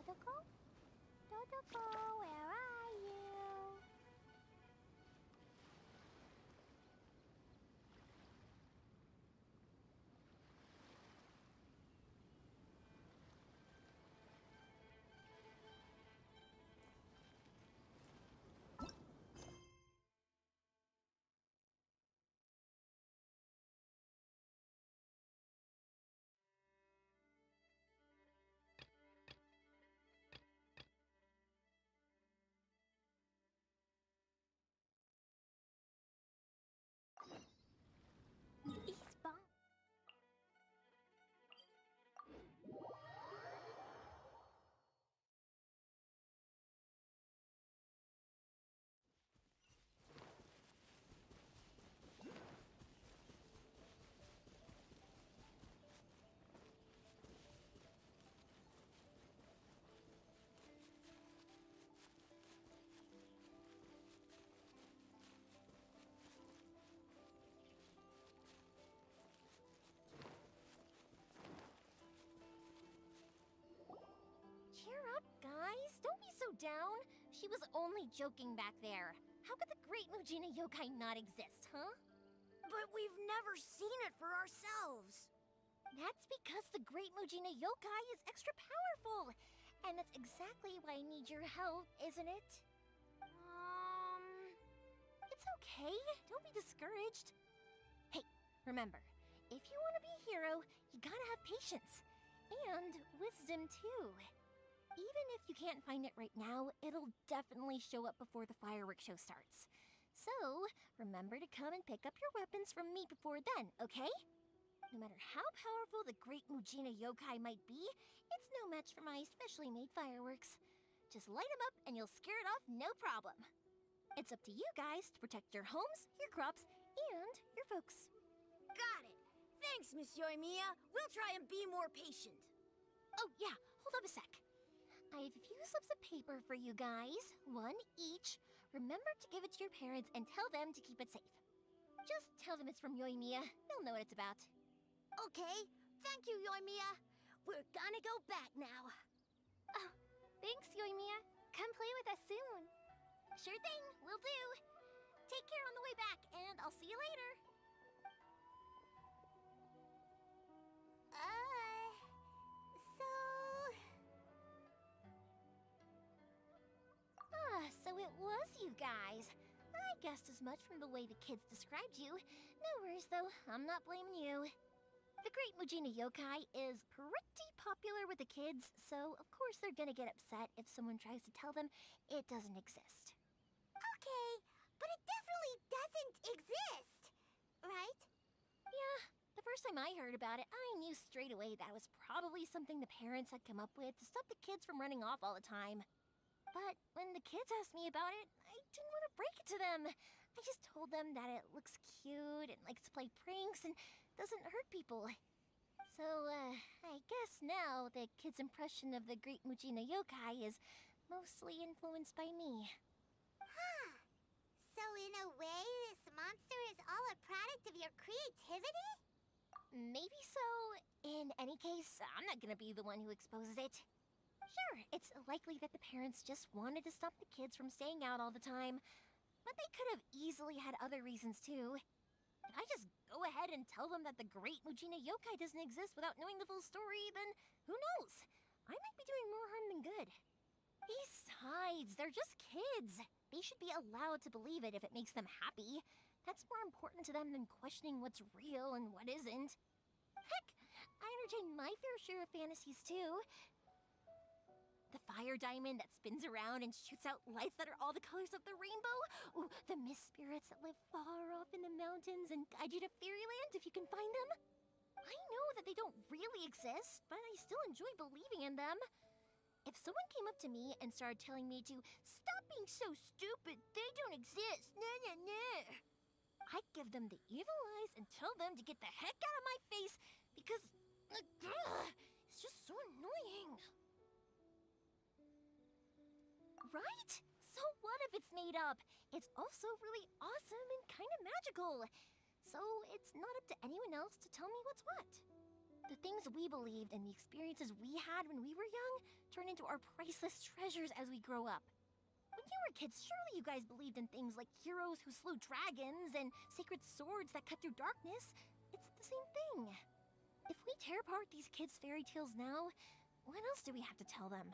Totoko? Totoko, where are you? Eastbound. Cheer up, guys. Don't be so down. She was only joking back there. How could the Great Mujina Yokai not exist, huh? But we've never seen it for ourselves. That's because the Great Mujina Yokai is extra powerful. And that's exactly why I need your help, isn't it? It's okay. Don't be discouraged. Hey, remember, if you want to be a hero, you gotta have patience. And wisdom, too. Even if you can't find it right now, it'll definitely show up before the fireworks show starts. So, remember to come and pick up your weapons from me before then, okay? No matter how powerful the Great Mujina Yokai might be, it's no match for my specially made fireworks. Just light them up and you'll scare it off no problem. It's up to you guys to protect your homes, your crops, and your folks. Got it. Thanks, Miss Yoimiya. We'll try and be more patient. Oh yeah, hold up a sec. I have a few slips of paper for you guys, one each. Remember to give it to your parents and tell them to keep it safe. Just tell them it's from Yoimiya. They'll know what it's about. Okay, thank you, Yoimiya. We're gonna go back now. Oh, thanks, Yoimiya. Come play with us soon. Sure thing, will do. Take care on the way back, and I'll see you later. So it was you guys. I guessed as much from the way the kids described you. No worries, though. I'm not blaming you. The Great Mujina Yokai is pretty popular with the kids, so of course they're gonna get upset if someone tries to tell them it doesn't exist. Okay, but it definitely doesn't exist, right? Yeah, the first time I heard about it, I knew straight away that was probably something the parents had come up with to stop the kids from running off all the time. But when the kids asked me about it, I didn't want to break it to them. I just told them that it looks cute and likes to play pranks and doesn't hurt people. So, I guess now the kids' impression of the Great Mujina Yokai is mostly influenced by me. Huh. So in a way, this monster is all a product of your creativity? Maybe so. In any case, I'm not gonna be the one who exposes it. Sure, it's likely that the parents just wanted to stop the kids from staying out all the time, but they could have easily had other reasons too. If I just go ahead and tell them that the Great Mujina Yokai doesn't exist without knowing the full story, then who knows? I might be doing more harm than good. Besides, they're just kids. They should be allowed to believe it if it makes them happy. That's more important to them than questioning what's real and what isn't. Heck, I entertain my fair share of fantasies too. The fire diamond that spins around and shoots out lights that are all the colors of the rainbow. Ooh, the mist spirits that live far off in the mountains and guide you to fairyland if you can find them. I know that they don't really exist, but I still enjoy believing in them. If someone came up to me and started telling me to stop being so stupid, they don't exist, I'd give them the evil eyes and tell them to get the heck out of my face because it's just so annoying. Right? So what if it's made up? It's also really awesome and kind of magical. So it's not up to anyone else to tell me what's what. The things we believed and the experiences we had when we were young turn into our priceless treasures as we grow up. When you were kids, surely you guys believed in things like heroes who slew dragons and sacred swords that cut through darkness. It's the same thing. If we tear apart these kids' fairy tales now, what else do we have to tell them?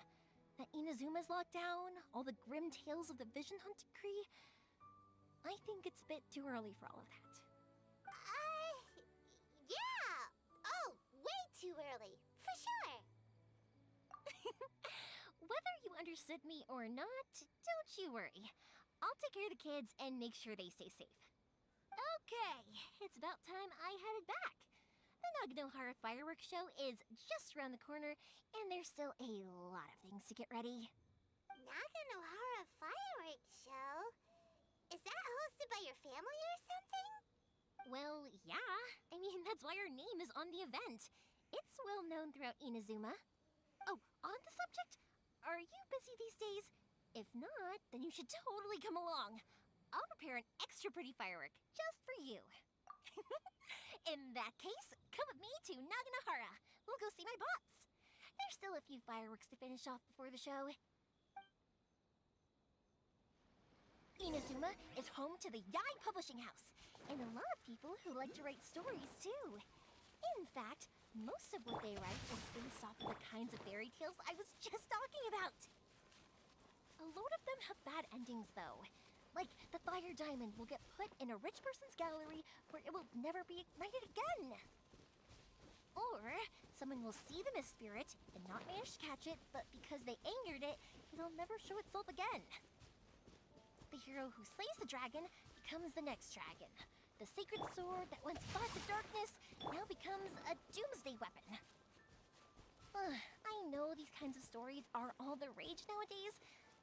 That Inazuma's locked down? All the grim tales of the Vision Hunt decree? I think it's a bit too early for all of that. Yeah! Oh, way too early. For sure. Whether you understood me or not, don't you worry. I'll take care of the kids and make sure they stay safe. Okay, it's about time I headed back. The Naganohara fireworks show is just around the corner, and there's still a lot of things to get ready. Naganohara fireworks show? Is that hosted by your family or something? Well, yeah. I mean, that's why our name is on the event. It's well known throughout Inazuma. Oh, on the subject, are you busy these days? If not, then you should totally come along. I'll prepare an extra pretty firework just for you. In that case, come with me to Naganohara. We'll go see my bots. There's still a few fireworks to finish off before the show. Inazuma is home to the Yai Publishing House, and a lot of people who like to write stories too. In fact, most of what they write is based off of the kinds of fairy tales I was just talking about. A lot of them have bad endings though. Like, the fire diamond will get put in a rich person's gallery where it will never be ignited again. Or, someone will see the mist spirit and not manage to catch it, but because they angered it, it'll never show itself again. The hero who slays the dragon becomes the next dragon. The sacred sword that once fought the darkness now becomes a doomsday weapon. I know these kinds of stories are all the rage nowadays,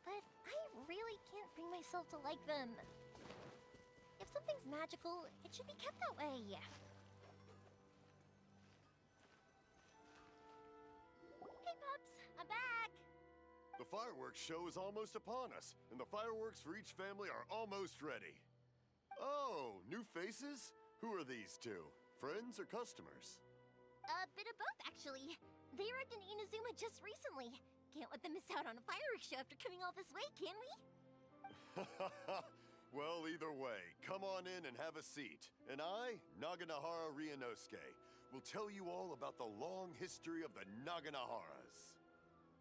but I really can't bring myself to like them. If something's magical, it should be kept that way. Hey, pups, I'm back. The fireworks show is almost upon us, and the fireworks for each family are almost ready. Oh, new faces? Who are these two? Friends or customers? A bit of both, actually. They arrived in Inazuma just recently. Can't let them miss out on a fireworks show after coming all this way, can we? Well, either way, come on in and have a seat. And I, Naganohara Ryunosuke, will tell you all about the long history of the Naganoharas.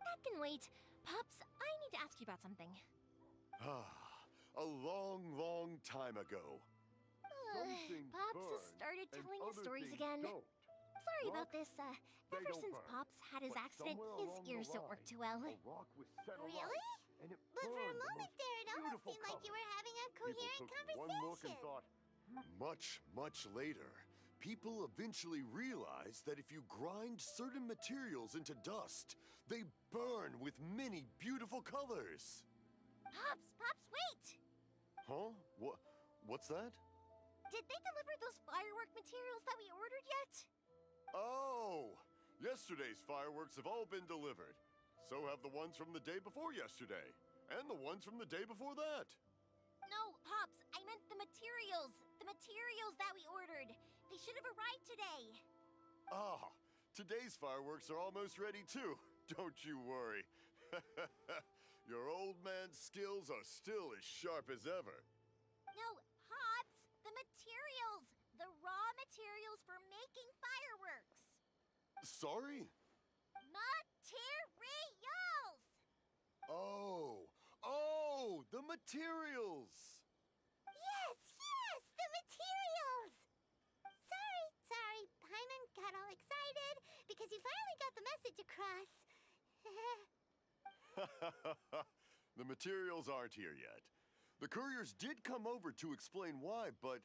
That can wait. Pops, I need to ask you about something. A long, long time ago. Pops has started telling his stories again. Sorry about this. Ever since Pops had his accident, his ears don't work too well. Really? But for a moment there, it almost seemed like you were having a coherent conversation. Much, much later, people eventually realized that if you grind certain materials into dust, they burn with many beautiful colors. Pops, wait! Huh? What's that? Did they deliver those firework materials that we ordered yet? Oh! Yesterday's fireworks have all been delivered. So have the ones from the day before yesterday. And the ones from the day before that. No, Pops, I meant the materials. The materials that we ordered. They should have arrived today. Ah, today's fireworks are almost ready too. Don't you worry. Your old man's skills are still as sharp as ever. No, Pops, the materials. The raw materials for making fireworks. Sorry? Materials! Oh, the materials! Yes, the materials! Sorry, Paimon got all excited because he finally got the message across. The materials aren't here yet. The couriers did come over to explain why, but,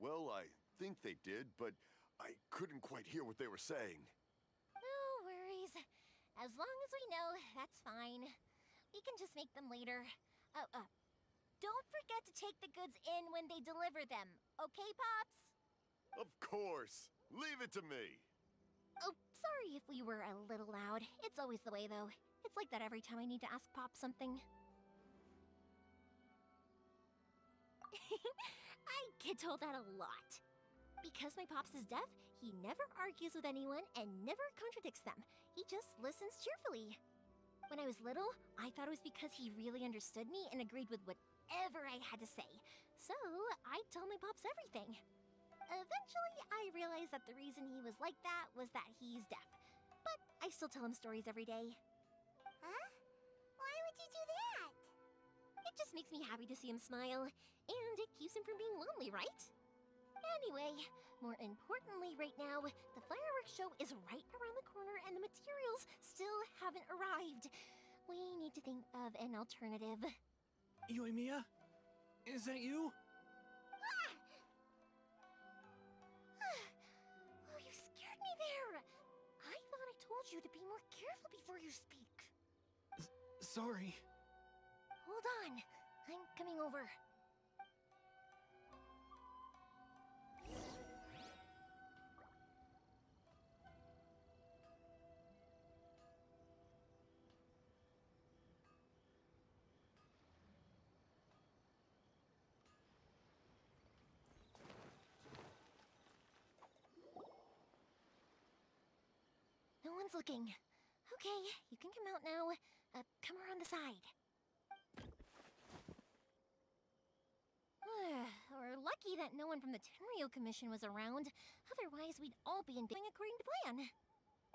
well, I think they did, but I couldn't quite hear what they were saying. No worries. As long as we know, that's fine. We can just make them later. Don't forget to take the goods in when they deliver them, okay, Pops? Of course. Leave it to me. Oh, sorry if we were a little loud. It's always the way, though. It's like that every time I need to ask Pop something. I get told that a lot. Because my Pops is deaf, he never argues with anyone and never contradicts them. He just listens cheerfully. When I was little, I thought it was because he really understood me and agreed with whatever I had to say. So, I told my pops everything. Eventually, I realized that the reason he was like that was that he's deaf. But I still tell him stories every day. Huh? Why would you do that? It just makes me happy to see him smile, and it keeps him from being lonely, right? Anyway, more importantly right now, the fireworks show is right around the corner and the materials still haven't arrived. We need to think of an alternative. Yoimiya? Is that you? Oh, you scared me there! I thought I told you to be more careful before you speak. Sorry. Hold on, I'm coming over. No one's looking. Okay, you can come out now. Come around the side. We're lucky that no one from the Tenryo Commission was around. Otherwise, we'd all be doing according to plan.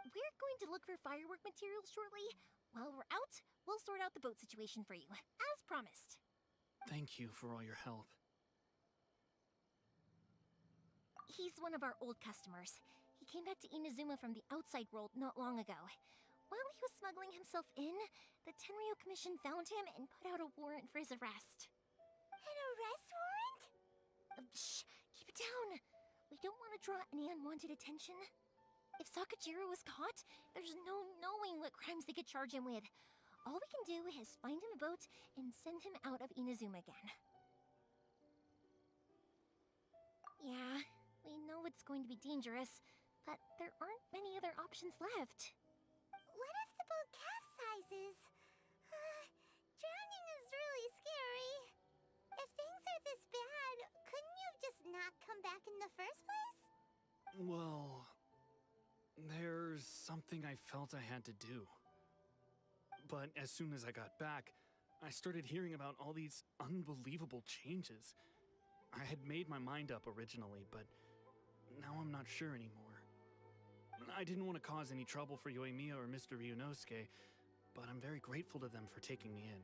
We're going to look for firework materials shortly. While we're out, we'll sort out the boat situation for you, as promised. Thank you for all your help. He's one of our old customers. He came back to Inazuma from the outside world not long ago. While he was smuggling himself in, the Tenryo Commission found him and put out a warrant for his arrest. An arrest warrant? Shh, keep it down. We don't want to draw any unwanted attention. If Sakajiro was caught, there's no knowing what crimes they could charge him with. All we can do is find him a boat and send him out of Inazuma again. Yeah, we know it's going to be dangerous, but there aren't many other options left. What if the boat capsizes? Drowning is really scary. If things are this bad, couldn't you have just not come back in the first place? Well, there's something I felt I had to do. But as soon as I got back, I started hearing about all these unbelievable changes. I had made my mind up originally, but now I'm not sure anymore. I didn't want to cause any trouble for Yoimiya or Mr. Ryunosuke, but I'm very grateful to them for taking me in.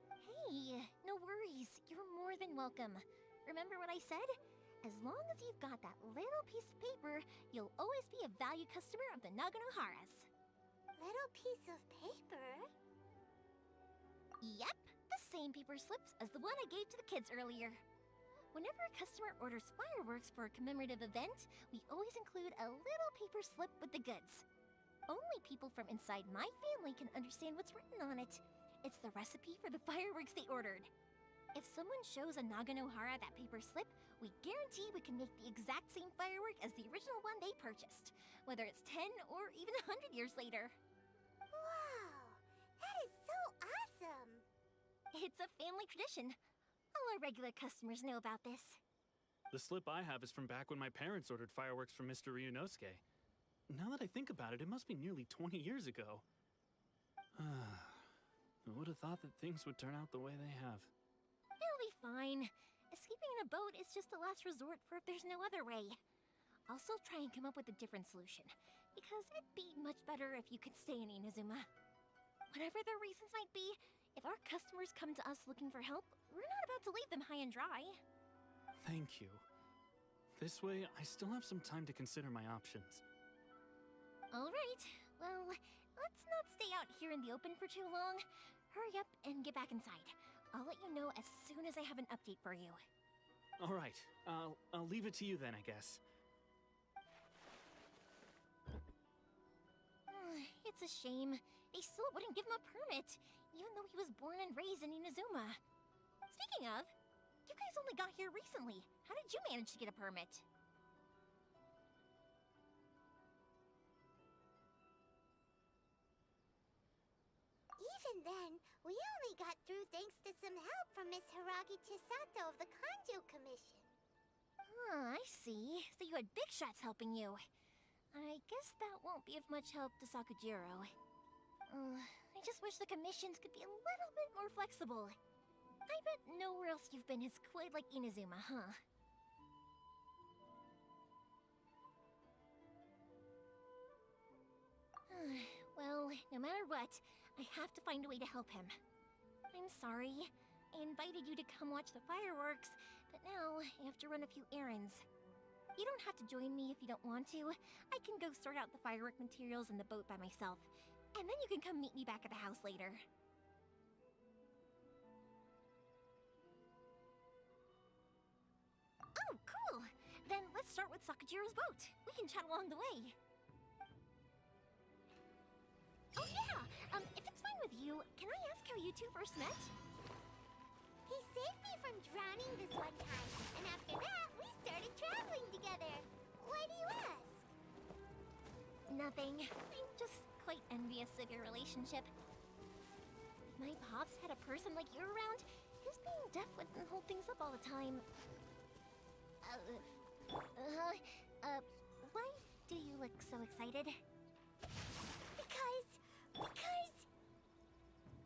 Hey, no worries. You're more than welcome. Remember what I said? As long as you've got that little piece of paper, you'll always be a valued customer of the Naganoharas. Little piece of paper? Yep, the same paper slips as the one I gave to the kids earlier. Whenever a customer orders fireworks for a commemorative event, we always include a little paper slip with the goods. Only people from inside my family can understand what's written on it. It's the recipe for the fireworks they ordered. If someone shows a Naganohara that paper slip, we guarantee we can make the exact same firework as the original one they purchased, whether it's 10 or even 100 years later. Wow! That is so awesome! It's a family tradition. All our regular customers know about this. The slip I have is from back when my parents ordered fireworks from Mr. Ryunosuke. Now that I think about it, it must be nearly 20 years ago. I would have thought that things would turn out the way they have. It'll be fine. Escaping in a boat is just a last resort for if there's no other way. I'll still try and come up with a different solution, because it'd be much better if you could stay in Inazuma. Whatever their reasons might be, if our customers come to us looking for help, we're not about to leave them high and dry. Thank you. This way, I still have some time to consider my options. All right, well, let's not stay out here in the open for too long. Hurry up and get back inside. I'll let you know as soon as I have an update for you. All right, I'll leave it to you then, I guess. It's a shame. They still wouldn't give him a permit, even though he was born and raised in Inazuma. Speaking of, you guys only got here recently. How did you manage to get a permit? Even then, we only got through thanks to some help from Miss Hiragi Chisato of the Kanjo Commission. I see. So you had big shots helping you. I guess that won't be of much help to Sakujiro. I just wish the commissions could be a little bit more flexible. I bet nowhere else you've been is quite like Inazuma, huh? Well, no matter what, I have to find a way to help him. I'm sorry. I invited you to come watch the fireworks, but now I have to run a few errands. You don't have to join me if you don't want to. I can go sort out the firework materials in the boat by myself, and then you can come meet me back at the house later. Oh, cool! Then let's start with Sakajiro's boat. We can chat along the way. Oh yeah! If it's fine with you, can I ask how you two first met? He saved me from drowning this one time, and after that, we started traveling together. Why do you ask? Nothing. I'm just quite envious of your relationship. If my pops had a person like you around, his being deaf wouldn't hold things up all the time. Why do you look so excited? Because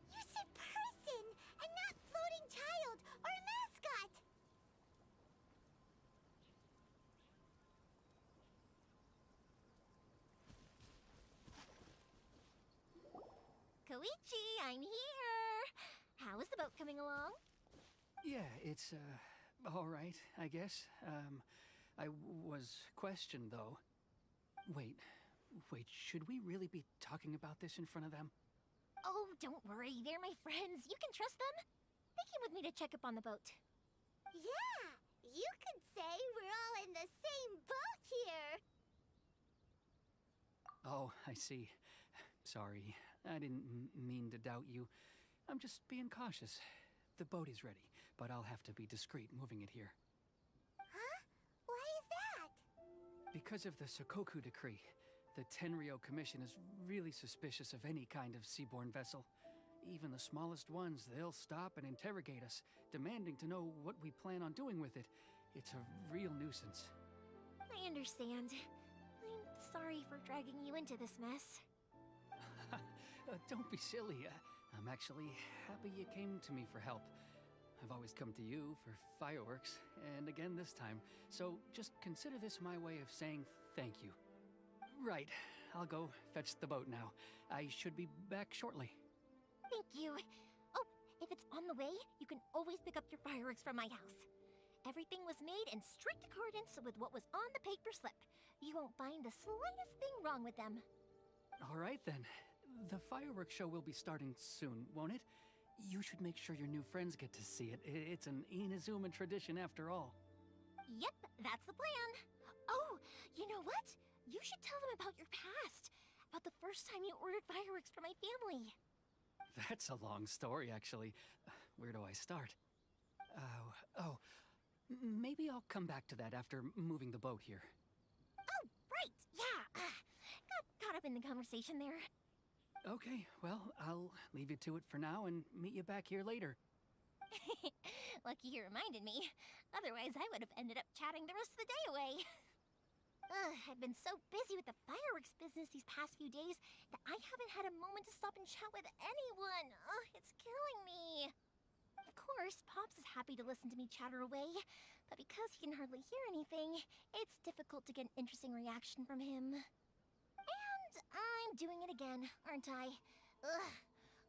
you said person and not floating child or a mascot. Koichi, I'm here! How is the boat coming along? Yeah, it's, all right, I guess. I was questioned, though. Wait, should we really be talking about this in front of them? Oh, don't worry, they're my friends. You can trust them. They came with me to check up on the boat. Yeah, you could say we're all in the same boat here. Oh, I see. Sorry, I didn't mean to doubt you. I'm just being cautious. The boat is ready, but I'll have to be discreet moving it here. Huh? Why is that? Because of the Sokoku decree, the Tenryo Commission is really suspicious of any kind of seaborne vessel. Even the smallest ones, they'll stop and interrogate us, demanding to know what we plan on doing with it. It's a real nuisance. I understand. I'm sorry for dragging you into this mess. Don't be silly. I'm actually happy you came to me for help. I've always come to you for fireworks, and again this time. So just consider this my way of saying thank you. Right, I'll go fetch the boat now. I should be back shortly. Thank you. Oh, if it's on the way, you can always pick up your fireworks from my house. Everything was made in strict accordance with what was on the paper slip. You won't find the slightest thing wrong with them. All right then. The fireworks show will be starting soon, won't it? You should make sure your new friends get to see it. It's an Inazuma tradition after all. Yep, that's the plan. Oh, you know what? You should tell them about your past. About the first time you ordered fireworks for my family. That's a long story, actually. Where do I start? Maybe I'll come back to that after moving the boat here. Oh, right, yeah. Got caught up in the conversation there. Okay, well, I'll leave you to it for now and meet you back here later. Lucky you reminded me. Otherwise, I would have ended up chatting the rest of the day away. I've been so busy with the fireworks business these past few days that I haven't had a moment to stop and chat with anyone. It's killing me. Of course, Pops is happy to listen to me chatter away, but because he can hardly hear anything, it's difficult to get an interesting reaction from him. And I'm doing it again, aren't I?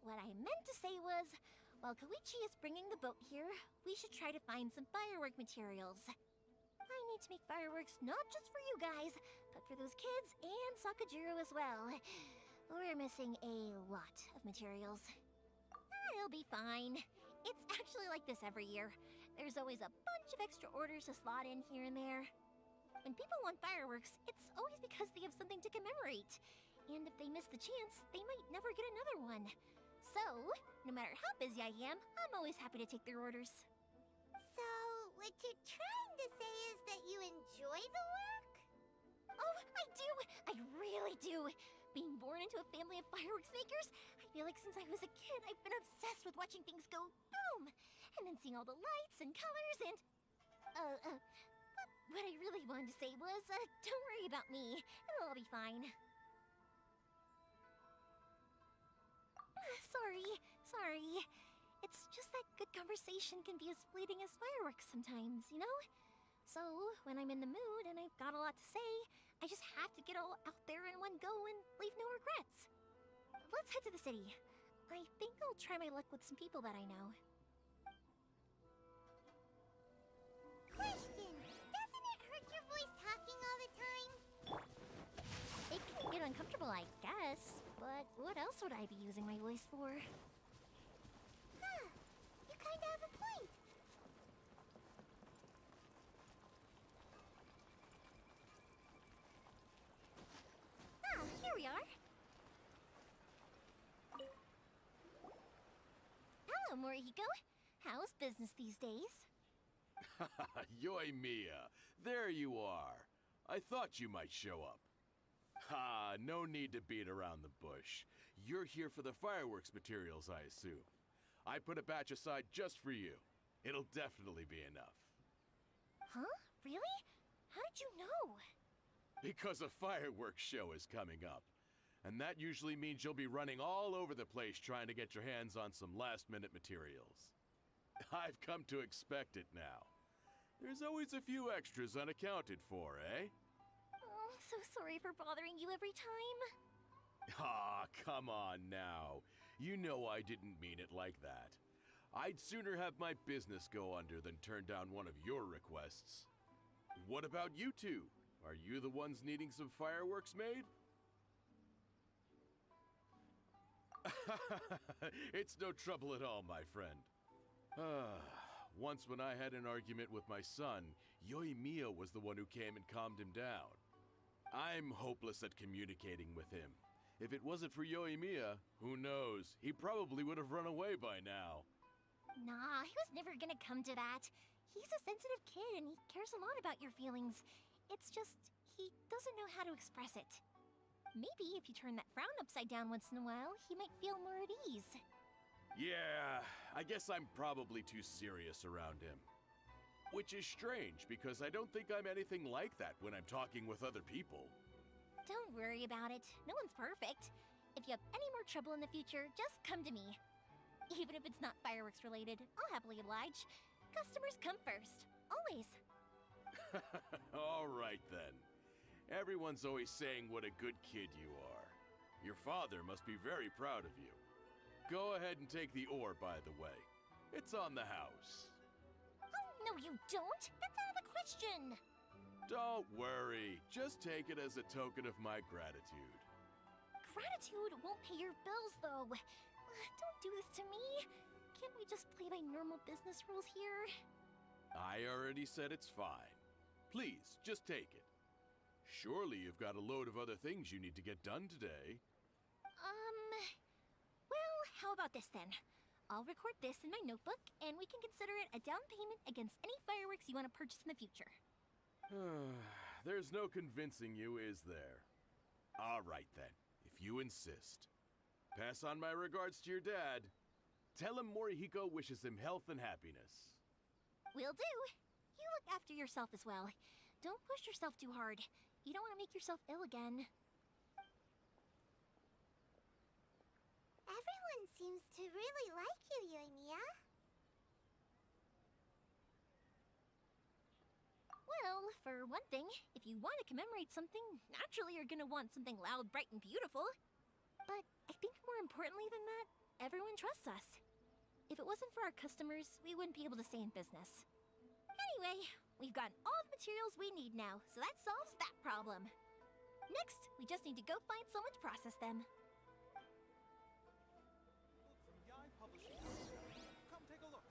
What I meant to say was, while Koichi is bringing the boat here, we should try to find some firework materials. I need to make fireworks not just for you guys, but for those kids and Sakajiro as well. We're missing a lot of materials. It'll be fine. It's actually like this every year. There's always a bunch of extra orders to slot in here and there. When people want fireworks, it's always because they have something to commemorate. And if they miss the chance, they might never get another one. So, no matter how busy I am, I'm always happy to take their orders. So, what you're trying to say is that you enjoy the work? Oh, I do! I really do! Being born into a family of fireworks makers, I feel like since I was a kid, I've been obsessed with watching things go boom! And then seeing all the lights and colors and... What I really wanted to say was, don't worry about me. It'll all be fine. Sorry. It's just that good conversation can be as fleeting as fireworks sometimes, you know? So, when I'm in the mood and I've got a lot to say, I just have to get all out there in one go and leave no regrets. Let's head to the city. I think I'll try my luck with some people that I know. Question. Doesn't it hurt your voice talking all the time? It can get uncomfortable, I guess, but what else would I be using my voice for? Huh. You kinda have a point. Ah, here we are. Hello, Morihiko. How's business these days? Yoy Mia, there you are. I thought you might show up. Ha, no need to beat around the bush. You're here for the fireworks materials, I assume. I put a batch aside just for you. It'll definitely be enough. Huh? Really? How did you know? Because a fireworks show is coming up. And that usually means you'll be running all over the place trying to get your hands on some last-minute materials. I've come to expect it now. There's always a few extras unaccounted for, eh? Oh, so sorry for bothering you every time. Ah, come on now. You know I didn't mean it like that. I'd sooner have my business go under than turn down one of your requests. What about you two? Are you the ones needing some fireworks made? It's no trouble at all, my friend. Once when I had an argument with my son, Yoimiya was the one who came and calmed him down. I'm hopeless at communicating with him. If it wasn't for Yoimiya, who knows? He probably would have run away by now. Nah, he was never gonna come to that. He's a sensitive kid and he cares a lot about your feelings. It's just, he doesn't know how to express it. Maybe if you turn that frown upside down once in a while, he might feel more at ease. Yeah, I guess I'm probably too serious around him. Which is strange, because I don't think I'm anything like that when I'm talking with other people. Don't worry about it. No one's perfect. If you have any more trouble in the future, just come to me. Even if it's not fireworks related, I'll happily oblige. Customers come first. Always. All right then. Everyone's always saying what a good kid you are. Your father must be very proud of you. Go ahead and take the ore, by the way. It's on the house. Oh, no you don't! That's out of the question! Don't worry. Just take it as a token of my gratitude. Gratitude won't pay your bills, though. Don't do this to me. Can't we just play by normal business rules here? I already said it's fine. Please, just take it. Surely you've got a load of other things you need to get done today. Well, how about this then? I'll record this in my notebook, and we can consider it a down payment against any fireworks you want to purchase in the future. There's no convincing you, is there? All right then, if you insist. Pass on my regards to your dad. Tell him Morihiko wishes him health and happiness. Will do. You look after yourself as well. Don't push yourself too hard. You don't want to make yourself ill again. Everyone seems to really like you, Yoimiya. Well, for one thing, if you want to commemorate something, naturally you're gonna want something loud, bright, and beautiful. But I think more importantly than that, everyone trusts us. If it wasn't for our customers, we wouldn't be able to stay in business. Anyway, we've gotten all the materials we need now, so that solves that problem. Next, we just need to go find someone to process them. From Yai Publishing House. Come take a look.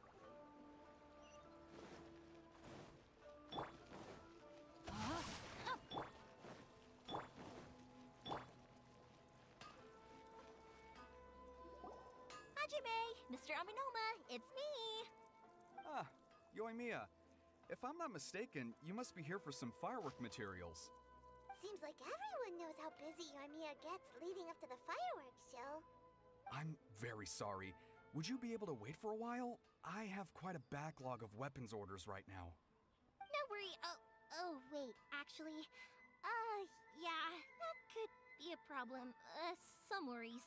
Hajime, Mr. Aminoma, it's me! Ah, Yoimiya. If I'm not mistaken, you must be here for some firework materials. Seems like everyone knows how busy Yoimiya gets leading up to the fireworks show. I'm very sorry. Would you be able to wait for a while? I have quite a backlog of weapons orders right now. No worry. Oh, wait, actually, yeah, that could be a problem. Some worries.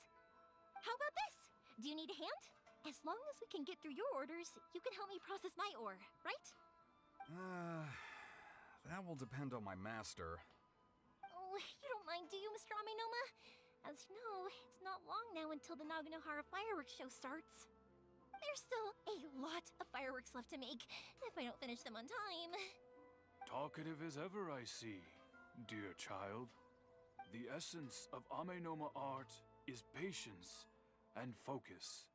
How about this? Do you need a hand? As long as we can get through your orders, you can help me process my ore, right? That will depend on my master. Oh, you don't mind, do you, Mr. Amenoma? As you know, it's not long now until the Naganohara fireworks show starts. There's still a lot of fireworks left to make, if I don't finish them on time. Talkative as ever, I see, dear child. The essence of Amenoma art is patience and focus.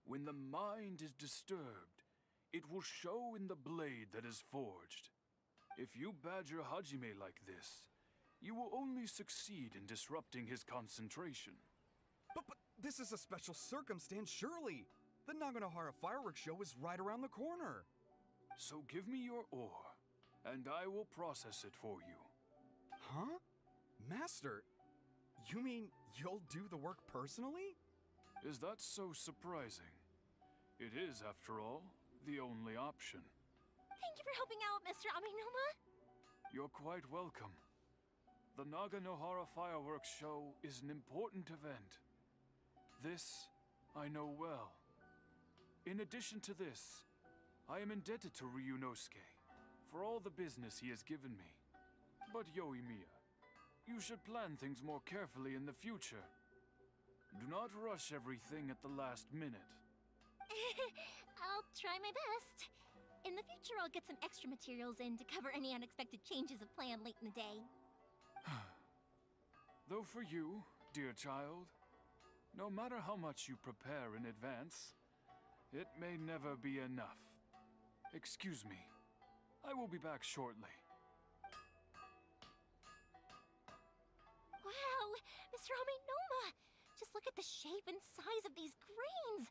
When the mind is disturbed, it will show in the blade that is forged. If you badger Hajime like this, you will only succeed in disrupting his concentration. But this is a special circumstance, surely. The Naganohara fireworks show is right around the corner. So give me your ore, and I will process it for you. Huh? Master, you mean you'll do the work personally? Is that so surprising? It is, after all, the only option. Thank you for helping out, Mr. Amenoma. You're quite welcome. The Naganohara fireworks show is an important event. This I know well. In addition to this, I am indebted to Ryunosuke for all the business he has given me. But Yoimiya, you should plan things more carefully in the future. Do not rush everything at the last minute. I'll try my best. In the future, I'll get some extra materials in to cover any unexpected changes of plan late in the day. Though for you, dear child, no matter how much you prepare in advance, it may never be enough. Excuse me. I will be back shortly. Wow, Mr. Amenoma! Just look at the shape and size of these grains!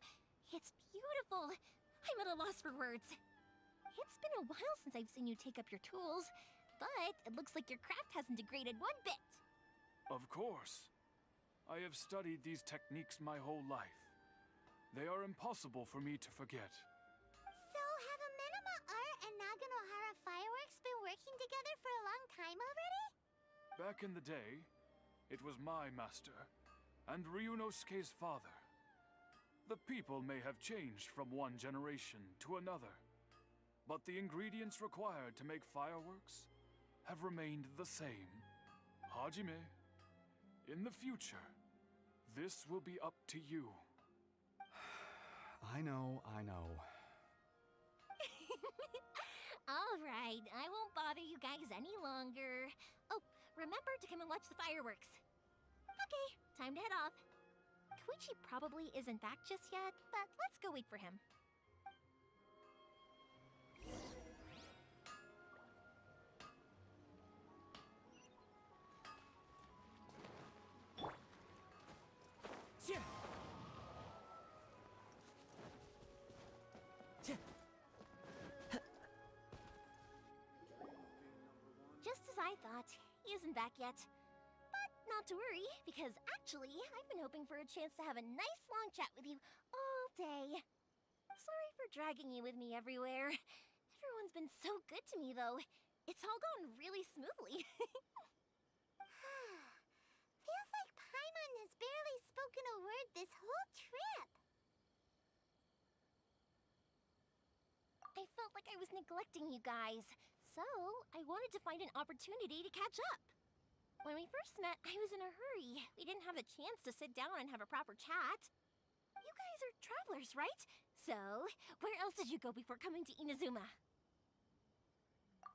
It's beautiful! I'm at a loss for words. It's been a while since I've seen you take up your tools, but it looks like your craft hasn't degraded one bit. Of course. I have studied these techniques my whole life. They are impossible for me to forget. So, have Amenoma Art and Naganohara Fireworks been working together for a long time already? Back in the day, it was my master, and Ryunosuke's father. The people may have changed from one generation to another, but the ingredients required to make fireworks have remained the same. Hajime, in the future, this will be up to you. I know. All right, I won't bother you guys any longer. Oh, remember to come and watch the fireworks. Okay, time to head off. Koichi probably isn't back just yet, but let's go wait for him. Just as I thought, he isn't back yet. But not to worry, because actually, I've been hoping for a chance to have a nice long chat with you all day. Sorry for dragging you with me everywhere. Everyone's been so good to me, though. It's all gone really smoothly. Feels like Paimon has barely spoken a word this whole trip. I felt like I was neglecting you guys, so I wanted to find an opportunity to catch up. When we first met, I was in a hurry. We didn't have a chance to sit down and have a proper chat. You guys are travelers, right? So, where else did you go before coming to Inazuma?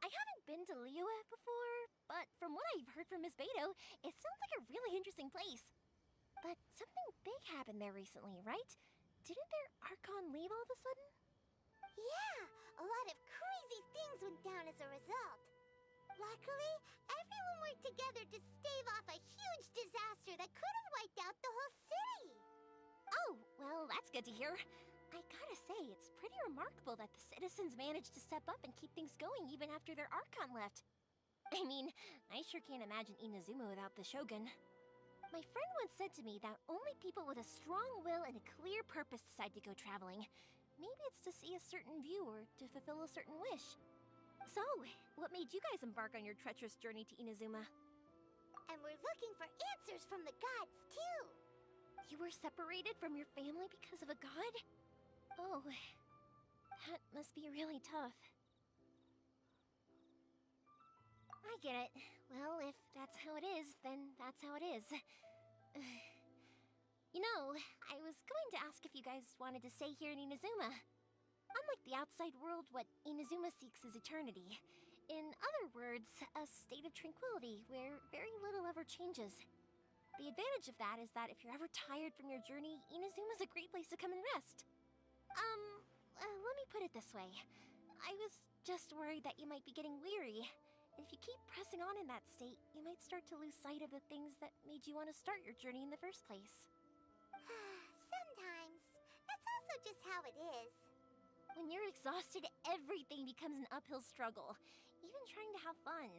I haven't been to Liyue before, but from what I've heard from Miss Beto, it sounds like a really interesting place. But something big happened there recently, right? Didn't their Archon leave all of a sudden? Yeah, a lot of crazy things went down as a result. Luckily, everyone worked together to stave off a huge disaster that could have wiped out the whole city. Oh, well, that's good to hear. I gotta say, it's pretty remarkable that the citizens managed to step up and keep things going even after their Archon left. I mean, I sure can't imagine Inazuma without the Shogun. My friend once said to me that only people with a strong will and a clear purpose decide to go traveling. Maybe it's to see a certain view or to fulfill a certain wish. So, what made you guys embark on your treacherous journey to Inazuma? And we're looking for answers from the gods, too. You were separated from your family because of a god? Oh, that must be really tough. I get it. Well, if that's how it is, then that's how it is. You know, I was going to ask if you guys wanted to stay here in Inazuma. Unlike the outside world, what Inazuma seeks is eternity. In other words, a state of tranquility where very little ever changes. The advantage of that is that if you're ever tired from your journey, Inazuma's a great place to come and rest. Let me put it this way. I was just worried that you might be getting weary. And if you keep pressing on in that state, you might start to lose sight of the things that made you want to start your journey in the first place. Sometimes. That's also just how it is. When you're exhausted, everything becomes an uphill struggle. Even trying to have fun.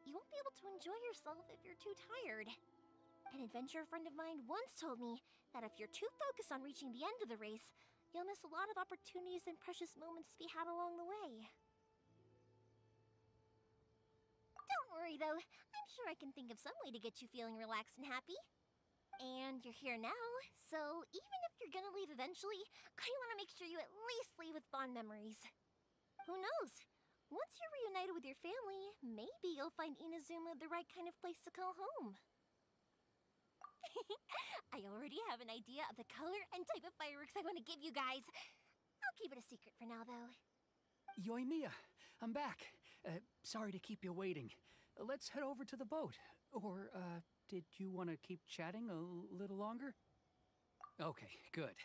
You won't be able to enjoy yourself if you're too tired. An adventurer friend of mine once told me that if you're too focused on reaching the end of the race, you'll miss a lot of opportunities and precious moments to be had along the way. Don't worry though, I'm sure I can think of some way to get you feeling relaxed and happy. And you're here now, so even if you're gonna leave eventually, I want to make sure you at least leave with fond memories. Who knows? Once you're reunited with your family, maybe you'll find Inazuma the right kind of place to call home. I already have an idea of the color and type of fireworks I want to give you guys. I'll keep it a secret for now, though. Yoimiya, I'm back. Sorry to keep you waiting. Let's head over to the boat. Or, did you want to keep chatting a little longer? Okay, good.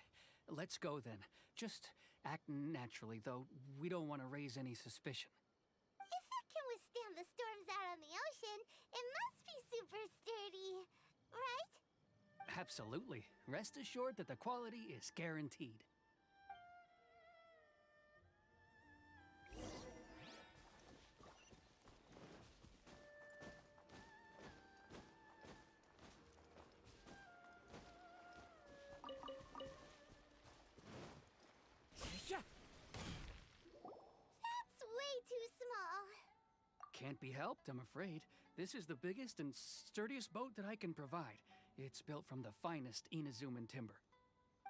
Let's go then. Just act naturally, though. We don't want to raise any suspicion. If it can withstand the storms out on the ocean, it must be super sturdy, right? Absolutely. Rest assured that the quality is guaranteed. That's way too small. Can't be helped, I'm afraid. This is the biggest and sturdiest boat that I can provide. It's built from the finest Inazuman timber.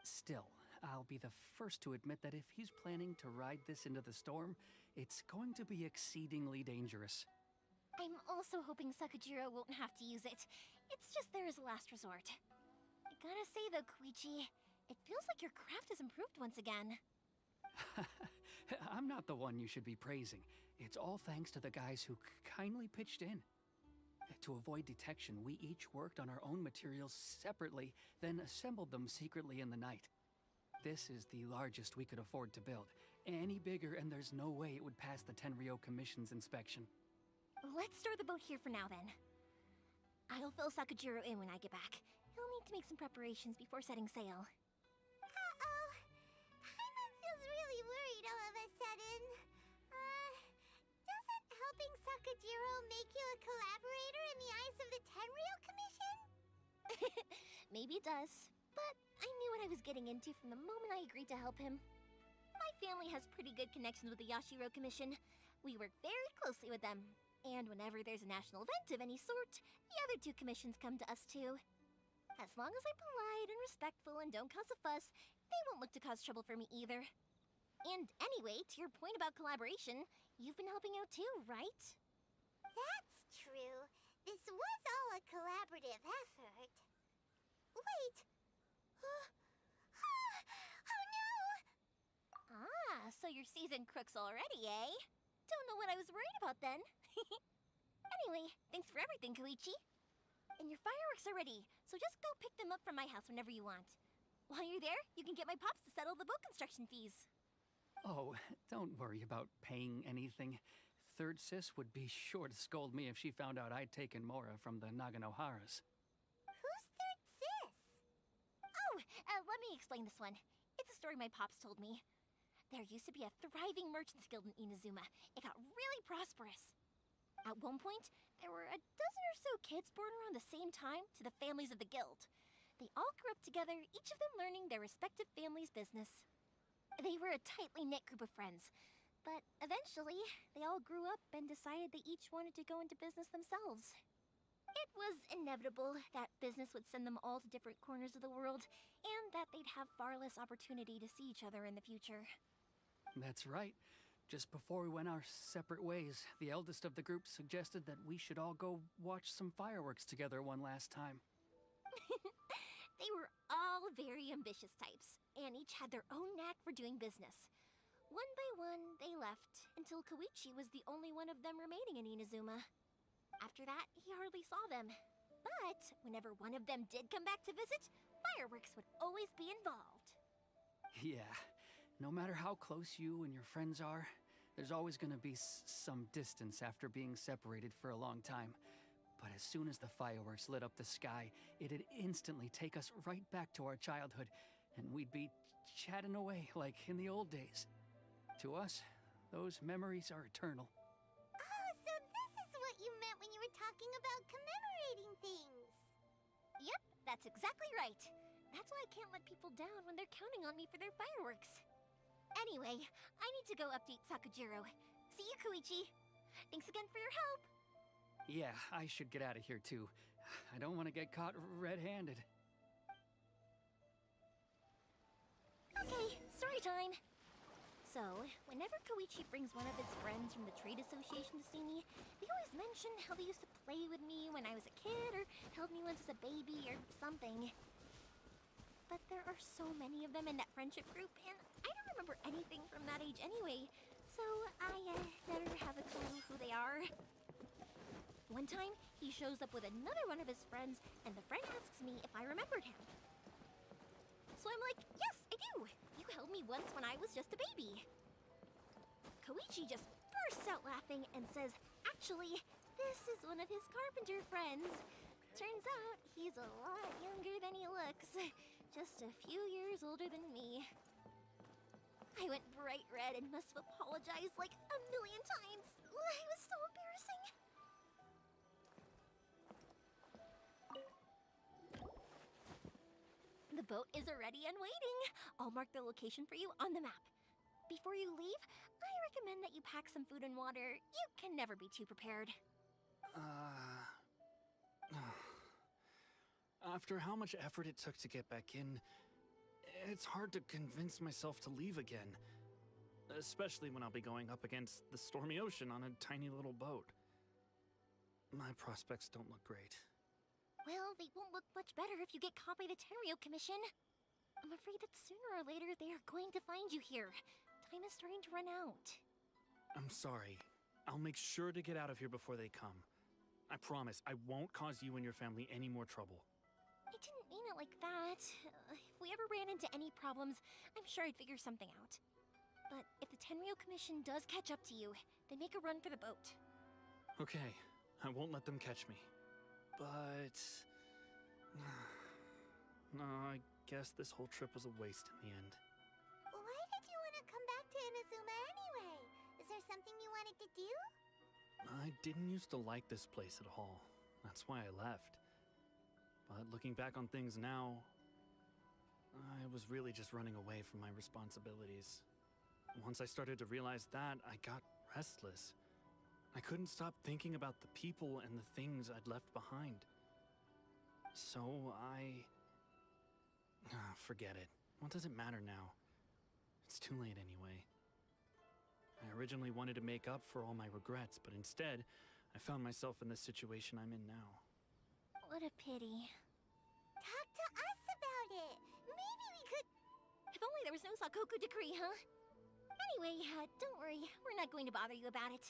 Still, I'll be the first to admit that if he's planning to ride this into the storm, it's going to be exceedingly dangerous. I'm also hoping Sakajiro won't have to use it. It's just there as a last resort. I gotta say though, Koichi, it feels like your craft has improved once again. I'm not the one you should be praising. It's all thanks to the guys who kindly pitched in. To avoid detection, we each worked on our own materials separately, then assembled them secretly in the night. This is the largest we could afford to build. Any bigger and there's no way it would pass the Tenryou Commission's inspection. Let's store the boat here for now then. I'll fill Sakajiro in when I get back. He'll need to make some preparations before setting sail. Uh-oh. Paimon feels really worried all of a sudden. Doesn't helping Sakajiro make you a collaborator in the eyes of the Tenryou Commission? Maybe it does, but I knew what I was getting into from the moment I agreed to help him. My family has pretty good connections with the Yashiro Commission. We work very closely with them, and whenever there's a national event of any sort, the other two commissions come to us too. As long as I'm polite and respectful and don't cause a fuss, they won't look to cause trouble for me either. And anyway, to your point about collaboration, you've been helping out too, right? That's true. This was all a collaborative effort. Wait. Oh no! Ah, so you're seasoned crooks already, eh? Don't know what I was worried about then. Anyway, thanks for everything, Koichi. And your fireworks are ready, so just go pick them up from my house whenever you want. While you're there, you can get my pops to settle the boat construction fees. Oh, don't worry about paying anything. Third Sis would be sure to scold me if she found out I'd taken Mora from the Naganoharas. Who's Third Sis? Oh, let me explain this one. It's a story my pops told me. There used to be a thriving merchants guild in Inazuma. It got really prosperous. At one point, there were a dozen or so kids born around the same time to the families of the guild. They all grew up together, each of them learning their respective family's business. They were a tightly knit group of friends, but eventually, they all grew up and decided they each wanted to go into business themselves. It was inevitable that business would send them all to different corners of the world, and that they'd have far less opportunity to see each other in the future. That's right. Just before we went our separate ways, the eldest of the group suggested that we should all go watch some fireworks together one last time. They were all very ambitious types, and each had their own knack for doing business. One by one, they left, until Koichi was the only one of them remaining in Inazuma. After that, he hardly saw them. But whenever one of them did come back to visit, fireworks would always be involved. Yeah, no matter how close you and your friends are, there's always gonna be some distance after being separated for a long time. But as soon as the fireworks lit up the sky, it'd instantly take us right back to our childhood, and we'd be chatting away like in the old days. To us, those memories are eternal. Oh, so this is what you meant when you were talking about commemorating things. Yep, that's exactly right. That's why I can't let people down when they're counting on me for their fireworks. Anyway, I need to go update Sakujiro. See you, Koichi. Thanks again for your help. Yeah, I should get out of here too. I don't want to get caught red-handed. Okay, story time. So, whenever Koichi brings one of his friends from the trade association to see me, they always mention how they used to play with me when I was a kid, or held me once as a baby, or something. But there are so many of them in that friendship group, and I don't remember anything from that age anyway, so I never have a clue who they are. One time, he shows up with another one of his friends, and the friend asks me if I remembered him. So I'm like, yes, I do! You held me once when I was just a baby. Koichi just bursts out laughing and says, actually, this is one of his carpenter friends. Turns out, he's a lot younger than he looks. Just a few years older than me. I went bright red and must have apologized like a million times. It was so embarrassing. The boat is ready and waiting. I'll mark the location for you on the map. Before you leave, I recommend that you pack some food and water. You can never be too prepared. After how much effort it took to get back in, it's hard to convince myself to leave again. Especially when I'll be going up against the stormy ocean on a tiny little boat. My prospects don't look great. Well, they won't look much better if you get caught by the Tenryo Commission. I'm afraid that sooner or later they are going to find you here. Time is starting to run out. I'm sorry. I'll make sure to get out of here before they come. I promise, I won't cause you and your family any more trouble. I didn't mean it like that. If we ever ran into any problems, I'm sure I'd figure something out. But if the Tenryo Commission does catch up to you, then make a run for the boat. Okay, I won't let them catch me. But... no, I guess this whole trip was a waste in the end. Why did you want to come back to Inazuma anyway? Is there something you wanted to do? I didn't used to like this place at all. That's why I left. But looking back on things now, I was really just running away from my responsibilities. Once I started to realize that, I got restless. I couldn't stop thinking about the people and the things I'd left behind. So forget it. What does it matter now? It's too late anyway. I originally wanted to make up for all my regrets, but instead, I found myself in the situation I'm in now. What a pity. Talk to us about it. Maybe we could... If only there was no Sakoku decree, huh? Anyway, don't worry. We're not going to bother you about it.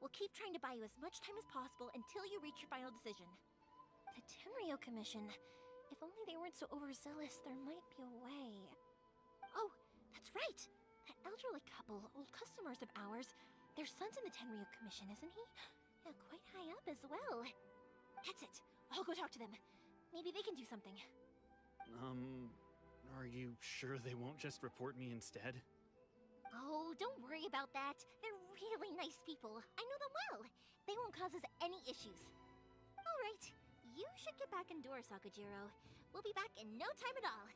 We'll keep trying to buy you as much time as possible until you reach your final decision. The Tenryo Commission. If only they weren't so overzealous, there might be a way. Oh, that's right! That elderly couple, old customers of ours, their son's in the Tenryo Commission, isn't he? Yeah, quite high up as well. That's it. I'll go talk to them. Maybe they can do something. Are you sure they won't just report me instead? Oh, don't worry about that. They're really nice people. I know them well. They won't cause us any issues. All right. You should get back indoors, Sakujiro. We'll be back in no time at all.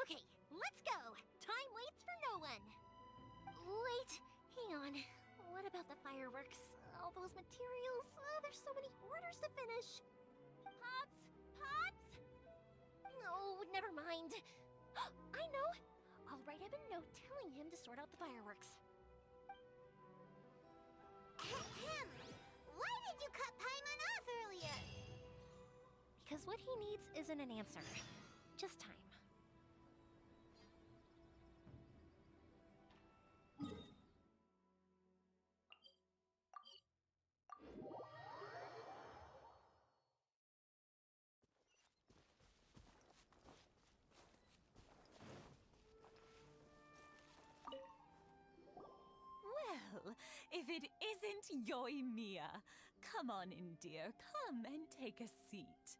Okay, let's go. Time waits for no one. Wait, hang on. What about the fireworks? All those materials? There's so many orders to finish. never mind. I know! I'll write him a note telling him to sort out the fireworks. Ahem. Why did you cut Paimon off earlier? Because what he needs isn't an answer, just time. Well, if it isn't Yoimiya, come on in, dear. Come and take a seat.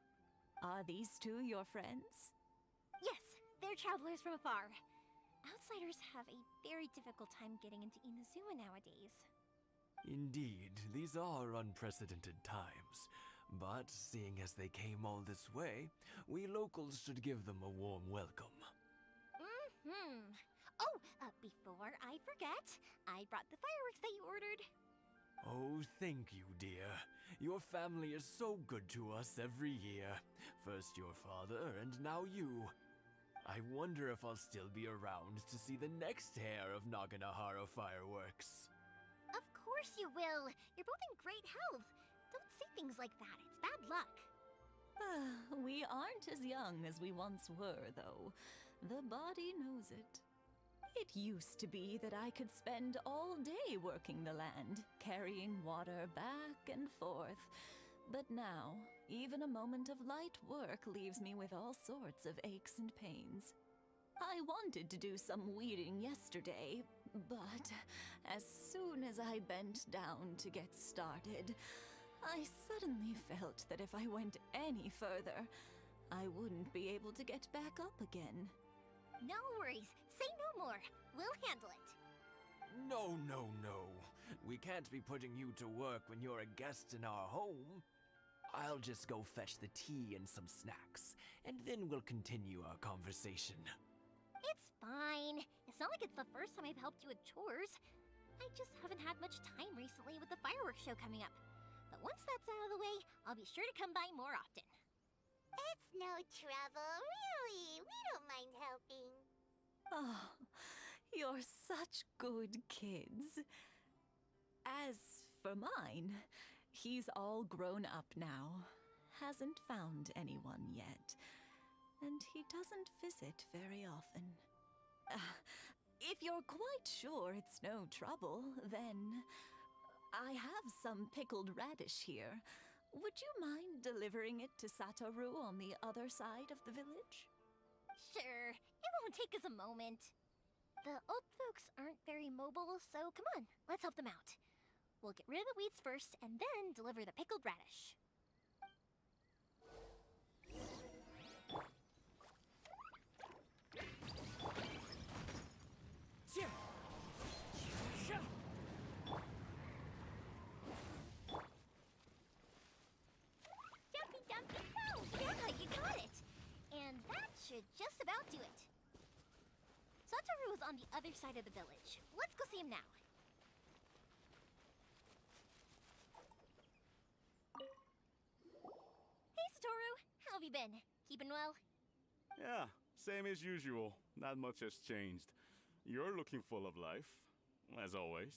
Are these two your friends? Yes, they're travelers from afar. Outsiders have a very difficult time getting into Inazuma nowadays. Indeed, these are unprecedented times. But seeing as they came all this way, we locals should give them a warm welcome. Oh, before I forget, I brought the fireworks that you ordered. Oh, thank you, dear. Your family is so good to us every year. First your father, and now you. I wonder if I'll still be around to see the next hair of Naganohara fireworks. Of course you will. You're both in great health. Don't say things like that. It's bad luck. We aren't as young as we once were, though. The body knows it. It used to be that I could spend all day working the land, carrying water back and forth. But now, even a moment of light work leaves me with all sorts of aches and pains. I wanted to do some weeding yesterday, but as soon as I bent down to get started, I suddenly felt that if I went any further, I wouldn't be able to get back up again. No worries. Say no more. We'll handle it. No, no, no. We can't be putting you to work when you're a guest in our home. I'll just go fetch the tea and some snacks, and then we'll continue our conversation. It's fine. It's not like it's the first time I've helped you with chores. I just haven't had much time recently with the fireworks show coming up. But once that's out of the way, I'll be sure to come by more often. It's no trouble, really. We don't mind helping. Oh, you're such good kids. As for mine, he's all grown up now, hasn't found anyone yet, and he doesn't visit very often. If you're quite sure it's no trouble, then I have some pickled radish here. Would you mind delivering it to Satoru on the other side of the village? Sure, it won't take us a moment. The old folks aren't very mobile, so come on, let's help them out. We'll get rid of the weeds first, and then deliver the pickled radish. Jumpy dumpy go! Yeah, you got it! And that should just about do it. Satoru is on the other side of the village. Let's go see him now. Hey, Satoru! How have you been? Keeping well? Yeah, same as usual. Not much has changed. You're looking full of life, as always.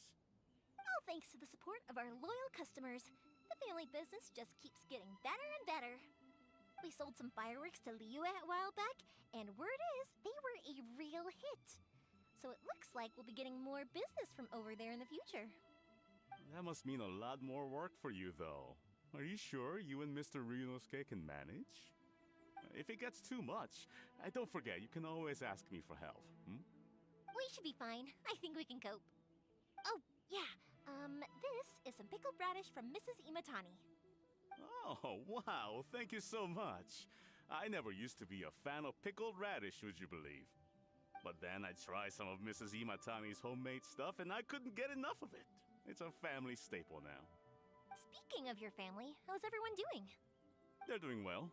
All thanks to the support of our loyal customers, the family business just keeps getting better and better. We sold some fireworks to Liyue a while back, and word is they were a real hit. So it looks like we'll be getting more business from over there in the future. That must mean a lot more work for you, though. Are you sure you and Mr. Ryunosuke can manage? If it gets too much, don't forget, you can always ask me for help. We should be fine. I think we can cope. Oh, yeah. This is some pickled radish from Mrs. Imatani. Oh, wow, thank you so much. I never used to be a fan of pickled radish, would you believe? But then I tried some of Mrs. Imatani's homemade stuff and I couldn't get enough of it. It's a family staple now. Speaking of your family, how's everyone doing? They're doing well.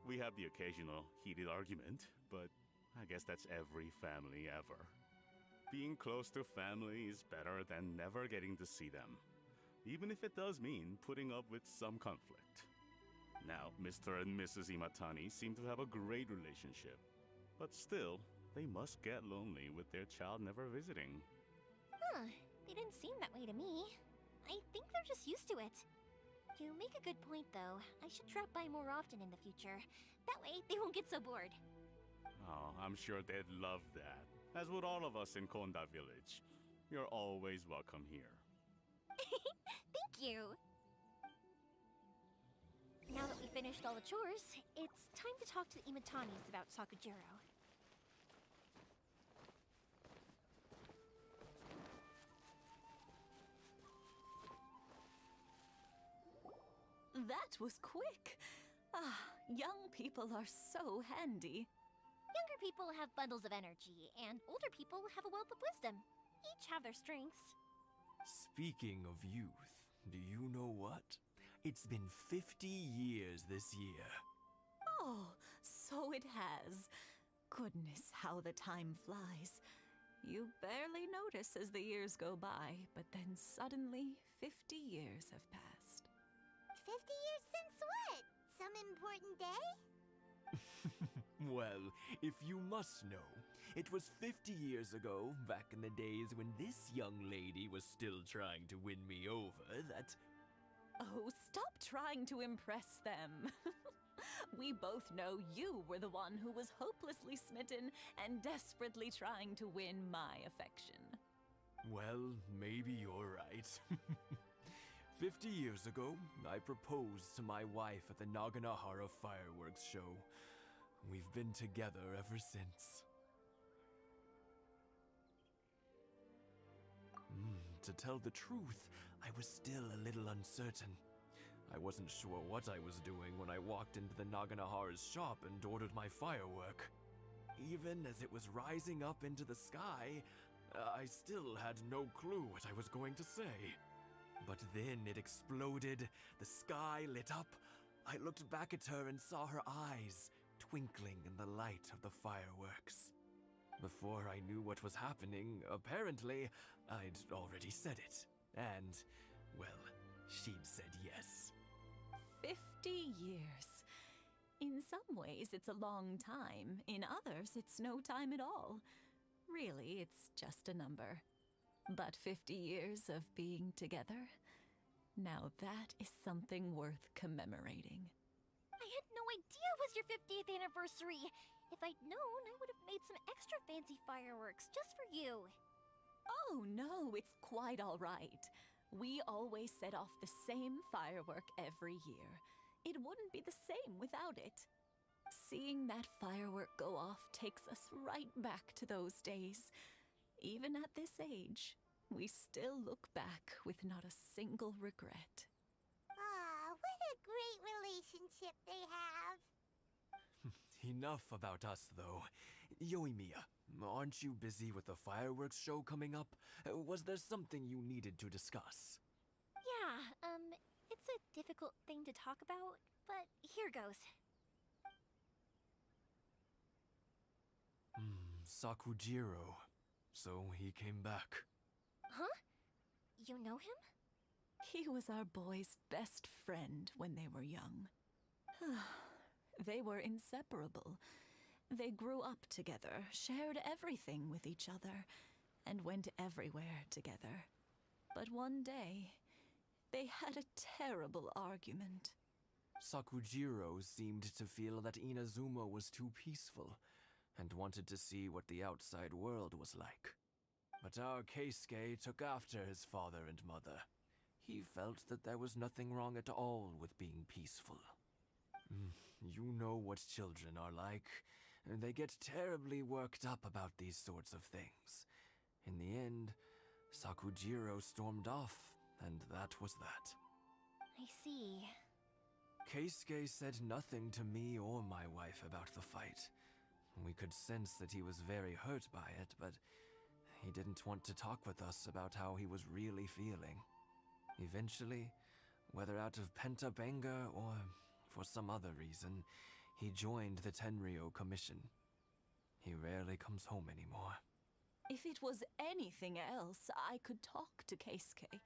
We have the occasional heated argument, but I guess that's every family ever. Being close to family is better than never getting to see them, even if it does mean putting up with some conflict. Now, Mr. and Mrs. Imatani seem to have a great relationship. But still, they must get lonely with their child never visiting. Huh, they didn't seem that way to me. I think they're just used to it. You make a good point, though. I should drop by more often in the future. That way, they won't get so bored. Oh, I'm sure they'd love that. As would all of us in Konda Village. You're always welcome here. Thank you! Now that we finished all the chores, it's time to talk to the Imatanis about Sakujiro. That was quick. Ah, young people are so handy. Younger people have bundles of energy, and older people have a wealth of wisdom. Each have their strengths. Speaking of youth, do you know what? It's been 50 years this year. Oh, so it has. Goodness, how the time flies. You barely notice as the years go by, but then suddenly 50 years have passed. 50 years since what? Some important day? Well, if you must know, it was 50 years ago, back in the days when this young lady was still trying to win me over, that... Oh, stop trying to impress them. We both know you were the one who was hopelessly smitten and desperately trying to win my affection. Well, maybe you're right. 50 years ago, I proposed to my wife at the Naganahara fireworks show. We've been together ever since. To tell the truth, I was still a little uncertain. I wasn't sure what I was doing when I walked into the Naganahara's shop and ordered my firework. Even as it was rising up into the sky, I still had no clue what I was going to say. But then it exploded, the sky lit up. I looked back at her and saw her eyes twinkling in the light of the fireworks. Before I knew what was happening, apparently, I'd already said it. And, well, she'd said yes. 50 years. In some ways, it's a long time. In others, it's no time at all. Really, it's just a number. But 50 years of being together? Now that is something worth commemorating. I had no idea it was your 50th anniversary. If I'd known, I would have made some extra fancy fireworks just for you. Oh no, it's quite all right. We always set off the same firework every year. It wouldn't be the same without it. Seeing that firework go off takes us right back to those days. Even at this age, we still look back with not a single regret. Ah, what a great relationship they have. Enough about us, though. Yoimiya, aren't you busy with the fireworks show coming up? Was there something you needed to discuss? Yeah, it's a difficult thing to talk about, but here goes. Sakujiro. So he came back. Huh? You know him? He was our boy's best friend when they were young. They were inseparable. They grew up together, shared everything with each other, and went everywhere together. But one day, they had a terrible argument. Sakujiro seemed to feel that Inazuma was too peaceful, and wanted to see what the outside world was like. But our Keisuke took after his father and mother. He felt that there was nothing wrong at all with being peaceful. You know what children are like. They get terribly worked up about these sorts of things. In the end, Sakujiro stormed off, and that was that. I see. Keisuke said nothing to me or my wife about the fight. We could sense that he was very hurt by it, but he didn't want to talk with us about how he was really feeling. Eventually, whether out of pent-up anger or for some other reason, he joined the Tenryo Commission. He rarely comes home anymore. If it was anything else, I could talk to Keisuke,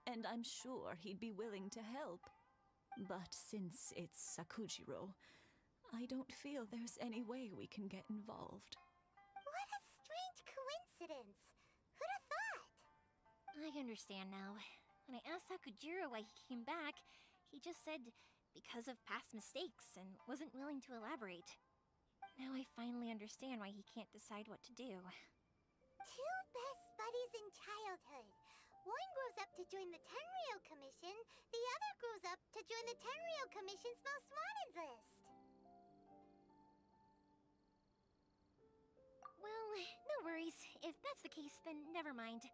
and I'm sure he'd be willing to help. But since it's Sakujiro, I don't feel there's any way we can get involved. What a strange coincidence. Who'd have thought? I understand now. When I asked Sakujiro why he came back, he just said because of past mistakes and wasn't willing to elaborate. Now I finally understand why he can't decide what to do. Two best buddies in childhood. One grows up to join the Tenryou Commission, the other grows up to join the Tenryou Commission's most wanted list. Well, no worries. If that's the case, then never mind.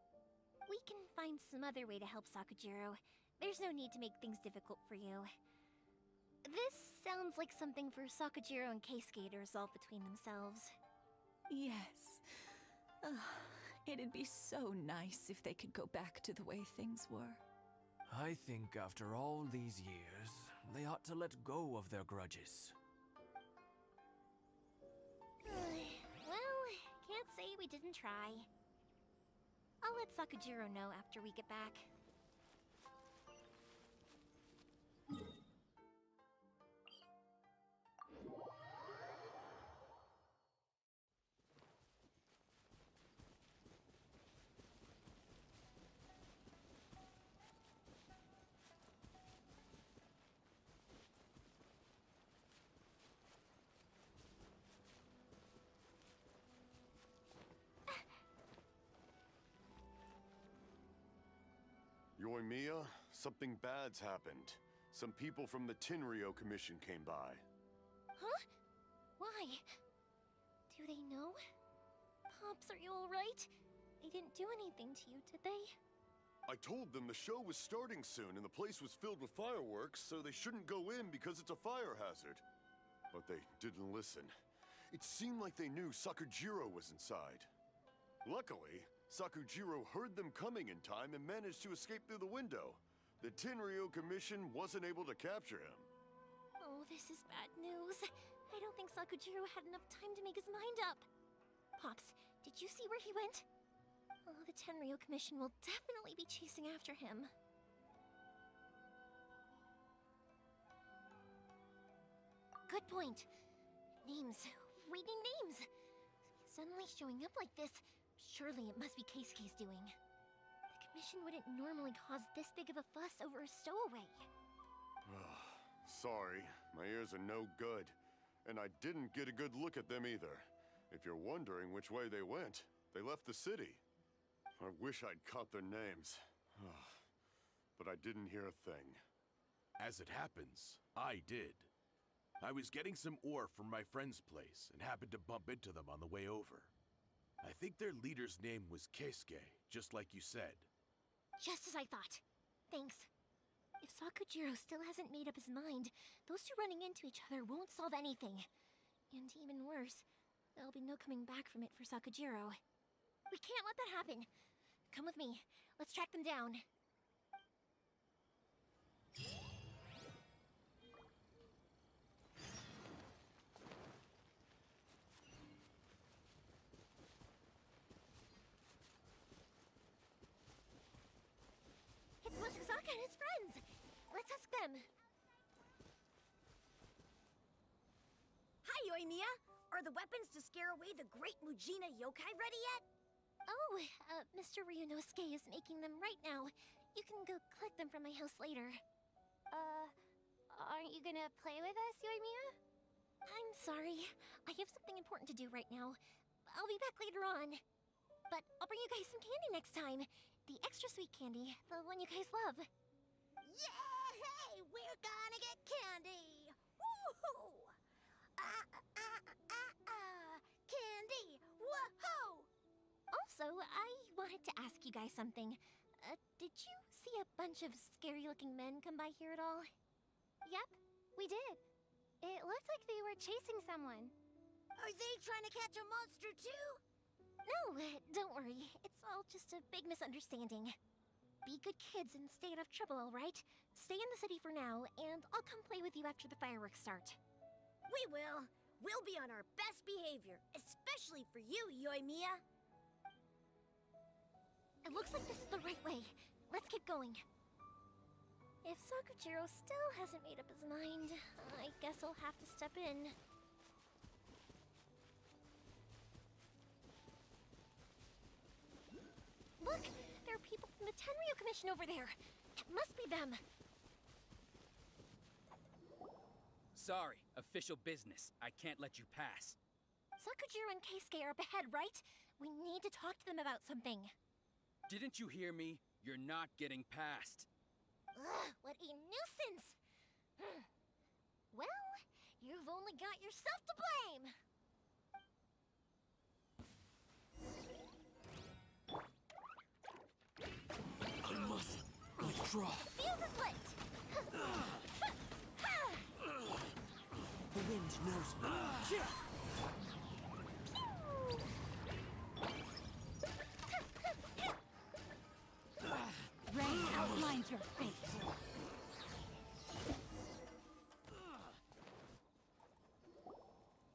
We can find some other way to help Sakujiro. There's no need to make things difficult for you. This sounds like something for Sakujiro and Keisuke to resolve between themselves. Yes. It'd be so nice if they could go back to the way things were. I think after all these years, they ought to let go of their grudges. Well, can't say we didn't try. I'll let Sakujiro know after we get back. Yoimiya, something bad's happened. Some people from the Tenryou Commission came by. Huh? Why? Do they know? Pops, are you alright? They didn't do anything to you, did they? I told them the show was starting soon and the place was filled with fireworks, so they shouldn't go in because it's a fire hazard. But they didn't listen. It seemed like they knew Sakujiro was inside. Luckily, Sakujiro heard them coming in time and managed to escape through the window. The Tenryou Commission wasn't able to capture him. Oh, this is bad news. I don't think Sakujiro had enough time to make his mind up. Pops, did you see where he went? Oh, the Tenryou Commission will definitely be chasing after him. Good point. Names. We need names. Suddenly showing up like this, surely it must be Keisuke's doing. The Commission wouldn't normally cause this big of a fuss over a stowaway. Sorry, my ears are no good. And I didn't get a good look at them either. If you're wondering which way they went, they left the city. I wish I'd caught their names. But I didn't hear a thing. As it happens, I did. I was getting some ore from my friend's place and happened to bump into them on the way over. I think their leader's name was Keisuke, just like you said. Just as I thought. Thanks. If Sakujiro still hasn't made up his mind, those two running into each other won't solve anything. And even worse, there'll be no coming back from it for Sakujiro. We can't let that happen. Come with me. Let's track them down. It's Musasaka and his friends! Let's ask them. Hi, Yoimiya! Are the weapons to scare away the great Mujina yokai ready yet? Oh, Mr. Ryunosuke is making them right now. You can go collect them from my house later. Aren't you gonna play with us, Yoimiya? I'm sorry. I have something important to do right now. I'll be back later on. But I'll bring you guys some candy next time. The extra sweet candy, the one you guys love. Yay! We're gonna get candy! Woohoo! Candy! Woohoo! Also, I wanted to ask you guys something. Did you see a bunch of scary-looking men come by here at all? Yep, we did. It looked like they were chasing someone. Are they trying to catch a monster too? No, don't worry. It's all just a big misunderstanding. Be good kids and stay out of trouble, alright? Stay in the city for now, and I'll come play with you after the fireworks start. We will. We'll be on our best behavior, especially for you, Yoimiya. It looks like this is the right way. Let's keep going. If Sakujiro still hasn't made up his mind, I guess I'll have to step in. Look! There are people from the Tenryu Commission over there! It must be them! Sorry, official business. I can't let you pass. Sakujiro and Keisuke are up ahead, right? We need to talk to them about something. Didn't you hear me? You're not getting past. Ugh, what a nuisance! Well, you've only got yourself to blame! I must withdraw. The fuse is lit! The wind knows me. Rain outlines your fate.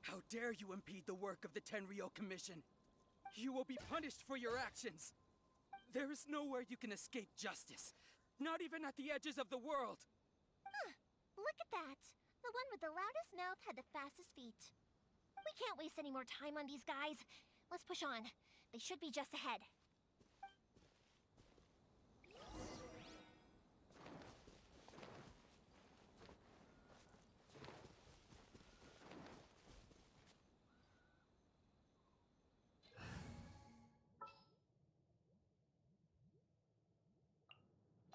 How dare you impede the work of the Tenryo Commission? You will be punished for your actions. There is nowhere you can escape justice. Not even at the edges of the world. Huh, look at that. The one with the loudest mouth had the fastest feet. We can't waste any more time on these guys. Let's push on. They should be just ahead.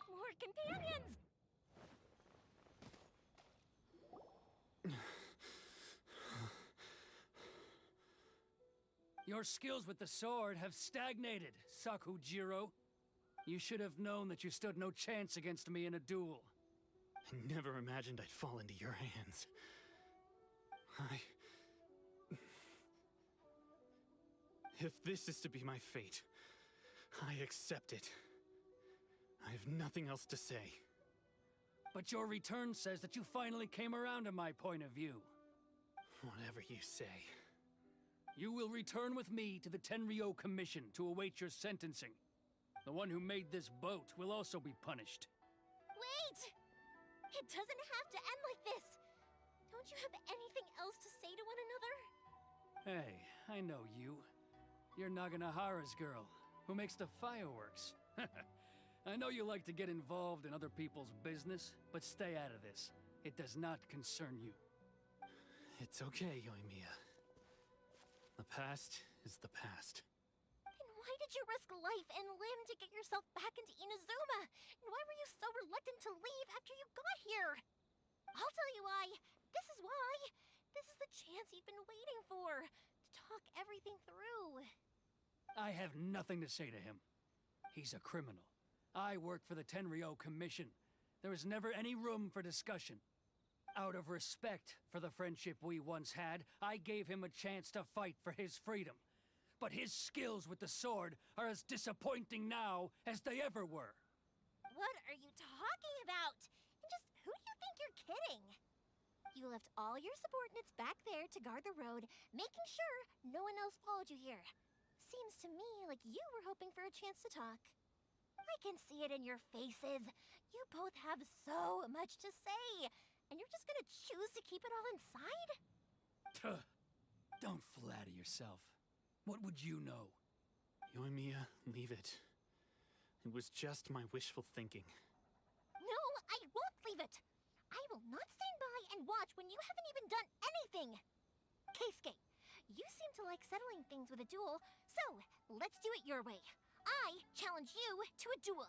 More companions! Your skills with the sword have stagnated, Sakujiro. You should have known that you stood no chance against me in a duel. I never imagined I'd fall into your hands. If this is to be my fate, I accept it. I have nothing else to say. But your return says that you finally came around to my point of view. Whatever you say. You will return with me to the Tenryo Commission to await your sentencing. The one who made this boat will also be punished. Wait! It doesn't have to end like this! Don't you have anything else to say to one another? Hey, I know you. You're Naganahara's girl, who makes the fireworks. I know you like to get involved in other people's business, but stay out of this. It does not concern you. It's okay, Yoimiya. The past is the past. Then why did you risk life and limb to get yourself back into Inazuma? And why were you so reluctant to leave after you got here? I'll tell you why. This is why. This is the chance you've been waiting for. To talk everything through. I have nothing to say to him. He's a criminal. I work for the Tenryo Commission. There is never any room for discussion. Out of respect for the friendship we once had, I gave him a chance to fight for his freedom. But his skills with the sword are as disappointing now as they ever were. What are you talking about? And just who do you think you're kidding? You left all your subordinates back there to guard the road, making sure no one else followed you here. Seems to me like you were hoping for a chance to talk. I can see it in your faces. You both have so much to say. And you're just gonna choose to keep it all inside? Tuh. Don't flatter yourself. What would you know? Yoimiya, leave it. It was just my wishful thinking. No, I won't leave it. I will not stand by and watch when you haven't even done anything. Keisuke, you seem to like settling things with a duel, so let's do it your way. I challenge you to a duel.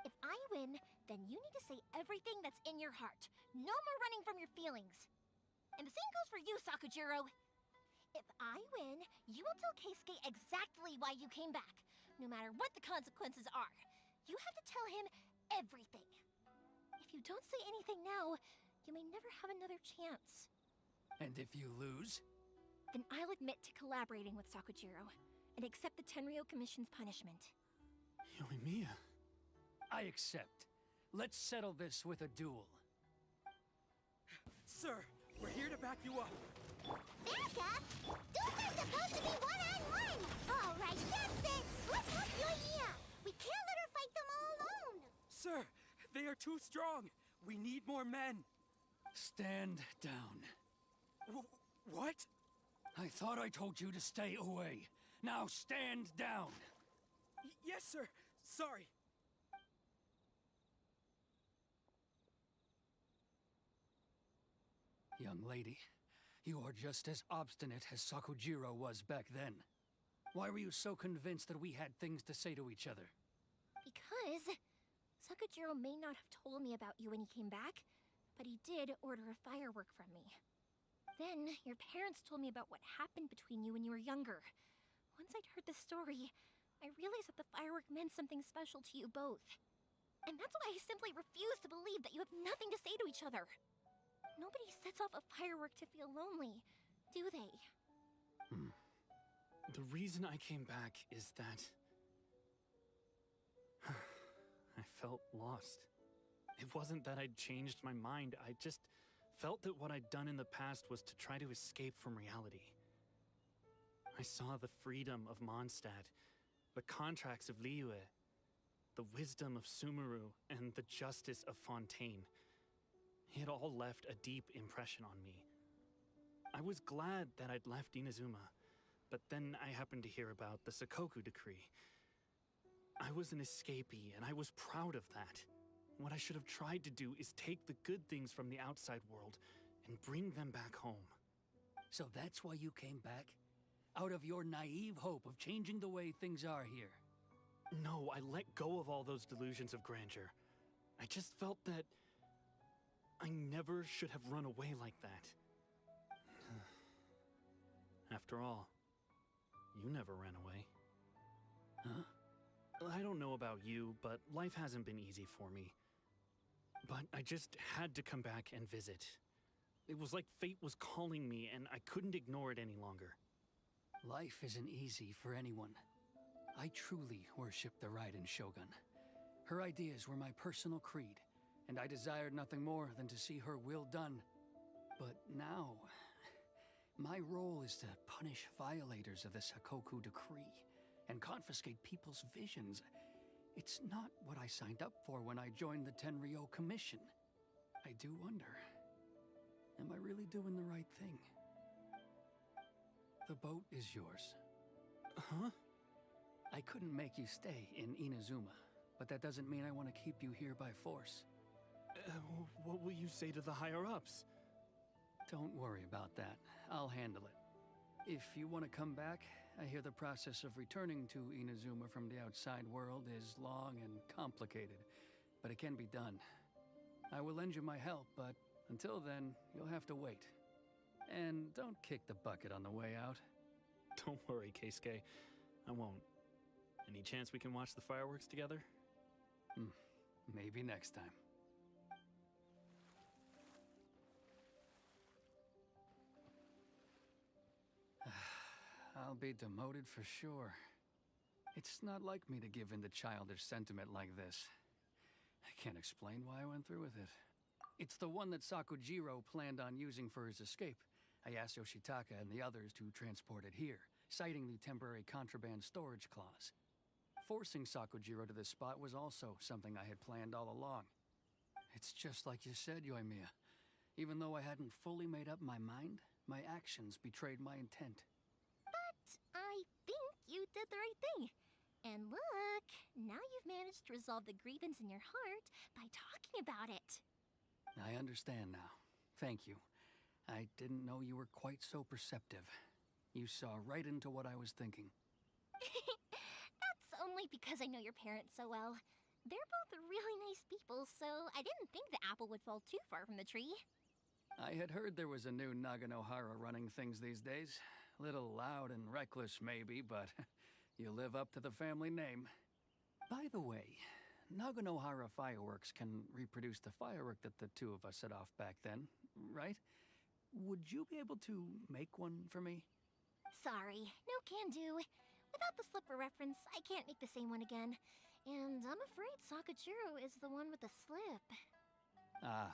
If I win, then you need to say everything that's in your heart. No more running from your feelings. And the same goes for you, Sakujiro. If I win, you will tell Keisuke exactly why you came back, no matter what the consequences are. You have to tell him everything. If you don't say anything now, you may never have another chance. And if you lose? Then I'll admit to collaborating with Sakujiro and accept the Tenryo Commission's punishment. Yoimiya. I accept. Let's settle this with a duel. Sir, we're here to back you up. Back up? Duels are supposed to be one-on-one! All right, that's it! Let's help Yoimiya! We can't let her fight them all alone! Sir, They are too strong! We need more men! Stand down. What? I thought I told you to stay away. Now stand down! Yes, sir! Sorry! Young lady, you are just as obstinate as Sakujiro was back then. Why were you so convinced that we had things to say to each other? Because Sakujiro may not have told me about you when he came back, but he did order a firework from me. Then, your parents told me about what happened between you when you were younger. Once I'd heard the story, I realized that the firework meant something special to you both. And that's why I simply refuse to believe that you have nothing to say to each other. Nobody sets off a firework to feel lonely, do they? The reason I came back is that I felt lost. It wasn't that I'd changed my mind, I just felt that what I'd done in the past was to try to escape from reality. I saw the freedom of Mondstadt, the contracts of Liyue, the wisdom of Sumeru, and the justice of Fontaine. It all left a deep impression on me. I was glad that I'd left Inazuma, but then I happened to hear about the Sakoku decree. I was an escapee, and I was proud of that. What I should have tried to do is take the good things from the outside world and bring them back home. So that's why you came back? Out of your naive hope of changing the way things are here? No, I let go of all those delusions of grandeur. I just felt that I never should have run away like that. After all, you never ran away. Huh? I don't know about you, but life hasn't been easy for me. But I just had to come back and visit. It was like fate was calling me, and I couldn't ignore it any longer. Life isn't easy for anyone. I truly worship the Raiden Shogun. Her ideas were my personal creed, and I desired nothing more than to see her will done. But now, my role is to punish violators of the Sakoku decree and confiscate people's visions. It's not what I signed up for when I joined the Tenryo Commission. I do wonder, am I really doing the right thing? The boat is yours. Huh? I couldn't make you stay in Inazuma, but that doesn't mean I want to keep you here by force. What will you say to the higher-ups? Don't worry about that. I'll handle it. If you want to come back, I hear the process of returning to Inazuma from the outside world is long and complicated, but it can be done. I will lend you my help, but until then, you'll have to wait. And don't kick the bucket on the way out. Don't worry, Keisuke. I won't. Any chance we can watch the fireworks together? Maybe next time. I'll be demoted for sure. It's not like me to give in to childish sentiment like this. I can't explain why I went through with it. It's the one that Sakujiro planned on using for his escape. I asked Yoshitaka and the others to transport it here, citing the temporary contraband storage clause. Forcing Sakujiro to this spot was also something I had planned all along. It's just like you said, Yoimiya. Even though I hadn't fully made up my mind, my actions betrayed my intent. But I think you did the right thing. And look, now you've managed to resolve the grievance in your heart by talking about it. I understand now. Thank you. I didn't know you were quite so perceptive. You saw right into what I was thinking. That's only because I know your parents so well. They're both really nice people, so I didn't think the apple would fall too far from the tree. I had heard there was a new Naganohara running things these days. Little loud and reckless, maybe, but you live up to the family name. By the way, Naganohara fireworks can reproduce the firework that the two of us set off back then, right? Would you be able to make one for me? Sorry, no can do. Without the slipper reference, I can't make the same one again. And I'm afraid Sakujiro is the one with the slip. Ah,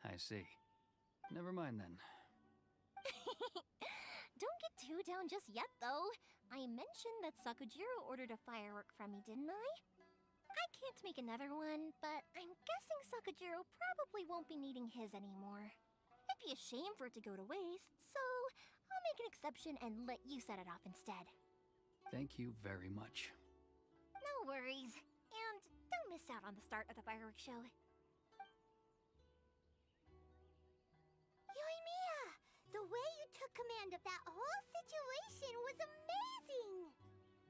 I see. Never mind then. Don't get too down just yet, though. I mentioned that Sakujiro ordered a firework from me, didn't I? I can't make another one, but I'm guessing Sakajiro probably won't be needing his anymore. It'd be a shame for it to go to waste, so I'll make an exception and let you set it off instead. Thank you very much. No worries. And don't miss out on the start of the fireworks show. Yoimiya! The way you took command of that whole situation was amazing!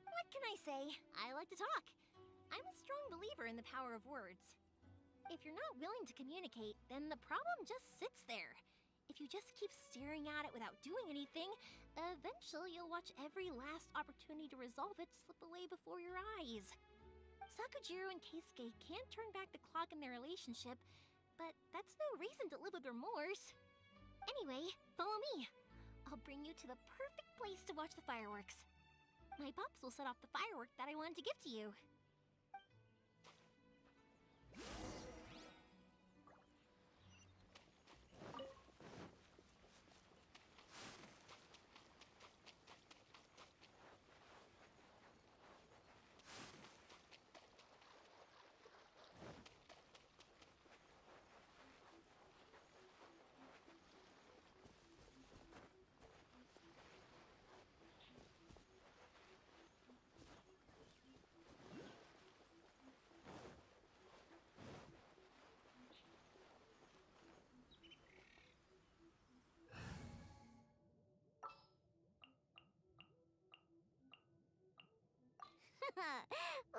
What can I say? I like to talk. I'm a strong believer in the power of words. If you're not willing to communicate, then the problem just sits there. If you just keep staring at it without doing anything, eventually you'll watch every last opportunity to resolve it slip away before your eyes. Sakujiro and Keisuke can't turn back the clock in their relationship, but that's no reason to live with remorse. Anyway, follow me. I'll bring you to the perfect place to watch the fireworks. My pops will set off the firework that I wanted to give to you.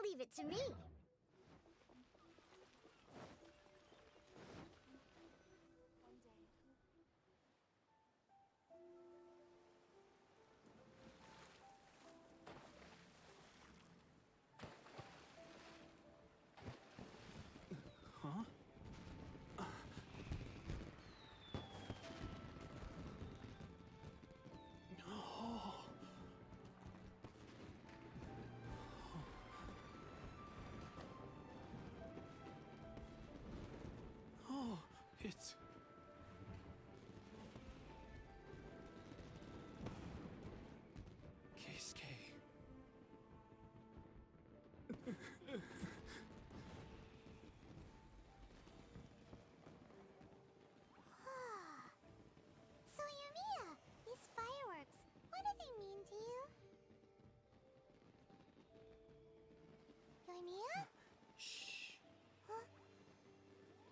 Leave it to me. Huh? Oh, it's... Keisuke. So, Yoimiya, these fireworks, what do they mean to you? Yoimiya? Shh. Huh?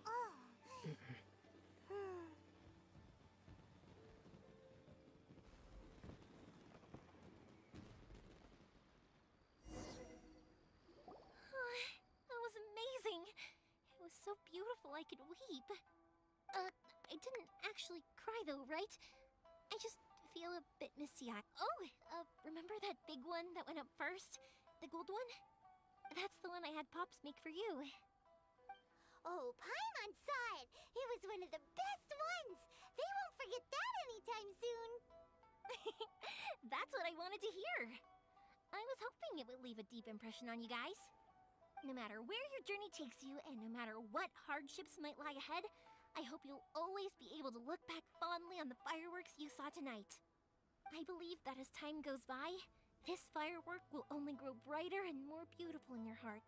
Oh. That was amazing. It was so beautiful I could weep. I didn't actually cry though, right? I just feel a bit misty-eyed. Oh, remember that big one that went up first? The gold one? That's the one I had Pops make for you. Oh, Paimon saw it. It was one of the best ones. They won't forget that anytime soon. That's what I wanted to hear. I was hoping it would leave a deep impression on you guys. No matter where your journey takes you, and no matter what hardships might lie ahead, I hope you'll always be able to look back fondly on the fireworks you saw tonight. I believe that as time goes by, this firework will only grow brighter and more beautiful in your heart.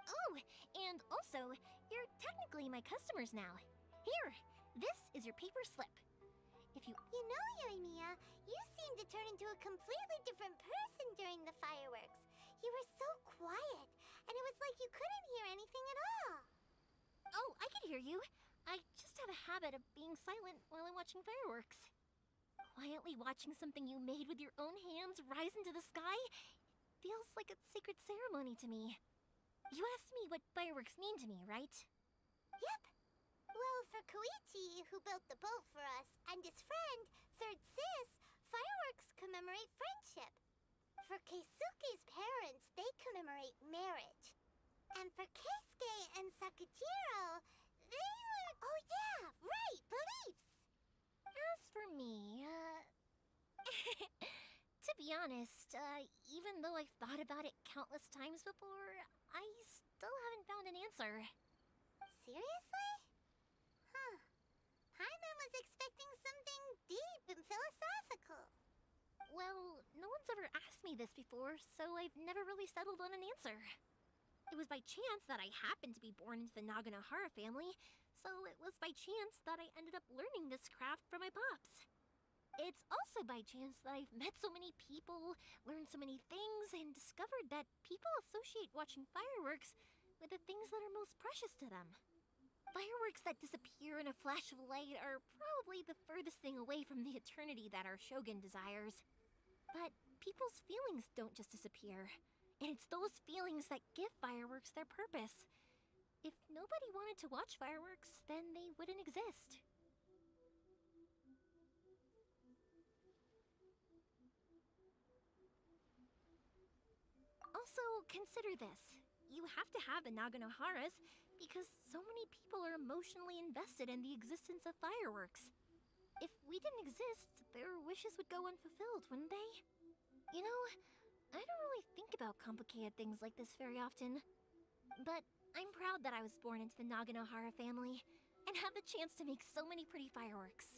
Oh, and also, you're technically my customers now. Here, this is your paper slip. If you... You know, Yoimiya, you seemed to turn into a completely different person during the fireworks. You were so quiet, and it was like you couldn't hear anything at all. Oh, I can hear you. I just have a habit of being silent while I'm watching fireworks. Quietly watching something you made with your own hands rise into the sky feels like a sacred ceremony to me. You asked me what fireworks mean to me, right? Yep. Well, for Koichi, who built the boat for us, and his friend, Third Sis, fireworks commemorate friendship. For Keisuke's parents, they commemorate marriage. And for Keisuke and Sakujiro, they were... Oh yeah, right, beliefs! As for me, to be honest, even though I've thought about it countless times before, I still haven't found an answer. Seriously? Huh. Paimon was expecting something deep and philosophical. Well, no one's ever asked me this before, so I've never really settled on an answer. It was by chance that I happened to be born into the Naganohara family, so it was by chance that I ended up learning this craft from my pops. It's also by chance that I've met so many people, learned so many things, and discovered that people associate watching fireworks with the things that are most precious to them. Fireworks that disappear in a flash of light are probably the furthest thing away from the eternity that our shogun desires. But people's feelings don't just disappear, and it's those feelings that give fireworks their purpose. If nobody wanted to watch fireworks, then they wouldn't exist. Also, consider this. You have to have the Naganoharas because so many people are emotionally invested in the existence of fireworks. If we didn't exist, their wishes would go unfulfilled, wouldn't they? You know, I don't really think about complicated things like this very often. But I'm proud that I was born into the Naganohara family and have the chance to make so many pretty fireworks.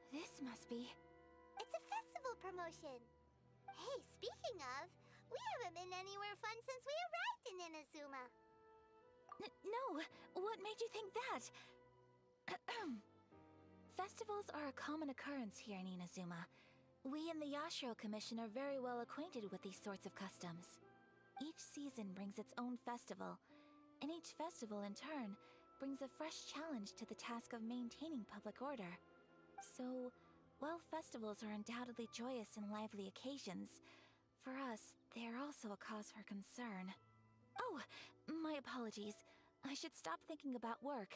This must be... It's a festival promotion. Hey, speaking of, we haven't been anywhere fun since we arrived in Inazuma. No, what made you think that? Festivals are a common occurrence here in Inazuma. We in the Yashiro Commission are very well acquainted with these sorts of customs. Each season brings its own festival, and each festival in turn brings a fresh challenge to the task of maintaining public order. So, while festivals are undoubtedly joyous and lively occasions, for us, they are also a cause for concern. Oh, my apologies. I should stop thinking about work.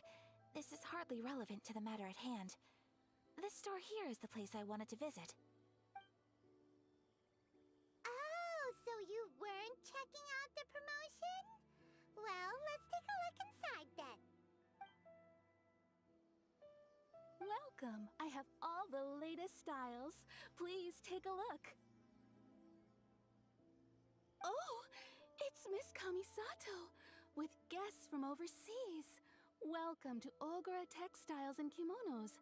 This is hardly relevant to the matter at hand. This store here is the place I wanted to visit. Oh, so you weren't checking out the promotion? Well, let's take a look inside then. Welcome. I have all the latest styles. Please take a look. Oh, it's Miss Kamisato with guests from overseas. Welcome to Ogura Textiles and Kimonos.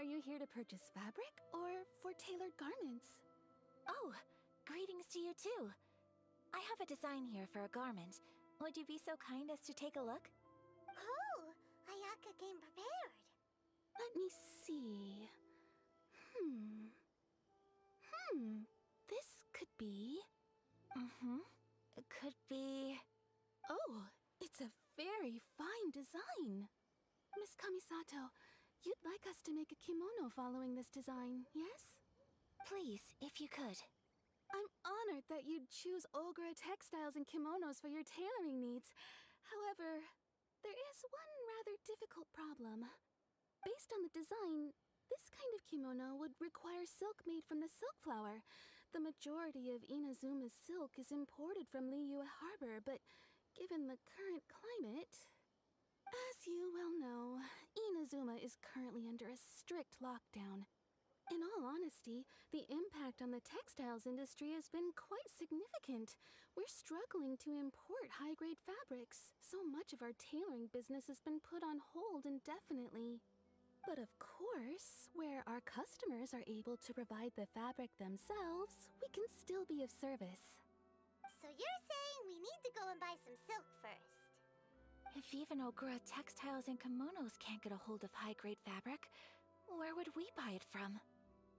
Are you here to purchase fabric or for tailored garments? Oh, greetings to you too. I have a design here for a garment. Would you be so kind as to take a look? Oh, Ayaka came prepared. Let me see. This could be... It could be... Oh, it's a very fine design. Miss Kamisato, you'd like us to make a kimono following this design, yes? Please, if you could. I'm honored that you'd choose Ogura Textiles and Kimonos for your tailoring needs. However, there is one rather difficult problem. Based on the design, this kind of kimono would require silk made from the silk flower. The majority of Inazuma's silk is imported from Liyue Harbor, but given the current climate... As you well know, Inazuma is currently under a strict lockdown. In all honesty, the impact on the textiles industry has been quite significant. We're struggling to import high-grade fabrics. So much of our tailoring business has been put on hold indefinitely. But of course, where our customers are able to provide the fabric themselves, we can still be of service. So you're saying we need to go and buy some silk first? If even Ogura Textiles and Kimonos can't get a hold of high-grade fabric, where would we buy it from?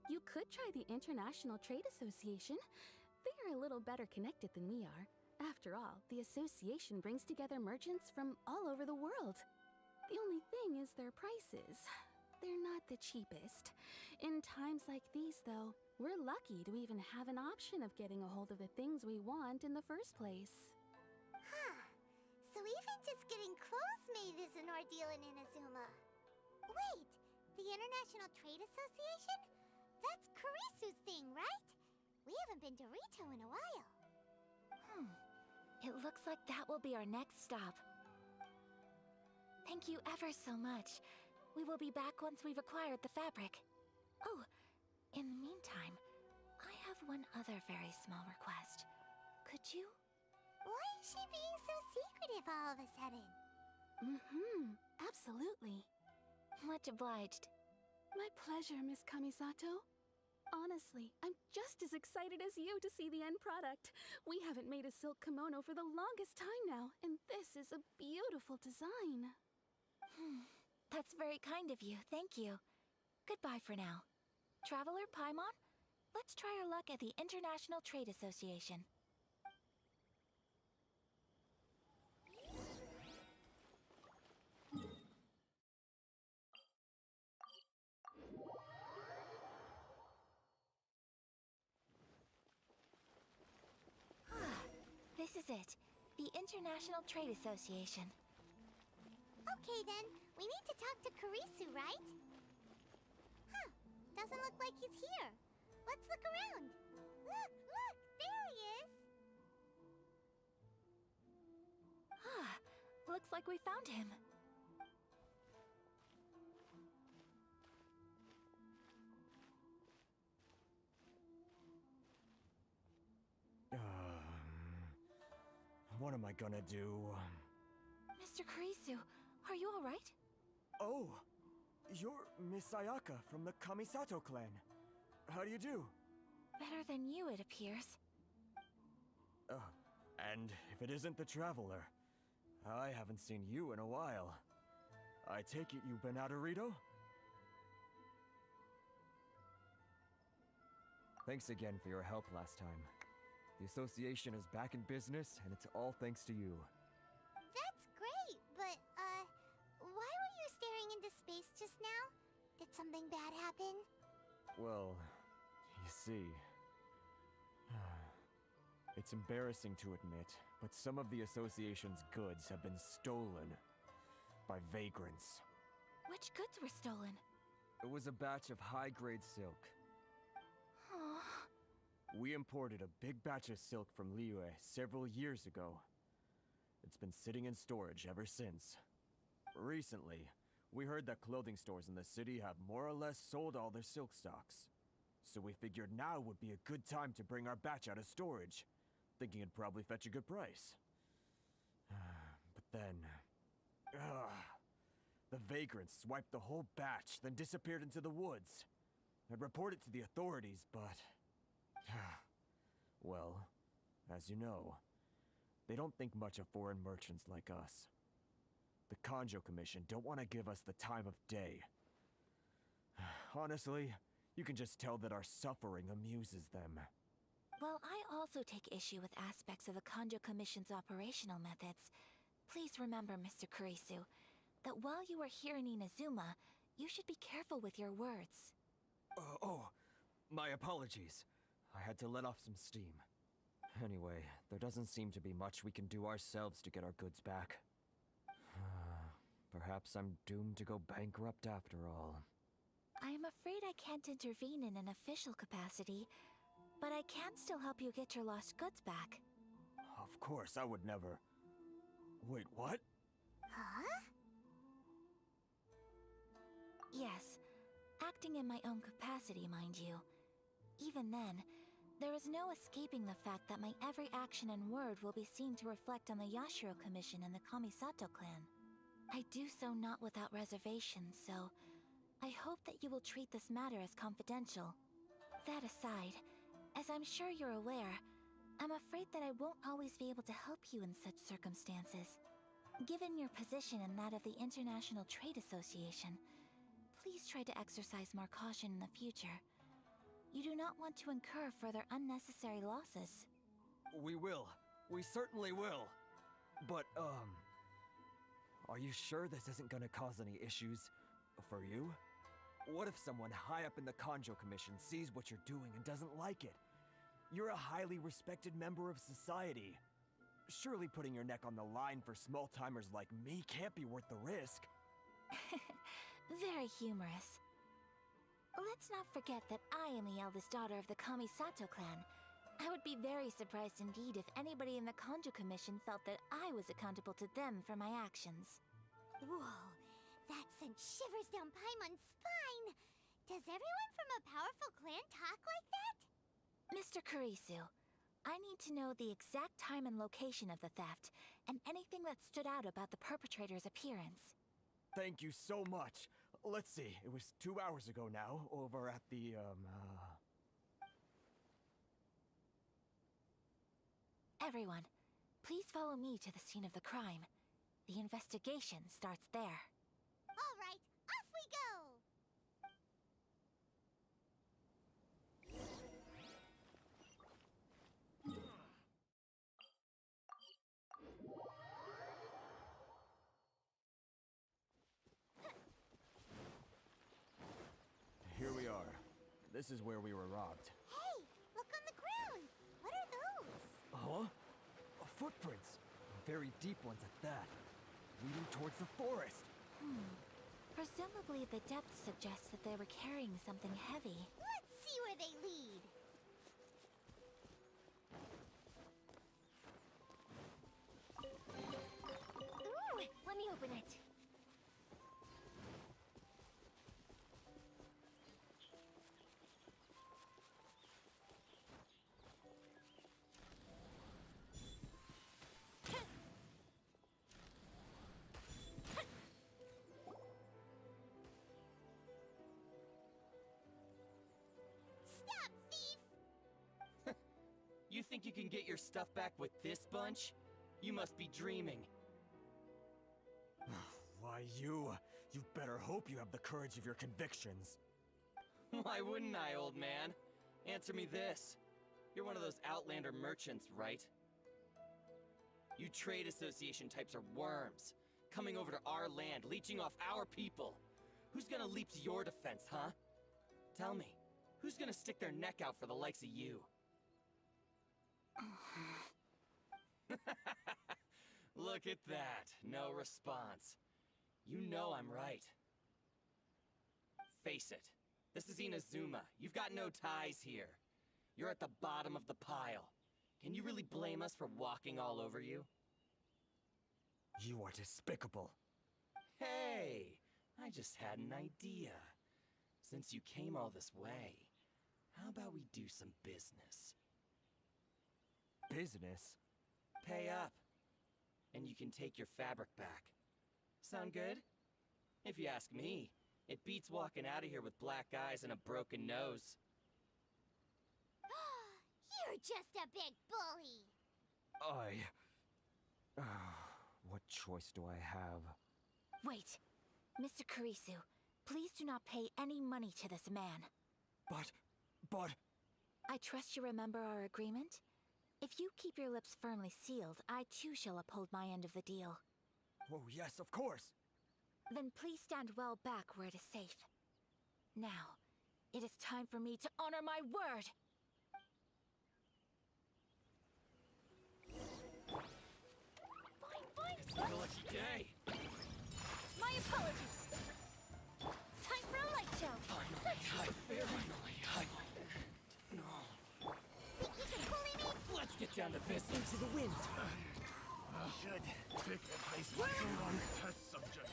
You could try the International Trade Association. They are a little better connected than we are. After all, the association brings together merchants from all over the world. The only thing is their prices. They're not the cheapest. In times like these, though, we're lucky to even have an option of getting a hold of the things we want in the first place. Huh. So even just getting clothes made is an ordeal in Inazuma. Wait, the International Trade Association? That's Kurisu's thing, right? We haven't been to Rito in a while. It looks like that will be our next stop. Thank you ever so much. We will be back once we've acquired the fabric. Oh, in the meantime, I have one other very small request. Could you? Why is she being so secretive all of a sudden? Absolutely. Much obliged. My pleasure, Miss Kamisato. Honestly, I'm just as excited as you to see the end product. We haven't made a silk kimono for the longest time now, and this is a beautiful design. That's very kind of you, thank you. Goodbye for now. Traveler Paimon, let's try our luck at the International Trade Association. This is it. The International Trade Association. Okay then, we need to talk to Kurisu, right? Huh, doesn't look like he's here. Let's look around. Look, there he is! Looks like we found him. What am I gonna do? Mr. Kurisu, are you alright? Oh, you're Miss Ayaka from the Kamisato clan. How do you do? Better than you, it appears. And if it isn't the Traveler, I haven't seen you in a while. I take it you've been out of Rito? Thanks again for your help last time. The association is back in business, and it's all thanks to you. That's great, but, why were you staring into space just now? Did something bad happen? Well, you see... It's embarrassing to admit, but some of the association's goods have been stolen by vagrants. Which goods were stolen? It was a batch of high-grade silk. We imported a big batch of silk from Liyue several years ago. It's been sitting in storage ever since. Recently, we heard that clothing stores in the city have more or less sold all their silk stocks. So we figured now would be a good time to bring our batch out of storage, thinking it'd probably fetch a good price. But then... the vagrants swiped the whole batch, then disappeared into the woods. I'd report it to the authorities, but... well, as you know, they don't think much of foreign merchants like us. The Kanjo Commission don't want to give us the time of day. Honestly, you can just tell that our suffering amuses them. Well, I also take issue with aspects of the Kanjo Commission's operational methods. Please remember, Mr. Kurisu, that while you are here in Inazuma, you should be careful with your words. My apologies. I had to let off some steam. Anyway, there doesn't seem to be much we can do ourselves to get our goods back. Perhaps I'm doomed to go bankrupt after all. I am afraid I can't intervene in an official capacity, but I can still help you get your lost goods back. Of course, I would never. Wait, what? Huh? Yes, acting in my own capacity, mind you. Even then, there is no escaping the fact that my every action and word will be seen to reflect on the Yashiro Commission and the Kamisato clan. I do so not without reservations, so I hope that you will treat this matter as confidential. That aside, as I'm sure you're aware, I'm afraid that I won't always be able to help you in such circumstances. Given your position and that of the International Trade Association, please try to exercise more caution in the future. You do not want to incur further unnecessary losses. We will. We certainly will. But, are you sure this isn't gonna cause any issues for you? What if someone high up in the Kanjo Commission sees what you're doing and doesn't like it? You're a highly respected member of society. Surely putting your neck on the line for small-timers like me can't be worth the risk. Very humorous. Let's not forget that I am the eldest daughter of the Kamisato clan. I would be very surprised indeed if anybody in the Kanjo Commission felt that I was accountable to them for my actions. Whoa, that sent shivers down Paimon's spine. Does everyone from a powerful clan talk like that? Mr. Kurisu, I need to know the exact time and location of the theft, and anything that stood out about the perpetrator's appearance. Thank you so much. Let's see, it was 2 hours ago now, over at the, Everyone, please follow me to the scene of the crime. The investigation starts there. All right, off we go! Here we are. This is where we were robbed. Hey, look on the ground! What are those? Huh? Footprints. Very deep ones at that. Leading towards the forest. Presumably the depth suggests that they were carrying something heavy. Let's see where they lead. Ooh, let me open it. Stop, thief! You think you can get your stuff back with this bunch? You must be dreaming. Why, you better hope you have the courage of your convictions. Why wouldn't I, old man? Answer me this. You're one of those Outlander merchants, right? You trade association types are worms. Coming over to our land, leeching off our people. Who's gonna leap to your defense, huh? Tell me, who's gonna stick their neck out for the likes of you? Look at that. No response. You know I'm right. Face it. This is Inazuma. You've got no ties here. You're at the bottom of the pile. Can you really blame us for walking all over you? You are despicable. Hey! I just had an idea. Since you came all this way, how about we do some business? Business? Pay up, and you can take your fabric back. Sound good? If you ask me, it beats walking out of here with black eyes and a broken nose. You're just a big bully! What choice do I have? Wait. Mr. Kurisu, please do not pay any money to this man. But... I trust you remember our agreement? If you keep your lips firmly sealed, I too shall uphold my end of the deal. Oh, yes, of course. Then please stand well back where it is safe. Now, it is time for me to honor my word! It's a lucky day. My apologies. Time for a light show. Finally, get down to business. Into the wind. Should pick a place on test subject.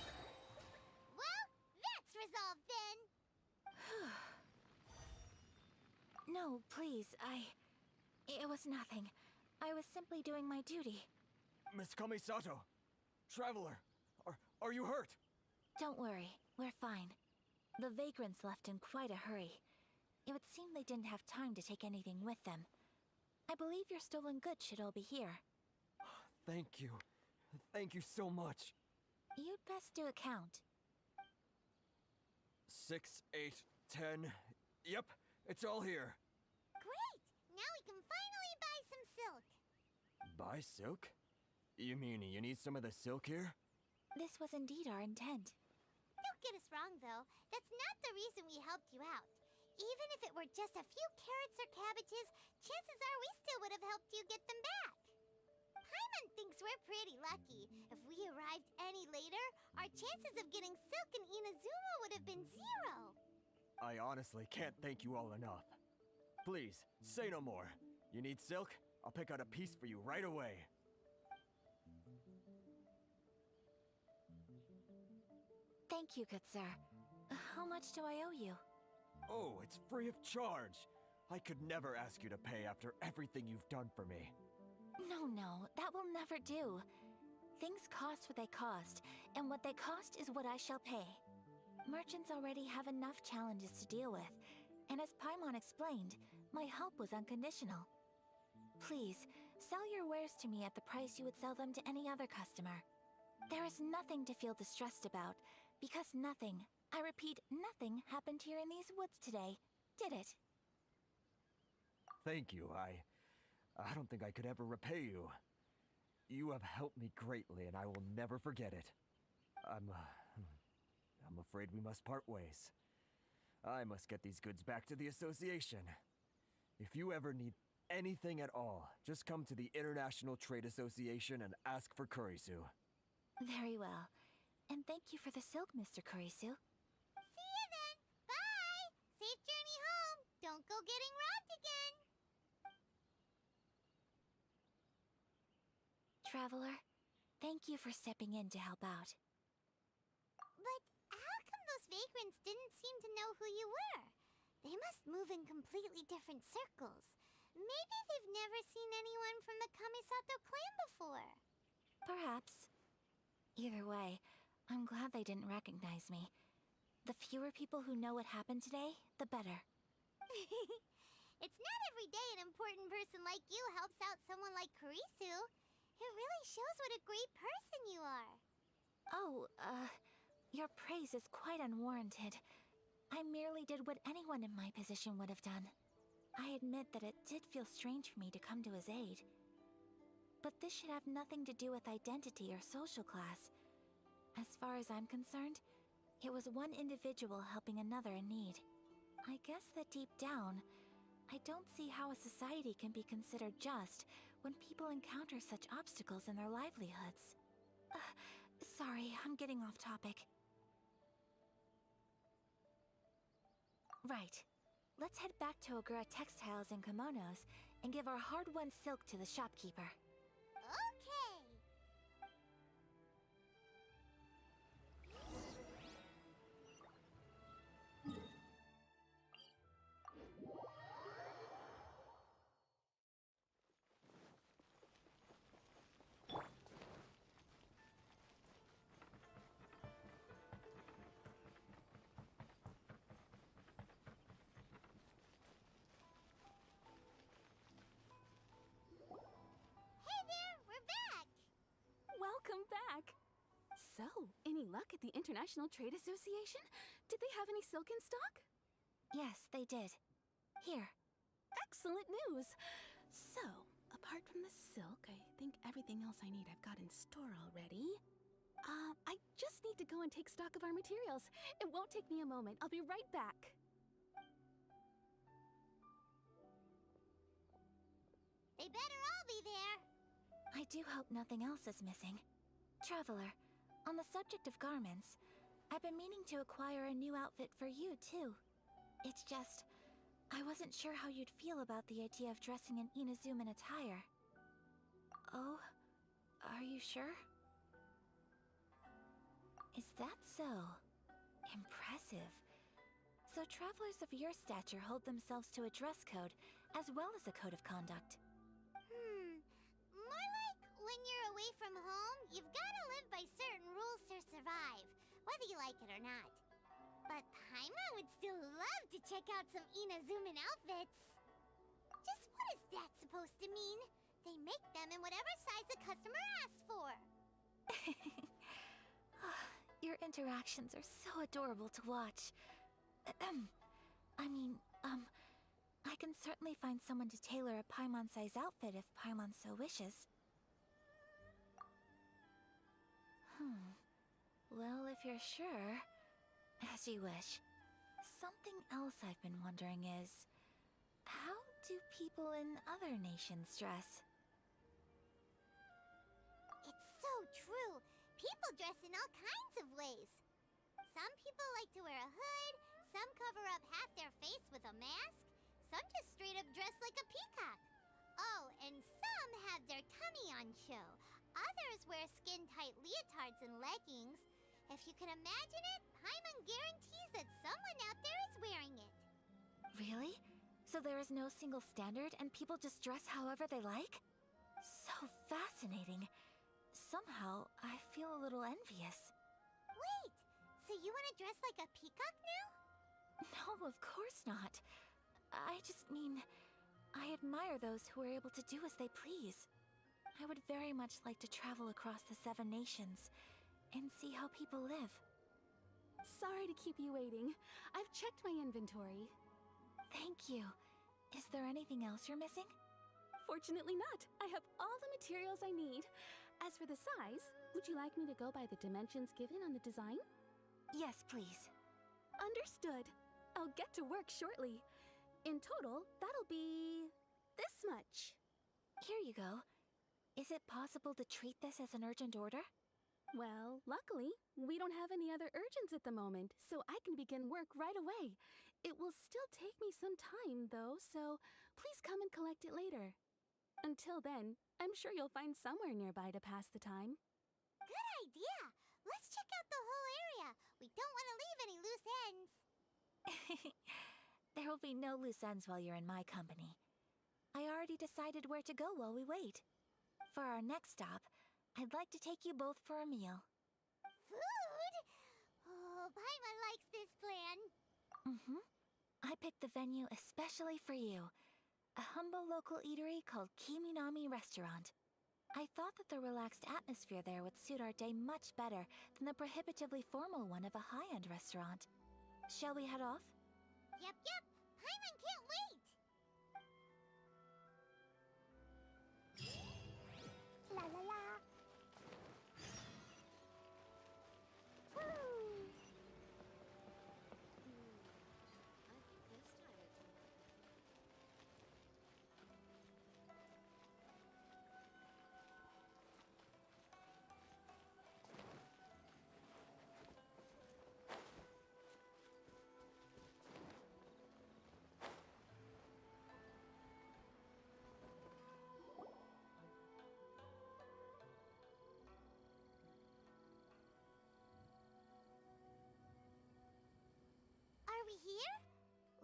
Well, that's resolved then. No, please, It was nothing. I was simply doing my duty. Miss Kamisato! Traveler! Are you hurt? Don't worry, we're fine. The vagrants left in quite a hurry. It would seem they didn't have time to take anything with them. I believe your stolen goods should all be here. Thank you. Thank you so much. You'd best do a count. 6, 8, 10. Yep, it's all here. Great! Now we can finally buy some silk. Buy silk? You mean you need some of the silk here? This was indeed our intent. Don't get us wrong, though. That's not the reason we helped you out. Even if it were just a few carrots or cabbages, chances are we still would have helped you get them back. Paimon thinks we're pretty lucky. If we arrived any later, our chances of getting silk in Inazuma would have been 0. I honestly can't thank you all enough. Please, say no more. You need silk? I'll pick out a piece for you right away. Thank you, good sir. How much do I owe you? Oh, it's free of charge. I could never ask you to pay after everything you've done for me. No, that will never do. Things cost what they cost, and what they cost is what I shall pay. Merchants already have enough challenges to deal with, and as Paimon explained, my help was unconditional. Please, sell your wares to me at the price you would sell them to any other customer. There is nothing to feel distressed about, because nothing, I repeat, nothing happened here in these woods today, did it? Thank you. I don't think I could ever repay you. You have helped me greatly, and I will never forget it. I'm afraid we must part ways. I must get these goods back to the association. If you ever need anything at all, just come to the International Trade Association and ask for Kurisu. Very well. And thank you for the silk, Mr. Kurisu. See you then. Bye. Safe journey home. Don't go getting robbed again. Traveler, thank you for stepping in to help out. But how come those vagrants didn't seem to know who you were? They must move in completely different circles. Maybe they've never seen anyone from the Kamisato clan before. Perhaps. Either way, I'm glad they didn't recognize me. The fewer people who know what happened today, the better. It's not every day an important person like you helps out someone like Kurisu. It really shows what a great person you are. Oh, your praise is quite unwarranted. I merely did what anyone in my position would have done. I admit that it did feel strange for me to come to his aid. But this should have nothing to do with identity or social class. As far as I'm concerned, it was one individual helping another in need. I guess that deep down, I don't see how a society can be considered just when people encounter such obstacles in their livelihoods. Sorry, I'm getting off topic. Right. Let's head back to Ogura Textiles and Kimonos and give our hard-won silk to the shopkeeper. Okay. Welcome back! So, any luck at the International Trade Association? Did they have any silk in stock? Yes, they did. Here. Excellent news! So, apart from the silk, I think everything else I need I've got in store already. I just need to go and take stock of our materials. It won't take me a moment. I'll be right back. They better all be there. I do hope nothing else is missing. Traveler, on the subject of garments, I've been meaning to acquire a new outfit for you, too. It's just, I wasn't sure how you'd feel about the idea of dressing in Inazuman attire. Oh, are you sure? Is that so? Impressive. So travelers of your stature hold themselves to a dress code, as well as a code of conduct. More like when you're away from home, you've gotta live by certain rules to survive, whether you like it or not. But Paimon would still love to check out some Inazuman outfits. Just what is that supposed to mean? They make them in whatever size the customer asks for. Your interactions are so adorable to watch. I can certainly find someone to tailor a Paimon-size outfit if Paimon so wishes. Well, if you're sure, as you wish. Something else I've been wondering is, how do people in other nations dress? It's so true. People dress in all kinds of ways. Some people like to wear a hood, some cover up half their face with a mask, some just straight up dress like a peacock. Oh, and some have their tummy on show. Others wear skin-tight leotards and leggings. If you can imagine it, Paimon guarantees that someone out there is wearing it. Really? So there is no single standard and people just dress however they like? So fascinating. Somehow, I feel a little envious. Wait, so you want to dress like a peacock now? No, of course not. I just mean, I admire those who are able to do as they please. I would very much like to travel across the 7 nations and see how people live. Sorry to keep you waiting. I've checked my inventory. Thank you. Is there anything else you're missing? Fortunately not. I have all the materials I need. As for the size, would you like me to go by the dimensions given on the design? Yes, please. Understood. I'll get to work shortly. In total, that'll be this much. Here you go. Is it possible to treat this as an urgent order? Well, luckily, we don't have any other urgents at the moment, so I can begin work right away. It will still take me some time, though, so please come and collect it later. Until then, I'm sure you'll find somewhere nearby to pass the time. Good idea! Let's check out the whole area. We don't want to leave any loose ends. There will be no loose ends while you're in my company. I already decided where to go while we wait. For our next stop, I'd like to take you both for a meal. Food? Oh, Paimon likes this plan. I picked the venue especially for you. A humble local eatery called Kiminami Restaurant. I thought that the relaxed atmosphere there would suit our day much better than the prohibitively formal one of a high-end restaurant. Shall we head off? Yep. Paimon can't wait. La la la. Woo! Are we here?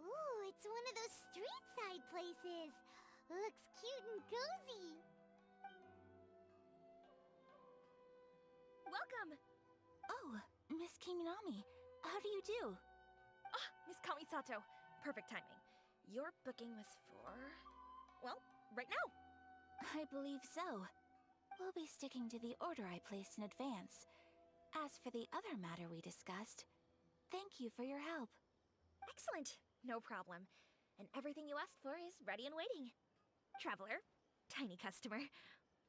Ooh, it's one of those street-side places. Looks cute and cozy. Welcome! Oh, Miss Kiminami, how do you do? Ah, Miss Kamisato. Perfect timing. Your booking was for... well, right now. I believe so. We'll be sticking to the order I placed in advance. As for the other matter we discussed, thank you for your help. Excellent. No problem. And everything you asked for is ready and waiting. Traveler, tiny customer,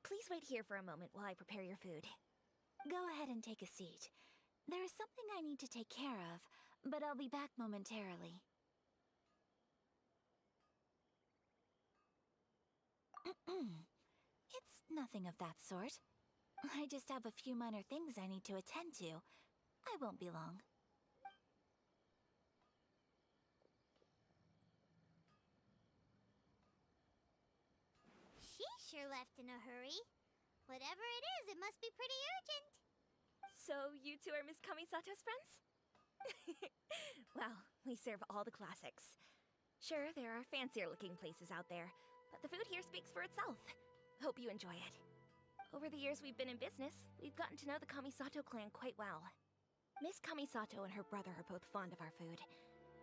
please wait here for a moment while I prepare your food. Go ahead and take a seat. There is something I need to take care of, but I'll be back momentarily. It's nothing of that sort. I just have a few minor things I need to attend to. I won't be long. She sure left in a hurry. Whatever it is, it must be pretty urgent. So, you two are Miss Kamisato's friends? Well, we serve all the classics. Sure, there are fancier looking places out there, but the food here speaks for itself. Hope you enjoy it. Over the years we've been in business, we've gotten to know the Kamisato clan quite well. Miss Kamisato and her brother are both fond of our food.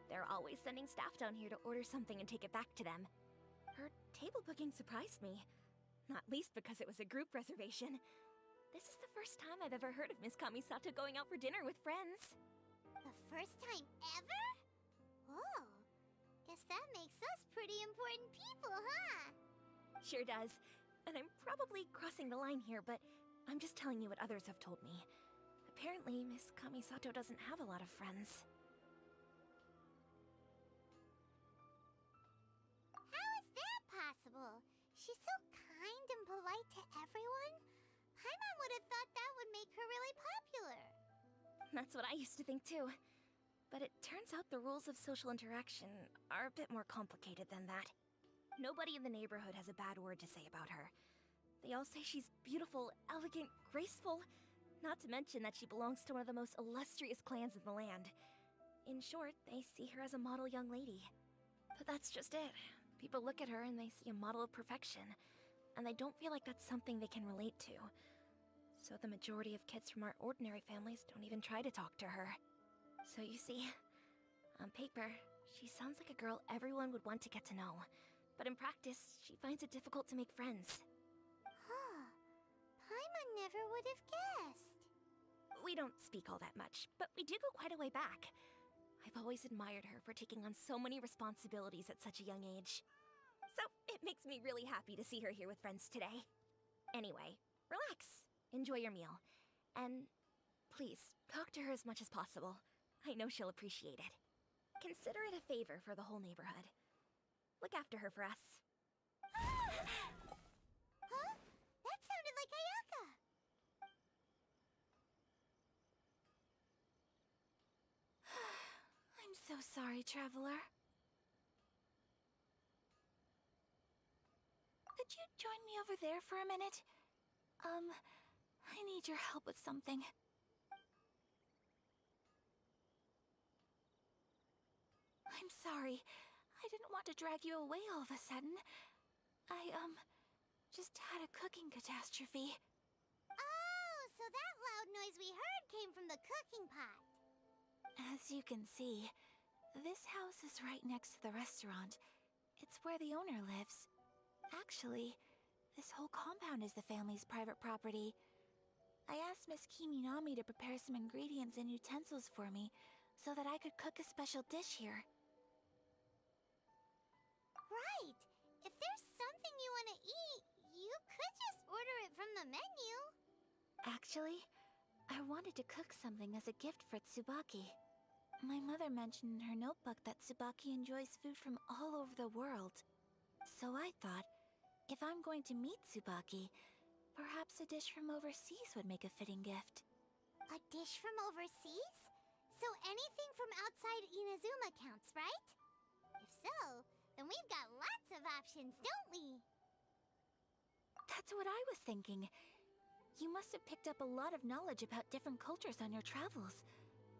They're always sending staff down here to order something and take it back to them. Her table booking surprised me, not least because it was a group reservation. This is the first time I've ever heard of Miss Kamisato going out for dinner with friends. The first time ever? Oh, guess that makes us pretty important people, huh? Sure does. And I'm probably crossing the line here, but I'm just telling you what others have told me. Apparently, Miss Kamisato doesn't have a lot of friends. How is that possible? She's so kind and polite to everyone. Paimon would have thought that would make her really popular. That's what I used to think too. But it turns out the rules of social interaction are a bit more complicated than that. Nobody in the neighborhood has a bad word to say about her. They all say she's beautiful, elegant, graceful, not to mention that she belongs to one of the most illustrious clans in the land. In short, they see her as a model young lady. But that's just it. People look at her and they see a model of perfection, and they don't feel like that's something they can relate to. So the majority of kids from our ordinary families don't even try to talk to her. So you see, on paper, she sounds like a girl everyone would want to get to know. But in practice, she finds it difficult to make friends. Huh. Paimon never would have guessed. We don't speak all that much, but we do go quite a way back. I've always admired her for taking on so many responsibilities at such a young age. So it makes me really happy to see her here with friends today. Anyway, relax, enjoy your meal, and please, talk to her as much as possible. I know she'll appreciate it. Consider it a favor for the whole neighborhood. Look after her for us. Huh? That sounded like Ayaka. I'm so sorry, Traveler. Could you join me over there for a minute? I need your help with something. I'm sorry. I didn't want to drag you away all of a sudden. I, just had a cooking catastrophe. Oh, so that loud noise we heard came from the cooking pot. As you can see, this house is right next to the restaurant. It's where the owner lives. Actually, this whole compound is the family's private property. I asked Miss Kiminami to prepare some ingredients and utensils for me so that I could cook a special dish here. Right. If there's something you want to eat, you could just order it from the menu. Actually, I wanted to cook something as a gift for Tsubaki. My mother mentioned in her notebook that Tsubaki enjoys food from all over the world. So I thought, if I'm going to meet Tsubaki, perhaps a dish from overseas would make a fitting gift. A dish from overseas? So anything from outside Inazuma counts, right? If so, then we've got lots of options, don't we? That's what I was thinking. You must have picked up a lot of knowledge about different cultures on your travels,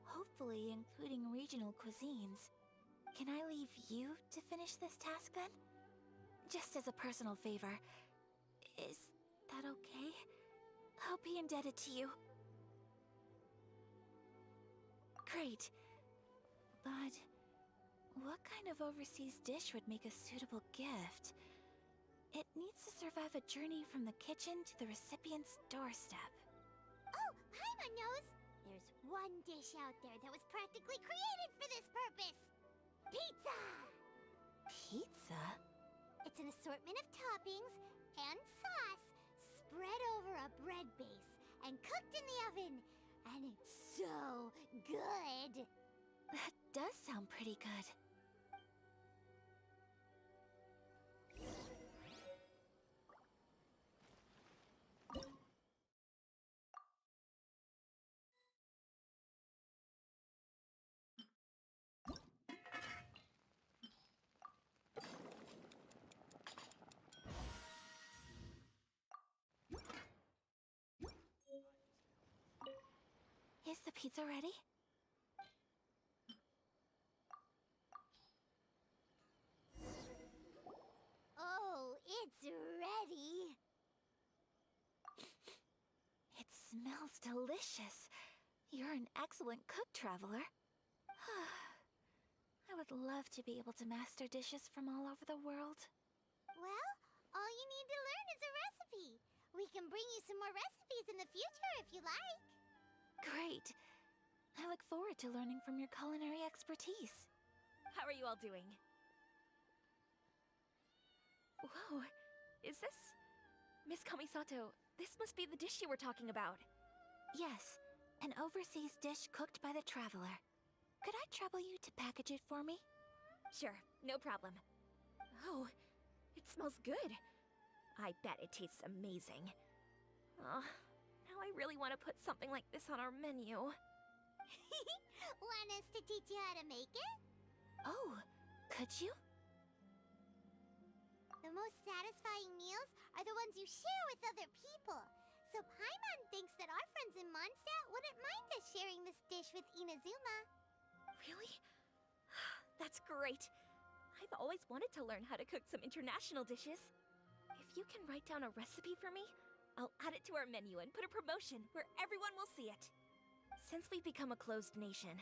hopefully including regional cuisines. Can I leave you to finish this task then? Just as a personal favor. Is that okay? I'll be indebted to you. Great. But what kind of overseas dish would make a suitable gift? It needs to survive a journey from the kitchen to the recipient's doorstep. Oh, Paimon knows! There's one dish out there that was practically created for this purpose! Pizza! Pizza? It's an assortment of toppings and sauce spread over a bread base and cooked in the oven. And it's so good! That does sound pretty good. pizza ready? Oh, it's ready. It smells delicious. You're an excellent cook, Traveler. I would love to be able to master dishes from all over the world. Well, all you need to learn is a recipe. We can bring you some more recipes in the future if you like. Great. I look forward to learning from your culinary expertise. How are you all doing? Whoa, is this... Miss Kamisato, this must be the dish you were talking about. Yes, an overseas dish cooked by the Traveler. Could I trouble you to package it for me? Sure, no problem. Oh, it smells good. I bet it tastes amazing. Oh, now I really want to put something like this on our menu. Want us to teach you how to make it? Oh, could you? The most satisfying meals are the ones you share with other people. So Paimon thinks that our friends in Mondstadt wouldn't mind us sharing this dish with Inazuma. Really? That's great. I've always wanted to learn how to cook some international dishes. If you can write down a recipe for me, I'll add it to our menu and put a promotion where everyone will see it. Since we've become a closed nation,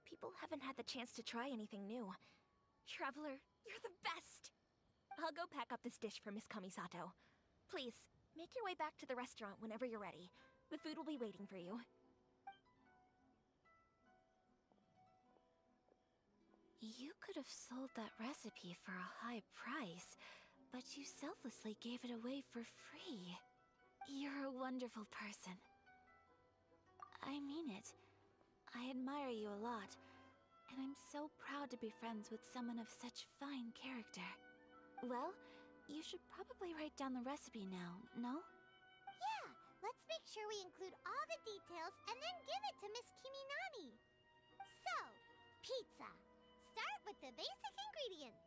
people haven't had the chance to try anything new. Traveler, you're the best! I'll go pack up this dish for Miss Kamisato. Please, make your way back to the restaurant whenever you're ready. The food will be waiting for you. You could have sold that recipe for a high price, but you selflessly gave it away for free. You're a wonderful person. I mean it. I admire you a lot, and I'm so proud to be friends with someone of such fine character. Well, you should probably write down the recipe now, no? Yeah, let's make sure we include all the details and then give it to Miss Kiminami. So, pizza. Start with the basic ingredients.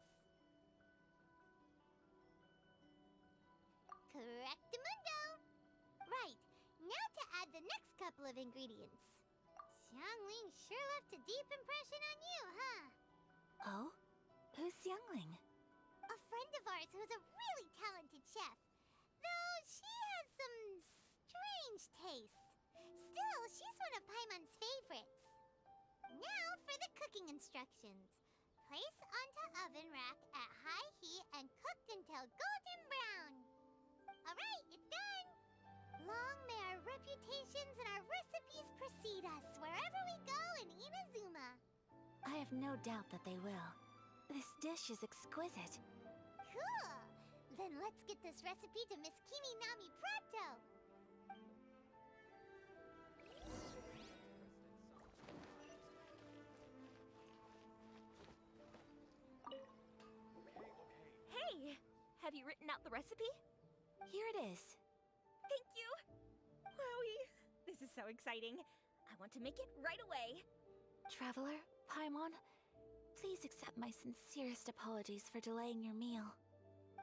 Correctamundo. Right, now to add the next couple of ingredients. Xiangling sure left a deep impression on you, huh? Oh? Who's Xiangling? A friend of ours who's a really talented chef. Though she has some strange tastes. Still, she's one of Paimon's favorites. Now for the cooking instructions. Place onto oven rack at high heat and cooked until golden brown. Alright, it's done! Long may our reputations and our recipes precede us wherever we go in Inazuma. I have no doubt that they will. This dish is exquisite. Cool! Then let's get this recipe to Miss Kiminami pronto! Hey! Have you written out the recipe? Here it is. Thank you! Wowie! This is so exciting. I want to make it right away. Traveler, Paimon, please accept my sincerest apologies for delaying your meal.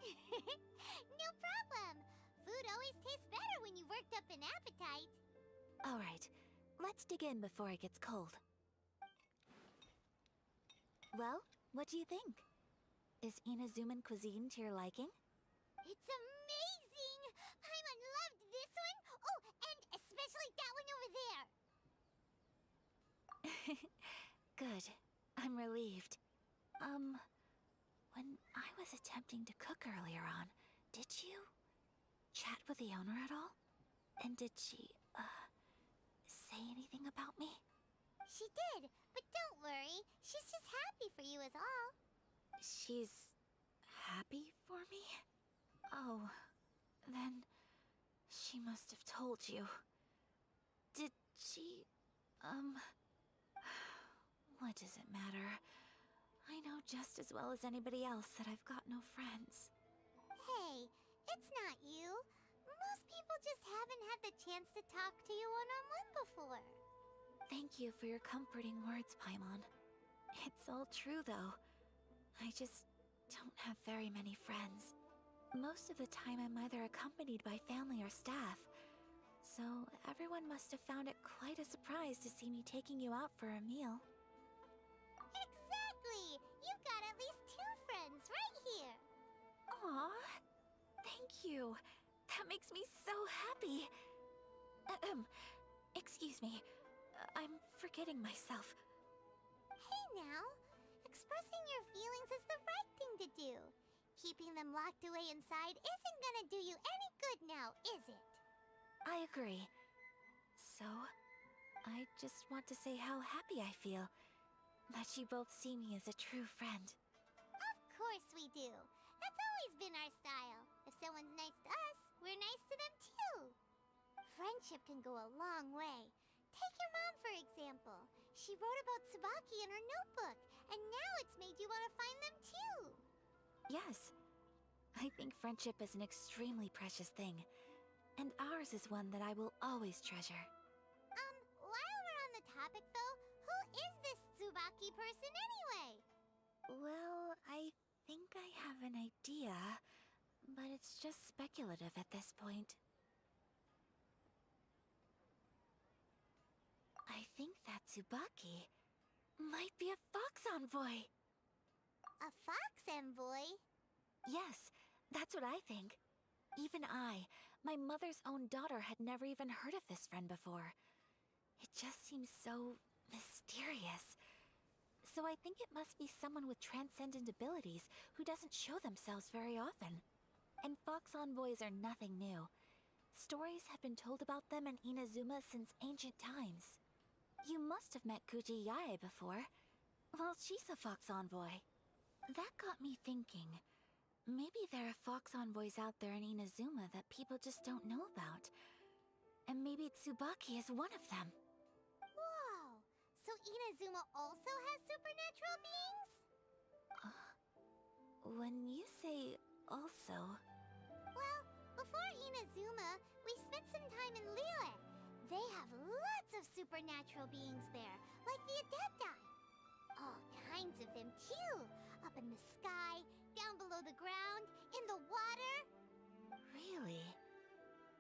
No problem! Food always tastes better when you've worked up an appetite. All right, let's dig in before it gets cold. Well, what do you think? Is Inazuman cuisine to your liking? It's amazing! Paimon loved this one! Oh, and especially that one over there! Good. I'm relieved. When I was attempting to cook earlier on, did you chat with the owner at all? And did she, say anything about me? She did, but don't worry. She's just happy for you is all. She's happy for me? Oh, then she must have told you. Did she, what does it matter? I know just as well as anybody else that I've got no friends. Hey, it's not you. Most people just haven't had the chance to talk to you one-on-one before. Thank you for your comforting words, Paimon. It's all true, though. I just don't have very many friends. Most of the time I'm either accompanied by family or staff. So everyone must have found it quite a surprise to see me taking you out for a meal. Exactly! You've got at least 2 friends right here. Aw, thank you. That makes me so happy. Excuse me. I'm forgetting myself. Hey now, expressing your feelings is the right thing to do. Keeping them locked away inside isn't gonna do you any good now, is it? I agree. So, I just want to say how happy I feel that you both see me as a true friend. Of course we do. That's always been our style. If someone's nice to us, we're nice to them too. Friendship can go a long way. Take your mom, for example. She wrote about Tsubaki in her notebook, and now it's made you want to find them too. Yes, I think friendship is an extremely precious thing, and ours is one that I will always treasure. While we're on the topic though, who is this Tsubaki person anyway? Well, I think I have an idea, but it's just speculative at this point. I think that Tsubaki might be a fox envoy. A fox envoy? Yes, that's what I think. Even I, my mother's own daughter, had never even heard of this friend before. It just seems so mysterious. So I think it must be someone with transcendent abilities who doesn't show themselves very often. And fox envoys are nothing new. Stories have been told about them in Inazuma since ancient times. You must have met Kuji Yae before. Well, she's a fox envoy. That got me thinking. Maybe there are fox envoys out there in Inazuma that people just don't know about. And maybe Tsubaki is one of them. Whoa! So Inazuma also has supernatural beings? When you say also... Well, before Inazuma, we spent some time in Liyue. They have lots of supernatural beings there, like the Adepti. All kinds of them too. Up in the sky, down below the ground, in the water. Really?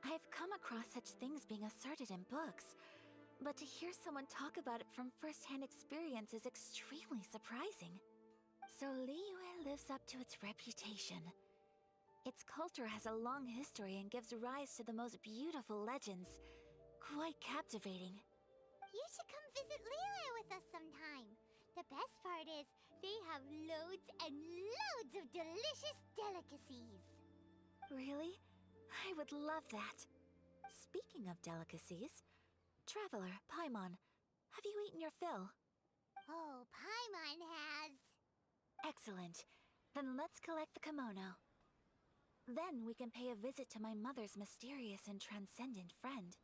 I've come across such things being asserted in books, but to hear someone talk about it from first-hand experience is extremely surprising. So Liyue lives up to its reputation. Its culture has a long history and gives rise to the most beautiful legends. Quite captivating. You should come visit Liyue with us sometime. The best part is, they have loads and loads of delicious delicacies. Really? I would love that. Speaking of delicacies, Traveler, Paimon, have you eaten your fill? Oh, Paimon has. Excellent. Then let's collect the kimono. Then we can pay a visit to my mother's mysterious and transcendent friend.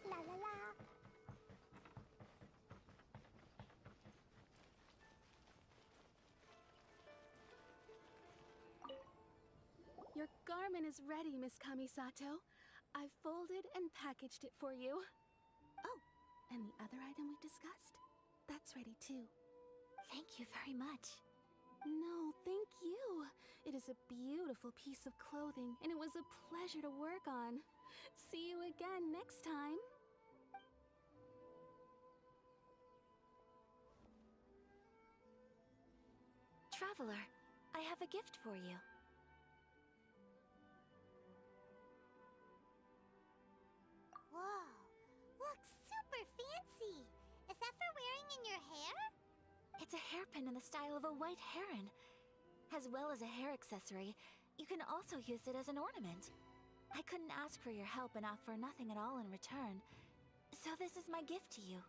La la la. Your garment is ready, Miss Kamisato. I've folded and packaged it for you. Oh, and the other item we discussed? That's ready too. Thank you very much. No, thank you. It is a beautiful piece of clothing, and it was a pleasure to work on. See you again next time. Traveler, I have a gift for you. Whoa, looks super fancy. Is that for wearing in your hair? It's a hairpin in the style of a white heron. As well as a hair accessory, you can also use it as an ornament. I couldn't ask for your help and offer nothing at all in return, so this is my gift to you.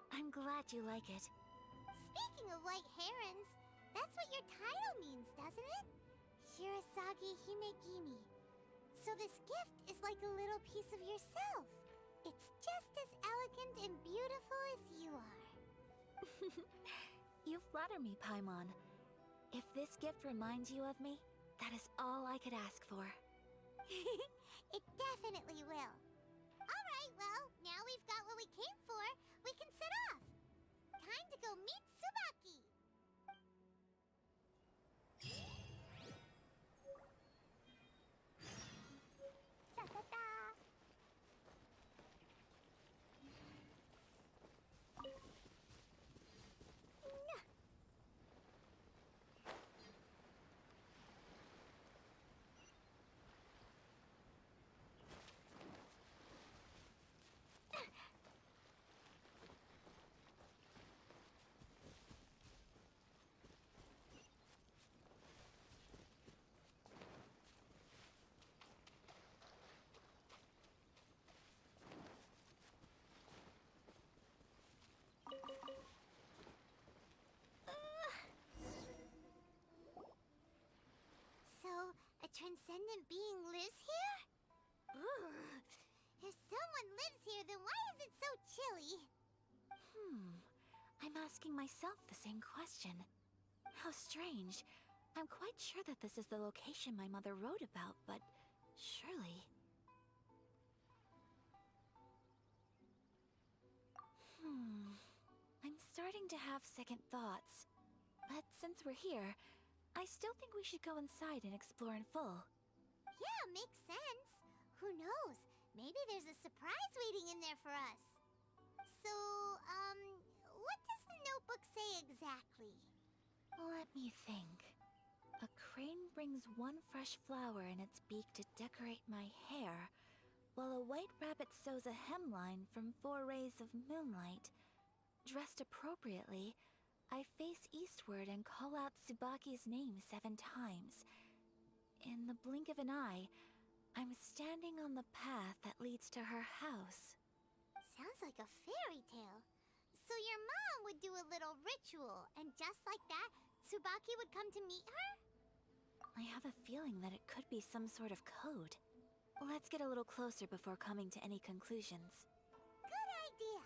I'm glad you like it. Speaking of white herons, that's what your title means, doesn't it? Shirasagi Himegimi. So this gift is like a little piece of yourself. It's just as elegant and beautiful as you are. You flatter me, Paimon. If this gift reminds you of me, That is all I could ask for. It definitely will. Alright, well, now we've got what we came for. We can set off. Time to go meet Tsubaki. Ta-ta-ta. So, a transcendent being lives here? Ugh. If someone lives here, then why is it so chilly? I'm asking myself the same question. How strange. I'm quite sure that this is the location my mother wrote about, but surely... I'm starting to have second thoughts. But since we're here, I still think we should go inside and explore in full. Yeah, makes sense. Who knows? Maybe there's a surprise waiting in there for us. So, what does the notebook say exactly? Let me think. A crane brings one fresh flower in its beak to decorate my hair, while a white rabbit sews a hemline from 4 rays of moonlight. Dressed appropriately, I face eastward and call out Tsubaki's name 7 times. In the blink of an eye, I'm standing on the path that leads to her house. Sounds like a fairy tale. So your mom would do a little ritual, and just like that, Tsubaki would come to meet her? I have a feeling that it could be some sort of code. Let's get a little closer before coming to any conclusions. Good idea.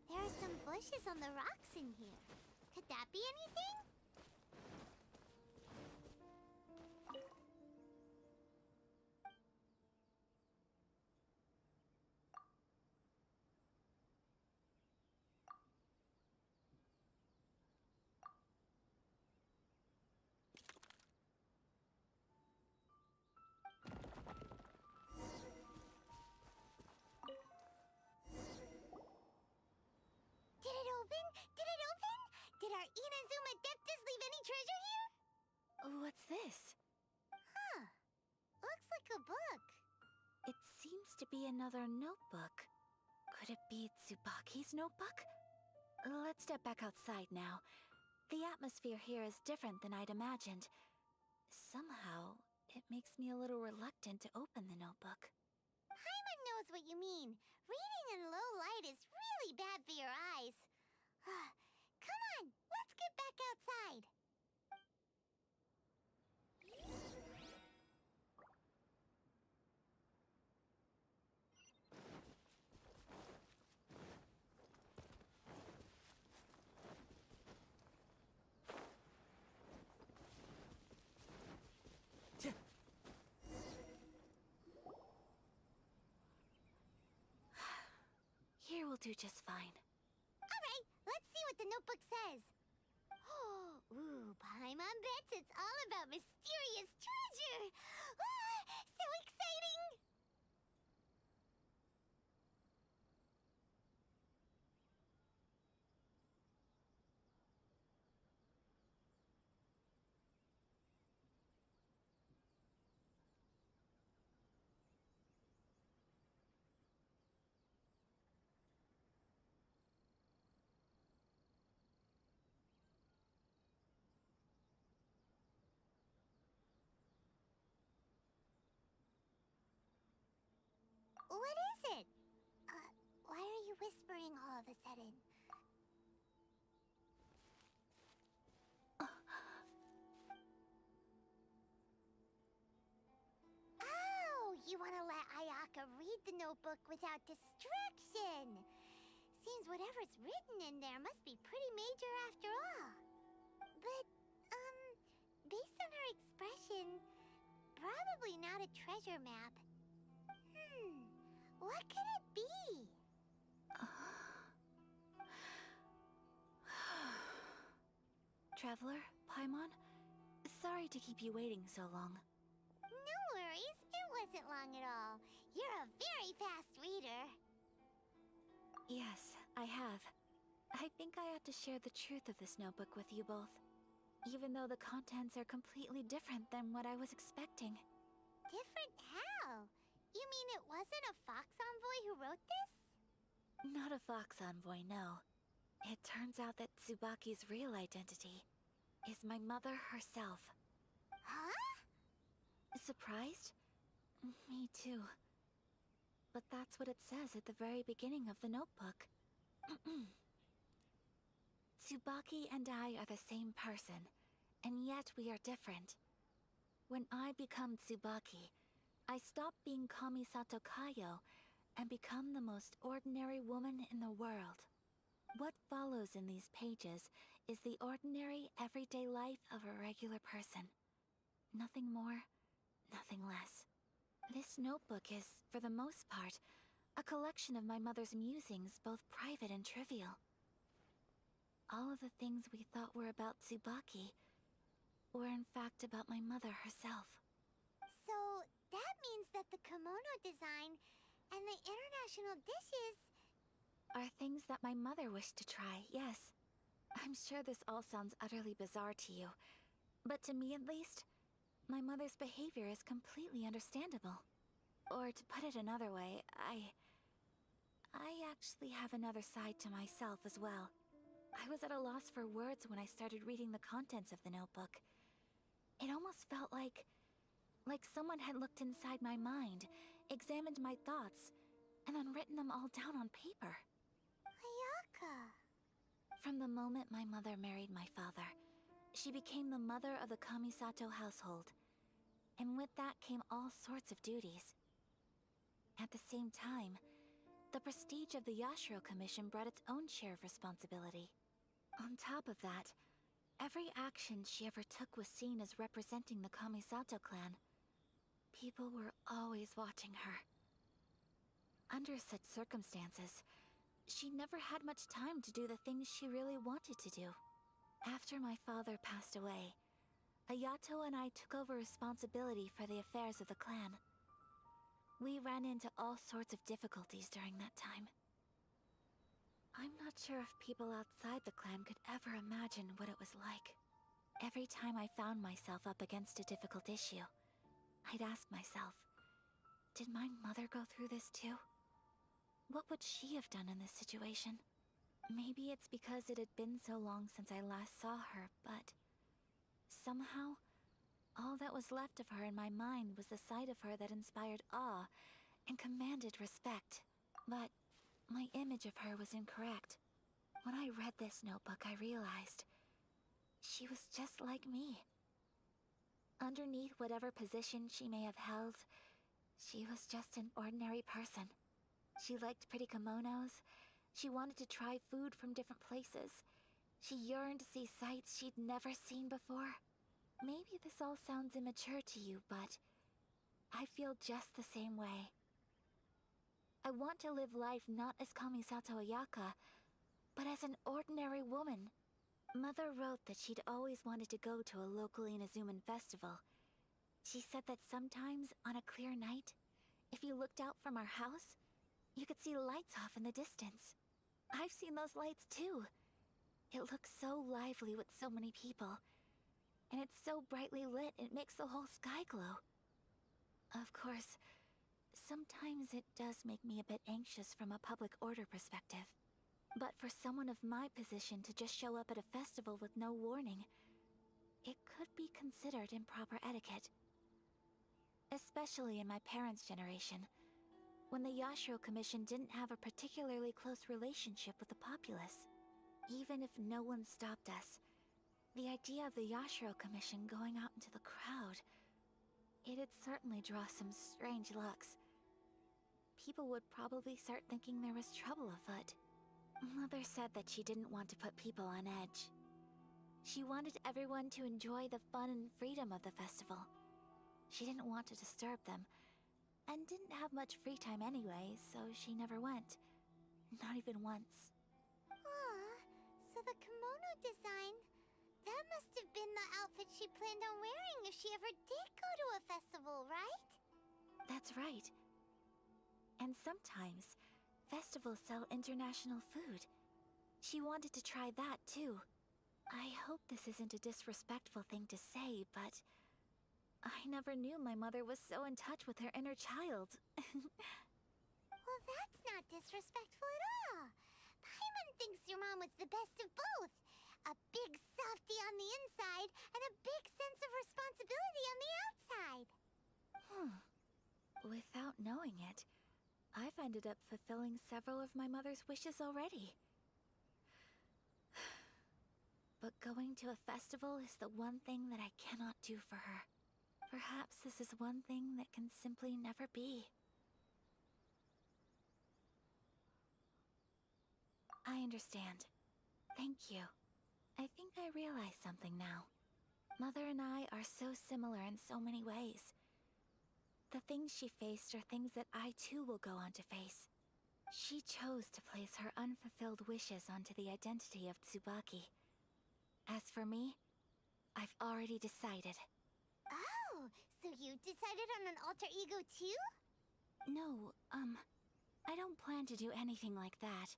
There are some bushes on the rocks in here. Could that be anything? Did it open? Did it open? Did our Inazuma Deptas leave any treasure here? What's this? Huh. Looks like a book. It seems to be another notebook. Could it be Tsubaki's notebook? Let's step back outside now. The atmosphere here is different than I'd imagined. Somehow, it makes me a little reluctant to open the notebook. Paimon knows what you mean. Reading in low light is really bad for your eyes. Come on, let's get back outside. Here will do just fine. Alright, let's see what the notebook says. Ooh, Paimon bets it's all about mysterious treasure. So exciting! What is it? Why are you whispering all of a sudden? Oh, you want to let Ayaka read the notebook without distraction. Seems whatever's written in there must be pretty major after all. But, based on her expression, probably not a treasure map. What could it be? Traveler, Paimon, sorry to keep you waiting so long. No worries, it wasn't long at all. You're a very fast reader. Yes, I have. I think I ought to share the truth of this notebook with you both, even though the contents are completely different than what I was expecting. Different how? You mean it wasn't a Fox Envoy who wrote this? Not a Fox Envoy, no. It turns out that Tsubaki's real identity is my mother herself. Huh? Surprised? Me too. But that's what it says at the very beginning of the notebook. Tsubaki and I are the same person, and yet we are different. When I become Tsubaki, I stop being Kamisato Kayo and become the most ordinary woman in the world. What follows in these pages is the ordinary, everyday life of a regular person. Nothing more, nothing less. This notebook is, for the most part, a collection of my mother's musings, both private and trivial. All of the things we thought were about Tsubaki were in fact about my mother herself. So, that means that the kimono design and the international dishes are things that my mother wished to try, yes. I'm sure this all sounds utterly bizarre to you, but to me at least, my mother's behavior is completely understandable. Or to put it another way, I actually have another side to myself as well. I was at a loss for words when I started reading the contents of the notebook. It almost felt like someone had looked inside my mind, examined my thoughts, and then written them all down on paper. Ayaka. From the moment my mother married my father, she became the mother of the Kamisato household. And with that came all sorts of duties. At the same time, the prestige of the Yashiro Commission brought its own share of responsibility. On top of that, every action she ever took was seen as representing the Kamisato clan. People were always watching her. Under such circumstances, she never had much time to do the things she really wanted to do. After my father passed away, Ayato and I took over responsibility for the affairs of the clan. We ran into all sorts of difficulties during that time. I'm not sure if people outside the clan could ever imagine what it was like. Every time I found myself up against a difficult issue, I'd ask myself, did my mother go through this too? What would she have done in this situation? Maybe it's because it had been so long since I last saw her, but somehow, all that was left of her in my mind was the side of her that inspired awe and commanded respect. But my image of her was incorrect. When I read this notebook, I realized she was just like me. Underneath whatever position she may have held, she was just an ordinary person. She liked pretty kimonos. She wanted to try food from different places. She yearned to see sights she'd never seen before. Maybe this all sounds immature to you, but I feel just the same way. I want to live life not as Kamisato Ayaka, but as an ordinary woman. Mother wrote that she'd always wanted to go to a local Inazuman festival. She said that sometimes, on a clear night, if you looked out from our house, you could see lights off in the distance. I've seen those lights too. It looks so lively with so many people. And it's so brightly lit, it makes the whole sky glow. Of course, sometimes it does make me a bit anxious from a public order perspective. But for someone of my position to just show up at a festival with no warning, it could be considered improper etiquette. Especially in my parents' generation. when the Yashiro Commission didn't have a particularly close relationship with the populace. Even if no one stopped us, the idea of the Yashiro Commission going out into the crowd, it'd certainly draw some strange looks. People would probably start thinking there was trouble afoot. Mother said that she didn't want to put people on edge. She wanted everyone to enjoy the fun and freedom of the festival. She didn't want to disturb them, and didn't have much free time anyway, so she never went. Not even once. Aw, so the kimono design, that must have been the outfit she planned on wearing if she ever did go to a festival, right? That's right. And sometimes, festivals sell international food. She wanted to try that too. I hope this isn't a disrespectful thing to say, but I never knew my mother was so in touch with her inner child. Well, that's not disrespectful at all. Paimon thinks your mom was the best of both. A big softie on the inside and a big sense of responsibility on the outside. Without knowing it, I've ended up fulfilling several of my mother's wishes already. But going to a festival is the one thing that I cannot do for her. Perhaps this is one thing that can simply never be. I understand. Thank you. I think I realize something now. Mother and I are so similar in so many ways. The things she faced are things that I too will go on to face. She chose to place her unfulfilled wishes onto the identity of Tsubaki. As for me, I've already decided. Oh, so you decided on an alter ego too? No, I don't plan to do anything like that.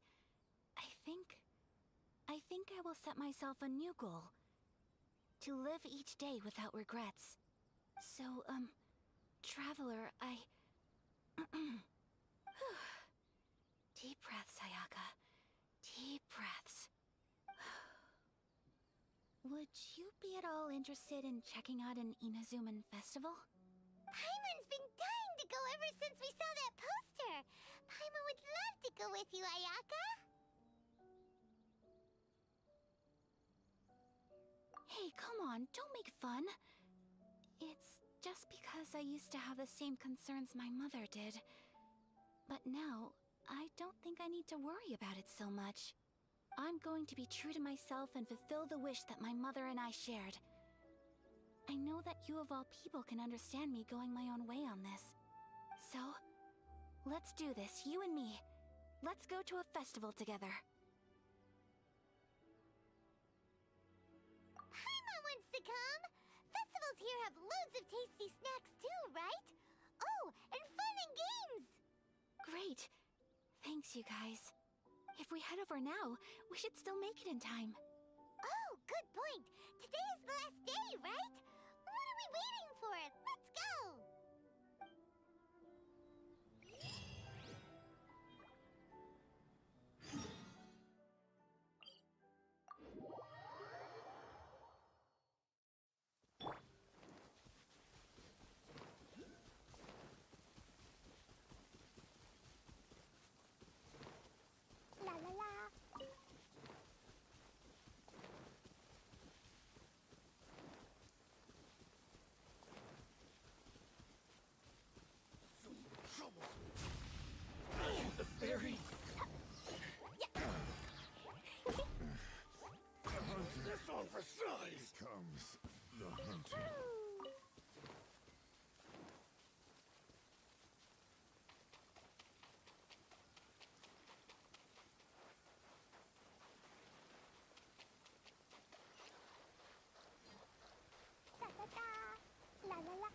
I think I will set myself a new goal. To live each day without regrets. So, Traveler, Deep breaths, Ayaka. Deep breaths. Would you be at all interested in checking out an Inazuman festival? Paimon's been dying to go ever since we saw that poster. Paimon would love to go with you, Ayaka. Hey, come on, don't make fun. It's just because I used to have the same concerns my mother did. But now, I don't think I need to worry about it so much. I'm going to be true to myself and fulfill the wish that my mother and I shared. I know that you of all people can understand me going my own way on this. So, let's do this, you and me. Let's go to a festival together. Paimon wants to come! Festivals here have loads of tasty snacks too, right? Oh, and fun and games! Great. Thanks, you guys. If we head over now, we should still make it in time. Oh, good point. Today is the last day, right? What are we waiting for? Let's go! La la la. The fairy! This all for size comes the hunting. La la la.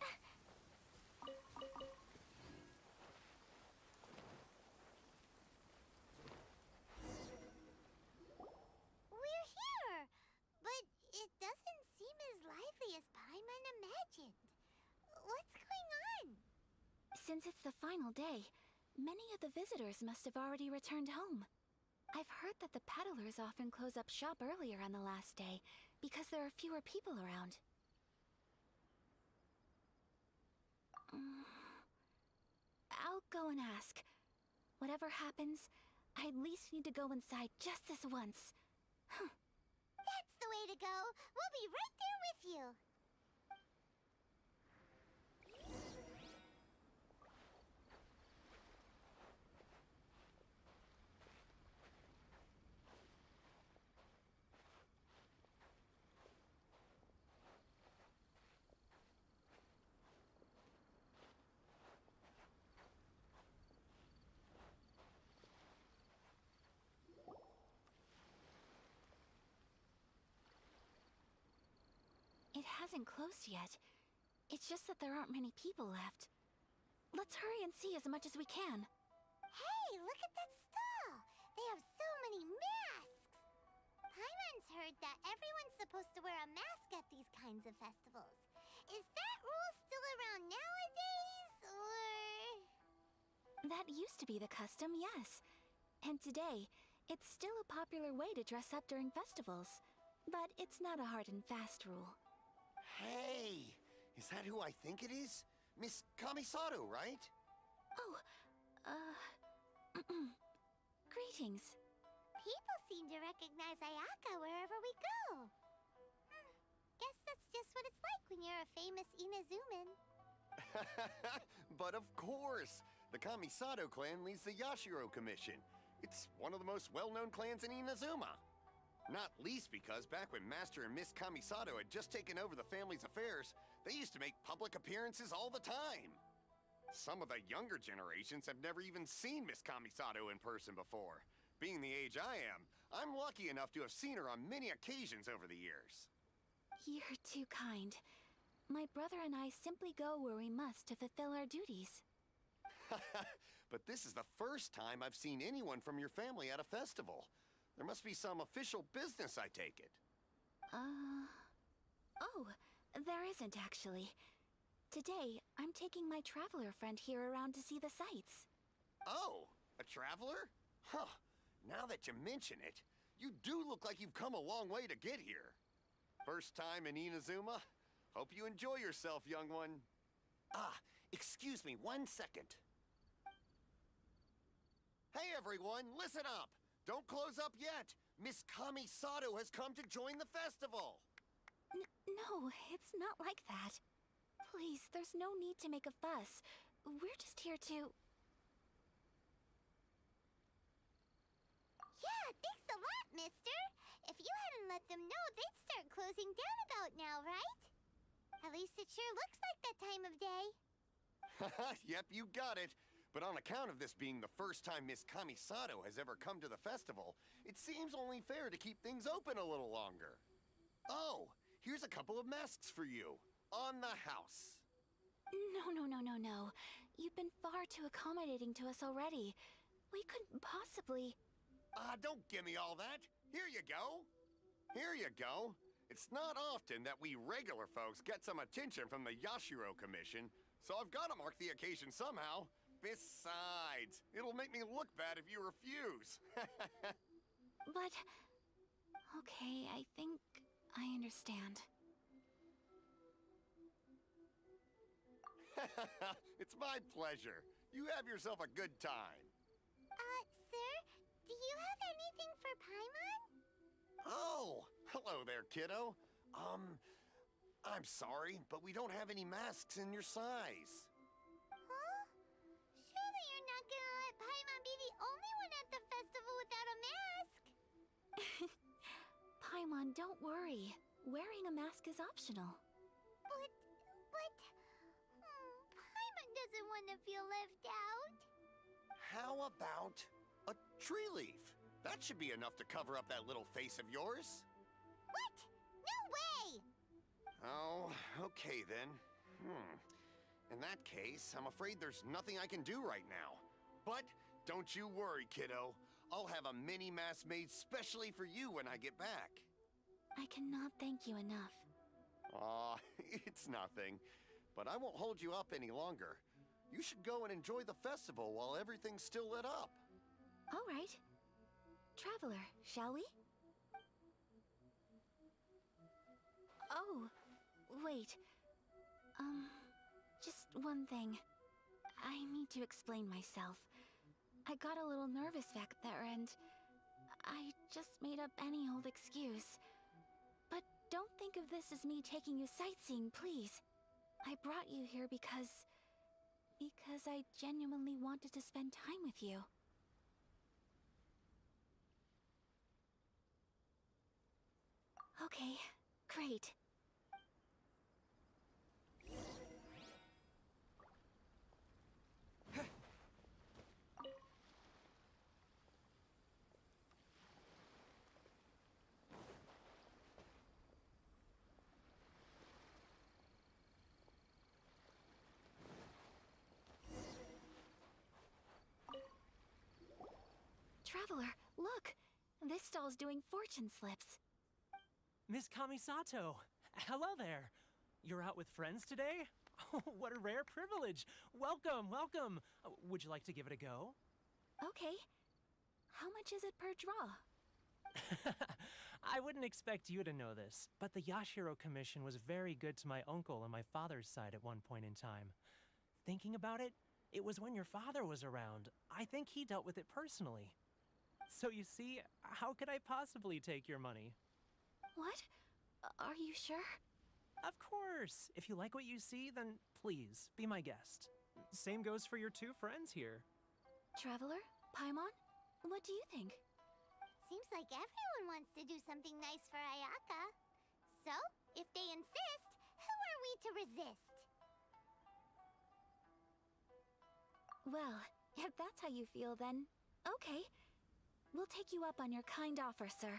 We're here, but it doesn't seem as lively as Paimon imagined. What's going on? Since it's the final day, many of the visitors must have already returned home. I've heard that the peddlers often close up shop earlier on the last day because there are fewer people around. I'll go and ask. Whatever happens, I at least need to go inside just this once. That's the way to go. We'll be right there with you. It hasn't closed yet. It's just that there aren't many people left. Let's hurry and see as much as we can. Hey, look at that stall! They have so many masks! Paimon's heard that everyone's supposed to wear a mask at these kinds of festivals. Is that rule still around nowadays, or...? That used to be the custom, yes. And today, it's still a popular way to dress up during festivals. But it's not a hard and fast rule. Hey! Is that who I think it is? Miss Kamisato, right? Oh, greetings. People seem to recognize Ayaka wherever we go. Guess that's just what it's like when you're a famous Inazuman. But of course! The Kamisato clan leads the Yashiro Commission. It's one of the most well-known clans in Inazuma. Not least because back when Master and Miss Kamisato had just taken over the family's affairs, they used to make public appearances all the time. Some of the younger generations have never even seen Miss Kamisato in person before. Being the age I am, I'm lucky enough to have seen her on many occasions over the years. You're too kind. My brother and I simply go where we must to fulfill our duties. But this is the first time I've seen anyone from your family at a festival. There must be some official business, I take it. Oh, there isn't actually. Today, I'm taking my traveler friend here around to see the sights. Oh, a traveler? Huh. Now that you mention it, you do look like you've come a long way to get here. First time in Inazuma? Hope you enjoy yourself, young one. Ah, excuse me 1 second. Hey everyone, listen up! Don't close up yet! Miss Kamisato has come to join the festival! No, it's not like that. Please, there's no need to make a fuss. We're just here to... Yeah, thanks a lot, mister! If you hadn't let them know, they'd start closing down about now, right? At least it sure looks like that time of day. Yep, you got it. But on account of this being the first time Miss Kamisato has ever come to the festival, it seems only fair to keep things open a little longer. Oh, here's a couple of masks for you. On the house. No. You've been far too accommodating to us already. We couldn't possibly... Don't give me all that. Here you go. Here you go. It's not often that we regular folks get some attention from the Yashiro Commission, so I've got to mark the occasion somehow. Besides, it'll make me look bad if you refuse. But... Okay, I think I understand. It's my pleasure. You have yourself a good time. Sir, do you have anything for Paimon? Oh, hello there, kiddo. I'm sorry, but we don't have any masks in your size. Huh? Surely you're not gonna let Paimon be the only one at the festival without a mask? Paimon, don't worry. Wearing a mask is optional. But... Paimon doesn't want to feel left out. How about a tree leaf? That should be enough to cover up that little face of yours. What? No way! Oh, okay then. In that case, I'm afraid there's nothing I can do right now. But don't you worry, kiddo. I'll have a mini mask made specially for you when I get back. I cannot thank you enough. Aw, it's nothing. But I won't hold you up any longer. You should go and enjoy the festival while everything's still lit up. All right. Traveler, shall we? Oh, wait. Just one thing. I need to explain myself. I got a little nervous back there and I just made up any old excuse. But don't think of this as me taking you sightseeing, please. I brought you here because I genuinely wanted to spend time with you. Okay, great. Traveler, look! This stall's doing fortune slips. Miss Kamisato! Hello there! You're out with friends today? Oh, what a rare privilege! Welcome, welcome! Would you like to give it a go? Okay. How much is it per draw? I wouldn't expect you to know this, but the Yashiro Commission was very good to my uncle on my father's side at one point in time. Thinking about it, it was when your father was around. I think he dealt with it personally. So you see, how could I possibly take your money? What? Are you sure? Of course! If you like what you see, then please, be my guest. Same goes for your two friends here. Traveler? Paimon? What do you think? Seems like everyone wants to do something nice for Ayaka. So, if they insist, who are we to resist? Well, if that's how you feel, then okay. We'll take you up on your kind offer, sir.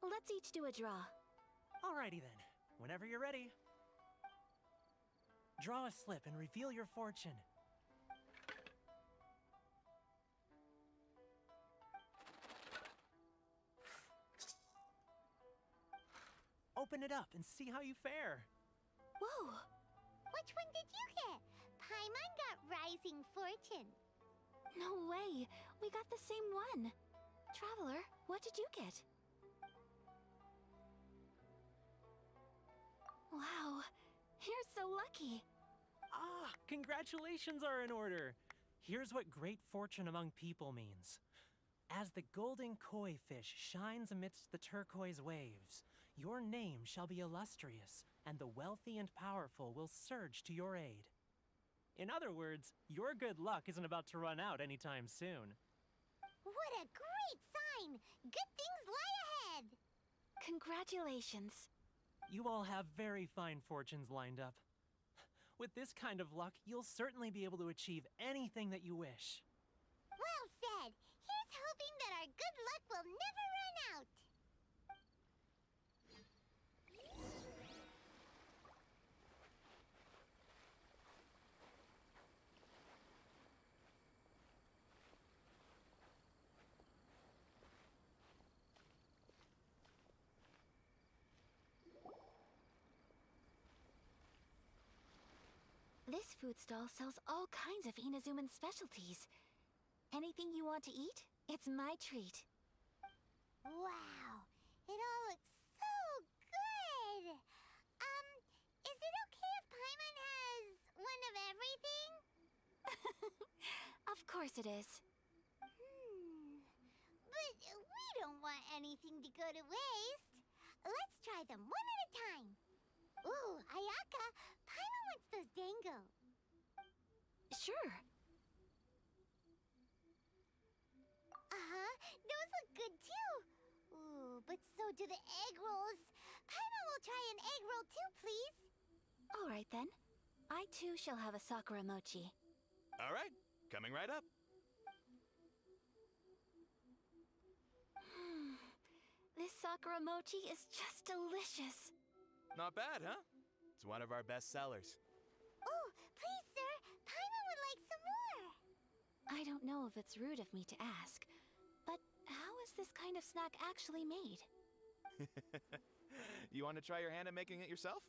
Let's each do a draw. Alrighty then. Whenever you're ready. Draw a slip and reveal your fortune. Open it up and see how you fare. Whoa! Which one did you get? Paimon got Rising Fortune. No way! We got the same one! Traveler, what did you get? Wow, you're so lucky! Ah, congratulations are in order! Here's what great fortune among people means. As the golden koi fish shines amidst the turquoise waves, your name shall be illustrious, and the wealthy and powerful will surge to your aid. In other words, your good luck isn't about to run out anytime soon. What a great sign! Good things lie ahead! Congratulations. You all have very fine fortunes lined up. With this kind of luck, you'll certainly be able to achieve anything that you wish. Well said! Here's hoping that our good luck will never run out! This food stall sells all kinds of Inazuman specialties. Anything you want to eat, it's my treat. Wow! It all looks so good! Is it okay if Paimon has one of everything? Of course it is. But we don't want anything to go to waste. Let's try them one at a time. Ooh, Ayaka, Paimon wants those dango. Sure. Uh-huh, those look good too. Ooh, but so do the egg rolls. Paimon will try an egg roll too, please. All right then. I too shall have a Sakura mochi. All right, coming right up. This Sakura mochi is just delicious. Not bad, huh? It's one of our best sellers. Oh, please, sir. Paimon would like some more. I don't know if it's rude of me to ask, but how is this kind of snack actually made? You want to try your hand at making it yourself?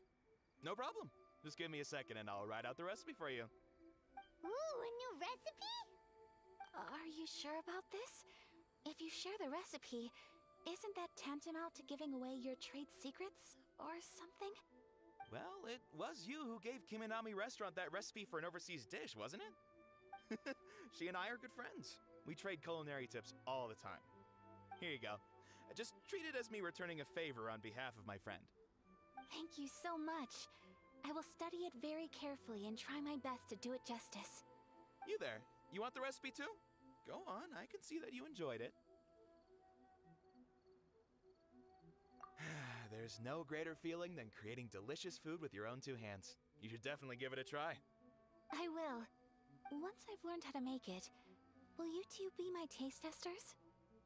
No problem. Just give me a second and I'll write out the recipe for you. Ooh, a new recipe? Are you sure about this? If you share the recipe, isn't that tantamount to giving away your trade secrets or something? Well, it was you who gave Kiminami Restaurant that recipe for an overseas dish, wasn't it? She and I are good friends. We trade culinary tips all the time. Here you go. Just treat it as me returning a favor on behalf of my friend. Thank you so much. I will study it very carefully and try my best to do it justice. You there, you want the recipe too? Go on, I can see that you enjoyed it. There's no greater feeling than creating delicious food with your own two hands. You should definitely give it a try. I will. Once I've learned how to make it, will you two be my taste testers?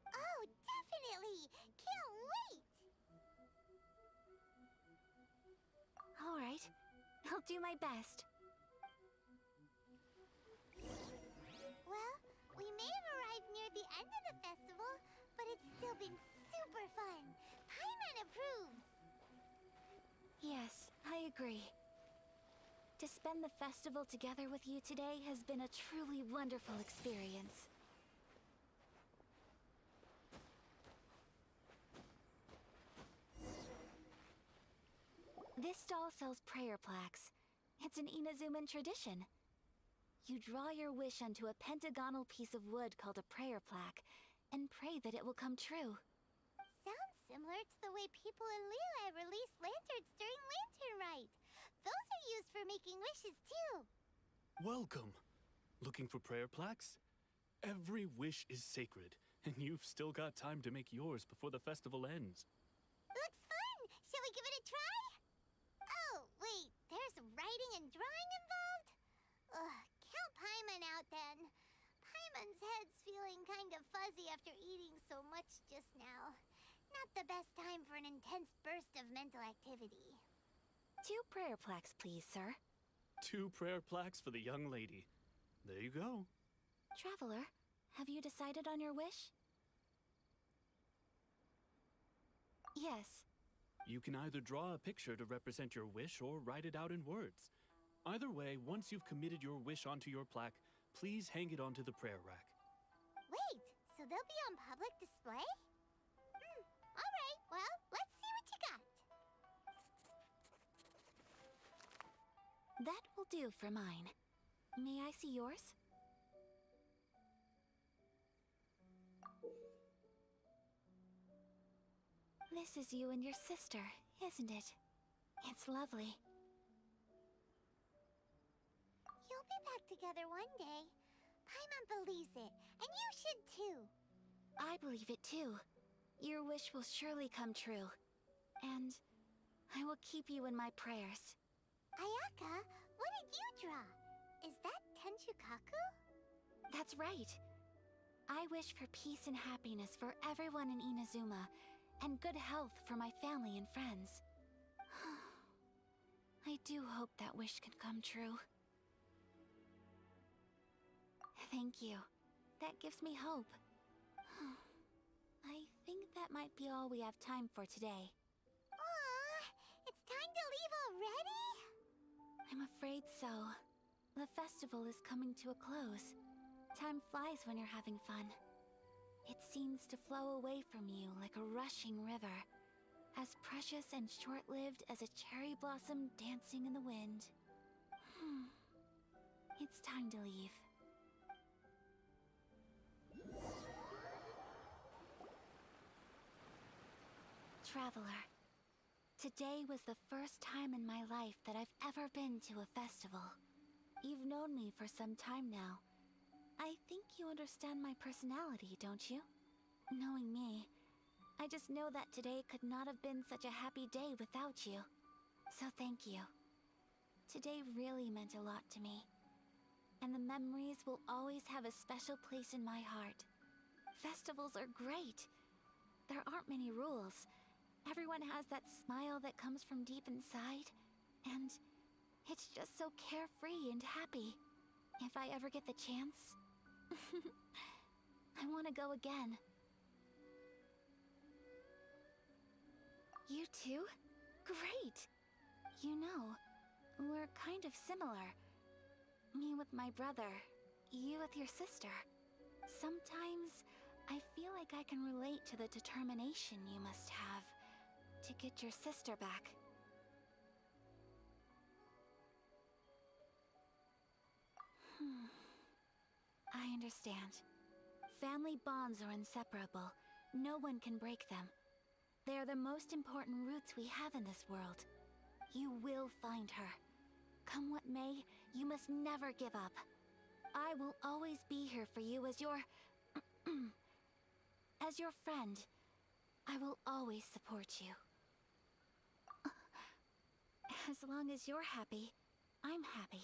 Oh, definitely! Can't wait! All right. I'll do my best. Well, we may have arrived near the end of the festival, but it's still been super fun. Paimon approves. Yes, I agree. To spend the festival together with you today has been a truly wonderful experience. This stall sells prayer plaques. It's an Inazuman tradition. You draw your wish onto a pentagonal piece of wood called a prayer plaque, and pray that it will come true. Sounds similar to the way people in Liyue release lanterns during Lantern Rite. Those are used for making wishes, too. Welcome. Looking for prayer plaques? Every wish is sacred, and you've still got time to make yours before the festival ends. Looks fun! Shall we give it a try? Oh, wait, there's writing and drawing involved? Ugh, count Paimon out then. Paimon's head's feeling kind of fuzzy after eating so much just now. Not the best time for an intense burst of mental activity. 2 prayer plaques, please, sir. 2 prayer plaques for the young lady. There you go. Traveler, have you decided on your wish? Yes. You can either draw a picture to represent your wish or write it out in words. Either way, once you've committed your wish onto your plaque, please hang it onto the prayer rack. Wait, so they'll be on public display? Alright, well, let's see what you got. That will do for mine. May I see yours? This is you and your sister, isn't it? It's lovely. You'll be back together one day. Paimon believes it, and you should too. I believe it too. Your wish will surely come true. And I will keep you in my prayers. Ayaka, what did you draw? Is that Tenchukaku? That's right. I wish for peace and happiness for everyone in Inazuma, and good health for my family and friends. I do hope that wish can come true. Thank you. That gives me hope. I think that might be all we have time for today. Aw, it's time to leave already? I'm afraid so. The festival is coming to a close. Time flies when you're having fun. It seems to flow away from you like a rushing river, as precious and short-lived as a cherry blossom dancing in the wind. It's time to leave. Traveler, today was the first time in my life that I've ever been to a festival. You've known me for some time now. I think you understand my personality, don't you? Knowing me, I just know that today could not have been such a happy day without you. So thank you. Today really meant a lot to me. And the memories will always have a special place in my heart. Festivals are great. There aren't many rules. Everyone has that smile that comes from deep inside. And it's just so carefree and happy. If I ever get the chance, I want to go again. You too? Great! You know, we're kind of similar. Me with my brother, you with your sister. Sometimes I feel like I can relate to the determination you must have to get your sister back. I understand. Family bonds are inseparable. No one can break them. They are the most important roots we have in this world. You will find her. Come what may, you must never give up. I will always be here for you as your... as your friend. I will always support you. As long as you're happy, I'm happy.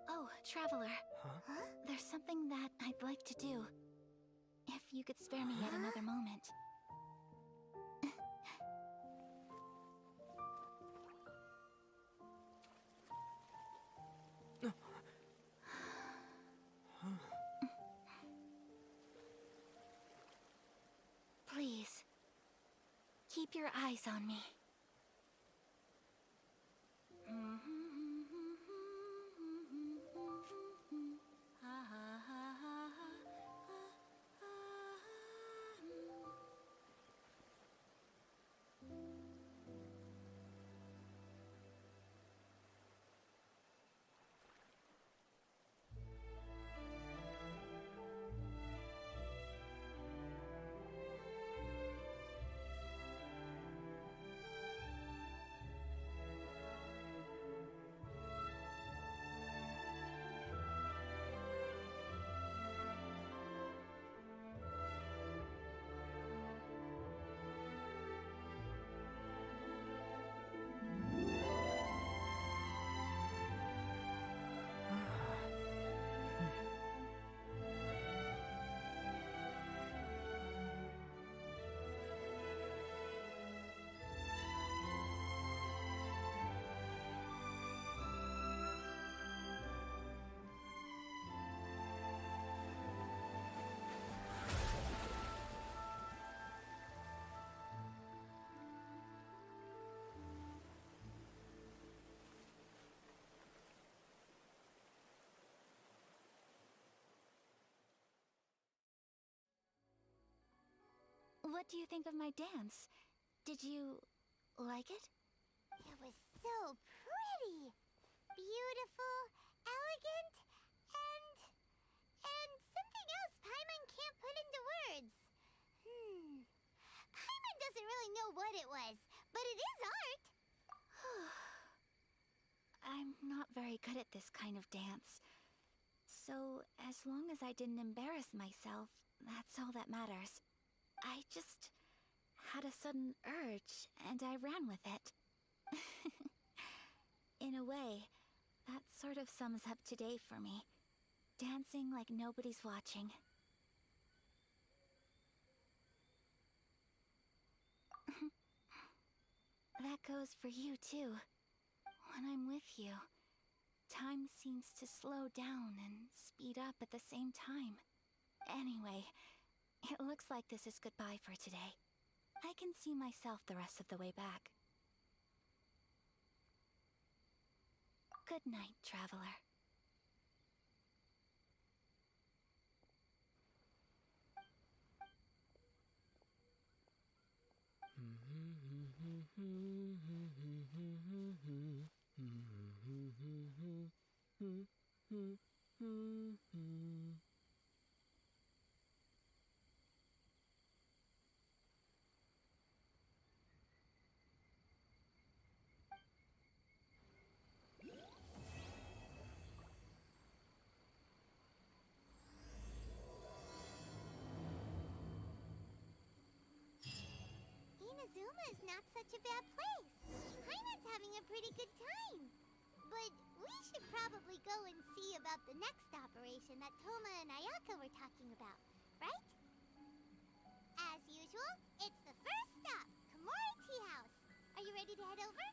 Oh, Traveler. Huh? There's something that I'd like to do. If you could spare me yet another moment. Please, keep your eyes on me. What do you think of my dance? Did you like it? It was so pretty. Beautiful, elegant, and something else Paimon can't put into words. Paimon doesn't really know what it was, but it is art. I'm not very good at this kind of dance. So, as long as I didn't embarrass myself, that's all that matters. I just had a sudden urge, and I ran with it. In a way, that sort of sums up today for me. Dancing like nobody's watching. That goes for you, too. When I'm with you, time seems to slow down and speed up at the same time. Anyway, it looks like this is goodbye for today. I can see myself the rest of the way back. Good night, Traveler. Inazuma is not such a bad place. Paimon's having a pretty good time. But we should probably go and see about the next operation that Toma and Ayaka were talking about, right? As usual, it's the first stop, Komori Tea House. Are you ready to head over?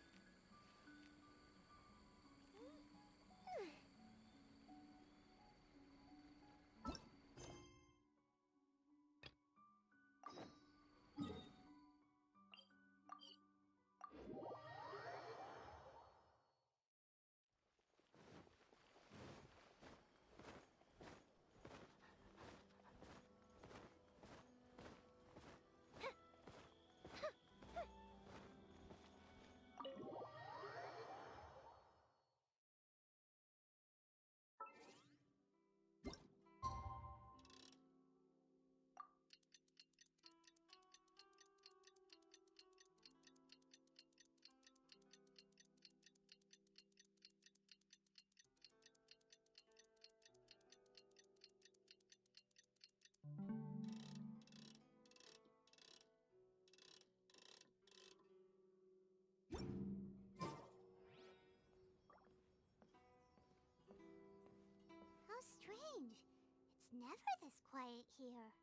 never this quiet here.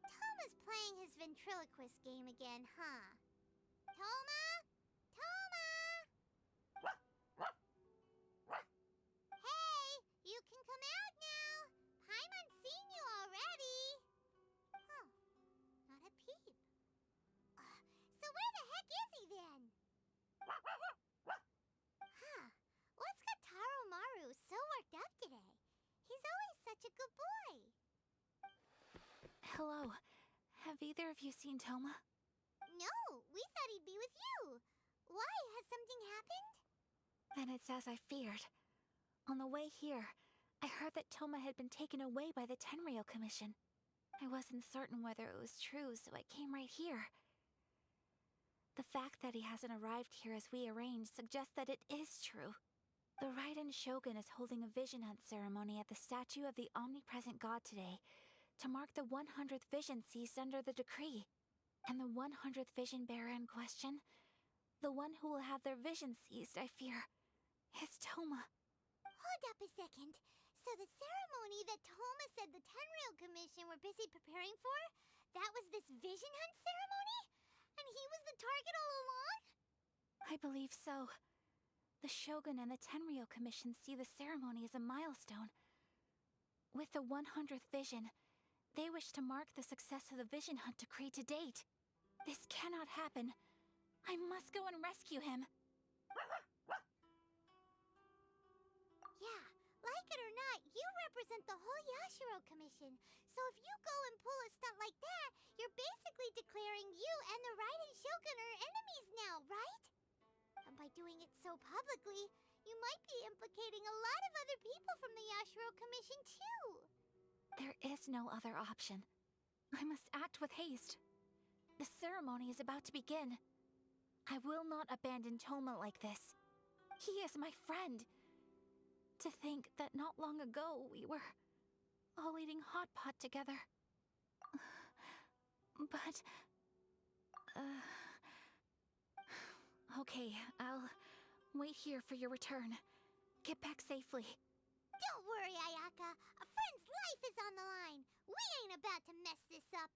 Toma's playing his ventriloquist game again, huh? Toma? Toma! Hey, you can come out now. Paimon's seen you already. Oh, not a peep. So where the heck is he then? Huh, what's got Taro Maru so worked up today? He's always such a good boy. Hello. Have either of you seen Toma? No, we thought he'd be with you. Why? Has something happened? Then it's as I feared. On the way here, I heard that Toma had been taken away by the Tenryou Commission. I wasn't certain whether it was true, so I came right here. The fact that he hasn't arrived here as we arranged suggests that it is true. The Raiden Shogun is holding a vision hunt ceremony at the statue of the omnipresent god today to mark the 100th vision seized under the decree. And the 100th vision bearer in question, the one who will have their vision seized, I fear, is Toma. Hold up a second. So the ceremony that Toma said the Tenryou Commission were busy preparing for, that was this vision hunt ceremony? And he was the target all along? I believe so. The Shogun and the Tenryou Commission see the ceremony as a milestone. With the 100th vision, they wish to mark the success of the vision hunt decree to date. This cannot happen. I must go and rescue him. Yeah, like it or not, you represent the whole Yashiro Commission. So if you go and pull a stunt like that, you're basically declaring you and the Raiden Shogun are enemies now, right? And by doing it so publicly, you might be implicating a lot of other people from the Yashiro Commission too. There is no other option. I must act with haste. The ceremony is about to begin. I will not abandon Toma like this. He is my friend. To think that not long ago we were all eating hot pot together. But... Okay, I'll wait here for your return. Get back safely. Don't worry, Ayaka. A friend's life is on the line. We ain't about to mess this up.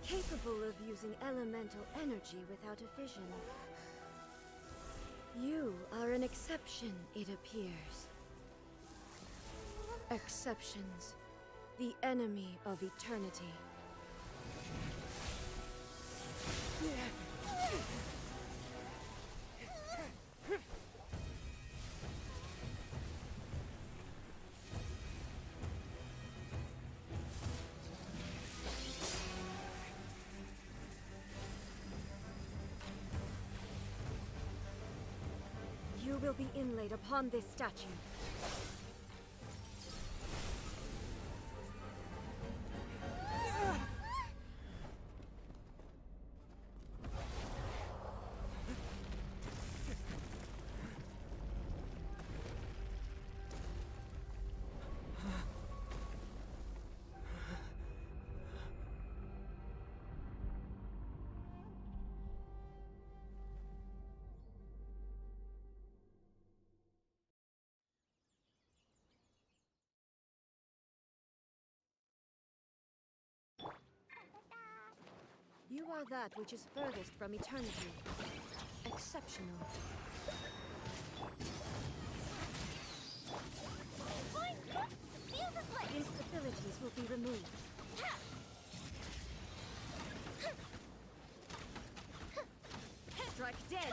Capable of using elemental energy without a vision. You are an exception, it appears. Exceptions. The enemy of eternity. You will be inlaid upon this statue. You are that which is furthest from eternity. Exceptional. Instabilities will be removed. Strike dead!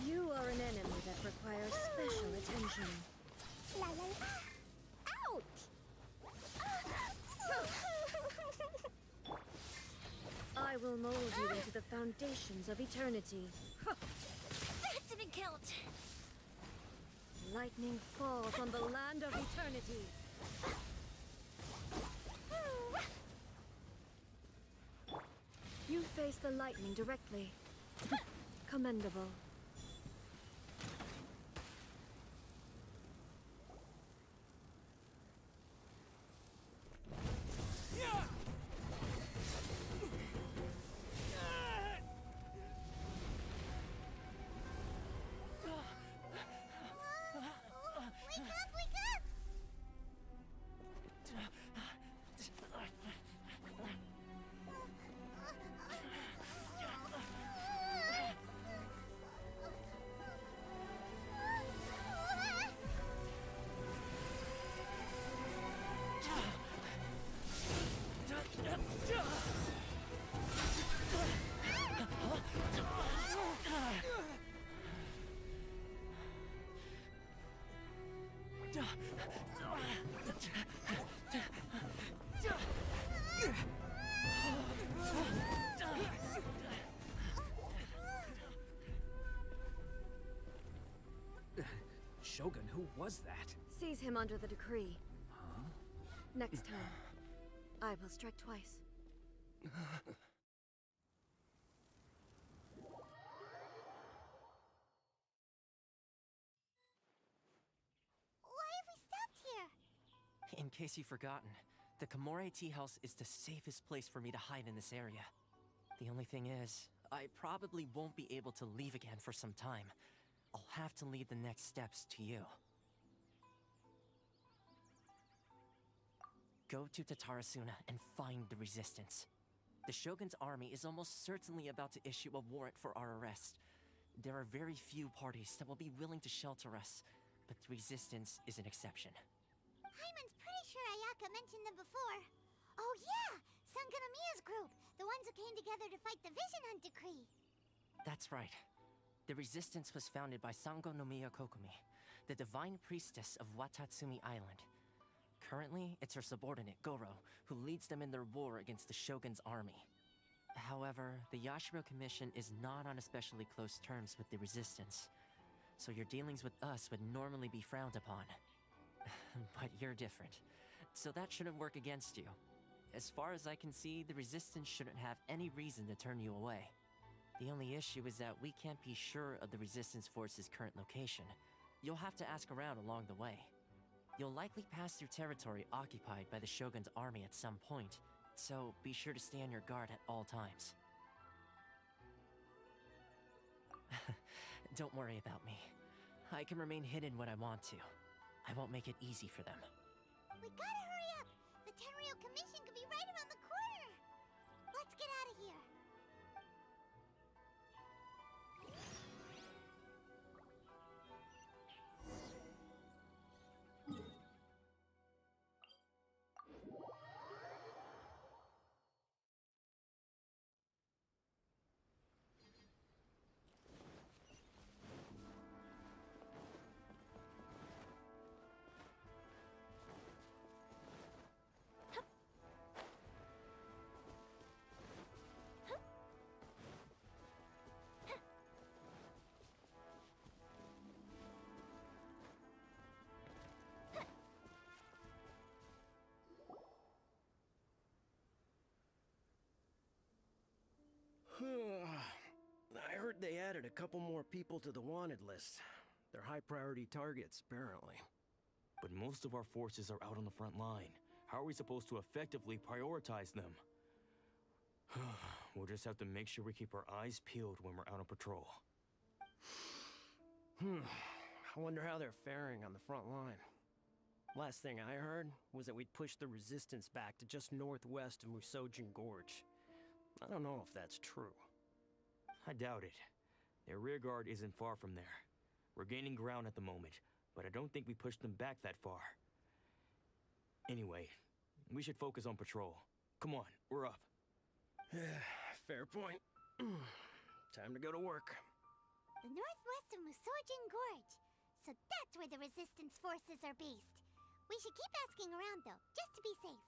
You are an enemy that requires special attention. La la la. Ouch! I will mold you into the foundations of eternity. That didn't count. Lightning falls on the land of eternity. You face the lightning directly. Commendable. Shogun, who was that? Seize him under the decree. Huh? Next time, I will strike twice. Why have we stopped here? In case you've forgotten, the Komore Tea House is the safest place for me to hide in this area. The only thing is, I probably won't be able to leave again for some time. I'll have to leave the next steps to you. Go to Tatarasuna and find the Resistance. The Shogun's army is almost certainly about to issue a warrant for our arrest. There are very few parties that will be willing to shelter us, but the Resistance is an exception. Hyman's pretty sure Ayaka mentioned them before. Oh yeah! Sangonomiya's group! The ones who came together to fight the Vision Hunt Decree! That's right. The Resistance was founded by Sangonomiya Kokumi, the divine priestess of Watatsumi Island. Currently, it's her subordinate, Goro, who leads them in their war against the Shogun's army. However, the Yashiro Commission is not on especially close terms with the Resistance, so your dealings with us would normally be frowned upon. But you're different, so that shouldn't work against you. As far as I can see, the Resistance shouldn't have any reason to turn you away. The only issue is that we can't be sure of the Resistance Force's current location. You'll have to ask around along the way. You'll likely pass through territory occupied by the Shogun's army at some point, so be sure to stay on your guard at all times. Don't worry about me. I can remain hidden when I want to. I won't make it easy for them. We gotta hurry up! The Tenryou Commission could be right around the corner! Let's get out of here! I heard they added a couple more people to the wanted list. They're high priority targets, apparently. But most of our forces are out on the front line. How are we supposed to effectively prioritize them? We'll just have to make sure we keep our eyes peeled when we're out on patrol. I wonder how they're faring on the front line. Last thing I heard was that we'd pushed the Resistance back to just northwest of Musojin Gorge. I don't know if that's true. I doubt it. Their rear guard isn't far from there. We're gaining ground at the moment, but I don't think we pushed them back that far. Anyway, we should focus on patrol. Come on, we're up. Fair point. Time to go to work. The northwest of Musojin Gorge. So that's where the resistance forces are based. We should keep asking around though, just to be safe.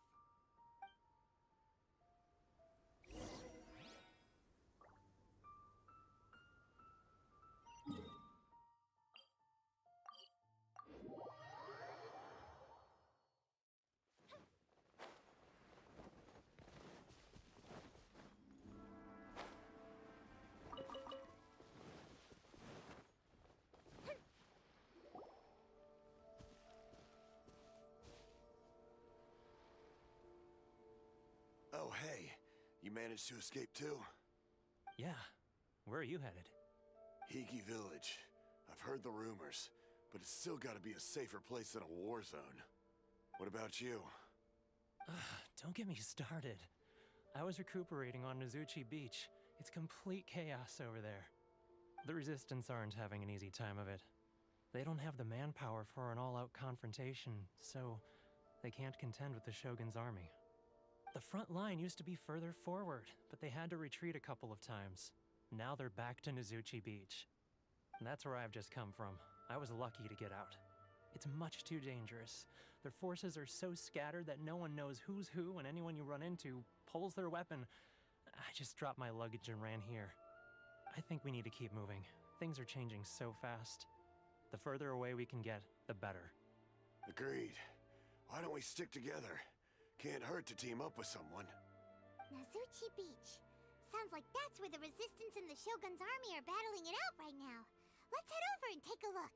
Oh, hey. You managed to escape too? Yeah. Where are you headed? Higi Village. I've heard the rumors, but it's still gotta be a safer place than a war zone. What about you? Don't get me started. I was recuperating on Nizuchi Beach. It's complete chaos over there. The Resistance aren't having an easy time of it. They don't have the manpower for an all-out confrontation, so they can't contend with the Shogun's army. The front line used to be further forward, but they had to retreat a couple of times. Now they're back to Nizuchi Beach. And that's where I've just come from. I was lucky to get out. It's much too dangerous. Their forces are so scattered that no one knows who's who, and anyone you run into pulls their weapon. I just dropped my luggage and ran here. I think we need to keep moving. Things are changing so fast. The further away we can get, the better. Agreed. Why don't we stick together? Can't hurt to team up with someone. Nizuchi Beach. Sounds like that's where the Resistance and the Shogun's army are battling it out right now. Let's head over and take a look.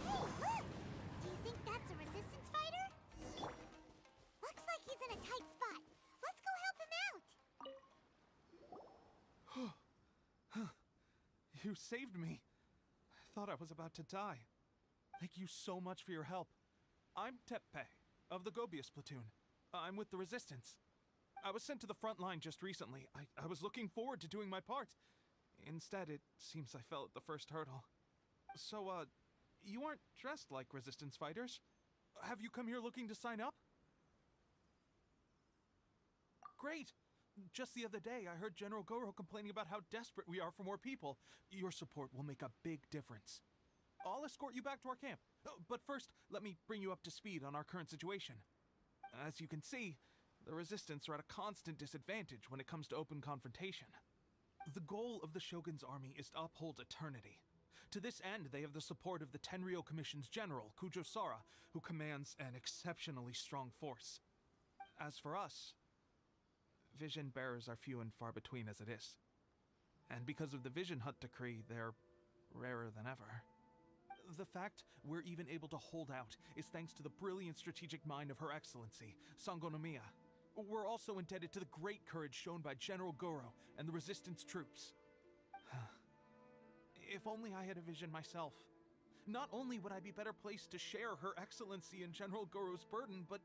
Oh, look! Do you think that's a Resistance fighter? Looks like he's in a tight spot. Let's go help him out. You saved me. I thought I was about to die. Thank you so much for your help. I'm Teppei, of the Gobius platoon. I'm with the Resistance. I was sent to the front line just recently. I was looking forward to doing my part. Instead, it seems I fell at the first hurdle. So, you aren't dressed like Resistance fighters. Have you come here looking to sign up? Great! Just the other day, I heard General Goro complaining about how desperate we are for more people. Your support will make a big difference. I'll escort you back to our camp. But first, let me bring you up to speed on our current situation. As you can see, the Resistance are at a constant disadvantage when it comes to open confrontation. The goal of the Shogun's army is to uphold eternity. To this end, they have the support of the Tenryou Commission's general, Kujo Sara, who commands an exceptionally strong force. As for us, vision bearers are few and far between as it is. And because of the Vision Hunt decree, they're rarer than ever. The fact we're even able to hold out is thanks to the brilliant strategic mind of Her Excellency, Sangonomiya. We're also indebted to the great courage shown by General Goro and the Resistance troops. If only I had a vision myself. Not only would I be better placed to share Her Excellency and General Goro's burden, but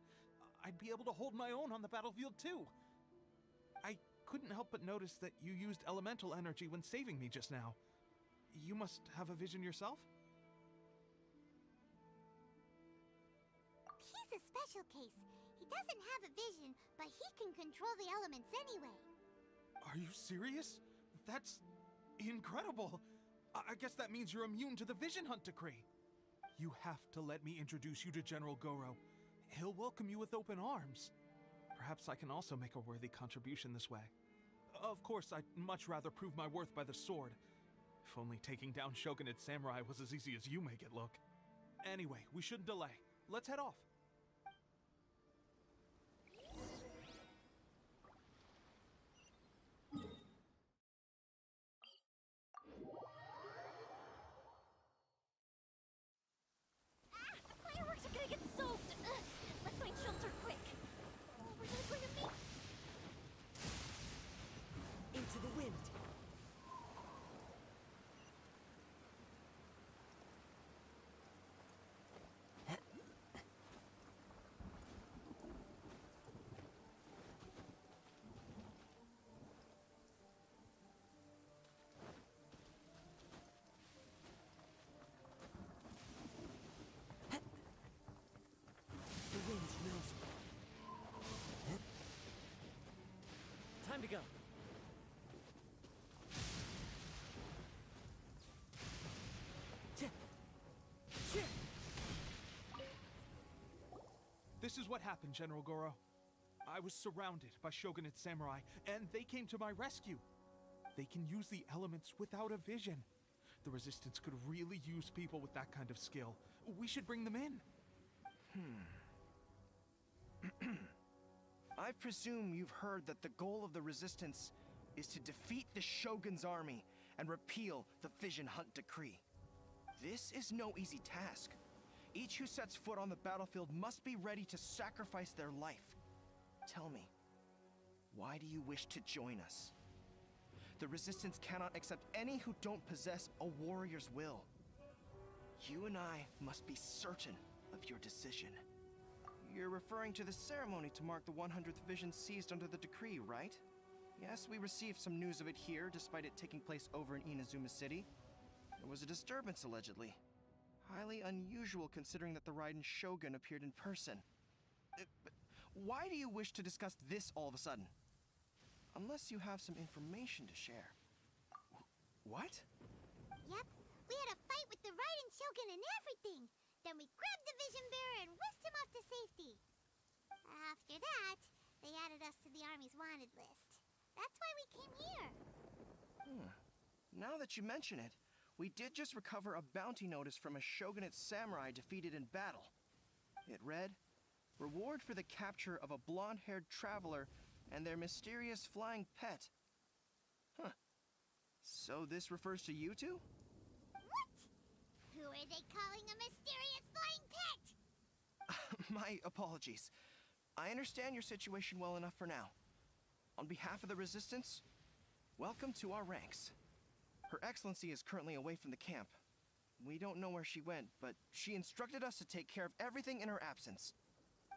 I'd be able to hold my own on the battlefield too. I couldn't help but notice that you used elemental energy when saving me just now. You must have a vision yourself? He's a special case. He doesn't have a vision, but he can control the elements anyway. Are you serious? That's incredible. I guess that means you're immune to the Vision Hunt decree. You have to let me introduce you to General Goro. He'll welcome you with open arms. Perhaps I can also make a worthy contribution this way. Of course, I'd much rather prove my worth by the sword. If only taking down Shogunate Samurai was as easy as you make it look. Anyway, we shouldn't delay. Let's head off. The fireworks are gonna get soaked! Let's find shelter quick! Oh, we're gonna bring a meet! Into the wind. The wind knows me. Time to go. This is what happened, General Goro. I was surrounded by Shogunate Samurai, and they came to my rescue. They can use the elements without a vision. The Resistance could really use people with that kind of skill. We should bring them in. I presume you've heard that the goal of the Resistance is to defeat the Shogun's army and repeal the Vision Hunt Decree. This is no easy task. Each who sets foot on the battlefield must be ready to sacrifice their life. Tell me, why do you wish to join us? The Resistance cannot accept any who don't possess a warrior's will. You and I must be certain of your decision. You're referring to the ceremony to mark the 100th Vision seized under the decree, right? Yes, we received some news of it here, despite it taking place over in Inazuma City. There was a disturbance, allegedly. Highly unusual considering that the Raiden Shogun appeared in person. Why do you wish to discuss this all of a sudden? Unless you have some information to share. What? Yep, we had a fight with the Raiden Shogun and everything. Then we grabbed the Vision Bearer and whisked him off to safety. After that, they added us to the Army's wanted list. That's why we came here. Now that you mention it, we did just recover a bounty notice from a Shogunate samurai defeated in battle. It read, "Reward for the capture of a blonde-haired traveler and their mysterious flying pet." So this refers to you two? What? Who are they calling a mysterious flying pet? My apologies. I understand your situation well enough for now. On behalf of the Resistance, welcome to our ranks. Her Excellency is currently away from the camp. We don't know where she went, but she instructed us to take care of everything in her absence.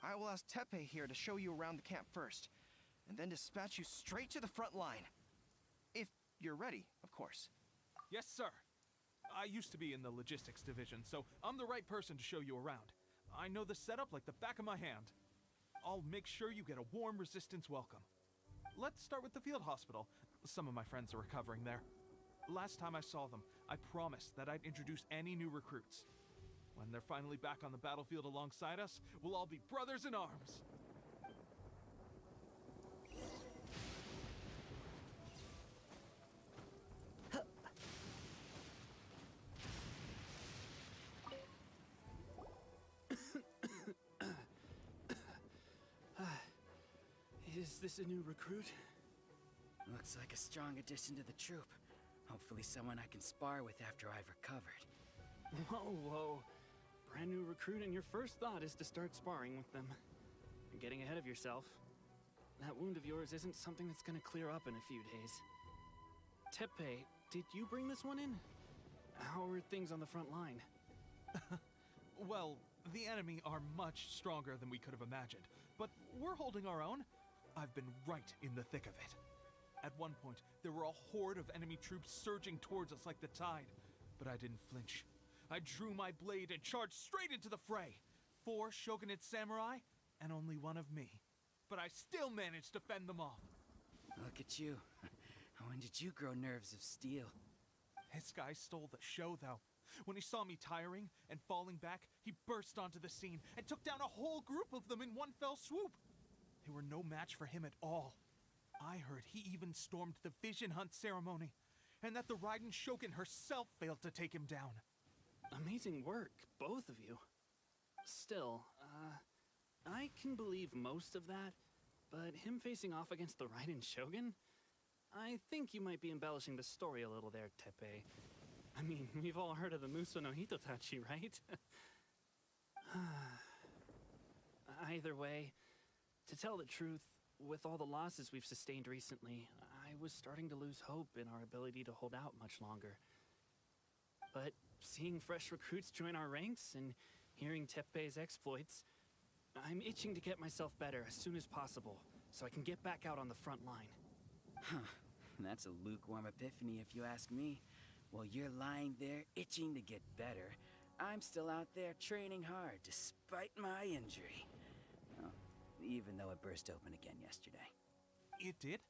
I will ask Teppei here to show you around the camp first, and then dispatch you straight to the front line. If you're ready, of course. Yes, sir. I used to be in the logistics division, so I'm the right person to show you around. I know the setup like the back of my hand. I'll make sure you get a warm Resistance welcome. Let's start with the field hospital. Some of my friends are recovering there. Last time I saw them, I promised that I'd introduce any new recruits. When they're finally back on the battlefield alongside us, we'll all be brothers in arms. Is this a new recruit? Looks like a strong addition to the troop. Hopefully someone I can spar with after I've recovered. Whoa. Brand new recruit and your first thought is to start sparring with them. You're getting ahead of yourself. That wound of yours isn't something that's gonna clear up in a few days. Teppei, did you bring this one in? How are things on the front line? Well, the enemy are much stronger than we could have imagined, but we're holding our own. I've been right in the thick of it. At one point, there were a horde of enemy troops surging towards us like the tide, but I didn't flinch. I drew my blade and charged straight into the fray. 4 Shogunate samurai, and only 1 of me. But I still managed to fend them off. Look at you. When did you grow nerves of steel? This guy stole the show, though. When he saw me tiring and falling back, he burst onto the scene and took down a whole group of them in one fell swoop. They were no match for him at all. I heard he even stormed the vision hunt ceremony, and that the Raiden Shogun herself failed to take him down. Amazing work, both of you. Still, I can believe most of that, but him facing off against the Raiden Shogun? I think you might be embellishing the story a little there, Teppei. I mean, we've all heard of the Muso no Hitotachi, right? Either way, to tell the truth, with all the losses we've sustained recently, I was starting to lose hope in our ability to hold out much longer. But seeing fresh recruits join our ranks and hearing Teppei's exploits, I'm itching to get myself better as soon as possible, so I can get back out on the front line. Huh. That's a lukewarm epiphany if you ask me. While you're lying there itching to get better, I'm still out there training hard despite my injury. Well, even though it burst open again yesterday. It did?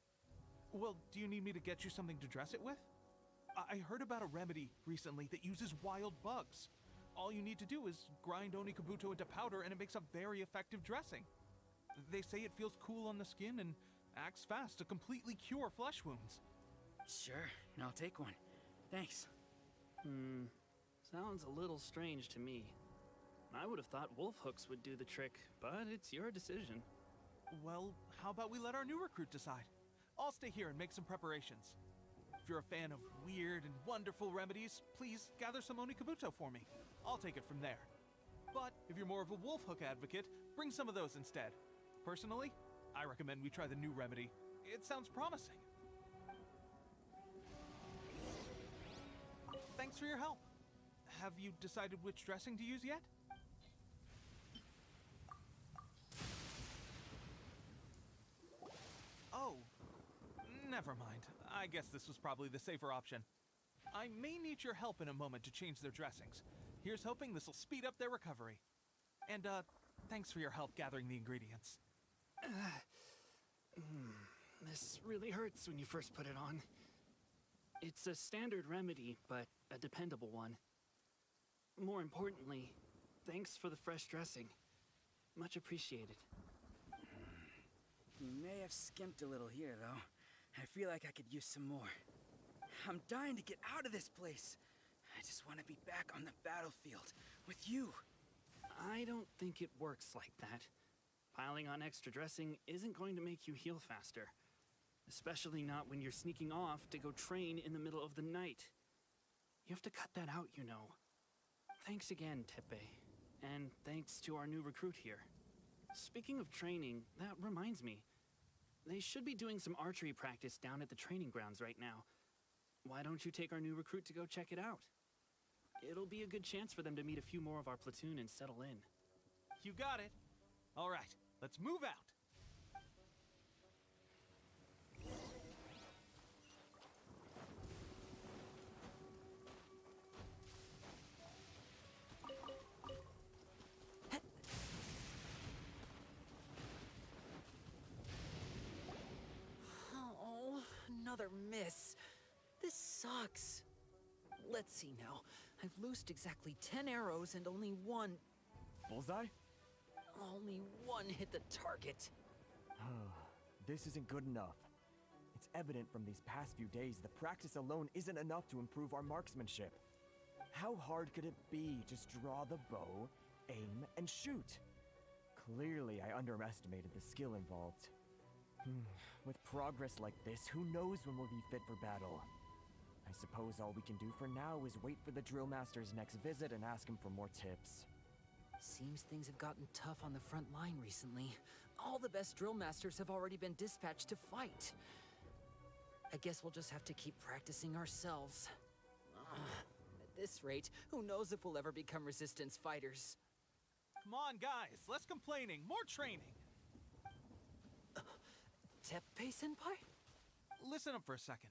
Well, do you need me to get you something to dress it with? I heard about a remedy recently that uses wild bugs. All you need to do is grind Onikabuto into powder and it makes a very effective dressing. They say it feels cool on the skin and acts fast to completely cure flesh wounds. Sure, I'll take one. Thanks. Sounds a little strange to me. I would have thought wolf hooks would do the trick, but it's your decision. Well, how about we let our new recruit decide? I'll stay here and make some preparations. If you're a fan of weird and wonderful remedies, please gather some Onikabuto for me. I'll take it from there. But if you're more of a wolf hook advocate, bring some of those instead. Personally, I recommend we try the new remedy. It sounds promising. Thanks for your help. Have you decided which dressing to use yet? Oh, never mind. I guess this was probably the safer option. I may need your help in a moment to change their dressings. Here's hoping this'll speed up their recovery. And, thanks for your help gathering the ingredients. This really hurts when you first put it on. It's a standard remedy, but a dependable one. More importantly, thanks for the fresh dressing. Much appreciated. You may have skimped a little here, though. I feel like I could use some more. I'm dying to get out of this place. I just want to be back on the battlefield with you. I don't think it works like that. Piling on extra dressing isn't going to make you heal faster. Especially not when you're sneaking off to go train in the middle of the night. You have to cut that out, you know. Thanks again, Teppei. And thanks to our new recruit here. Speaking of training, that reminds me. They should be doing some archery practice down at the training grounds right now. Why don't you take our new recruit to go check it out? It'll be a good chance for them to meet a few more of our platoon and settle in. You got it. All right, let's move out. Oh, another miss. This sucks. Let's see now. I've loosed exactly 10 arrows and only one... Bullseye? Only one hit the target. This isn't good enough. It's evident from these past few days the practice alone isn't enough to improve our marksmanship. How hard could it be? Just draw the bow, aim, and shoot. Clearly, I underestimated the skill involved. With progress like this, who knows when we'll be fit for battle? I suppose all we can do for now is wait for the drill master's next visit and ask him for more tips. Seems things have gotten tough on the front line recently. All the best drill masters have already been dispatched to fight. I guess we'll just have to keep practicing ourselves. At this rate, who knows if we'll ever become resistance fighters. Come on, guys, less complaining, more training. Teppei-senpai? Listen up for a second.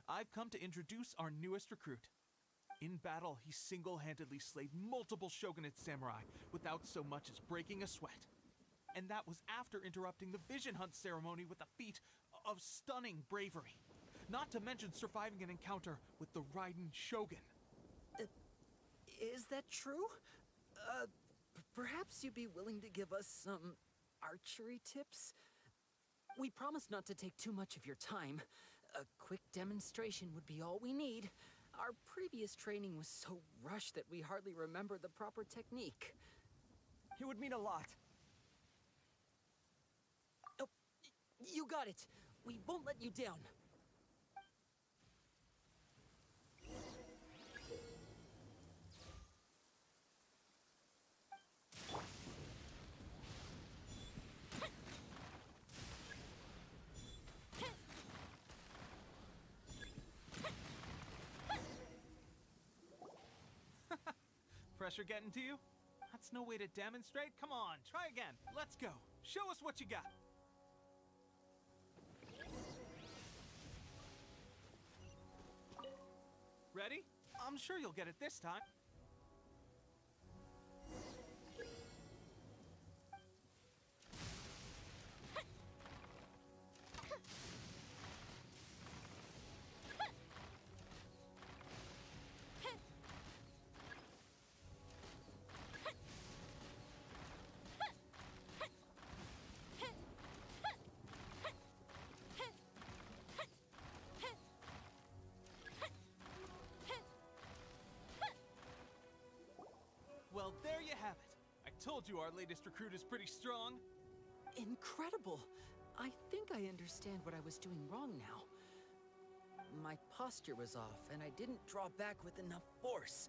I've come to introduce our newest recruit. In battle, he single-handedly slayed multiple shogunate samurai without so much as breaking a sweat. And that was after interrupting the vision hunt ceremony with a feat of stunning bravery. Not to mention surviving an encounter with the Raiden Shogun. Is that true? Perhaps you'd be willing to give us some archery tips? We promised not to take too much of your time. A quick demonstration would be all we need. Our previous training was so rushed that we hardly remember the proper technique. It would mean a lot. Oh, you got it. We won't let you down. Pressure getting to you? That's no way to demonstrate. Come on, try again. Let's go. Show us what you got. Ready? I'm sure you'll get it this time. Well, there you have it. I told you our latest recruit is pretty strong. Incredible! I think I understand what I was doing wrong now. My posture was off, and I didn't draw back with enough force.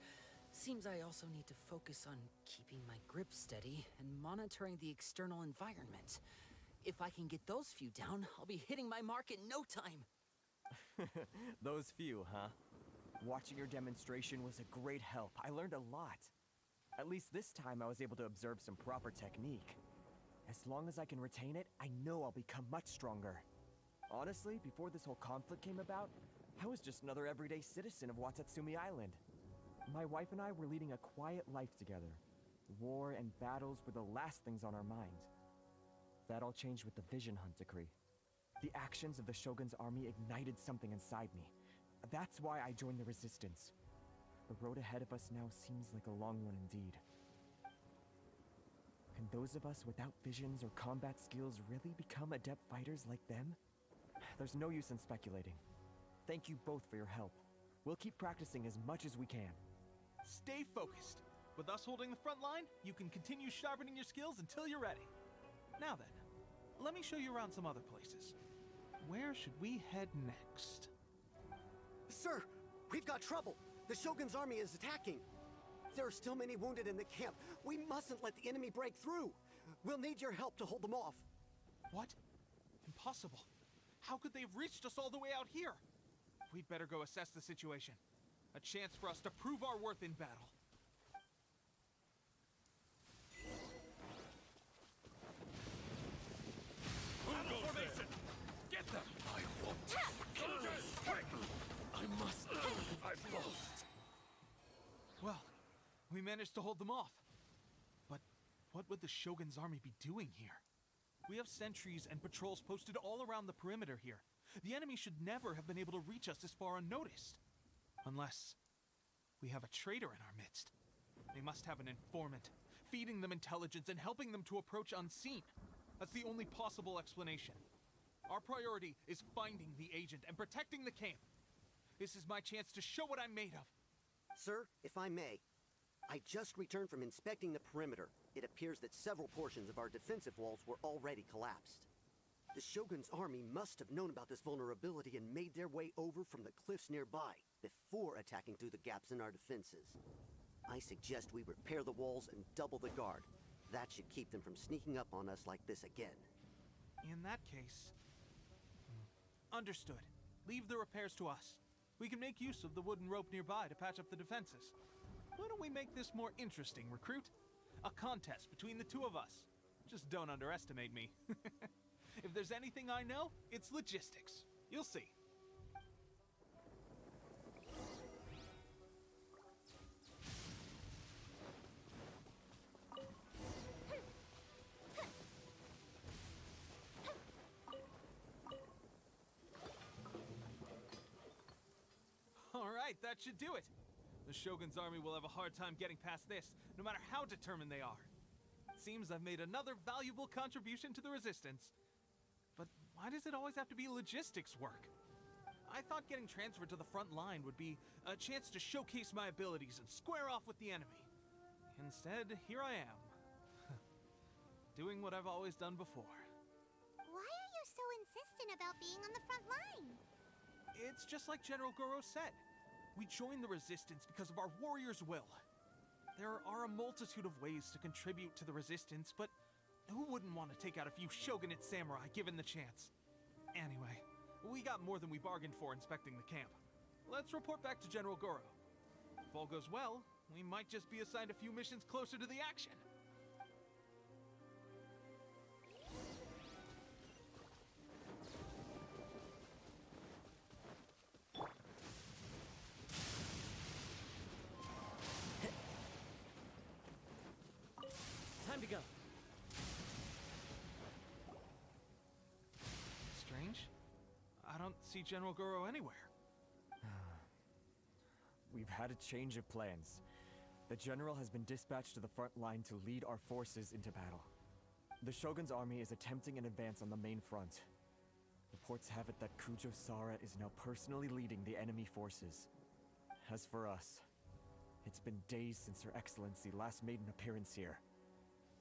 Seems I also need to focus on keeping my grip steady and monitoring the external environment. If I can get those few down, I'll be hitting my mark in no time. Those few, huh? Watching your demonstration was a great help. I learned a lot. At least this time I was able to observe some proper technique. As long as I can retain it, I know I'll become much stronger. Honestly, before this whole conflict came about, I was just another everyday citizen of Watatsumi Island. My wife and I were leading a quiet life together. War and battles were the last things on our mind. That all changed with the Vision Hunt decree. The actions of the Shogun's army ignited something inside me. That's why I joined the Resistance. The road ahead of us now seems like a long one indeed. Can those of us without visions or combat skills really become adept fighters like them? There's no use in speculating. Thank you both for your help. We'll keep practicing as much as we can. Stay focused. With us holding the front line, you can continue sharpening your skills until you're ready. Now then, let me show you around some other places. Where should we head next? Sir, we've got trouble. The Shogun's army is attacking. There are still many wounded in the camp. We mustn't let the enemy break through. We'll need your help to hold them off. What? Impossible. How could they have reached us all the way out here? We'd better go assess the situation. A chance for us to prove our worth in battle. Formation! Get them! I won't! Soldiers, quick! I must! I've lost! Well, we managed to hold them off. But what would the Shogun's army be doing here? We have sentries and patrols posted all around the perimeter here. The enemy should never have been able to reach us this far unnoticed. Unless we have a traitor in our midst. They must have an informant, feeding them intelligence and helping them to approach unseen. That's the only possible explanation. Our priority is finding the agent and protecting the camp. This is my chance to show what I'm made of. Sir, if I may, I just returned from inspecting the perimeter. It appears that several portions of our defensive walls were already collapsed. The Shogun's army must have known about this vulnerability and made their way over from the cliffs nearby before attacking through the gaps in our defenses. I suggest we repair the walls and double the guard. That should keep them from sneaking up on us like this again. In that case... Understood. Leave the repairs to us. We can make use of the wooden rope nearby to patch up the defenses. Why don't we make this more interesting, recruit? A contest between the two of us. Just don't underestimate me. If there's anything I know, it's logistics. You'll see. Alright, that should do it. The Shogun's army will have a hard time getting past this, no matter how determined they are. It seems I've made another valuable contribution to the Resistance. But Why does it always have to be logistics work? I thought getting transferred to the front line would be a chance to showcase my abilities and square off with the enemy. Instead, here I am. Doing what I've always done before. Why are you so insistent about being on the front line? It's just like General Goro said. We joined the Resistance because of our warriors' will. There are a multitude of ways to contribute to the Resistance, but who wouldn't want to take out a few shogunate samurai given the chance? Anyway, we got more than we bargained for inspecting the camp. Let's report back to General Goro. If all goes well, we might just be assigned a few missions closer to the action. Time to go. Strange. I don't see General Goro anywhere. We've had a change of plans. The general has been dispatched to the front line to lead our forces into battle. The Shogun's army is attempting an advance on the main front. Reports have it that Kujo Sara is now personally leading the enemy forces. As for us, it's been days since Her Excellency last made an appearance here.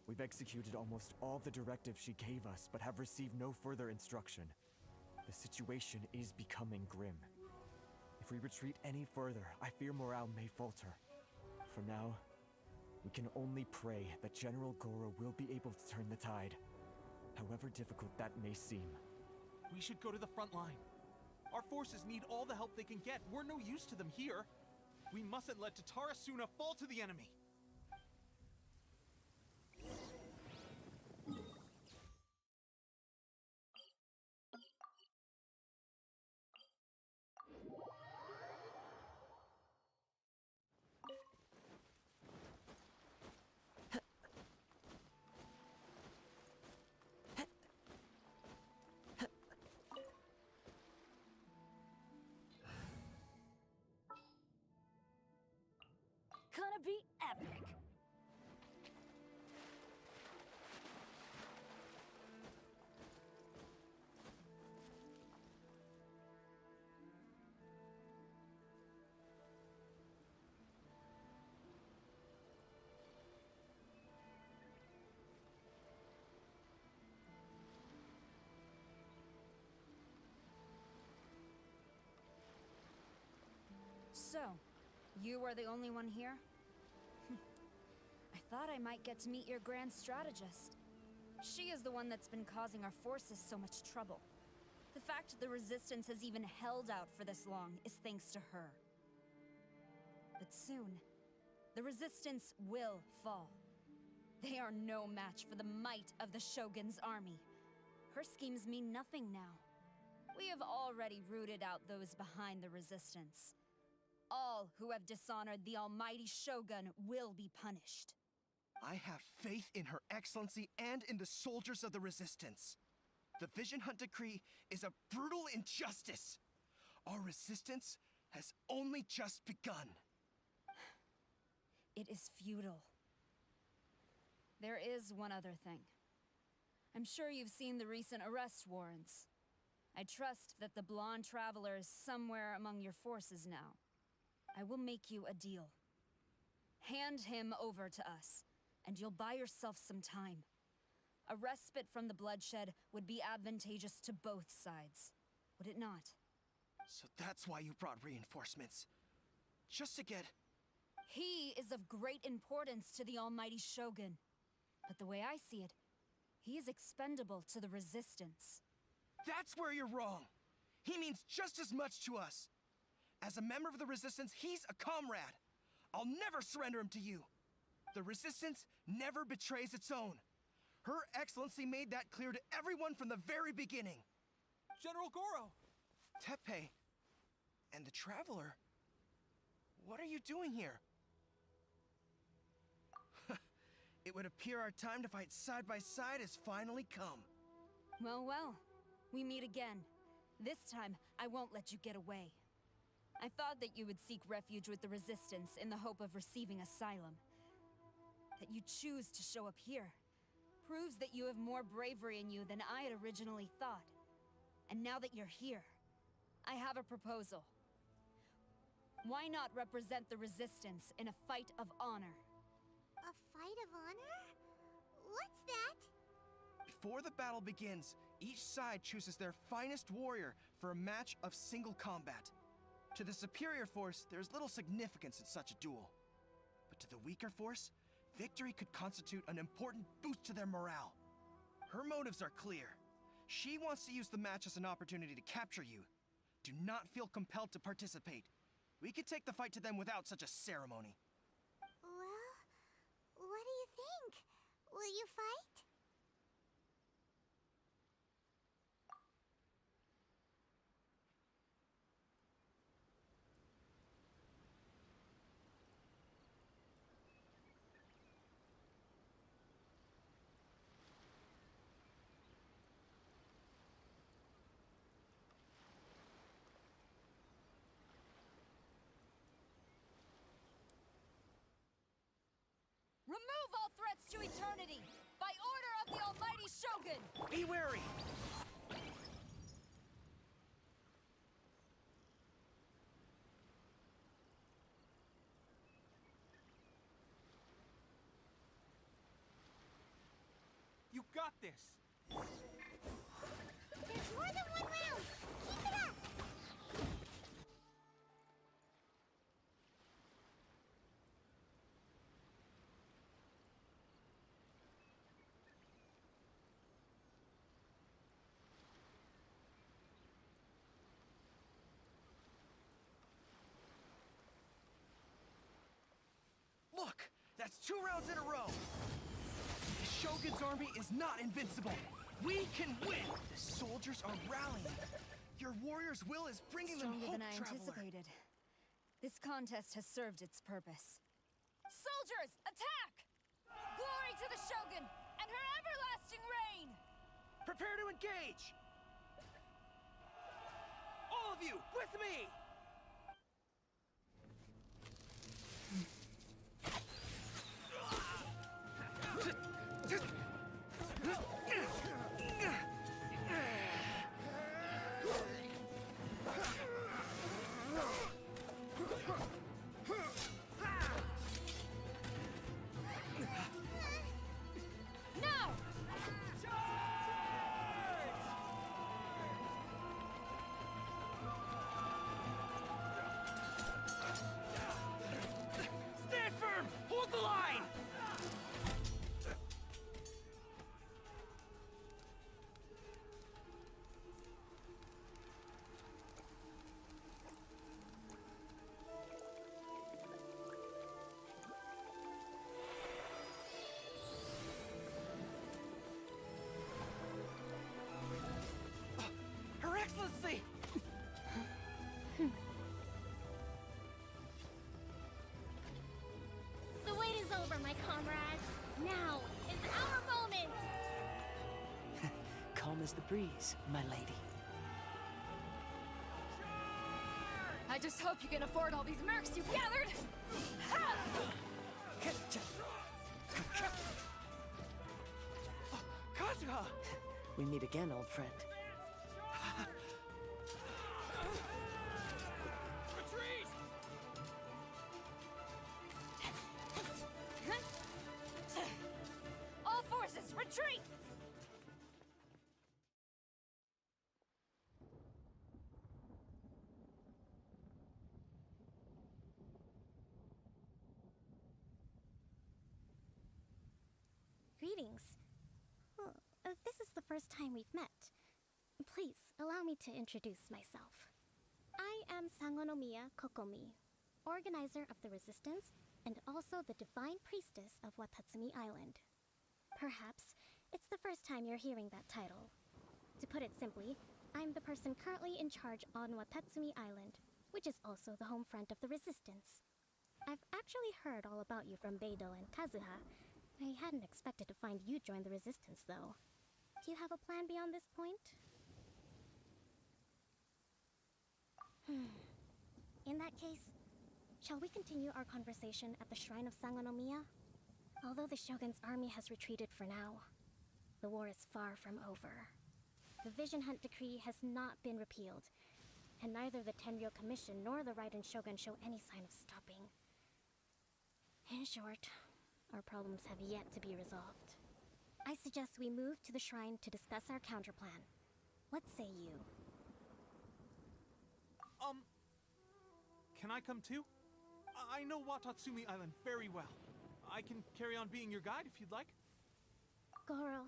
We've executed almost all the directives she gave us, but have received no further instruction. The situation is becoming grim. If we retreat any further, I fear morale may falter. For now, we can only pray that General Goro will be able to turn the tide, however difficult that may seem. We should go to the front line. Our forces need all the help they can get. We're no use to them here. We mustn't let Tatara Suna fall to the enemy. Gonna be epic. So, you are the only one here? I thought I might get to meet your grand strategist. She is the one that's been causing our forces so much trouble. The fact the Resistance has even held out for this long is thanks to her. But soon, the Resistance will fall. They are no match for the might of the Shogun's army. Her schemes mean nothing now. We have already rooted out those behind the Resistance. All who have dishonored the almighty Shogun will be punished. I have faith in Her Excellency and in the soldiers of the Resistance. The Vision Hunt Decree is a brutal injustice. Our resistance has only just begun. It is futile. There is one other thing. I'm sure you've seen the recent arrest warrants. I trust that the blonde traveler is somewhere among your forces now. I will make you a deal. Hand him over to us, and you'll buy yourself some time. A respite from the bloodshed would be advantageous to both sides, would it not? So that's why you brought reinforcements. Just to get... He is of great importance to the almighty Shogun. But the way I see it, he is expendable to the Resistance. That's where you're wrong! He means just as much to us! As a member of the Resistance, he's a comrade! I'll never surrender him to you! The Resistance never betrays its own. Her Excellency made that clear to everyone from the very beginning. General Goro! Teppei and the Traveler, what are you doing here? It would appear our time to fight side by side has finally come. Well, well, we meet again. This time, I won't let you get away. I thought that you would seek refuge with the Resistance in the hope of receiving asylum. That you choose to show up here proves that you have more bravery in you than I had originally thought. And now that you're here, I have a proposal. Why not represent the Resistance in a fight of honor? A fight of honor? What's that? Before the battle begins, each side chooses their finest warrior for a match of single combat. To the superior force, there's little significance in such a duel. But to the weaker force, victory could constitute an important boost to their morale. Her motives are clear. She wants to use the match as an opportunity to capture you. Do not feel compelled to participate. We could take the fight to them without such a ceremony. Well, what do you think? Will you fight? Remove all threats to eternity! By order of the Almighty Shogun! Be wary! You got this! There's more than one round! Keep it up! Look! That's 2 rounds in a row! The Shogun's army is not invincible! We can win! The soldiers are rallying! Your warrior's will is bringing them Stronger hope, than I traveler! anticipated. This contest has served its purpose. Soldiers, attack! Glory to the Shogun and her everlasting reign! Prepare to engage! All of you, with me! Now! Stand firm! Hold the line! Her Excellency! The wait is over, my comrades. Now is our moment. Calm as the breeze, my lady. I just hope you can afford all these mercs you've gathered! Ha! Kazuha! We meet again, old friend. Retreat! All forces, retreat! Greetings. Well, this is the first time we've met. Please, allow me to introduce myself. I am Sangonomiya Kokomi, organizer of the Resistance and also the Divine Priestess of Watatsumi Island. Perhaps it's the first time you're hearing that title. To put it simply, I'm the person currently in charge on Watatsumi Island, which is also the home front of the Resistance. I've actually heard all about you from Beidou and Kazuha. I hadn't expected to find you join the Resistance, though. Do you have a plan beyond this point? In that case, shall we continue our conversation at the Shrine of Sangonomiya? Although the Shogun's army has retreated for now, the war is far from over. The Vision Hunt Decree has not been repealed, and neither the Tenryou Commission nor the Raiden Shogun show any sign of stopping. In short, our problems have yet to be resolved. I suggest we move to the shrine to discuss our counterplan. What say you? Can I come too? I know Watatsumi Island very well. I can carry on being your guide if you'd like. Goro,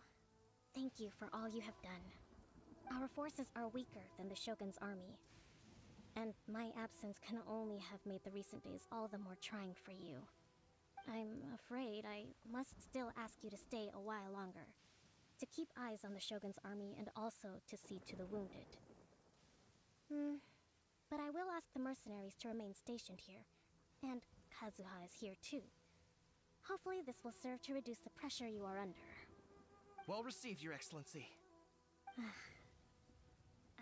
thank you for all you have done. Our forces are weaker than the Shogun's army, and my absence can only have made the recent days all the more trying for you. I'm afraid I must still ask you to stay a while longer, to keep eyes on the Shogun's army and also to see to the wounded. But I will ask the mercenaries to remain stationed here, and Kazuha is here too. Hopefully this will serve to reduce the pressure you are under. Well received, Your Excellency.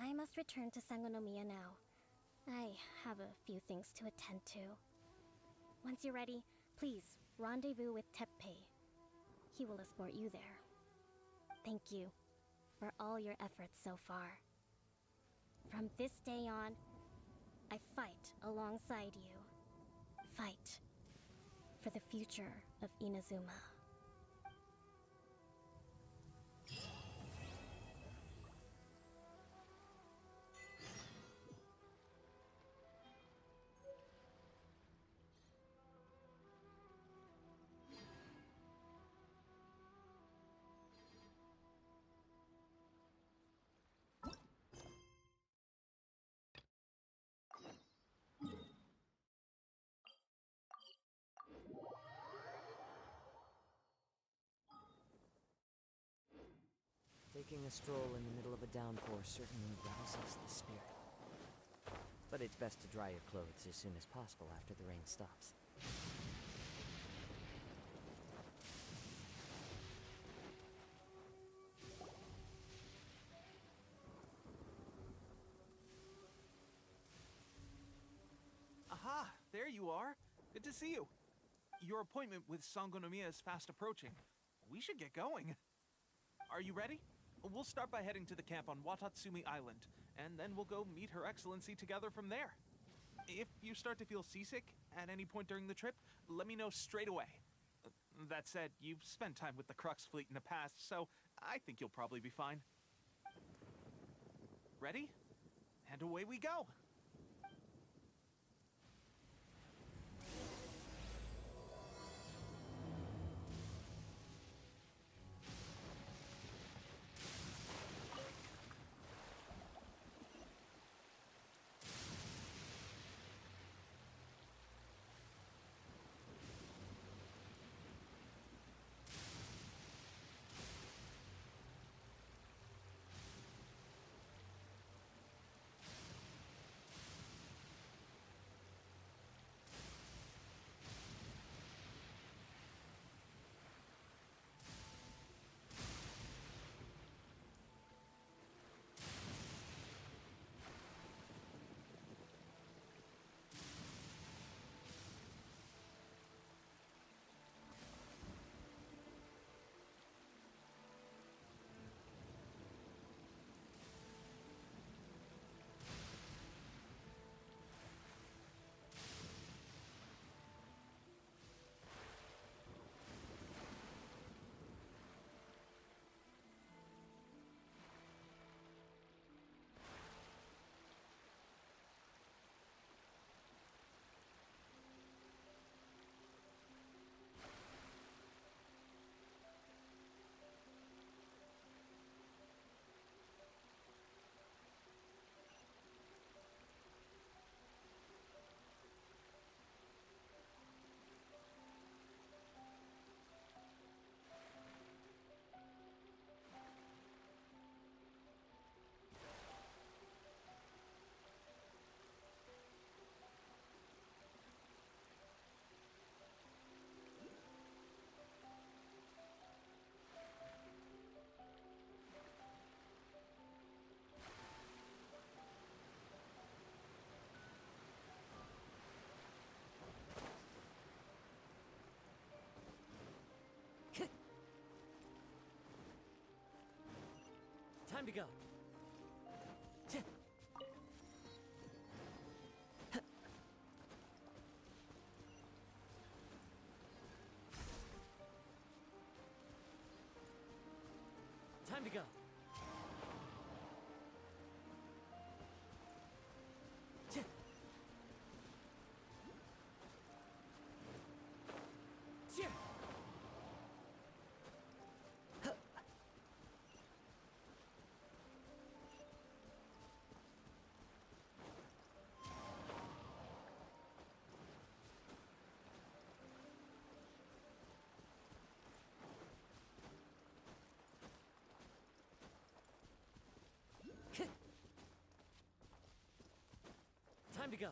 I must return to Sangonomiya now. I have a few things to attend to. Once you're ready, please rendezvous with Teppei. He will escort you there. Thank you for all your efforts so far. From this day on, I fight alongside you. Fight for the future of Inazuma. Taking a stroll in the middle of a downpour certainly rouses the spirit. But it's best to dry your clothes as soon as possible after the rain stops. Aha! There you are! Good to see you. Your appointment with Sangonomiya is fast approaching. We should get going. Are you ready? We'll start by heading to the camp on Watatsumi Island, and then we'll go meet Her Excellency together from there. If you start to feel seasick at any point during the trip, let me know straight away. That said, you've spent time with the Crux fleet in the past, so I think you'll probably be fine. Ready? And away we go! Time to go. Time to go.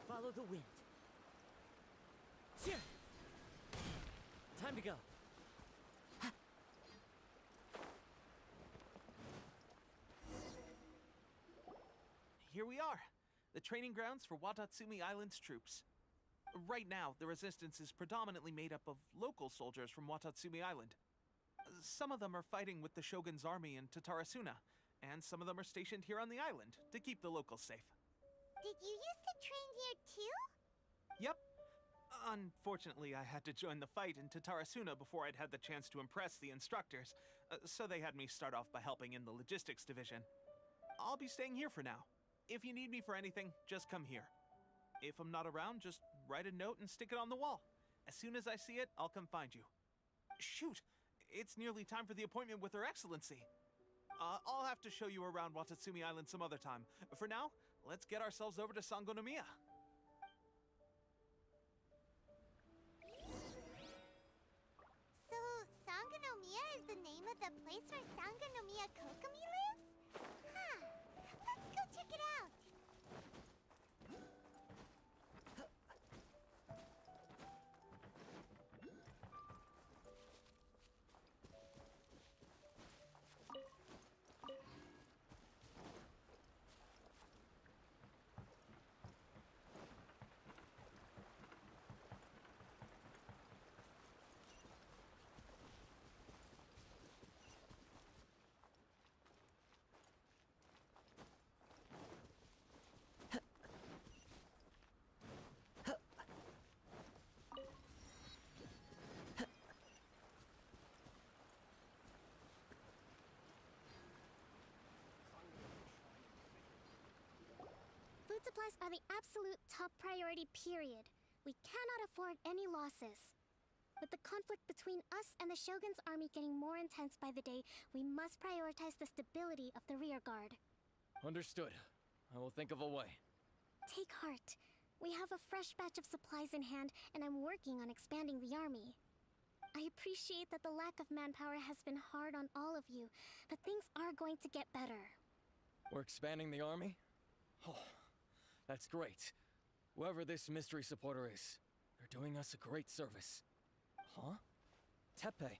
Follow the wind. Here. Time to go. Here we are, the training grounds for Watatsumi Island's troops. Right now, the resistance is predominantly made up of local soldiers from Watatsumi Island. Some of them are fighting with the Shogun's army in Tatarasuna, and some of them are stationed here on the island to keep the locals safe. Did you used to train here too? Yep. Unfortunately, I had to join the fight in Tatarasuna before I'd had the chance to impress the instructors, so they had me start off by helping in the logistics division. I'll be staying here for now. If you need me for anything, just come here. If I'm not around, just write a note and stick it on the wall. As soon as I see it, I'll come find you. Shoot! It's nearly time for the appointment with Her Excellency. I'll have to show you around Watatsumi Island some other time. For now, let's get ourselves over to Sangonomiya. So, Sangonomiya is the name of the place where Sangonomiya Kokomi lives? Huh. Let's go check it out. Food supplies are the absolute top priority, period. We cannot afford any losses. With the conflict between us and the Shogun's army getting more intense by the day, we must prioritize the stability of the rear guard. Understood. I will think of a way. Take heart. We have a fresh batch of supplies in hand, and I'm working on expanding the army. I appreciate that the lack of manpower has been hard on all of you, but things are going to get better. We're expanding the army? Oh, that's great. Whoever this mystery supporter is, they're doing us a great service. Huh? Teppei,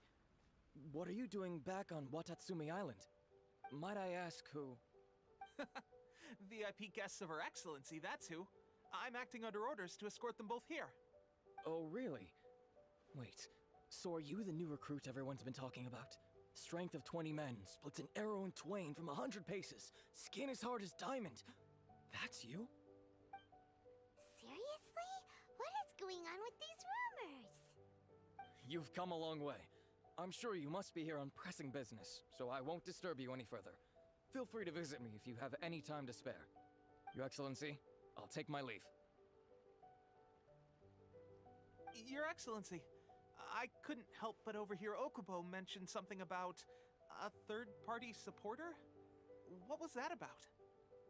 what are you doing back on Watatsumi Island? Might I ask who? VIP guests of Her Excellency, that's who. I'm acting under orders to escort them both here. Oh, really? Wait, so are you the new recruit everyone's been talking about? Strength of 20 men, splits an arrow in twain from 100 paces, skin as hard as diamond. That's you? Seriously? What is going on with these rumors? You've come a long way. I'm sure you must be here on pressing business, so I won't disturb you any further. Feel free to visit me if you have any time to spare. Your Excellency, I'll take my leave. Your Excellency, I couldn't help but overhear Okubo mention something about a third-party supporter? What was that about?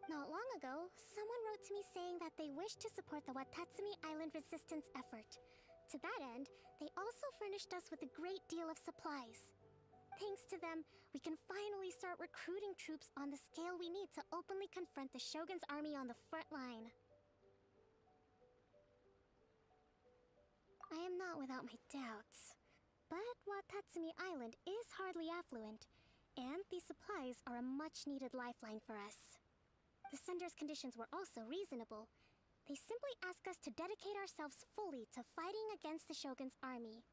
Not long ago, someone wrote to me saying that they wish to support the Watatsumi Island resistance effort. To that end, they also furnished us with a great deal of supplies. Thanks to them, we can finally start recruiting troops on the scale we need to openly confront the Shogun's army on the front line. I am not without my doubts. But Watatsumi Island is hardly affluent, and these supplies are a much-needed lifeline for us. The sender's conditions were also reasonable. They simply ask us to dedicate ourselves fully to fighting against the Shogun's army.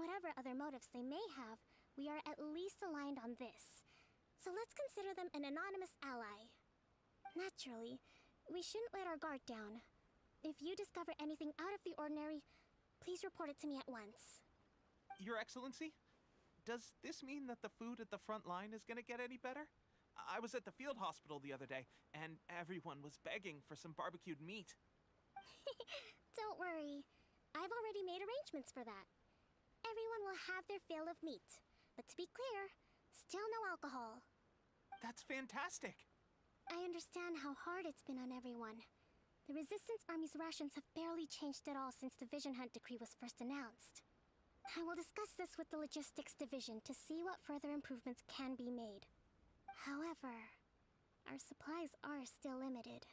Whatever other motives they may have, we are at least aligned on this. So let's consider them an anonymous ally. Naturally, we shouldn't let our guard down. If you discover anything out of the ordinary, please report it to me at once. Your Excellency, does this mean that the food at the front line is gonna get any better? I was at the field hospital the other day, and everyone was begging for some barbecued meat. Don't worry. I've already made arrangements for that. Everyone will have their fill of meat. But to be clear, still no alcohol. That's fantastic! I understand how hard it's been on everyone. The Resistance Army's rations have barely changed at all since the Vision Hunt decree was first announced. I will discuss this with the Logistics Division to see what further improvements can be made. However, our supplies are still limited.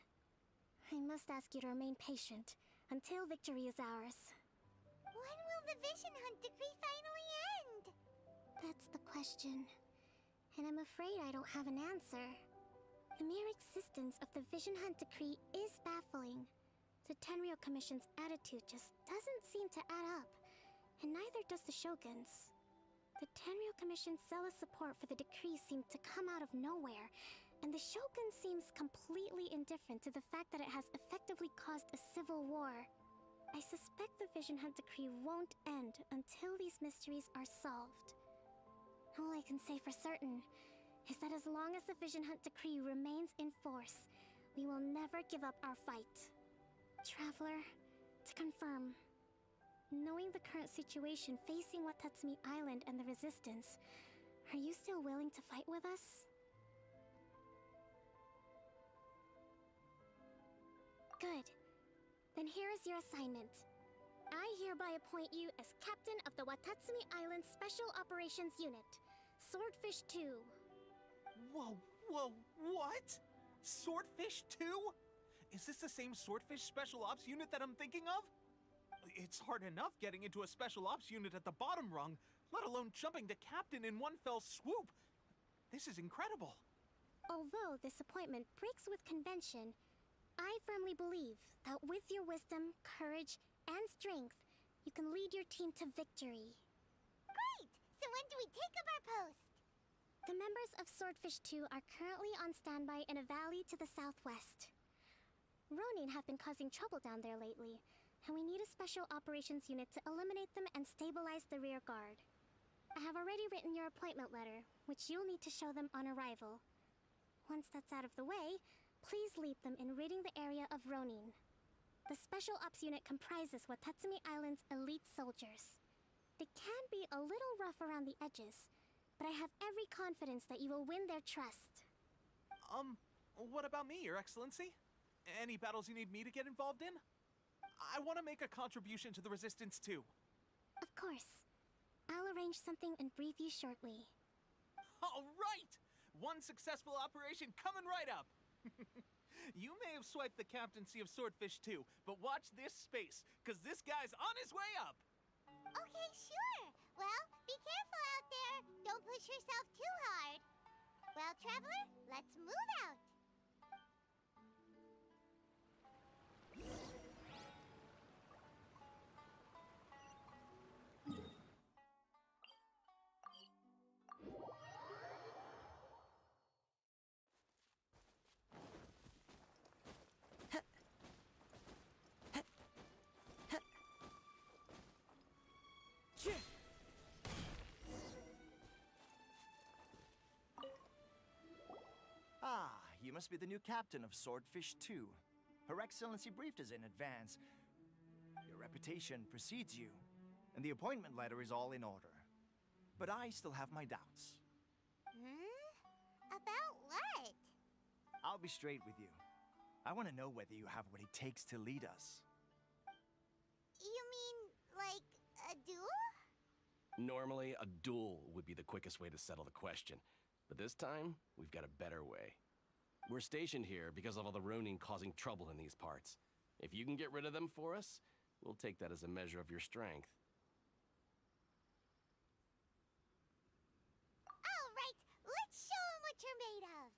I must ask you to remain patient until victory is ours. When will the Vision Hunt decree finally end? That's the question. And I'm afraid I don't have an answer. The mere existence of the Vision Hunt decree is baffling. The Tenryo Commission's attitude just doesn't seem to add up, and neither does the Shogun's. The Tenryo Commission's zealous support for the decree seemed to come out of nowhere, and the Shogun seems completely indifferent to the fact that it has effectively caused a civil war. I suspect the Vision Hunt decree won't end until these mysteries are solved. All I can say for certain is that as long as the Vision Hunt decree remains in force, we will never give up our fight. Traveler, to confirm, knowing the current situation facing Watatsumi Island and the Resistance, are you still willing to fight with us? Good. Then here is your assignment. I hereby appoint you as captain of the Watatsumi Island Special Operations Unit, Swordfish 2. Whoa, what? Swordfish 2? Is this the same Swordfish Special Ops unit that I'm thinking of? It's hard enough getting into a Special Ops unit at the bottom rung, let alone jumping to captain in one fell swoop. This is incredible. Although this appointment breaks with convention, I firmly believe that with your wisdom, courage, and strength, you can lead your team to victory. Great! So when do we take up our post? The members of Swordfish 2 are currently on standby in a valley to the southwest. Ronin have been causing trouble down there lately, and we need a special operations unit to eliminate them and stabilize the rear guard. I have already written your appointment letter, which you'll need to show them on arrival. Once that's out of the way, please lead them in ridding the area of Ronin. The Special Ops unit comprises Watatsumi Island's elite soldiers. They can be a little rough around the edges, but I have every confidence that you will win their trust. What about me, Your Excellency? Any battles you need me to get involved in? I want to make a contribution to the Resistance too. Of course. I'll arrange something and brief you shortly. All right! One successful operation coming right up! You may have swiped the captaincy of Swordfish 2, but watch this space, because this guy's on his way up! Okay, sure. Well, be careful out there. Don't push yourself too hard. Well, Traveler, let's move out. Ah, you must be the new captain of Swordfish 2. Her Excellency briefed us in advance. Your reputation precedes you, and the appointment letter is all in order. But I still have my doubts. About what? I'll be straight with you. I want to know whether you have what it takes to lead us. You mean, like, a duel? Normally, a duel would be the quickest way to settle the question. But this time, we've got a better way. We're stationed here because of all the Ronin causing trouble in these parts. If you can get rid of them for us, we'll take that as a measure of your strength. All right, let's show them what you're made of.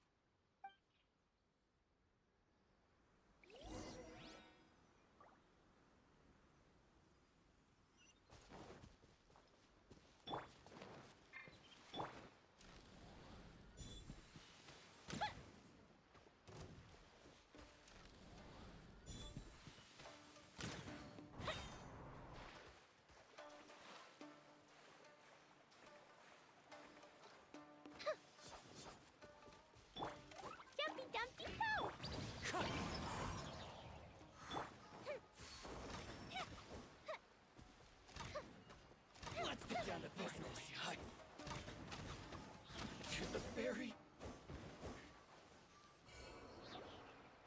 Jumpy Dumpty Go! Let's get down to business. To the ferry.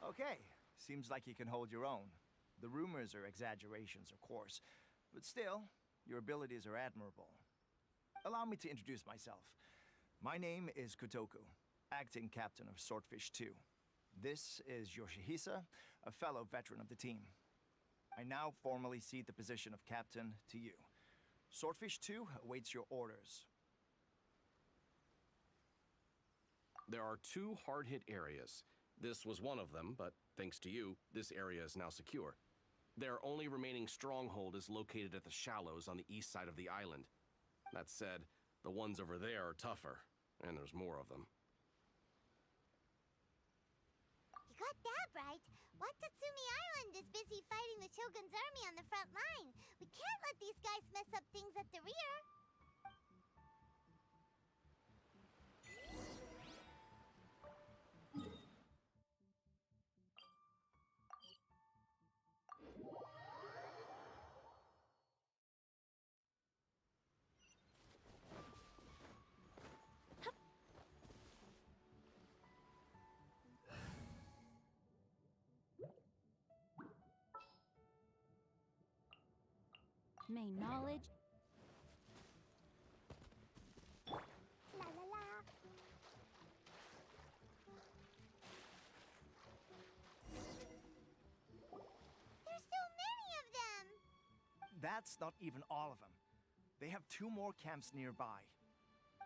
Okay, seems like you can hold your own. The rumors are exaggerations, of course, but still, your abilities are admirable. Allow me to introduce myself. My name is Kotoku, acting captain of Swordfish 2. This is Yoshihisa, a fellow veteran of the team. I now formally cede the position of captain to you. Swordfish 2 awaits your orders. There are 2 hard-hit areas. This was one of them, but thanks to you, this area is now secure. Their only remaining stronghold is located at the shallows on the east side of the island. That said, the ones over there are tougher, and there's more of them. You got that right. Watatsumi Island is busy fighting the Shogun's army on the front line. We can't let these guys mess up things at the rear. May knowledge. La la la. There's so many of them. That's not even all of them. They have 2 more camps nearby.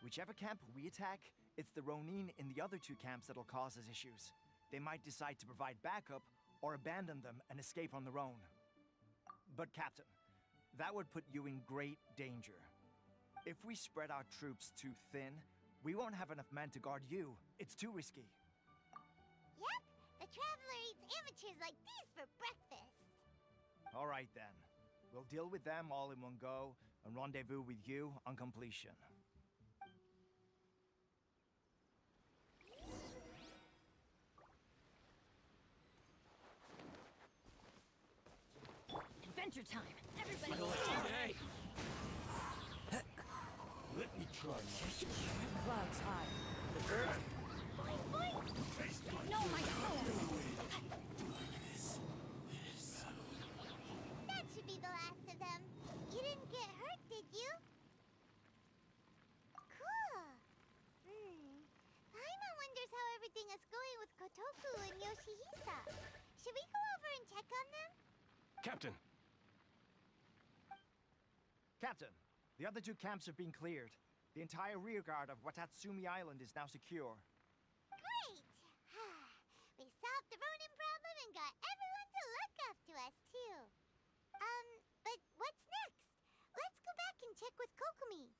Whichever camp we attack, it's the Ronin in the other 2 camps that'll cause us issues. They might decide to provide backup or abandon them and escape on their own. But Captain, that would put you in great danger. If we spread our troops too thin, we won't have enough men to guard you. It's too risky. Yep, the Traveler eats amateurs like these for breakfast. All right then. We'll deal with them all in one go and rendezvous with you on completion. Adventure time. Everybody My go lucky down. day. Let me try Clouds high. The birds. Boing, boing. No, my soul. That should be the last of them. You didn't get hurt, did you? Cool. Paimon wonders how everything is going with Kotoku and Yoshihisa. Should we go over and check on them? Captain! Captain, the other 2 camps have been cleared. The entire rearguard of Watatsumi Island is now secure. Great! We solved the Ronin problem and got everyone to look after us, too. But what's next? Let's go back and check with Kokumi.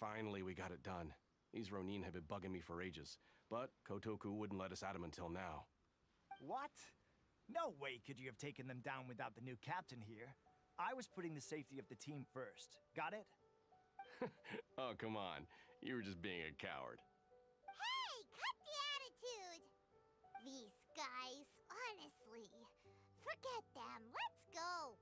Finally, we got it done. These Ronin have been bugging me for ages, but Kotoku wouldn't let us at him until now. What? No way could you have taken them down without the new captain here. I was putting the safety of the team first. Got it? Oh, come on. You were just being a coward. Hey, cut the attitude! These guys, honestly. Forget them. Let's go.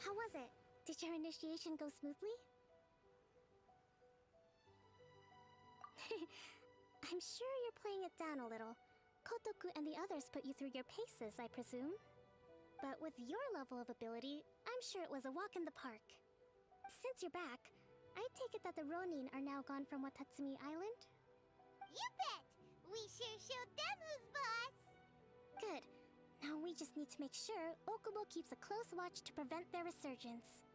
How was it? Did your initiation go smoothly? I'm sure you're playing it down a little. Kotoku and the others put you through your paces, I presume. But with your level of ability, I'm sure it was a walk in the park. Since you're back, I take it that the Ronin are now gone from Watatsumi Island? You bet! We sure showed them who's boss! Good. Now we just need to make sure Okubo keeps a close watch to prevent their resurgence.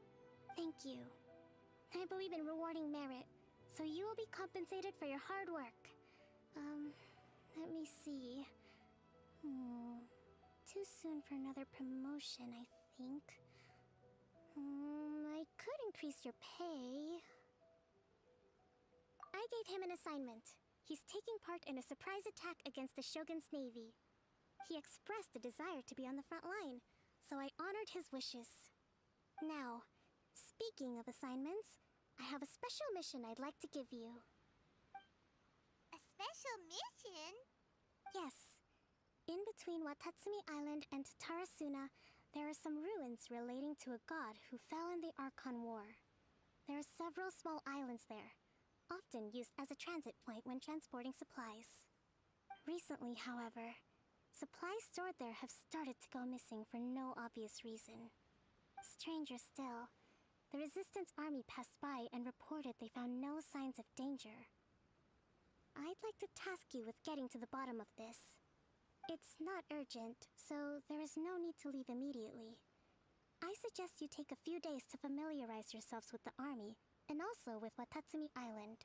Thank you. I believe in rewarding merit, so you will be compensated for your hard work. Let me see. Too soon for another promotion, I think. I could increase your pay. I gave him an assignment. He's taking part in a surprise attack against the Shogun's navy. He expressed a desire to be on the front line, so I honored his wishes. Now, speaking of assignments, I have a special mission I'd like to give you. A special mission? Yes. In between Watatsumi Island and Tarasuna, there are some ruins relating to a god who fell in the Archon War. There are several small islands there, often used as a transit point when transporting supplies. Recently, however, supplies stored there have started to go missing for no obvious reason. Stranger still, the Resistance army passed by and reported they found no signs of danger. I'd like to task you with getting to the bottom of this. It's not urgent, so there is no need to leave immediately. I suggest you take a few days to familiarize yourselves with the army, and also with Watatsumi Island.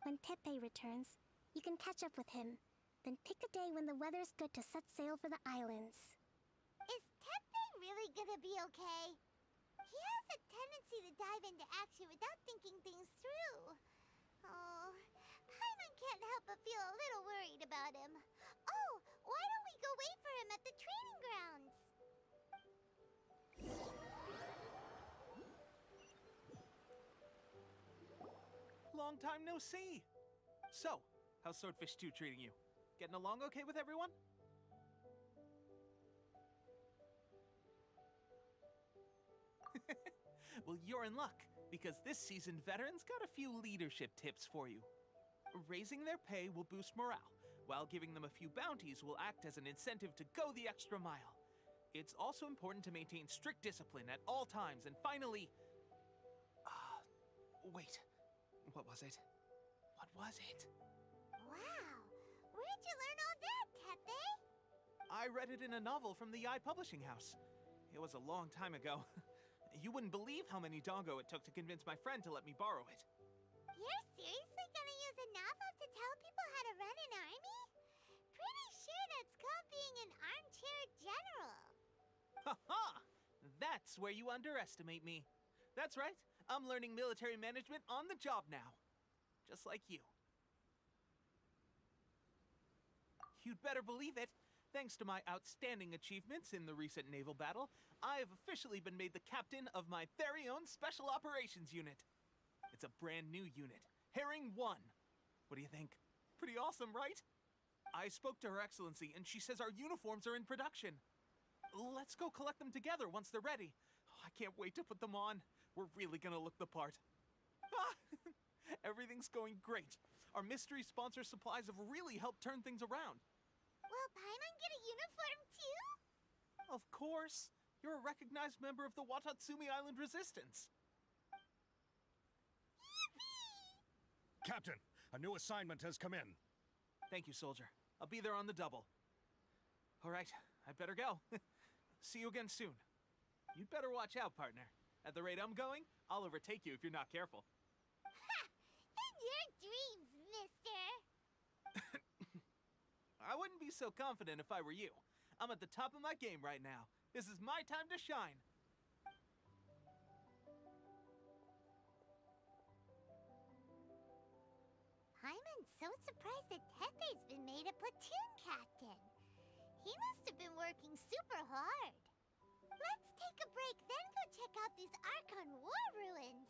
When Teppei returns, you can catch up with him, then pick a day when the weather's good to set sail for the islands. Is Teppei really gonna be okay? He has a tendency to dive into action without thinking things through. Oh, Paimon can't help but feel a little worried about him. Oh, why don't we go wait for him at the training grounds? Long time no see! So, how's Swordfish 2 treating you? Getting along okay with everyone? Well, you're in luck, because this seasoned veteran's got a few leadership tips for you. Raising their pay will boost morale, while giving them a few bounties will act as an incentive to go the extra mile. It's also important to maintain strict discipline at all times, and finally... wait. What was it? What was it? Wow! Where'd you learn all that, Teppei? I read it in a novel from the Yae Publishing House. It was a long time ago. You wouldn't believe how many dongo it took to convince my friend to let me borrow it. You're seriously gonna use a novel to tell people how to run an army? Pretty sure that's called being an armchair general. Ha-ha! That's where you underestimate me. That's right. I'm learning military management on the job now. Just like you. You'd better believe it. Thanks to my outstanding achievements in the recent naval battle, I have officially been made the captain of my very own Special Operations Unit. It's a brand new unit, Herring 1. What do you think? Pretty awesome, right? I spoke to Her Excellency, and she says our uniforms are in production. Let's go collect them together once they're ready. I can't wait to put them on. We're really gonna look the part. Everything's going great. Our mystery sponsor supplies have really helped turn things around. Will Paimon get a uniform too? Of course. You're a recognized member of the Watatsumi Island Resistance. Yippee! Captain, a new assignment has come in. Thank you, soldier. I'll be there on the double. All right, I better go. See you again soon. You'd better watch out, partner. At the rate I'm going, I'll overtake you if you're not careful. Ha! In your dreams, mister! I wouldn't be so confident if I were you. I'm at the top of my game right now. This is my time to shine. Paimon's so surprised that Teppei's been made a platoon captain. He must have been working super hard. Let's take a break, then go check out these Archon War ruins.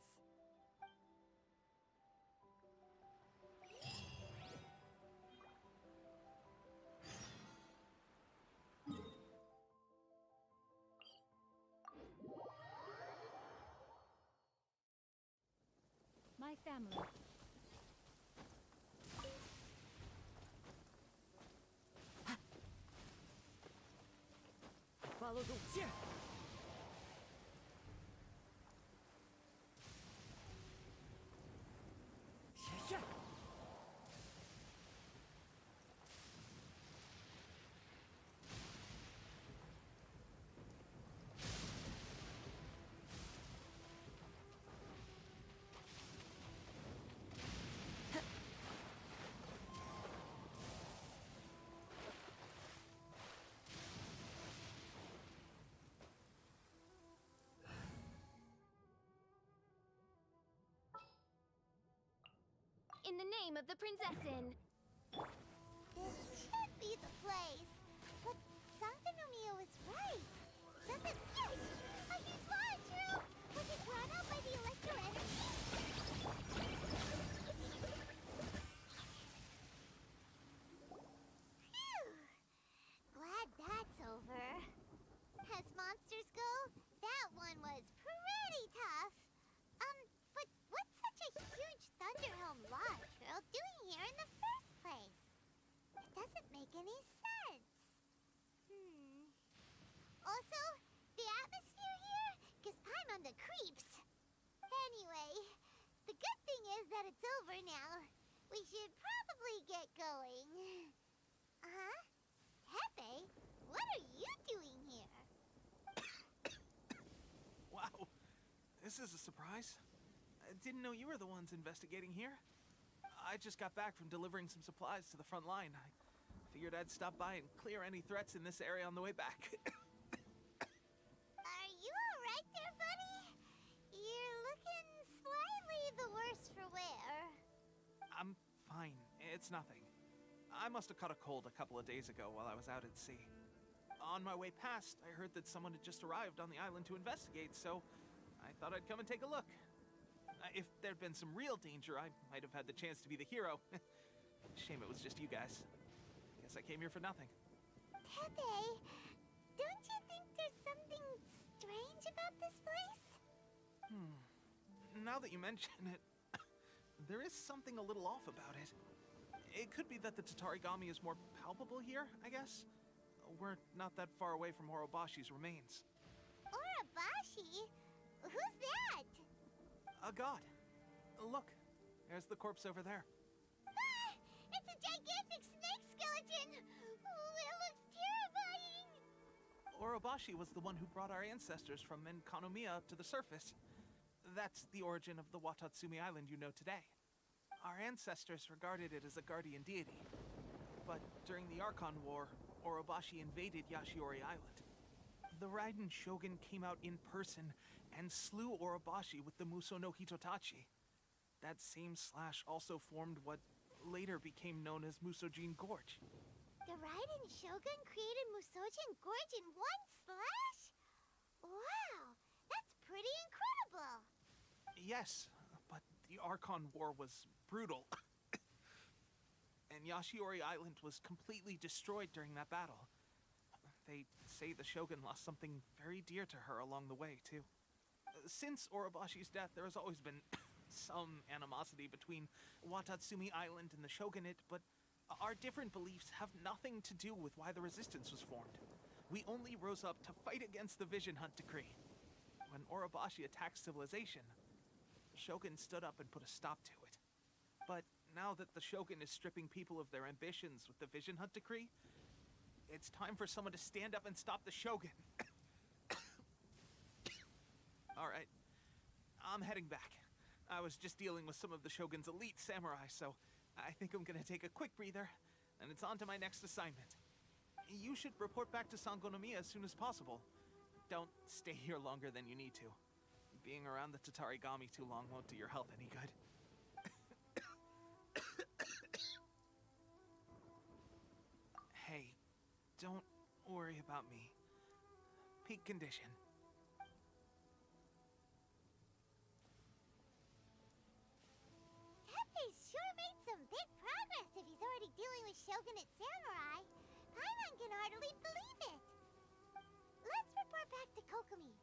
my family. Follow the... In the name of the Princessin! This should be the place. But Sangonomiya was right. Does it... Yikes! A huge lava true! Was it brought out by the electro energy? Phew! Glad that's over. As monsters go, that one was pretty tough. But what's such a huge Thunderhelm lava trail doing here in the first place? It doesn't make any sense. Also, the atmosphere here gives Paimon the creeps. Anyway, the good thing is that it's over now. We should probably get going. Huh? Tepe, what are you doing here? Wow, this is a surprise. I didn't know you were the ones investigating here. I just got back from delivering some supplies to the front line. I figured I'd stop by and clear any threats in this area on the way back. Are you alright there, buddy? You're looking slightly the worse for wear. I'm fine. It's nothing. I must have caught a cold a couple of days ago while I was out at sea. On my way past, I heard that someone had just arrived on the island to investigate, so I thought I'd come and take a look. If there'd been some real danger, I might have had the chance to be the hero. Shame it was just you guys. Guess I came here for nothing. Tepe, don't you think there's something strange about this place? Now that you mention it, there is something a little off about it. It could be that the Tatarigami is more palpable here, I guess. We're not that far away from Orobashi's remains. Orobashi? Who's that? A god. Look, there's the corpse over there. Ah! It's a gigantic snake skeleton! Oh, it looks terrifying! Orobashi was the one who brought our ancestors from Menkanomiya to the surface. That's the origin of the Watatsumi Island you know today. Our ancestors regarded it as a guardian deity. But during the Archon War, Orobashi invaded Yashiori Island. The Raiden Shogun came out in person and slew Orobashi with the Muso no Hitotachi. That same slash also formed what later became known as Musojin Gorge. The Raiden Shogun created Musojin Gorge in one slash? Wow, that's pretty incredible! Yes, but the Archon War was brutal. And Yashiori Island was completely destroyed during that battle. They say the Shogun lost something very dear to her along the way, too. Since Orobashi's death, there has always been some animosity between Watatsumi Island and the Shogunate, but our different beliefs have nothing to do with why the resistance was formed. We only rose up to fight against the Vision Hunt Decree. When Orobashi attacked civilization, the Shogun stood up and put a stop to it. But now that the Shogun is stripping people of their ambitions with the Vision Hunt Decree, it's time for someone to stand up and stop the Shogun. Alright, I'm heading back. I was just dealing with some of the Shogun's elite samurai, so I think I'm gonna take a quick breather, and it's on to my next assignment. You should report back to Sangonomiya as soon as possible. Don't stay here longer than you need to. Being around the Tatarigami too long won't do your health any good. Hey, don't worry about me. Peak condition. Tepe's sure made some big progress if he's already dealing with Shogunate samurai. Paimon can hardly believe it. Let's report back to Kokomi.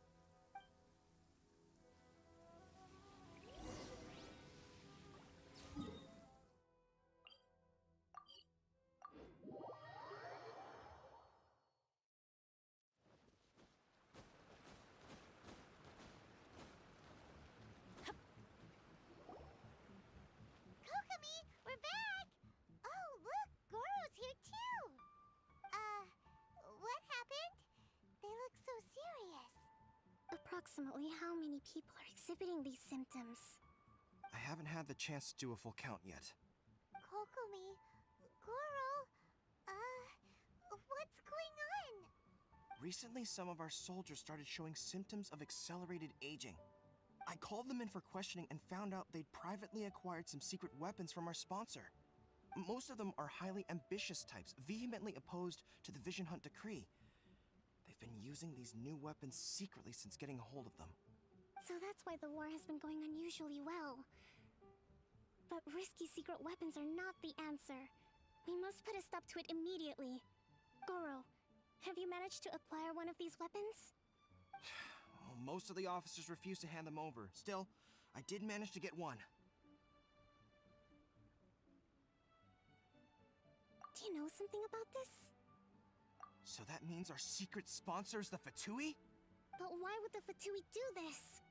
approximately how many people are exhibiting these symptoms? I haven't had the chance to do a full count yet. Kokomi, Goro, what's going on? Recently, some of our soldiers started showing symptoms of accelerated aging. I called them in for questioning and found out they'd privately acquired some secret weapons from our sponsor. Most of them are highly ambitious types, vehemently opposed to the Vision Hunt decree. They've been using these new weapons secretly since getting a hold of them. So that's why the war has been going unusually well. But risky secret weapons are not the answer. We must put a stop to it immediately. Goro, have you managed to acquire one of these weapons? Well, most of the officers refused to hand them over. Still, I did manage to get one. Do you know something about this? So that means our secret sponsor is the Fatui? But why would the Fatui do this?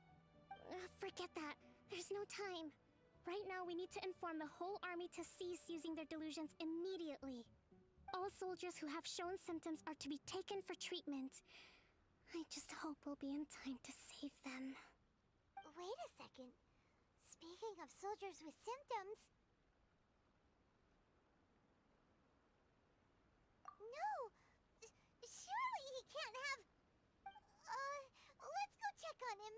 Forget that. There's no time. Right now, we need to inform the whole army to cease using their delusions immediately. All soldiers who have shown symptoms are to be taken for treatment. I just hope we'll be in time to save them. Wait a second. Speaking of soldiers with symptoms... No! Surely he can't have... let's go check on him.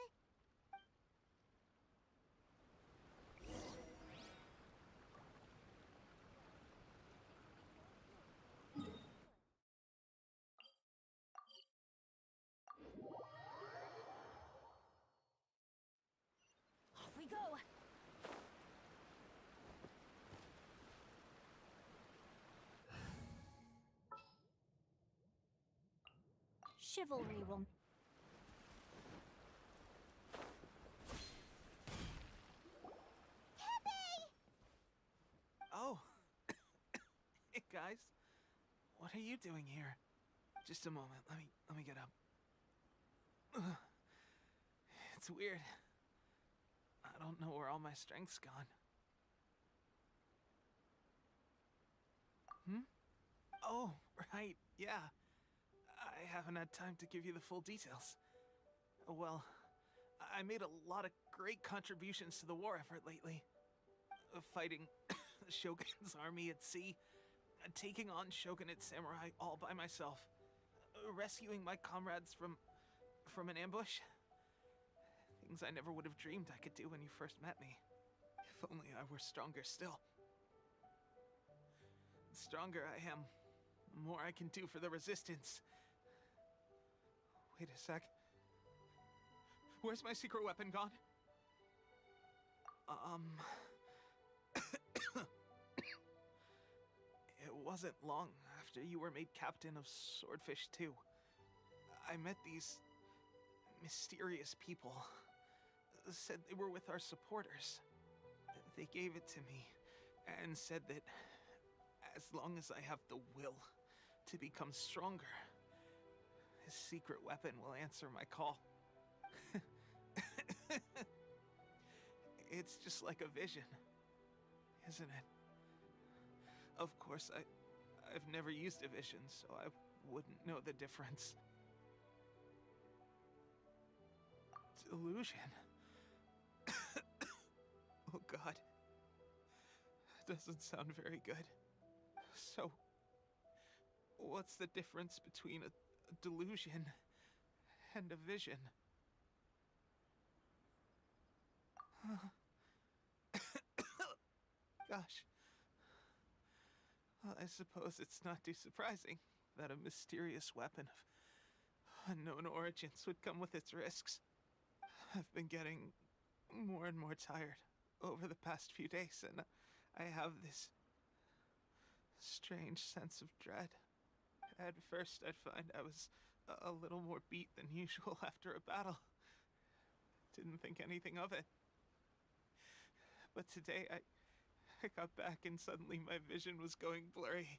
Off we go! Chivalry will... Oh. Hey, guys. What are you doing here? Just a moment. Let me get up. Ugh. It's weird. I don't know where all my strength's gone. Oh, right. Yeah. I haven't had time to give you the full details. Well, I made a lot of great contributions to the war effort lately. Fighting the Shogun's army at sea, taking on Shogunate samurai all by myself, rescuing my comrades from an ambush. Things I never would have dreamed I could do when you first met me. If only I were stronger still. The stronger I am, the more I can do for the Resistance. Wait a sec. Where's my secret weapon gone? It wasn't long after you were made captain of Swordfish 2. I met these mysterious people. Said they were with our supporters. They gave it to me and said that as long as I have the will to become stronger, this secret weapon will answer my call. It's just like a vision, isn't it? Of course, I've never used a vision, so I wouldn't know the difference. Delusion. Oh god. Doesn't sound very good. So, what's the difference between a delusion and a vision? Gosh. Well, I suppose it's not too surprising that a mysterious weapon of unknown origins would come with its risks. I've been getting more and more tired over the past few days, and I have this strange sense of dread. At first, I'd find I was a little more beat than usual after a battle. Didn't think anything of it. But today, I got back and suddenly my vision was going blurry.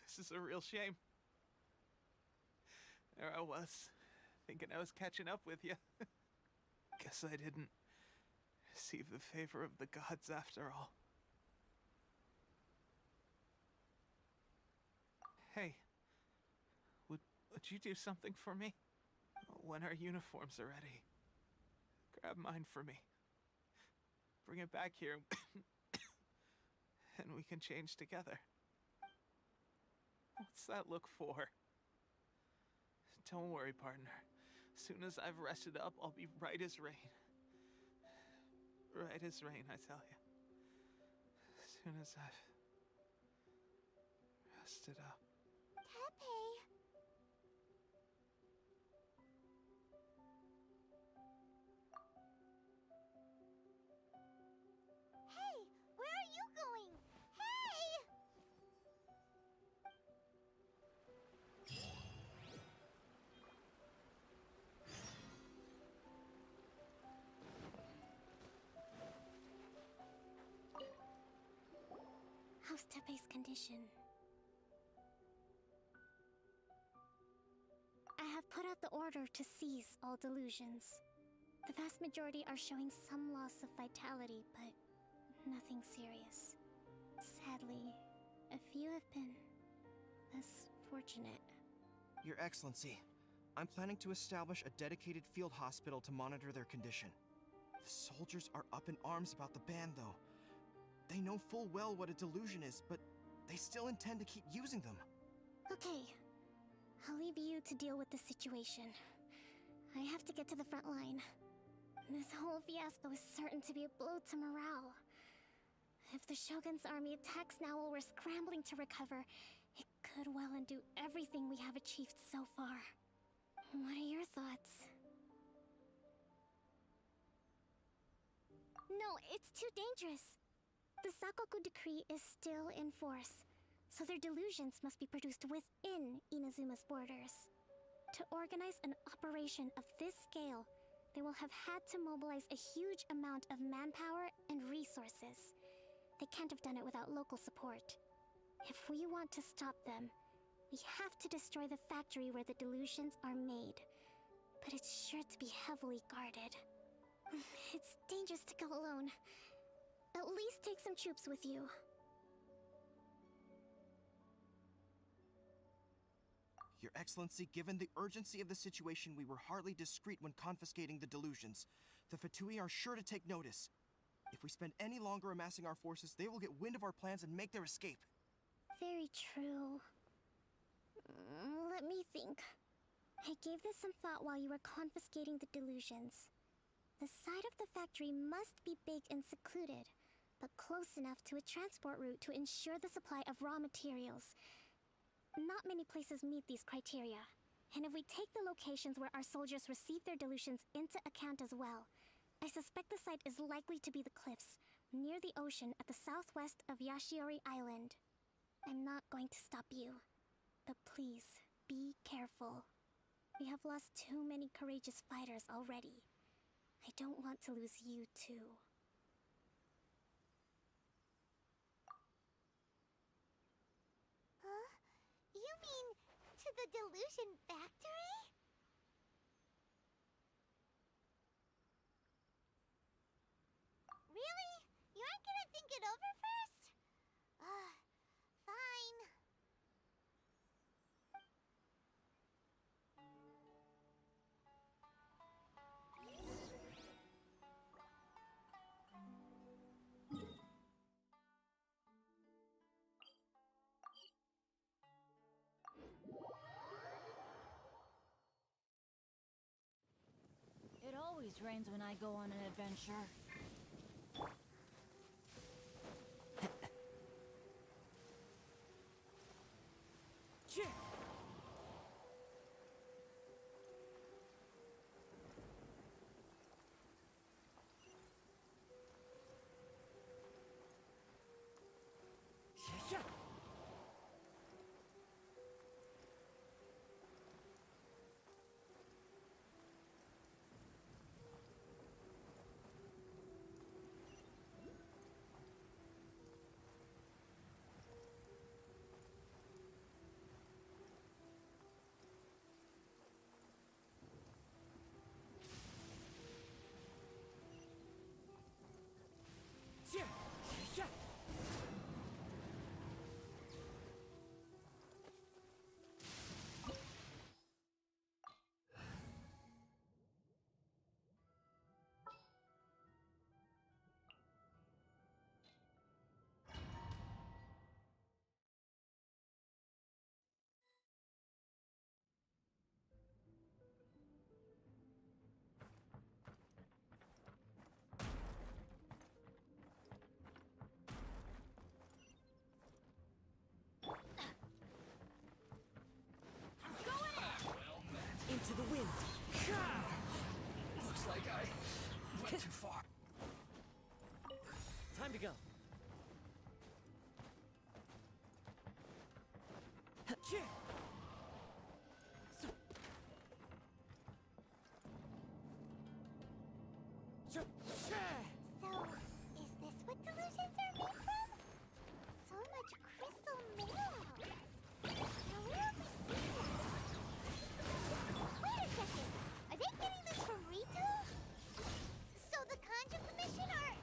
This is a real shame. There I was, thinking I was catching up with you. Guess I didn't receive the favor of the gods after all. Hey, would you do something for me? When our uniforms are ready, grab mine for me. Bring it back here, and we can change together. What's that look for? Don't worry, partner. As soon as I've rested up, I'll be right as rain. Right as rain, I tell you. As soon as I've rested up. Tepe! Hey! Where are you going? Hey! How's Tepe's condition? I have put out the order to cease all delusions. The vast majority are showing some loss of vitality, but nothing serious. Sadly, a few have been less fortunate. Your Excellency, I'm planning to establish a dedicated field hospital to monitor their condition. The soldiers are up in arms about the ban, though. They know full well what a delusion is, but they still intend to keep using them. Okay, I'll leave you to deal with the situation. I have to get to the front line. This whole fiasco is certain to be a blow to morale. If the Shogun's army attacks now while we're scrambling to recover, it could well undo everything we have achieved so far. What are your thoughts? No, it's too dangerous. The Sakoku decree is still in force, so their delusions must be produced within Inazuma's borders. To organize an operation of this scale, they will have had to mobilize a huge amount of manpower and resources. They can't have done it without local support. If we want to stop them, we have to destroy the factory where the delusions are made. But it's sure to be heavily guarded. It's dangerous to go alone. At least take some troops with you. Your Excellency, given the urgency of the situation, we were hardly discreet when confiscating the delusions. The Fatui are sure to take notice. If we spend any longer amassing our forces, they will get wind of our plans and make their escape. Very true. Let me think. I gave this some thought while you were confiscating the delusions. The side of the factory must be big and secluded, but close enough to a transport route to ensure the supply of raw materials. Not many places meet these criteria, and if we take the locations where our soldiers receive their delusions into account as well, I suspect the site is likely to be the cliffs near the ocean at the southwest of Yashiori Island. I'm not going to stop you, but please, be careful. We have lost too many courageous fighters already. I don't want to lose you too. Huh? You mean to the delusion factory? Really? You aren't gonna think it over first? Fine. It always rains when I go on an adventure. to go. So, is this what delusions are made from? So much crystal mineral. Now, where have we seen that? Wait a second. Are they getting this from Rito? So the Kanji Commission are...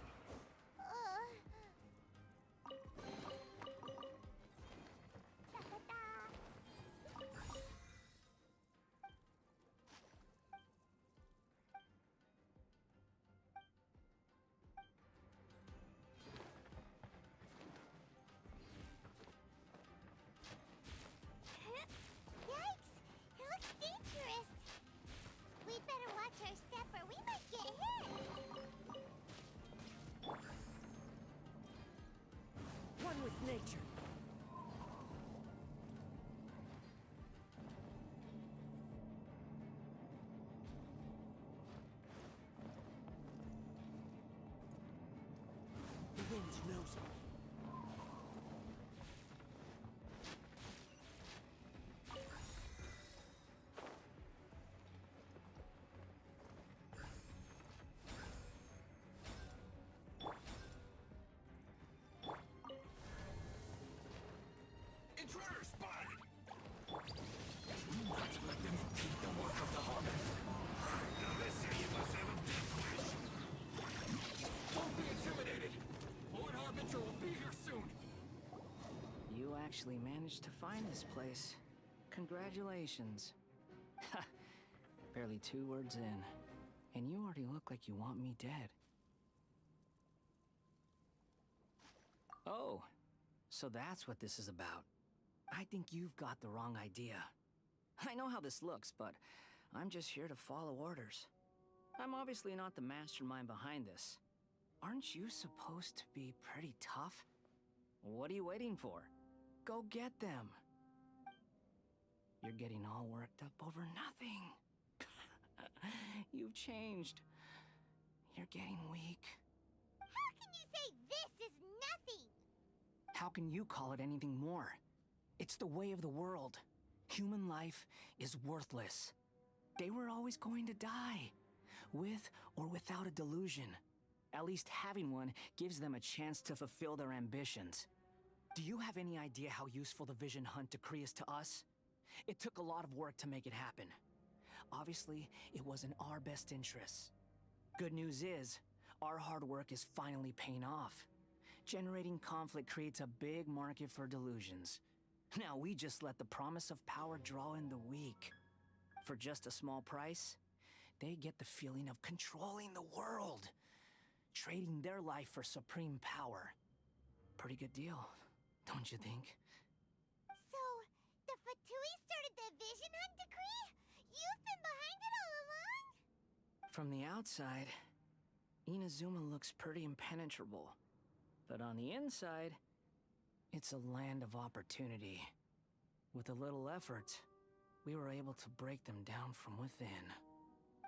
Yikes! It looks dangerous. We'd better watch our step or we might get hit. One with nature. The wind knows me. Intruder spotted! Do not let them impede the work of the Harmon. Now they say you must have a death wish. Don't be intimidated. Lord Harbinger will be here soon. You actually managed to find this place. Congratulations. Ha! Barely 2 words in, and you already look like you want me dead. Oh, so that's what this is about. I think you've got the wrong idea. I know how this looks, but I'm just here to follow orders. I'm obviously not the mastermind behind this. Aren't you supposed to be pretty tough? What are you waiting for? Go get them. You're getting all worked up over nothing. You've changed. You're getting weak. How can you say this is nothing? How can you call it anything more? It's the way of the world. Human life is worthless. They were always going to die, with or without a delusion. At least having one gives them a chance to fulfill their ambitions. Do you have any idea how useful the Vision Hunt decree is to us? It took a lot of work to make it happen. Obviously, it was in our best interests. Good news is, our hard work is finally paying off. Generating conflict creates a big market for delusions. Now we just let the promise of power draw in the weak. For just a small price, they get the feeling of controlling the world, trading their life for supreme power. Pretty good deal, don't you think? So, the Fatui started the Vision Hunt decree? You've been behind it all along? From the outside, Inazuma looks pretty impenetrable. But on the inside, it's a land of opportunity. With a little effort, we were able to break them down from within.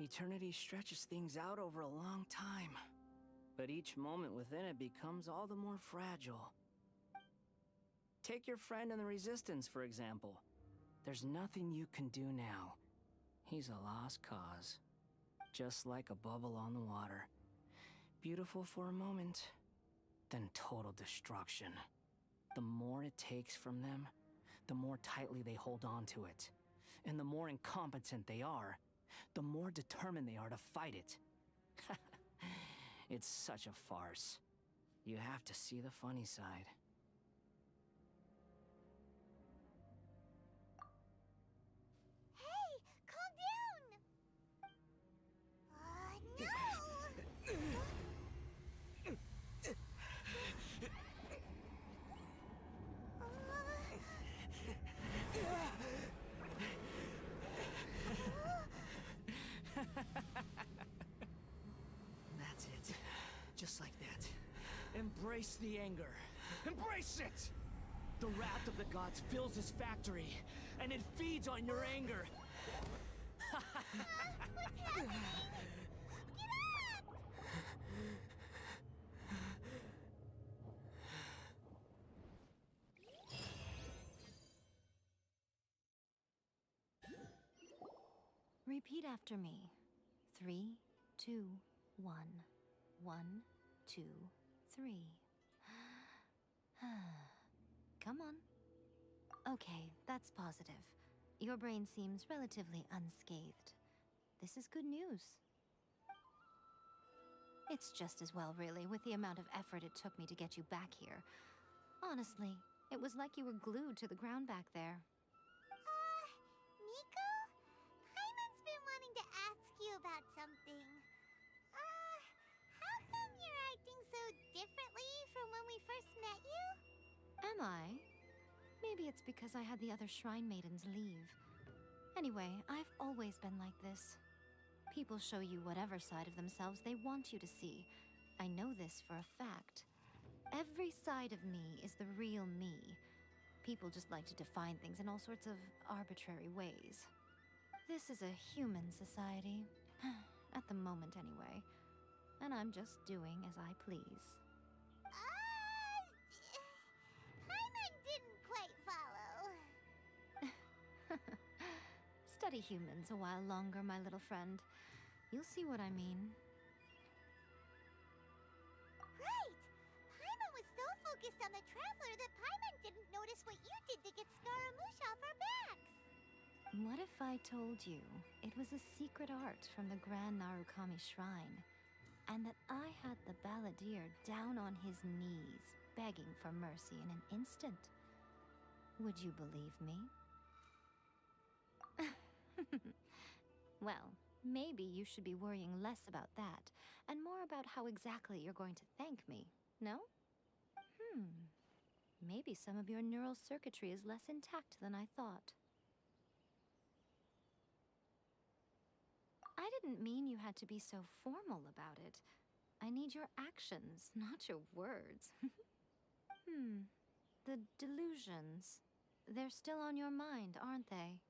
Eternity stretches things out over a long time, but each moment within it becomes all the more fragile. Take your friend in the Resistance, for example. There's nothing you can do now. He's a lost cause. Just like a bubble on the water. Beautiful for a moment, then total destruction. The more it takes from them, the more tightly they hold on to it. And the more incompetent they are, the more determined they are to fight it. It's such a farce. You have to see the funny side. Hey, calm down! No! That's it. Just like that. Embrace the anger. Embrace it! The wrath of the gods fills this factory, and it feeds on your anger. What's happening? Get up! Repeat after me. 3, 2, 1. 1, 2, 3. Come on. Okay, that's positive. Your brain seems relatively unscathed. This is good news. It's just as well, really, with the amount of effort it took me to get you back here. Honestly, it was like you were glued to the ground back there. Nico? Paimon's been wanting to ask you about something. How come you're acting so differently from when we first met you? Am I? Maybe it's because I had the other Shrine Maidens leave. Anyway, I've always been like this. People show you whatever side of themselves they want you to see. I know this for a fact. Every side of me is the real me. People just like to define things in all sorts of arbitrary ways. This is a human society. At the moment, anyway. And I'm just doing as I please. Paimon didn't quite follow. Study humans a while longer, my little friend. You'll see what I mean. Right! Paimon was so focused on the Traveler that Paimon didn't notice what you did to get Scaramouche off our backs. What if I told you it was a secret art from the Grand Narukami Shrine, and that I had the balladeer down on his knees, begging for mercy in an instant? Would you believe me? Well, maybe you should be worrying less about that, and more about how exactly you're going to thank me, no? Maybe some of your neural circuitry is less intact than I thought. I didn't mean you had to be so formal about it. I need your actions, not your words. The delusions. They're still on your mind, aren't they?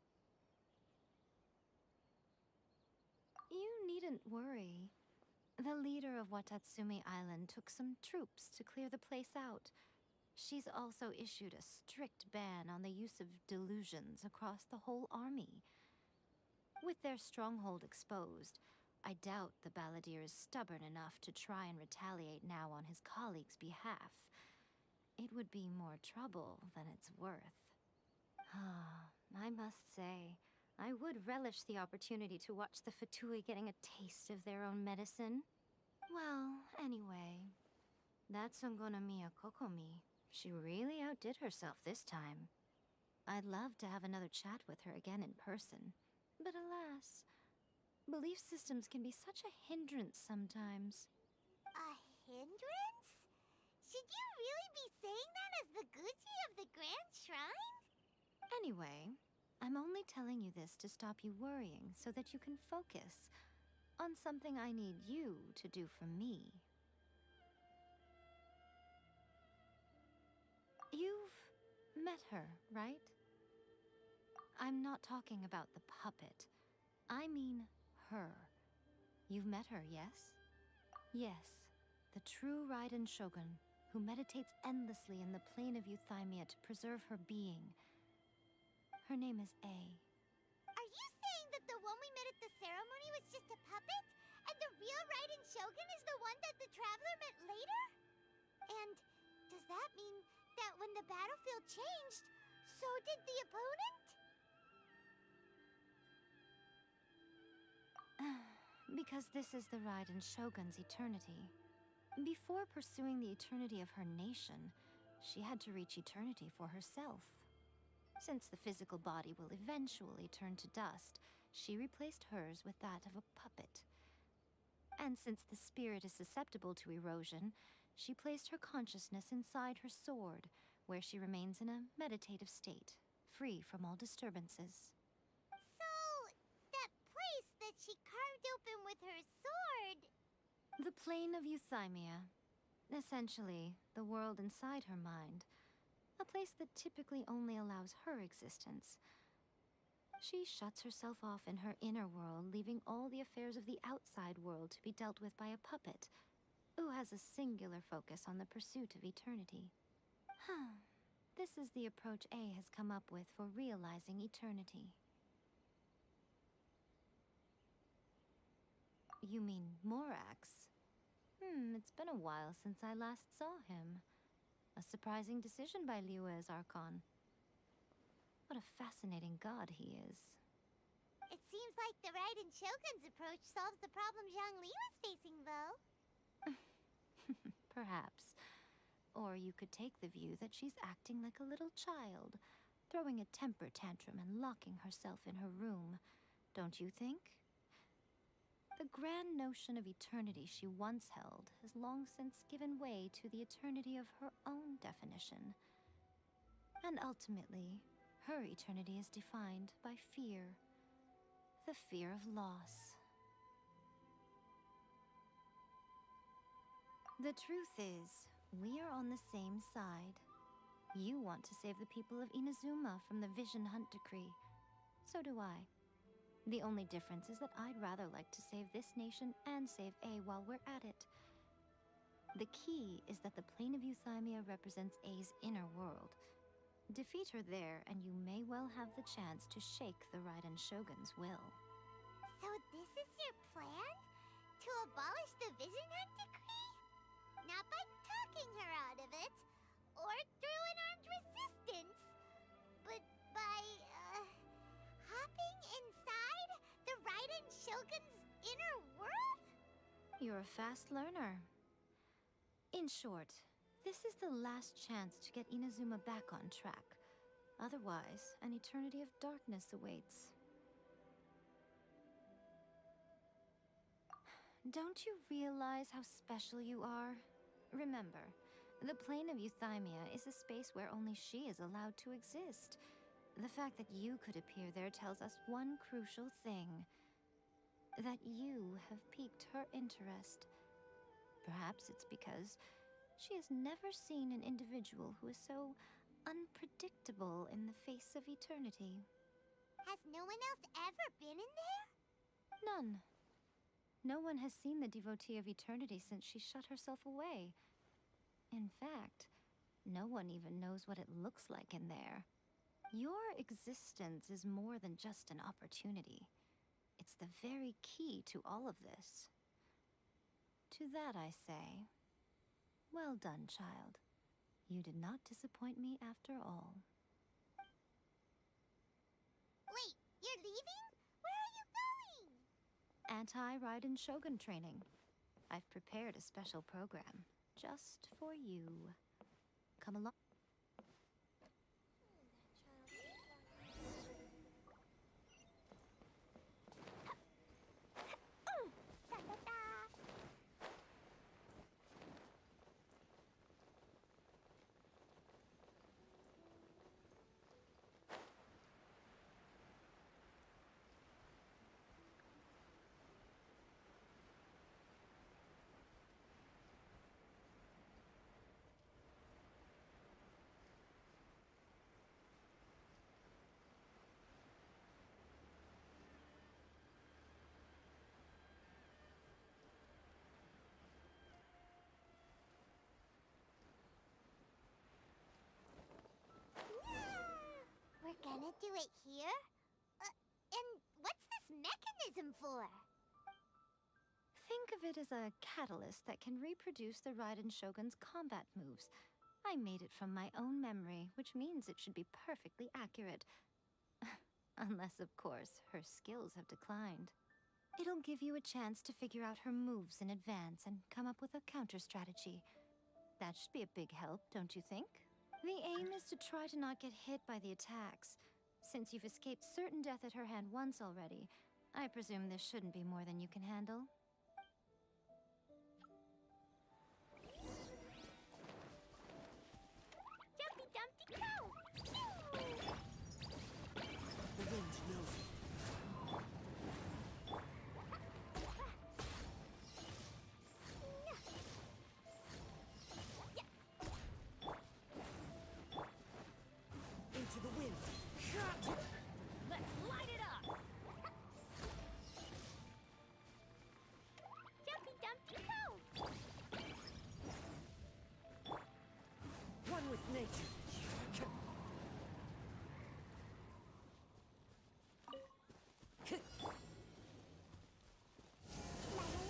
You needn't worry. The leader of Watatsumi Island took some troops to clear the place out. She's also issued a strict ban on the use of delusions across the whole army. With their stronghold exposed, I doubt the balladeer is stubborn enough to try and retaliate now on his colleagues' behalf. It would be more trouble than it's worth. I must say, I would relish the opportunity to watch the Fatui getting a taste of their own medicine. Well, anyway, that Sangonomiya Kokomi, she really outdid herself this time. I'd love to have another chat with her again in person, but alas, belief systems can be such a hindrance sometimes. A hindrance? Should you really be saying that as the Gucci of the Grand Shrine? Anyway, I'm only telling you this to stop you worrying so that you can focus on something I need you to do for me. You've met her, right? I'm not talking about the puppet. I mean her. You've met her, yes? Yes, the true Raiden Shogun, who meditates endlessly in the plane of Euthymia to preserve her being. Her name is A. Are you saying that the one we met at the ceremony was just a puppet? And the real Raiden Shogun is the one that the Traveler met later? And does that mean that when the battlefield changed, so did the opponent? Because this is the Raiden Shogun's eternity. Before pursuing the eternity of her nation, she had to reach eternity for herself. Since the physical body will eventually turn to dust, she replaced hers with that of a puppet. And since the spirit is susceptible to erosion, she placed her consciousness inside her sword, where she remains in a meditative state, free from all disturbances. So, that place that she carved open with her sword... The plane of Euthymia. Essentially, the world inside her mind. A place that typically only allows her existence. She shuts herself off in her inner world, leaving all the affairs of the outside world to be dealt with by a puppet, who has a singular focus on the pursuit of eternity. This is the approach A has come up with for realizing eternity. You mean Morax? It's been a while since I last saw him. A surprising decision by Liyue's Archon. What a fascinating god he is. It seems like the Raiden Shogun's approach solves the problem Zhongli was facing, though. Perhaps. Or you could take the view that she's acting like a little child, throwing a temper tantrum and locking herself in her room. Don't you think? The grand notion of eternity she once held has long since given way to the eternity of her own definition. And ultimately, her eternity is defined by fear. The fear of loss. The truth is, we are on the same side. You want to save the people of Inazuma from the Vision Hunt Decree. So do I. The only difference is that I'd rather like to save this nation and save A while we're at it. The key is that the plane of Euthymia represents A's inner world. Defeat her there, and you may well have the chance to shake the Raiden Shogun's will. So this is your plan? To abolish the Vision Hunt Decree? Not by talking her out of it, or through an armed resistance, but by, hopping inside the Raiden Shogun's inner world? You're a fast learner. In short, this is the last chance to get Inazuma back on track. Otherwise, an eternity of darkness awaits. Don't you realize how special you are? Remember, the plane of Euthymia is a space where only she is allowed to exist. The fact that you could appear there tells us one crucial thing. That you have piqued her interest. Perhaps it's because she has never seen an individual who is so unpredictable in the face of eternity. Has no one else ever been in there? None. No one has seen the devotee of eternity since she shut herself away. In fact, no one even knows what it looks like in there. Your existence is more than just an opportunity. It's the very key to all of this. To that I say, well done, child. You did not disappoint me after all. Wait, you're leaving? Where are you going? Anti-Raiden Shogun training. I've prepared a special program just for you. Come along. We're gonna do it here? And what's this mechanism for? Think of it as a catalyst that can reproduce the Raiden Shogun's combat moves. I made it from my own memory, which means it should be perfectly accurate. Unless, of course, her skills have declined. It'll give you a chance to figure out her moves in advance and come up with a counter-strategy. That should be a big help, don't you think? The aim is to try to not get hit by the attacks. Since you've escaped certain death at her hand once already, I presume this shouldn't be more than you can handle. Jumpy Dumpty Go! The wind knows it. Into the wind. Let's light it up! Jumpy Dumpty Go! One with nature. La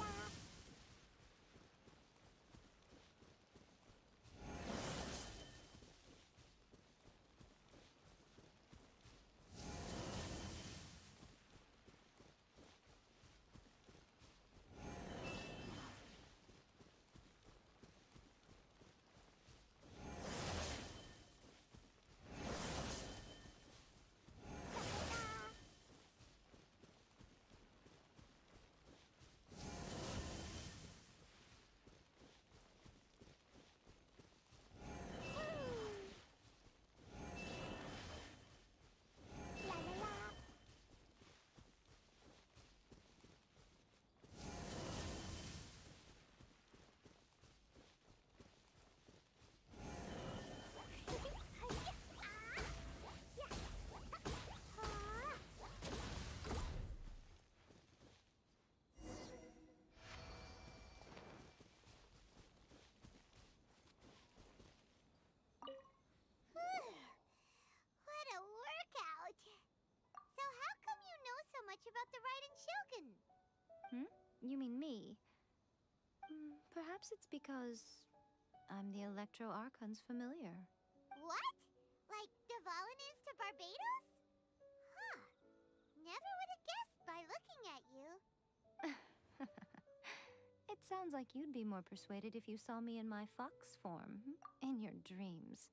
you mean me. Perhaps it's because I'm the Electro Archon's familiar. What? Like Dvalin is to Barbados? Huh. Never would have guessed by looking at you. It sounds like you'd be more persuaded if you saw me in my fox form, in your dreams.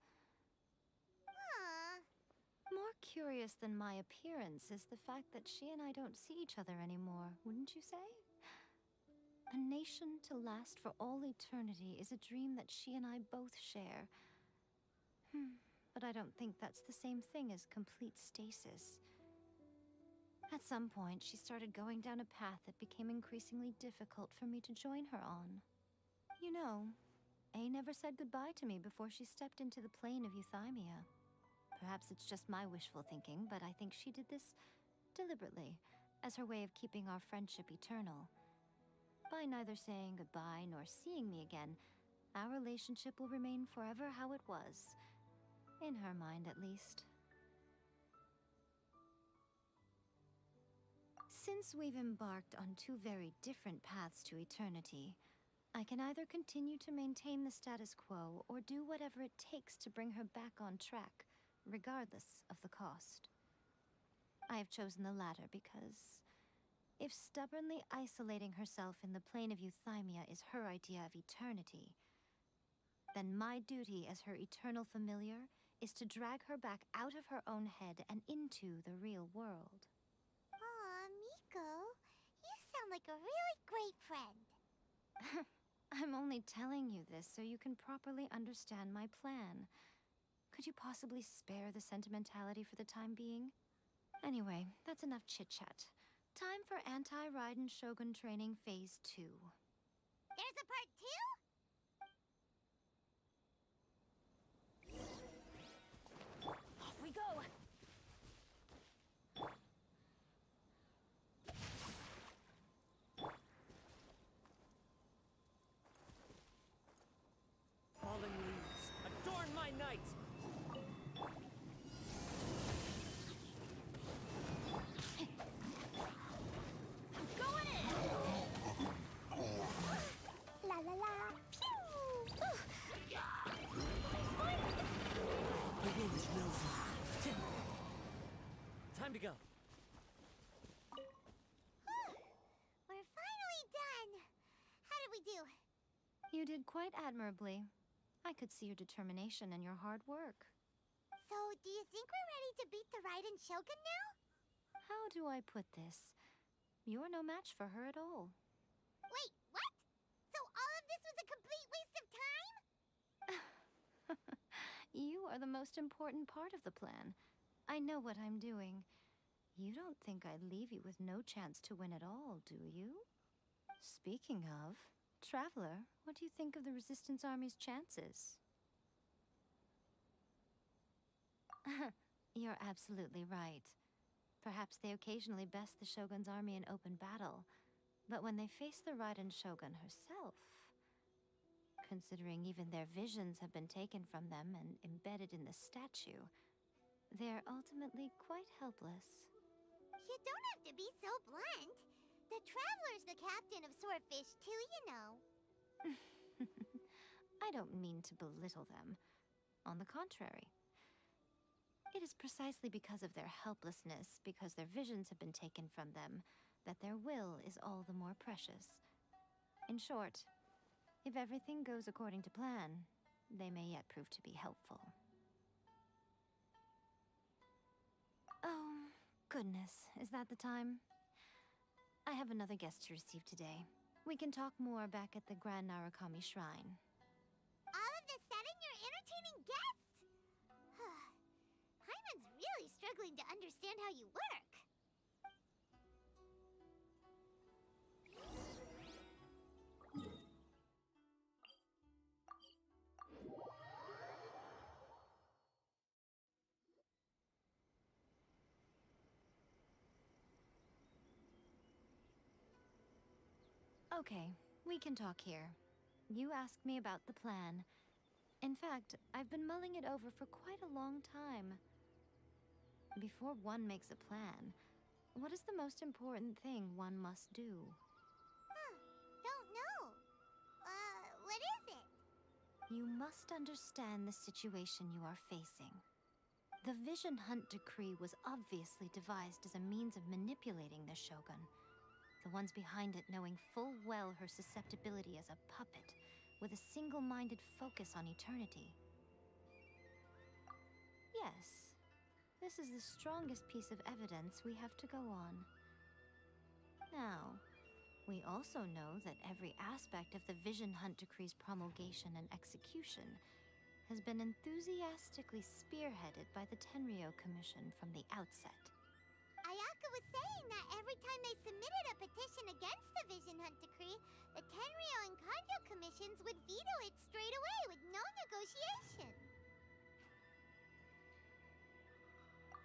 More curious than my appearance is the fact that she and I don't see each other anymore, wouldn't you say? A nation to last for all eternity is a dream that she and I both share. But I don't think that's the same thing as complete stasis. At some point, she started going down a path that became increasingly difficult for me to join her on. You know, A never said goodbye to me before she stepped into the plane of Euthymia. Perhaps it's just my wishful thinking, but I think she did this deliberately, as her way of keeping our friendship eternal. By neither saying goodbye nor seeing me again, our relationship will remain forever how it was. In her mind, at least. Since we've embarked on two very different paths to eternity, I can either continue to maintain the status quo or do whatever it takes to bring her back on track, regardless of the cost. I have chosen the latter because if stubbornly isolating herself in the plane of Euthymia is her idea of eternity, then my duty as her eternal familiar is to drag her back out of her own head and into the real world. Aw, Miko, you sound like a really great friend. I'm only telling you this so you can properly understand my plan. Could you possibly spare the sentimentality for the time being? Anyway, that's enough chit-chat. Time for Anti-Raiden Shogun Training Phase 2. There's a part 2? Off we go! Fallen leaves, adorn my night! La la la! Phew! Begins no time to go. We're finally done! How did we do? You did quite admirably. I could see your determination and your hard work. So, do you think we're ready to beat the Raiden Shogun now? How do I put this? You're no match for her at all. Wait, what? So all of this was a complete waste of time? You are the most important part of the plan. I know what I'm doing. You don't think I'd leave you with no chance to win at all, do you? Speaking of, Traveler, what do you think of the Resistance Army's chances? You're absolutely right. Perhaps they occasionally best the Shogun's army in open battle, but when they face the Raiden Shogun herself, considering even their visions have been taken from them and embedded in the statue, they're ultimately quite helpless. You don't have to be so blunt. The Traveler's the captain of Swordfish too, you know. I don't mean to belittle them. On the contrary. It is precisely because of their helplessness, because their visions have been taken from them, that their will is all the more precious. In short, if everything goes according to plan, they may yet prove to be helpful. Oh, goodness, is that the time? I have another guest to receive today. We can talk more back at the Grand Narukami Shrine. All of a sudden, you're entertaining guests? Hyman's really struggling to understand how you work. Okay, we can talk here. You asked me about the plan. In fact, I've been mulling it over for quite a long time. Before one makes a plan, what is the most important thing one must do? You must understand the situation you are facing. The Vision Hunt Decree was obviously devised as a means of manipulating the Shogun. The ones behind it knowing full well her susceptibility as a puppet, with a single-minded focus on eternity. Yes, this is the strongest piece of evidence we have to go on. Now, we also know that every aspect of the Vision Hunt Decree's promulgation and execution has been enthusiastically spearheaded by the Tenryou Commission from the outset. Ayaka was saying that every time they submitted a petition against the Vision Hunt Decree, the Tenryou and Kanjo commissions would veto it straight away with no negotiation.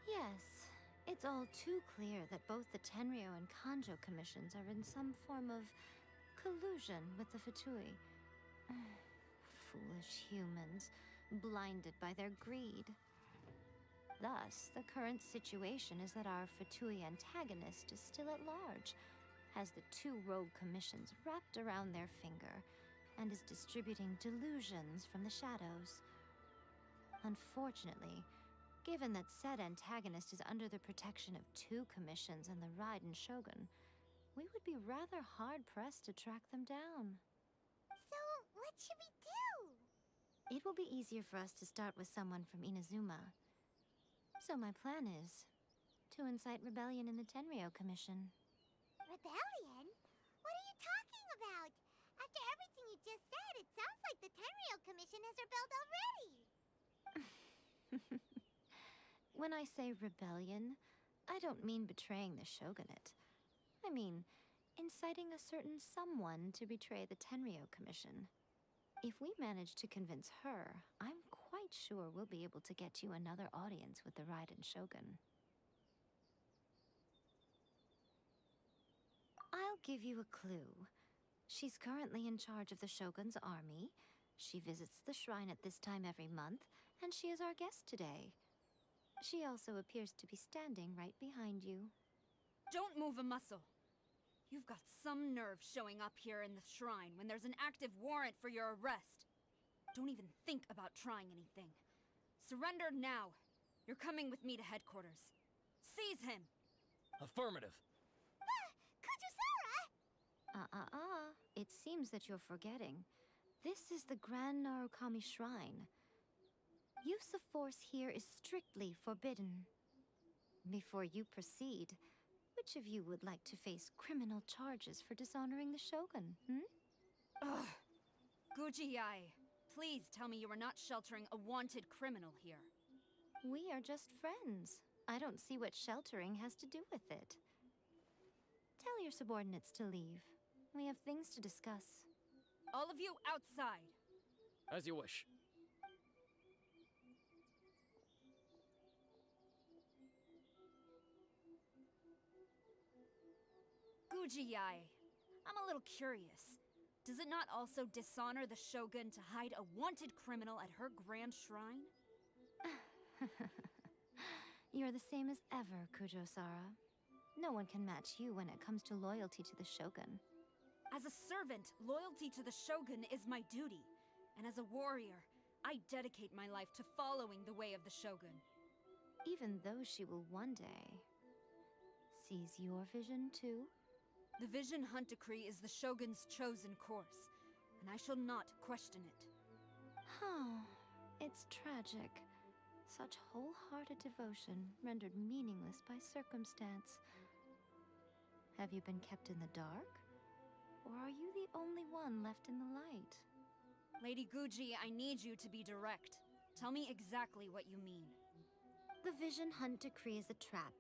Yes, it's all too clear that both the Tenryou and Kanjo commissions are in some form of collusion with the Fatui. Foolish humans, blinded by their greed. Thus, the current situation is that our Fatui antagonist is still at large, has the two rogue commissions wrapped around their finger, and is distributing delusions from the shadows. Unfortunately, given that said antagonist is under the protection of two commissions and the Raiden Shogun, we would be rather hard-pressed to track them down. So, what should we do? It will be easier for us to start with someone from Inazuma. So my plan is to incite rebellion in the Tenryou Commission. Rebellion? What are you talking about? After everything you just said, it sounds like the Tenryou Commission has rebelled already. When I say rebellion, I don't mean betraying the shogunate. I mean inciting a certain someone to betray the Tenryou Commission. If we manage to convince her, I'm quite sure we'll be able to get you another audience with the Raiden Shogun. I'll give you a clue. She's currently in charge of the Shogun's army. She visits the shrine at this time every month, and she is our guest today. She also appears to be standing right behind you. Don't move a muscle. You've got some nerve showing up here in the shrine when there's an active warrant for your arrest. Don't even think about trying anything. Surrender now. You're coming with me to headquarters. Seize him! Affirmative. Kujusara! It seems that you're forgetting. This is the Grand Narukami Shrine. Use of force here is strictly forbidden. Before you proceed, which of you would like to face criminal charges for dishonoring the Shogun, Ugh. Guji-ai, please tell me you are not sheltering a wanted criminal here. We are just friends. I don't see what sheltering has to do with it. Tell your subordinates to leave. We have things to discuss. All of you outside! As you wish. Guji-ai, I'm a little curious. Does it not also dishonor the Shogun to hide a wanted criminal at her grand shrine? You're the same as ever, Kujo-sara. No one can match you when it comes to loyalty to the Shogun. As a servant, loyalty to the Shogun is my duty. And as a warrior, I dedicate my life to following the way of the Shogun. Even though she will one day seize your vision too? The Vision Hunt Decree is the Shogun's chosen course, and I shall not question it. Oh, it's tragic. Such wholehearted devotion rendered meaningless by circumstance. Have you been kept in the dark? Or are you the only one left in the light? Lady Guji, I need you to be direct. Tell me exactly what you mean. The Vision Hunt Decree is a trap.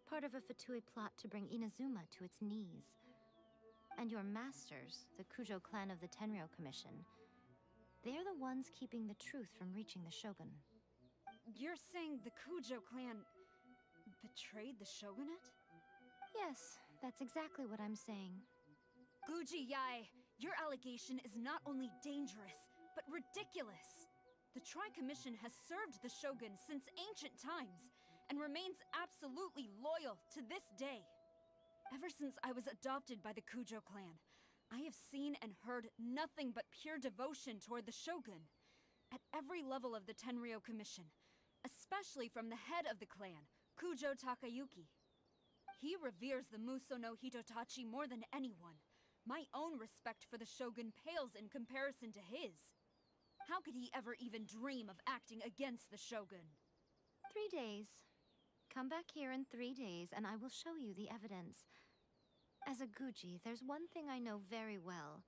Part of a Fatui plot to bring Inazuma to its knees. And your masters, the Kujo clan of the Tenryou Commission, they're the ones keeping the truth from reaching the Shogun. You're saying the Kujo clan betrayed the Shogunate? Yes, that's exactly what I'm saying. Guji-ai, your allegation is not only dangerous, but ridiculous. The Tri-Commission has served the Shogun since ancient times, and remains absolutely loyal to this day. Ever since I was adopted by the Kujo clan, I have seen and heard nothing but pure devotion toward the Shogun. At every level of the Tenryou Commission, especially from the head of the clan, Kujo Takayuki. He reveres the Muso no Hitotachi more than anyone. My own respect for the Shogun pales in comparison to his. How could he ever even dream of acting against the Shogun? 3 days. Come back here in 3 days, and I will show you the evidence. As a Guji, there's one thing I know very well.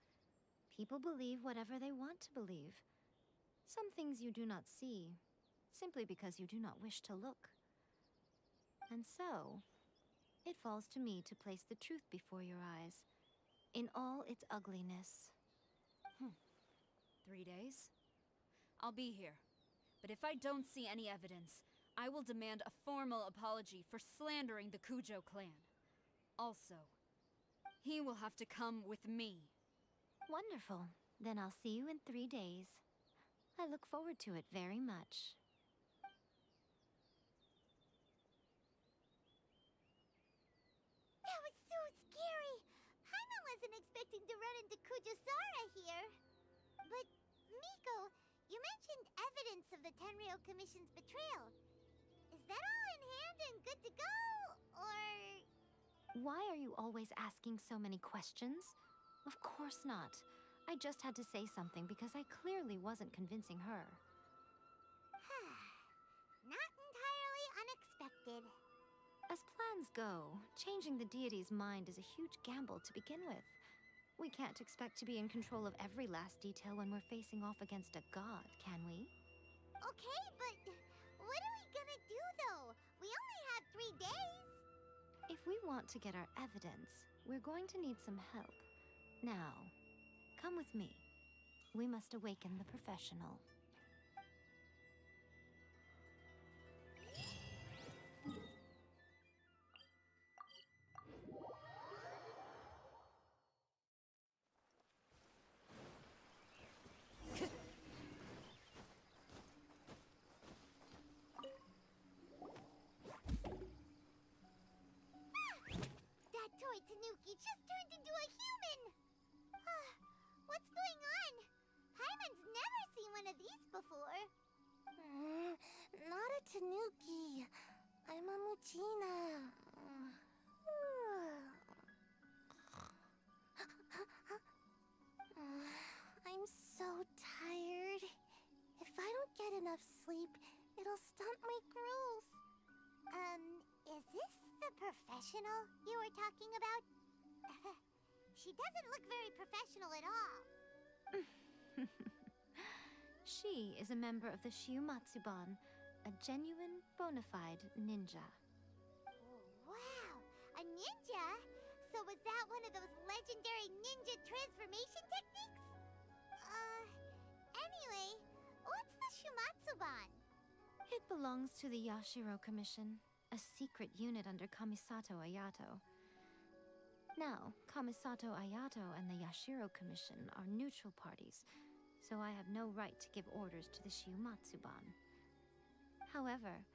People believe whatever they want to believe. Some things you do not see, simply because you do not wish to look. And so, it falls to me to place the truth before your eyes, in all its ugliness. 3 days? I'll be here. But if I don't see any evidence, I will demand a formal apology for slandering the Kujo clan. Also, he will have to come with me. Wonderful. Then I'll see you in 3 days. I look forward to it very much. That was so scary! Paimon wasn't expecting to run into Kujisara here. But, Miko, you mentioned evidence of the Tenryou Commission's betrayal. Is that all in hand and good to go, or... Why are you always asking so many questions? Of course not. I just had to say something because I clearly wasn't convincing her. Not entirely unexpected. As plans go, changing the deity's mind is a huge gamble to begin with. We can't expect to be in control of every last detail when we're facing off against a god, can we? Okay, but what are we gonna do, though? We only have 3 days. If we want to get our evidence, we're going to need some help. Now, come with me. We must awaken the professional. That toy Tanuki just turned into a human! What's going on? Paimon's never seen one of these before. Not a Tanuki. I'm a Muchina. I'm so tired. If I don't get enough sleep, it'll stunt my growth. Is this the professional you were talking about? She doesn't look very professional at all. She is a member of the Shiumatsuban, a genuine, bona fide ninja. Wow, a ninja? So was that one of those legendary ninja transformation techniques? Anyway, what's the Shumatsuban? It belongs to the Yashiro Commission, a secret unit under Kamisato Ayato. Now, Kamisato Ayato and the Yashiro Commission are neutral parties, so I have no right to give orders to the Shiumatsuban. However,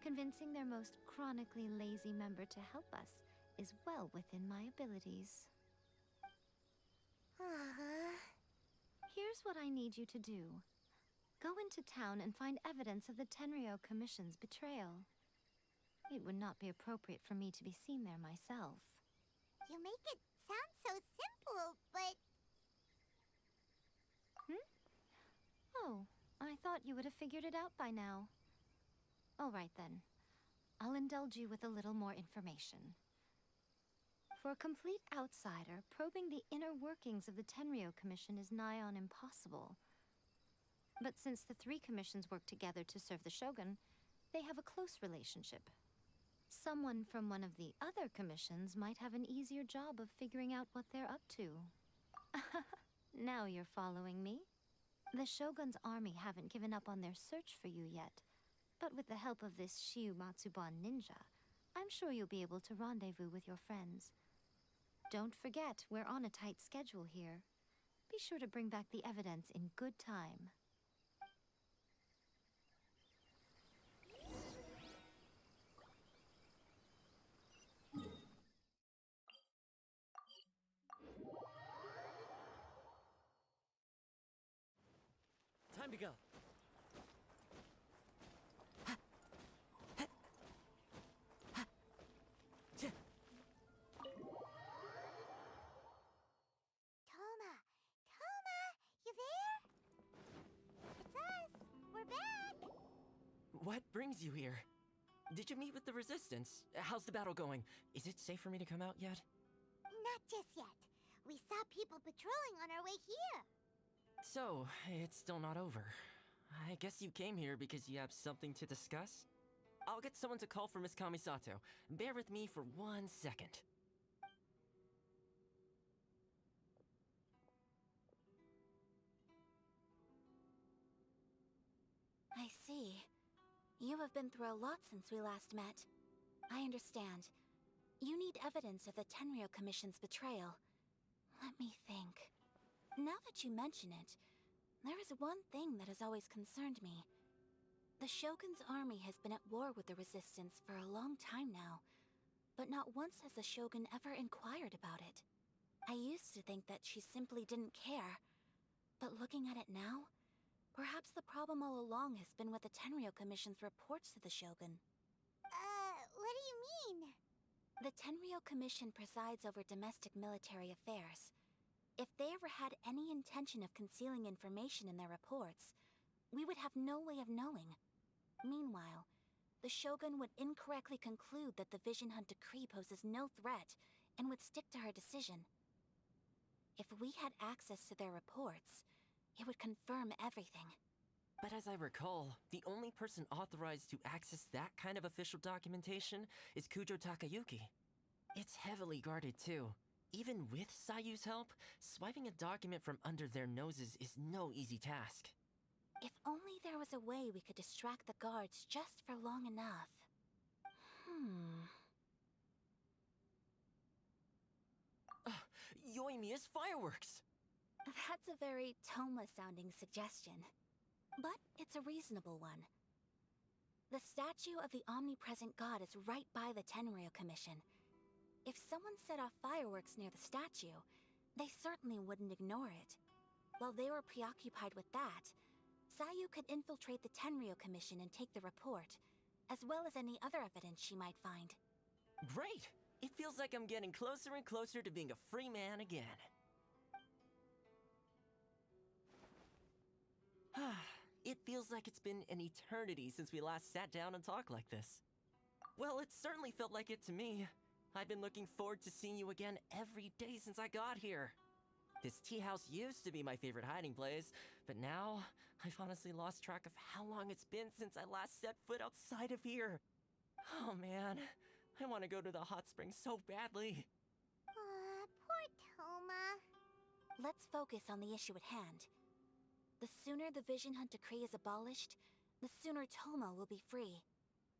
convincing their most chronically lazy member to help us is well within my abilities. Here's what I need you to do. Go into town and find evidence of the Tenryou Commission's betrayal. It would not be appropriate for me to be seen there myself. You make it sound so simple, but... Oh, I thought you would have figured it out by now. All right then. I'll indulge you with a little more information. For a complete outsider, probing the inner workings of the Tenryou Commission is nigh on impossible. But since the 3 commissions work together to serve the Shogun, they have a close relationship. Someone from one of the other commissions might have an easier job of figuring out what they're up to. Now you're following me. The Shogun's army haven't given up on their search for you yet, but with the help of this Shiumatsuban ninja, I'm sure you'll be able to rendezvous with your friends. Don't forget, we're on a tight schedule here. Be sure to bring back the evidence in good time. Time to go. Toma! Toma! You there? It's us! We're back! What brings you here? Did you meet with the Resistance? How's the battle going? Is it safe for me to come out yet? Not just yet. We saw people patrolling on our way here. So, it's still not over. I guess you came here because you have something to discuss? I'll get someone to call for Miss Kamisato. Bear with me for 1 second. I see. You have been through a lot since we last met. I understand. You need evidence of the Tenryo Commission's betrayal. Let me think. Now that you mention it, there is one thing that has always concerned me. The Shogun's army has been at war with the Resistance for a long time now, but not once has the Shogun ever inquired about it. I used to think that she simply didn't care, but looking at it now, perhaps the problem all along has been with the Tenryo Commission's reports to the Shogun. What do you mean? The Tenryo Commission presides over domestic military affairs. If they ever had any intention of concealing information in their reports, we would have no way of knowing. Meanwhile, the Shogun would incorrectly conclude that the Vision Hunt Decree poses no threat and would stick to her decision. If we had access to their reports, it would confirm everything. But as I recall, the only person authorized to access that kind of official documentation is Kujo Takayuki. It's heavily guarded too. Even with Sayu's help, swiping a document from under their noses is no easy task. If only there was a way we could distract the guards just for long enough. Yoimiya's fireworks! That's a very Toma-sounding suggestion. But it's a reasonable one. The statue of the omnipresent god is right by the Tenryo Commission. If someone set off fireworks near the statue, they certainly wouldn't ignore it. While they were preoccupied with that, Sayu could infiltrate the Tenryo Commission and take the report, as well as any other evidence she might find. Great! It feels like I'm getting closer and closer to being a free man again. It feels like it's been an eternity since we last sat down and talked like this. Well, it certainly felt like it to me. I've been looking forward to seeing you again every day since I got here. This tea house used to be my favorite hiding place, but now I've honestly lost track of how long it's been since I last set foot outside of here. Oh man, I want to go to the hot springs so badly. Poor Toma. Let's focus on the issue at hand. The sooner the Vision Hunt Decree is abolished, the sooner Toma will be free.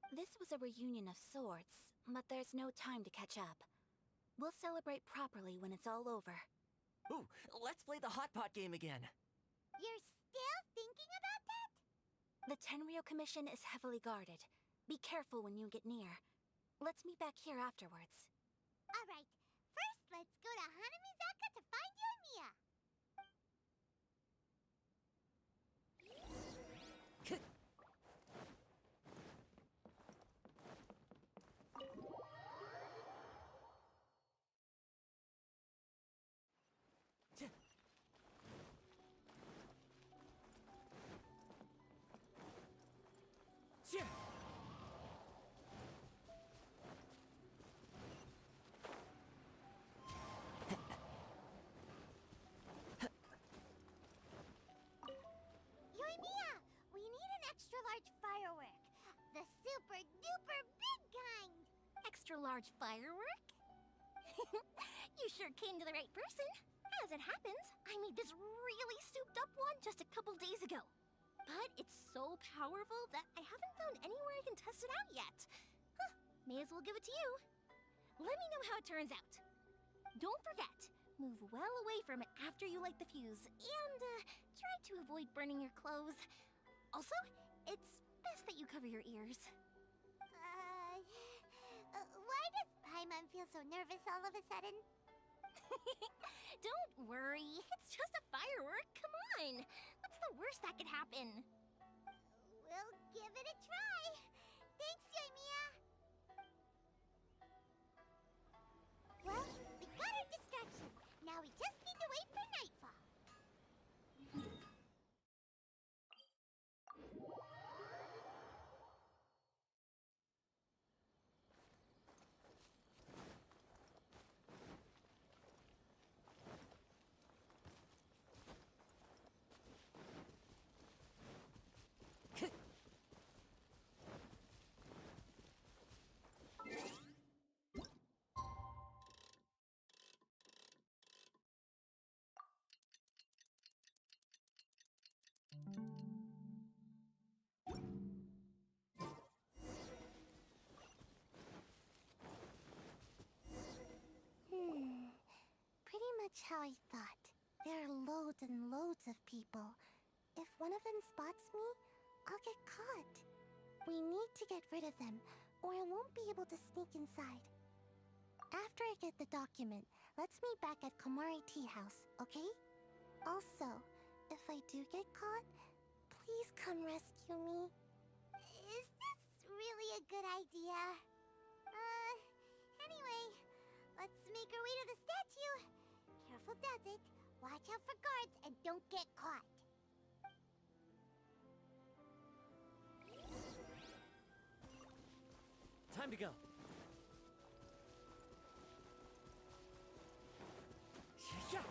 This was a reunion of sorts, but there's no time to catch up. We'll celebrate properly when it's all over. Ooh, let's play the hot pot game again. You're still thinking about that? The Tenryo Commission is heavily guarded. Be careful when you get near. Let's meet back here afterwards. Alright, first let's go to Hanamizaka to find Yoimiya. Yoimiya, we need an extra-large firework. The super-duper big kind. Extra-large firework? You sure came to the right person. As it happens, I made this really souped-up one just a couple days ago. But it's so powerful that I haven't found anywhere I can test it out yet. Huh, may as well give it to you. Let me know how it turns out. Don't forget, move well away from it after you light the fuse, and try to avoid burning your clothes. Also, it's best that you cover your ears. Why does Paimon feel so nervous all of a sudden? Don't worry, it's just a firework. Come on, let's What's the worst that could happen? We'll give it a try. Thanks, Yoimiya. Well, we got our distraction. Now we just need to wait for nightfall. Pretty much how I thought. There are loads and loads of people. If one of them spots me, I'll get caught. We need to get rid of them, or I won't be able to sneak inside. After I get the document, let's meet back at Komari Tea House, okay? Also, if I do get caught, please come rescue me. Is this really a good idea? Anyway, let's make our way to the statue. Careful does it. Watch out for guards and don't get caught. Time to go. Yeah.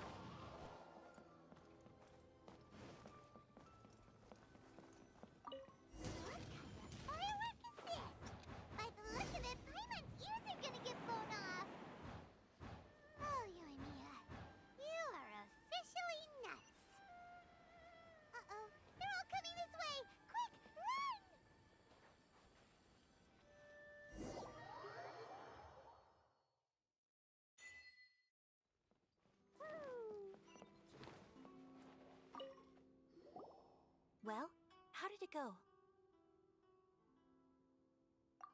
What kind of firework is this? By the look of it, Paimon's ears are gonna get blown off. Oh, Yoimiya, you are officially nuts. Uh-oh, they're all coming this way. Quick, run! Well, how did it go?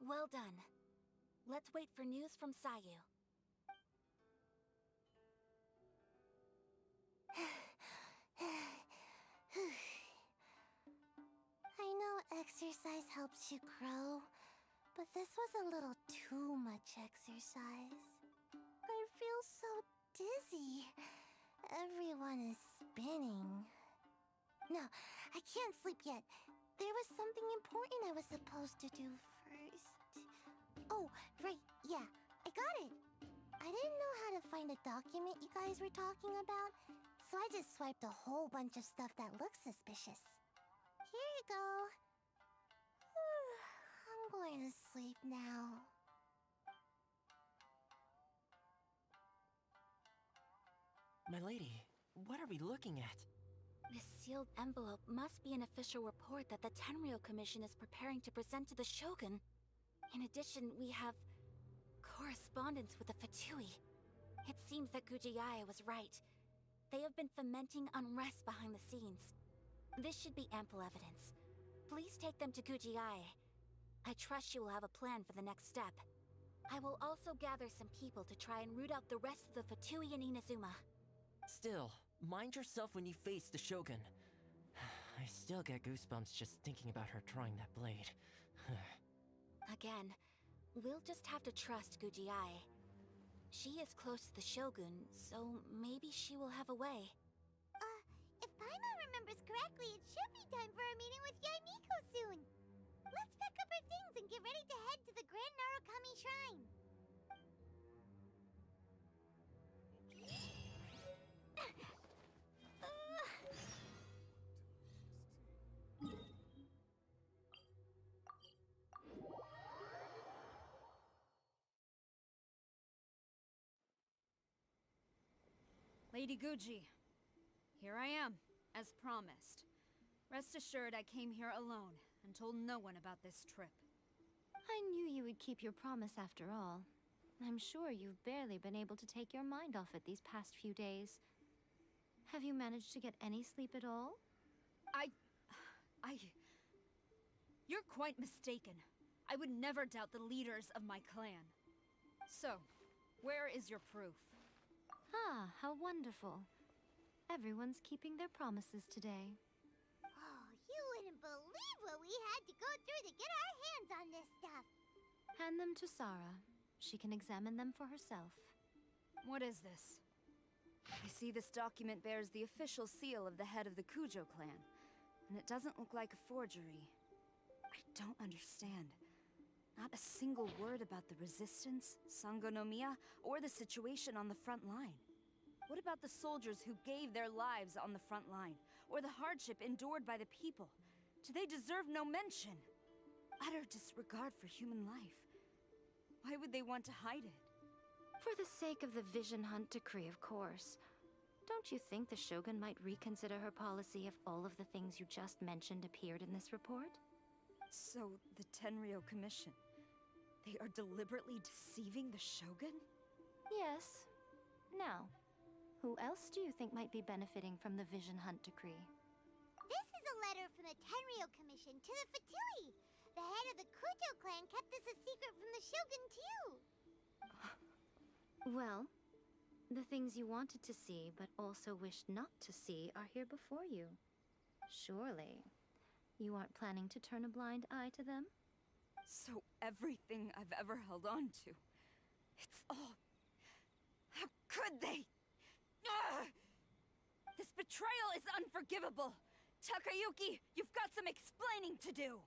Well done. Let's wait for news from Sayu. I know exercise helps you grow, but this was a little too much exercise. I feel so dizzy. Everyone is spinning. No, I can't sleep yet. There was something important I was supposed to do first. Oh, right, yeah, I got it. I didn't know how to find a document you guys were talking about, so I just swiped a whole bunch of stuff that looks suspicious. Here you go. I'm going to sleep now. My lady, what are we looking at? This sealed envelope must be an official report that the Tenryou Commission is preparing to present to the Shogun. In addition, we have correspondence with the Fatui. It seems that Gujiae was right. They have been fomenting unrest behind the scenes. This should be ample evidence. Please take them to Gujiae. I trust you will have a plan for the next step. I will also gather some people to try and root out the rest of the Fatui in Inazuma. Still, mind yourself when you face the Shogun. I still get goosebumps just thinking about her drawing that blade. Again, we'll just have to trust Gujiae. She is close to the Shogun, so maybe she will have a way. If Paimon remembers correctly, it should be time for our meeting with Yaimiko soon. Let's pack up our things and get ready to head to the Grand Narukami Shrine. Lady Guji, here I am, as promised. Rest assured I came here alone and told no one about this trip. I knew you would keep your promise after all. I'm sure you've barely been able to take your mind off it these past few days. Have you managed to get any sleep at all? You're quite mistaken. I would never doubt the leaders of my clan. So, where is your proof? Ah, how wonderful. Everyone's keeping their promises today. to go through to get our hands on this stuff. Hand them to Sarah. She can examine them for herself. What is this? I see this document bears the official seal of the head of the Kujo clan, and it doesn't look like a forgery. I don't understand. Not a single word about the resistance, Sangonomiya, or the situation on the front line. What about the soldiers who gave their lives on the front line, or the hardship endured by the people? Do they deserve no mention? Utter disregard for human life. Why would they want to hide it? For the sake of the Vision Hunt decree, of course. Don't you think the Shogun might reconsider her policy if all of the things you just mentioned appeared in this report? So, the Tenryo Commission, they are deliberately deceiving the Shogun? Yes. Now, who else do you think might be benefiting from the Vision Hunt decree? This is a letter from the Tenryo Commission to the Fatui. The head of the Kujo clan kept this a secret from the Shogun, too. Well, the things you wanted to see but also wished not to see are here before you. Surely, you aren't planning to turn a blind eye to them? So everything I've ever held on to, it's all... How could they? Ugh! This betrayal is unforgivable! Takayuki, you've got some explaining to do!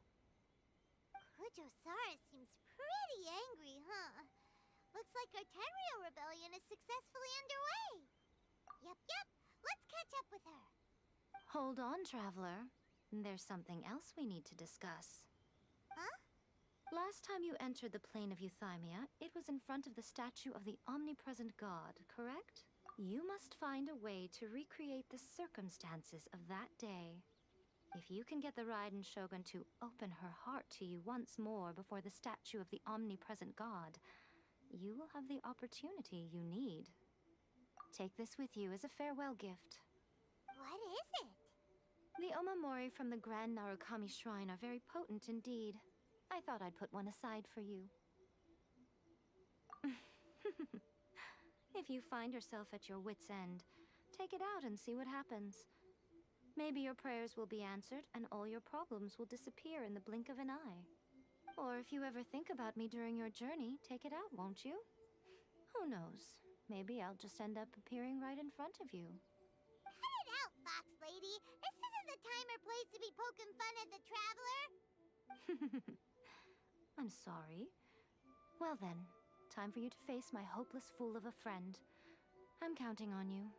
Kujo-Sara seems pretty angry, huh? Looks like our Tenryo rebellion is successfully underway. Yep. Let's catch up with her. Hold on, Traveler. There's something else we need to discuss. Huh? Last time you entered the plane of Euthymia, it was in front of the statue of the omnipresent god, correct? You must find a way to recreate the circumstances of that day. If you can get the Raiden Shogun to open her heart to you once more before the statue of the omnipresent god, you will have the opportunity you need. Take this with you as a farewell gift. What is it? The Omamori from the Grand Narukami Shrine are very potent indeed. I thought I'd put one aside for you. If you find yourself at your wit's end, take it out and see what happens. Maybe your prayers will be answered and all your problems will disappear in the blink of an eye. Or if you ever think about me during your journey, take it out, won't you? Who knows? Maybe I'll just end up appearing right in front of you. Cut it out, Fox Lady. This isn't the time or place to be poking fun at the Traveler. I'm sorry. Well then, time for you to face my hopeless fool of a friend. I'm counting on you.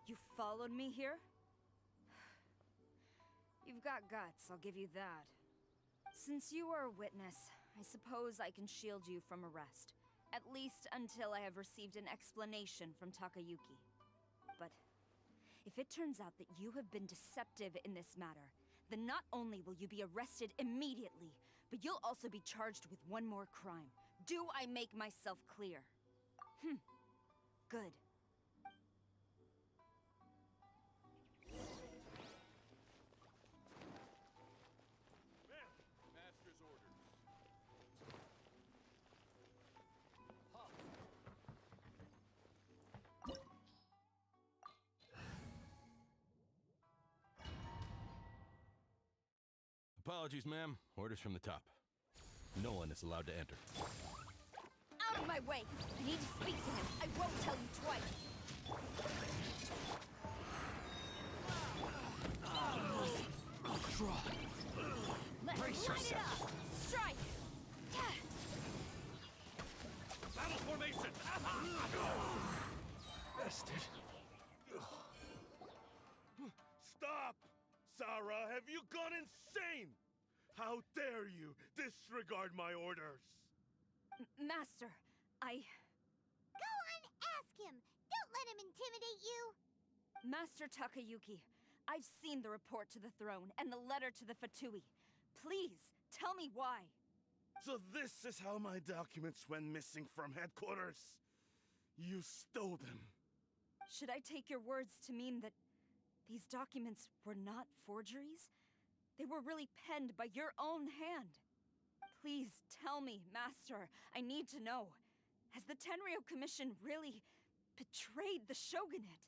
You followed me here? You've got guts, I'll give you that. Since you are a witness, I suppose I can shield you from arrest. At least until I have received an explanation from Takayuki. But if it turns out that you have been deceptive in this matter, then not only will you be arrested immediately, but you'll also be charged with one more crime. Do I make myself clear? Good. Master's orders. Apologies, ma'am. Orders from the top. No one is allowed to enter. Out of my way! I need to speak to him. I won't tell you twice. Let's Brace light it yourself. up! Strike! Battle formation! Bested. Stop! Sarah, have you gone insane? How dare you disregard my orders? Master, I... Go on, ask him. Don't let him intimidate you. Master Takayuki, I've seen the report to the throne and the letter to the Fatui. Please, tell me why. So this is how my documents went missing from headquarters. You stole them. Should I take your words to mean that these documents were not forgeries? They were really penned by your own hand. Please tell me, Master. I need to know. Has the Tenryo Commission really betrayed the shogunate?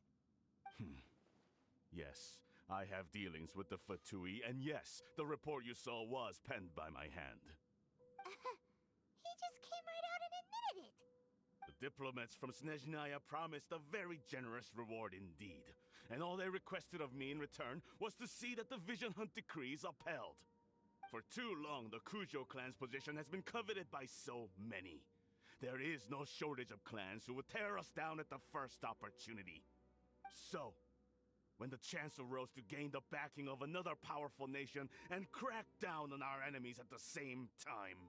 Yes, I have dealings with the Fatui, and yes, the report you saw was penned by my hand. He just came right out and admitted it. The diplomats from Snezhnaya promised a very generous reward indeed, and all they requested of me in return was to see that the Vision Hunt decree is upheld. For too long, the Kujo clan's position has been coveted by so many. There is no shortage of clans who would tear us down at the first opportunity. So, when the chance arose to gain the backing of another powerful nation and crack down on our enemies at the same time,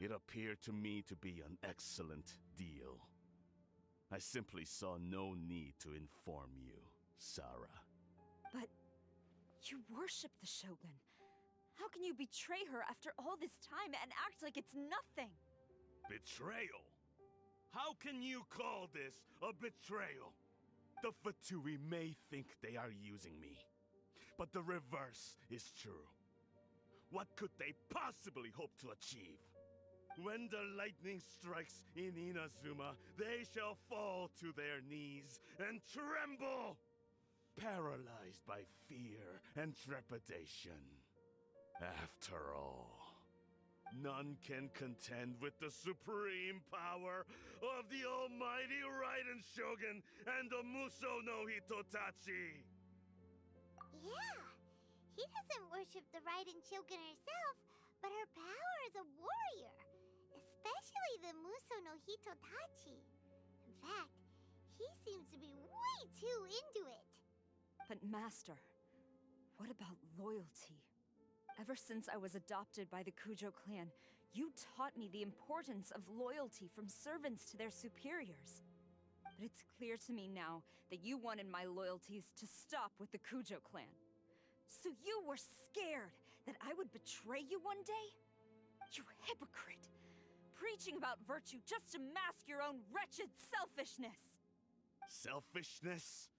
it appeared to me to be an excellent deal. I simply saw no need to inform you, Sarah. But you worship the Shogun. How can you betray her after all this time and act like it's nothing? Betrayal? How can you call this a betrayal? The Fatui may think they are using me, but the reverse is true. What could they possibly hope to achieve? When the lightning strikes in Inazuma, they shall fall to their knees and tremble, paralyzed by fear and trepidation. After all, none can contend with the supreme power of the almighty Raiden Shogun and the Muso no Hitotachi! Yeah, he doesn't worship the Raiden Shogun herself, but her power as a warrior. Especially the Muso no Hitotachi. In fact, he seems to be way too into it. But Master, what about loyalty? Ever since I was adopted by the Kujo clan, you taught me the importance of loyalty from servants to their superiors. But it's clear to me now that you wanted my loyalties to stop with the Kujo clan. So you were scared that I would betray you one day? You hypocrite! Preaching about virtue just to mask your own wretched selfishness! Selfishness?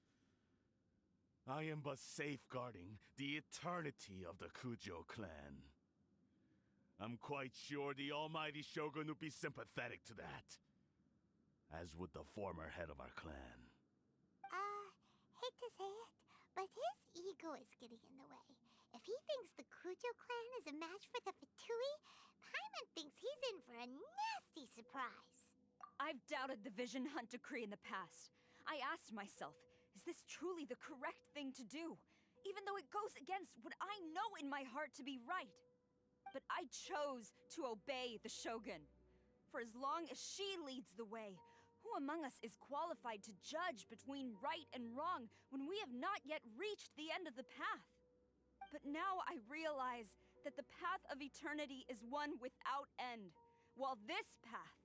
I am but safeguarding the eternity of the Kujo clan. I'm quite sure the almighty Shogun would be sympathetic to that. As would the former head of our clan. Hate to say it, but his ego is getting in the way. If he thinks the Kujo clan is a match for the Fatui, Paimon thinks he's in for a nasty surprise. I've doubted the Vision Hunt decree in the past. I asked myself, is this truly the correct thing to do? Even though it goes against what I know in my heart to be right. But I chose to obey the Shogun. For as long as she leads the way, who among us is qualified to judge between right and wrong when we have not yet reached the end of the path? But now I realize that the path of eternity is one without end, while this path,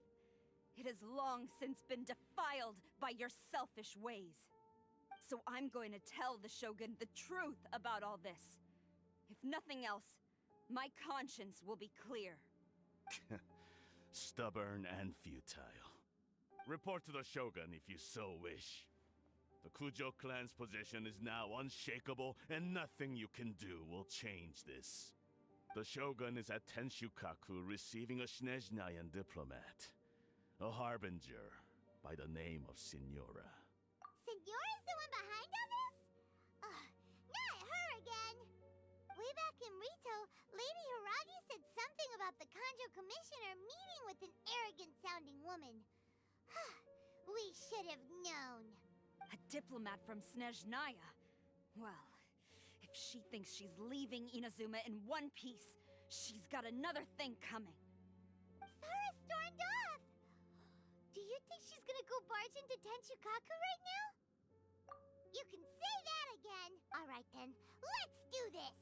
it has long since been defiled by your selfish ways. So I'm going to tell the Shogun the truth about all this. If nothing else, my conscience will be clear. Stubborn and futile. Report to the Shogun if you so wish. The Kujo clan's position is now unshakable, and nothing you can do will change this. The Shogun is at Tenshukaku receiving a Snezhnayan diplomat. A harbinger by the name of Signora. Signora's the one behind all this? Not her again! Way back in Rito, Lady Hiragi said something about the Kanjo Commissioner meeting with an arrogant-sounding woman. We should have known. A diplomat from Snezhnaya? Well, if she thinks she's leaving Inazuma in one piece, she's got another thing coming. Sara stormed off! Do you think she's gonna go barge into Tenshukaku right now? You can say that again! Alright then, let's do this!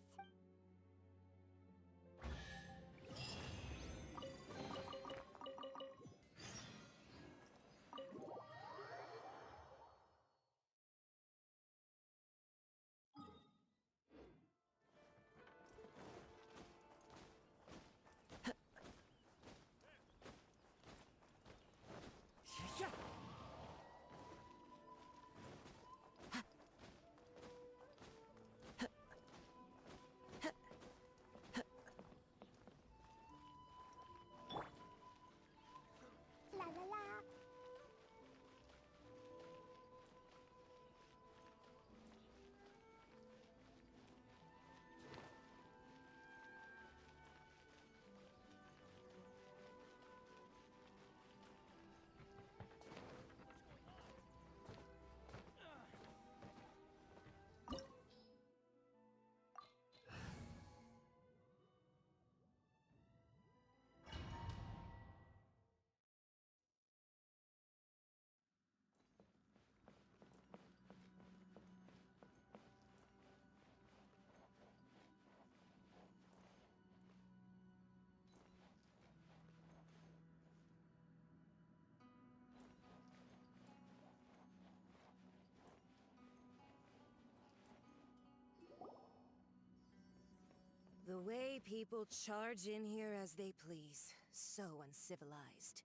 lay people charge in here as they please. So uncivilized.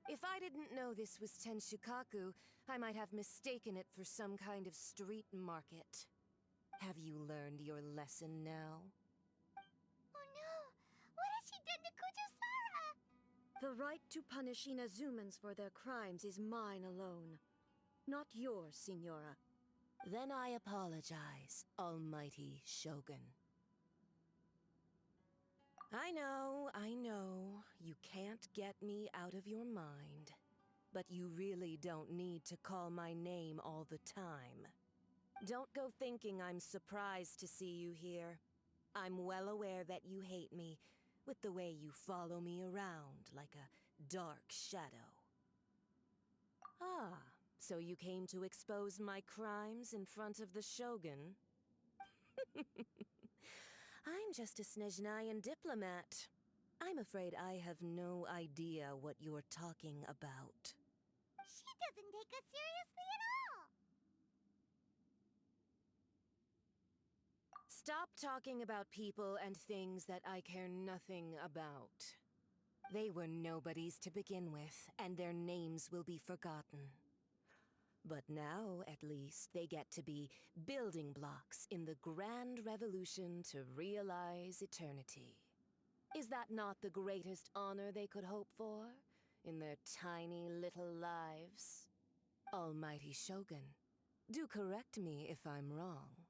If I didn't know this was Tenshukaku, I might have mistaken it for some kind of street market. Have you learned your lesson now? Oh no! What has she done to Kujusara? The right to punish Inazumans for their crimes is mine alone. Not yours, Signora. Then I apologize, Almighty Shogun. I know, you can't get me out of your mind. But you really don't need to call my name all the time. Don't go thinking I'm surprised to see you here. I'm well aware that you hate me, with the way you follow me around like a dark shadow. Ah, so you came to expose my crimes in front of the Shogun? I'm just a Snezhnayan diplomat. I'm afraid I have no idea what you're talking about. She doesn't take us seriously at all! Stop talking about people and things that I care nothing about. They were nobodies to begin with, and their names will be forgotten. But now, at least, they get to be building blocks in the grand revolution to realize eternity. Is that not the greatest honor they could hope for in their tiny little lives? Almighty Shogun, do correct me if I'm wrong.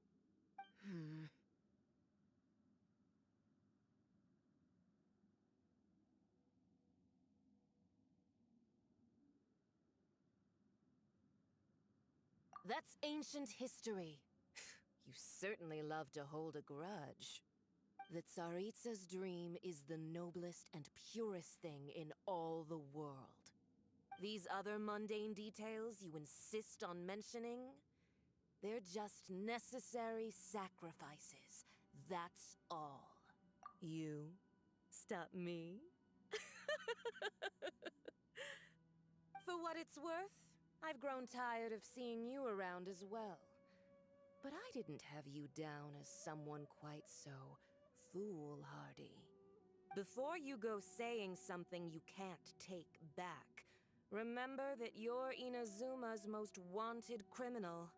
That's ancient history. You certainly love to hold a grudge. The Tsaritsa's dream is the noblest and purest thing in all the world. These other mundane details you insist on mentioning, they're just necessary sacrifices. That's all. You stop me? For what it's worth, I've grown tired of seeing you around as well. But I didn't have you down as someone quite so foolhardy. Before you go saying something you can't take back, remember that you're Inazuma's most wanted criminal.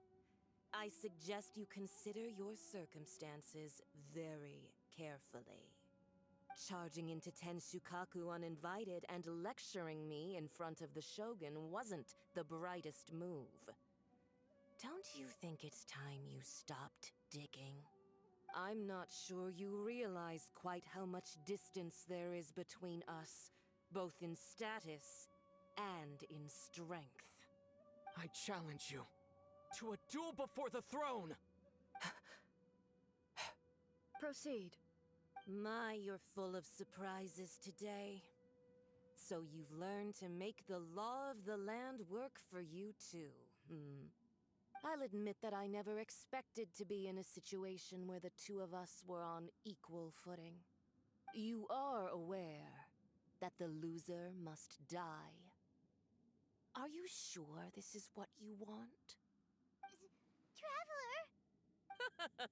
I suggest you consider your circumstances very carefully. Charging into Tenshukaku uninvited and lecturing me in front of the Shogun wasn't the brightest move. Don't you think it's time you stopped digging? I'm not sure you realize quite how much distance there is between us, both in status and in strength. I challenge you to a duel before the throne! Proceed. My, you're full of surprises today. So you've learned to make the law of the land work for you too, I'll admit that I never expected to be in a situation where the two of us were on equal footing. You are aware that the loser must die. Are you sure this is what you want? Traveler!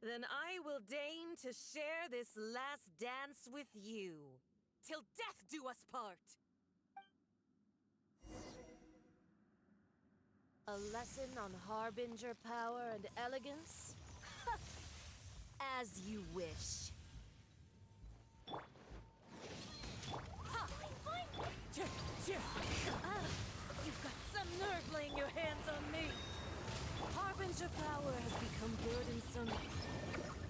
Then I will deign to share this last dance with you, till death do us part! A lesson on Harbinger power and elegance? As you wish. You've got some nerve laying your hands on me! Harbinger power has become burdensome.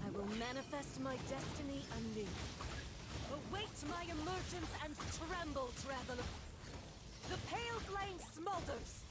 I will manifest my destiny anew. Await my emergence and tremble, traveler! The pale flame smolders!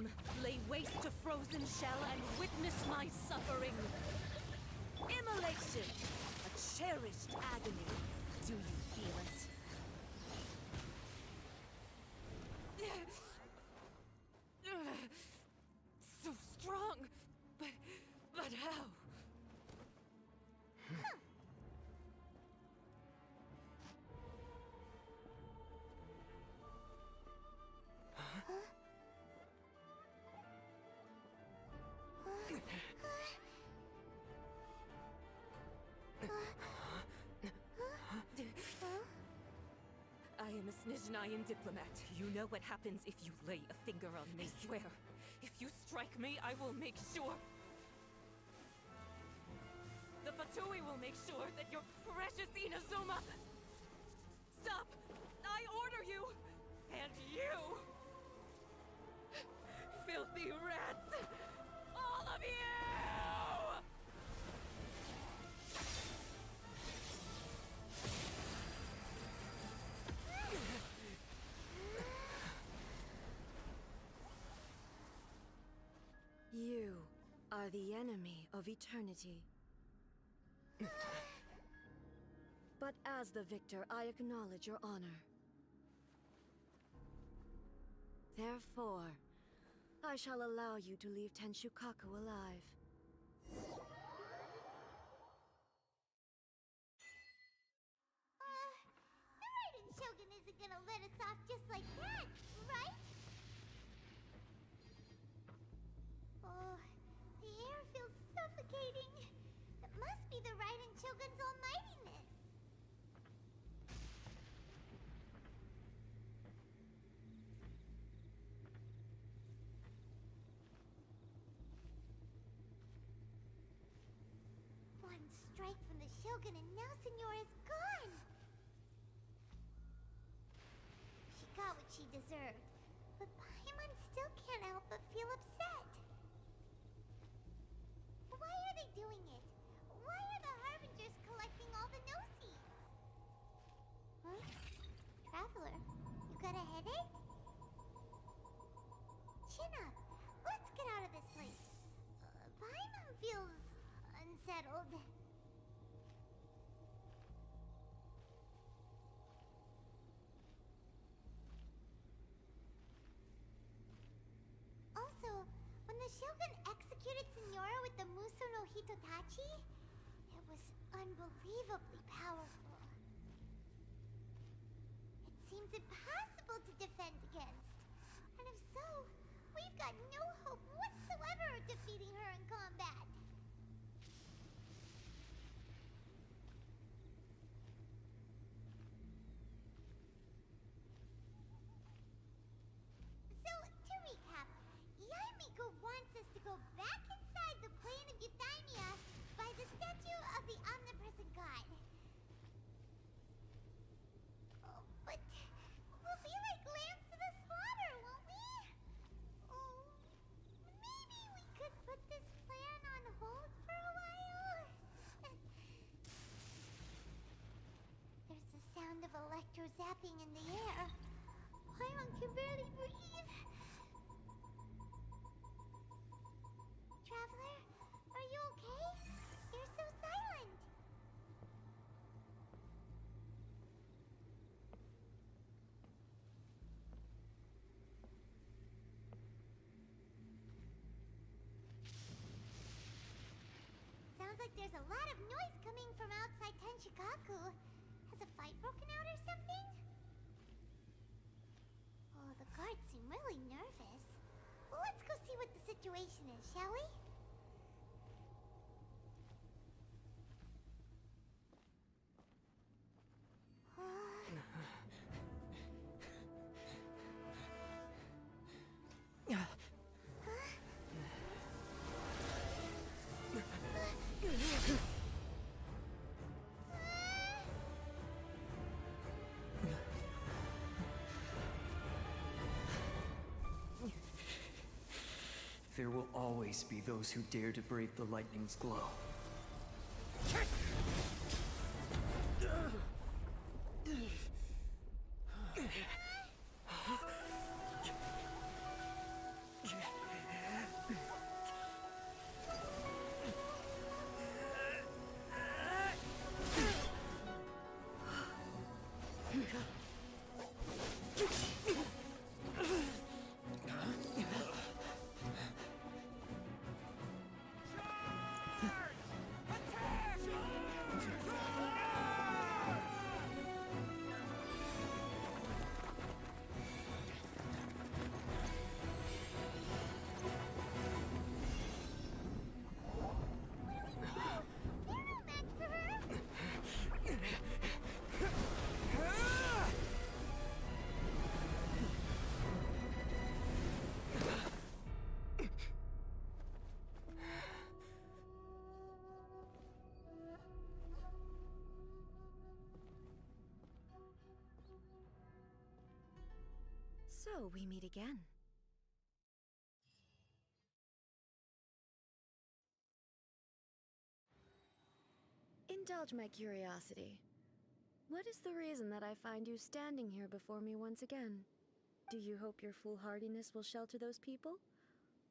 alone, lay waste to frozen shell and witness my suffering. Immolation! A cherished agony. Do you feel it? So strong, but how? I am a Snezhnayan diplomat. You know what happens if you lay a finger on me. I swear, if you strike me, I will make sure... The Fatui will make sure that your precious Inazuma... Stop! I order you! And you! Filthy rats! All of you! You are the enemy of eternity. But as the victor, I acknowledge your honor. Therefore, I shall allow you to leave Tenshukaku alive. The Raiden Shogun isn't gonna let us off just like that, right? Oh, the air feels suffocating. It must be the Raiden Shogun's almightiness. One strike from the Shogun and now Senyora's gone. She got what she deserved, but Paimon still can't help but feel upset. Why are they doing it? Why are the Harbingers collecting all the no-seeds? Huh? Traveler, you got a headache? Chin up. Let's get out of this place. Paimon feels unsettled. Also, when the Shogun executed Senyora with the Muso no Hitotachi, it was unbelievably powerful. It seems impossible to defend against. And if so, we've got no hope whatsoever of defeating her in combat. So, to recap, Yaimiko wants us to go back inside the plane of Euthymia by the statue of the omnipresent god. Oh, but we'll be like lambs to the slaughter, won't we? Oh, maybe we could put this plan on hold for a while? There's the sound of electro zapping in the air. Paimon can barely breathe. Traveler, are you okay? You're so silent. Sounds like there's a lot of noise coming from outside Tenshukaku. Has a fight broken out or something? Oh, the guards seem really nervous. Well, let's go see what the situation is, shall we? There will always be those who dare to brave the lightning's glow. So we meet again. Indulge my curiosity. What is the reason that I find you standing here before me once again? Do you hope your foolhardiness will shelter those people?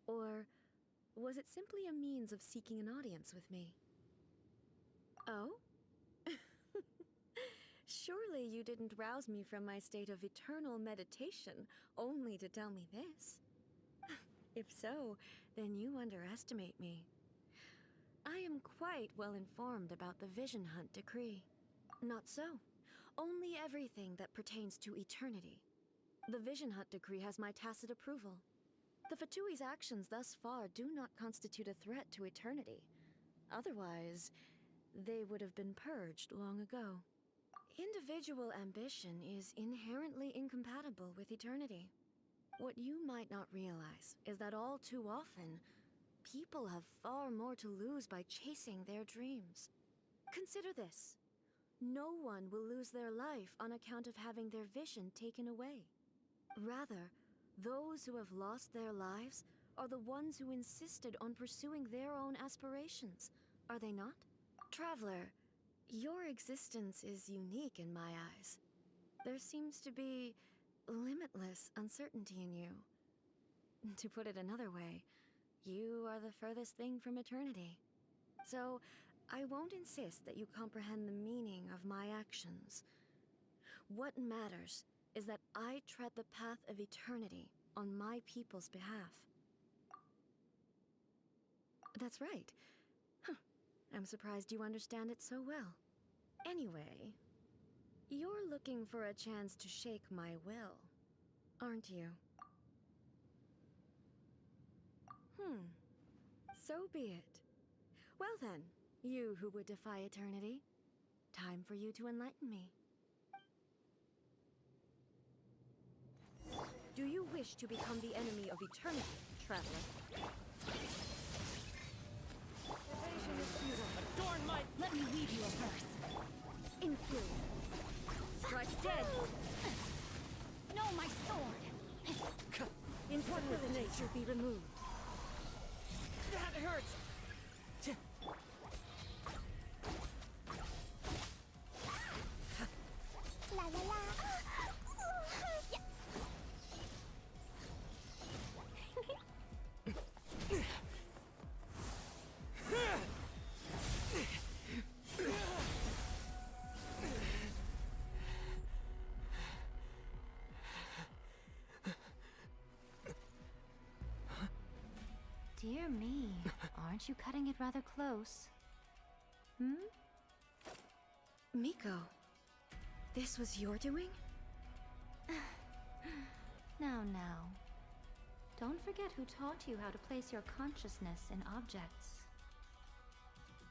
Or was it simply a means of seeking an audience with me? Oh? Surely you didn't rouse me from my state of eternal meditation only to tell me this. If so, then you underestimate me. I am quite well informed about the Vision Hunt decree. Not so. Only everything that pertains to eternity. The Vision Hunt decree has my tacit approval. The Fatui's actions thus far do not constitute a threat to eternity. Otherwise, they would have been purged long ago. Individual ambition is inherently incompatible with eternity. What you might not realize is that all too often, people have far more to lose by chasing their dreams. Consider this. No one will lose their life on account of having their vision taken away. Rather, those who have lost their lives are the ones who insisted on pursuing their own aspirations, are they not? Traveler, your existence is unique in my eyes. There seems to be limitless uncertainty in you. To put it another way, you are the furthest thing from eternity. So, I won't insist that you comprehend the meaning of my actions. What matters is that I tread the path of eternity on my people's behalf. That's right. Huh. I'm surprised you understand it so well. Anyway, you're looking for a chance to shake my will, aren't you? So be it. Well then, you who would defy eternity, time for you to enlighten me. Do you wish to become the enemy of eternity, traveler? Evasion is futile. Adorn my... Let me weave you a verse. Inferior. Strike dead! No, my sword! What will nature be removed? That hurts! La la la. Dear me, aren't you cutting it rather close? Miko, this was your doing? Now. Don't forget who taught you how to place your consciousness in objects.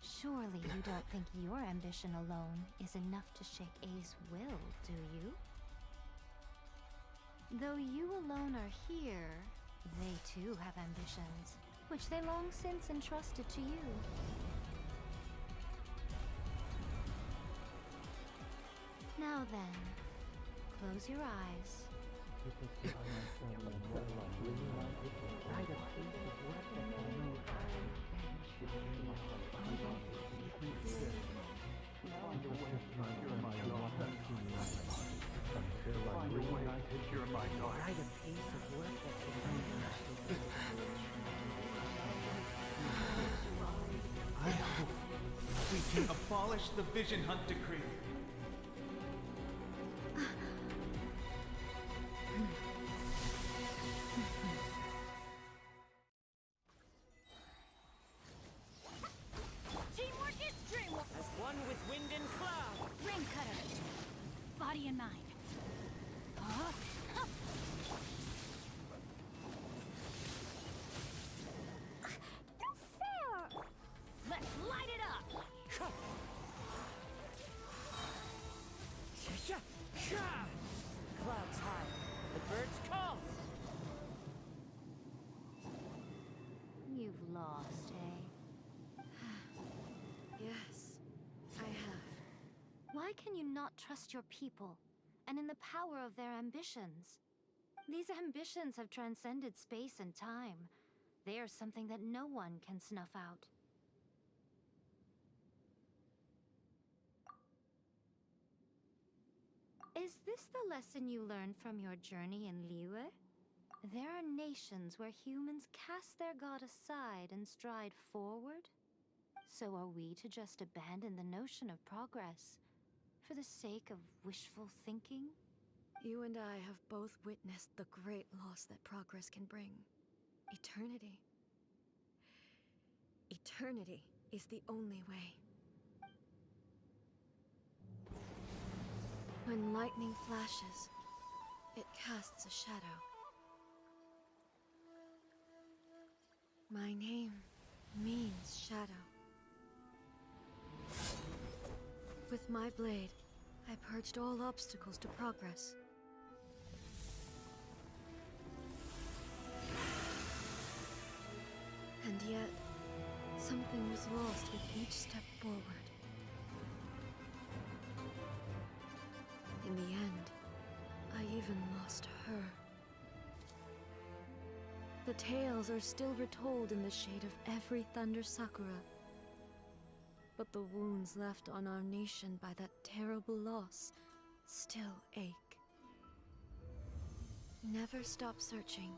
Surely you don't think your ambition alone is enough to shake A's will, do you? Though you alone are here, they too have ambitions, which they long since entrusted to you. Now then, close your eyes. I hope we can abolish the Vision Hunt decree. Teamwork is dreamwork! As one with wind and cloud! Ring cutter! Body and mind. Let's light it up! Clouds high, the birds call! You've lost, eh? Yes, I have. Why can you not trust your people, and in the power of their ambitions? These ambitions have transcended space and time. They are something that no one can snuff out. Is this the lesson you learned from your journey in Liyue? There are nations where humans cast their god aside and stride forward. So are we to just abandon the notion of progress for the sake of wishful thinking? You and I have both witnessed the great loss that progress can bring. Eternity. Eternity is the only way. When lightning flashes, it casts a shadow. My name means shadow. With my blade, I purged all obstacles to progress. And yet, something was lost with each step forward. In the end, I even lost her. The tales are still retold in the shade of every Thunder Sakura. But the wounds left on our nation by that terrible loss still ache. Never stop searching,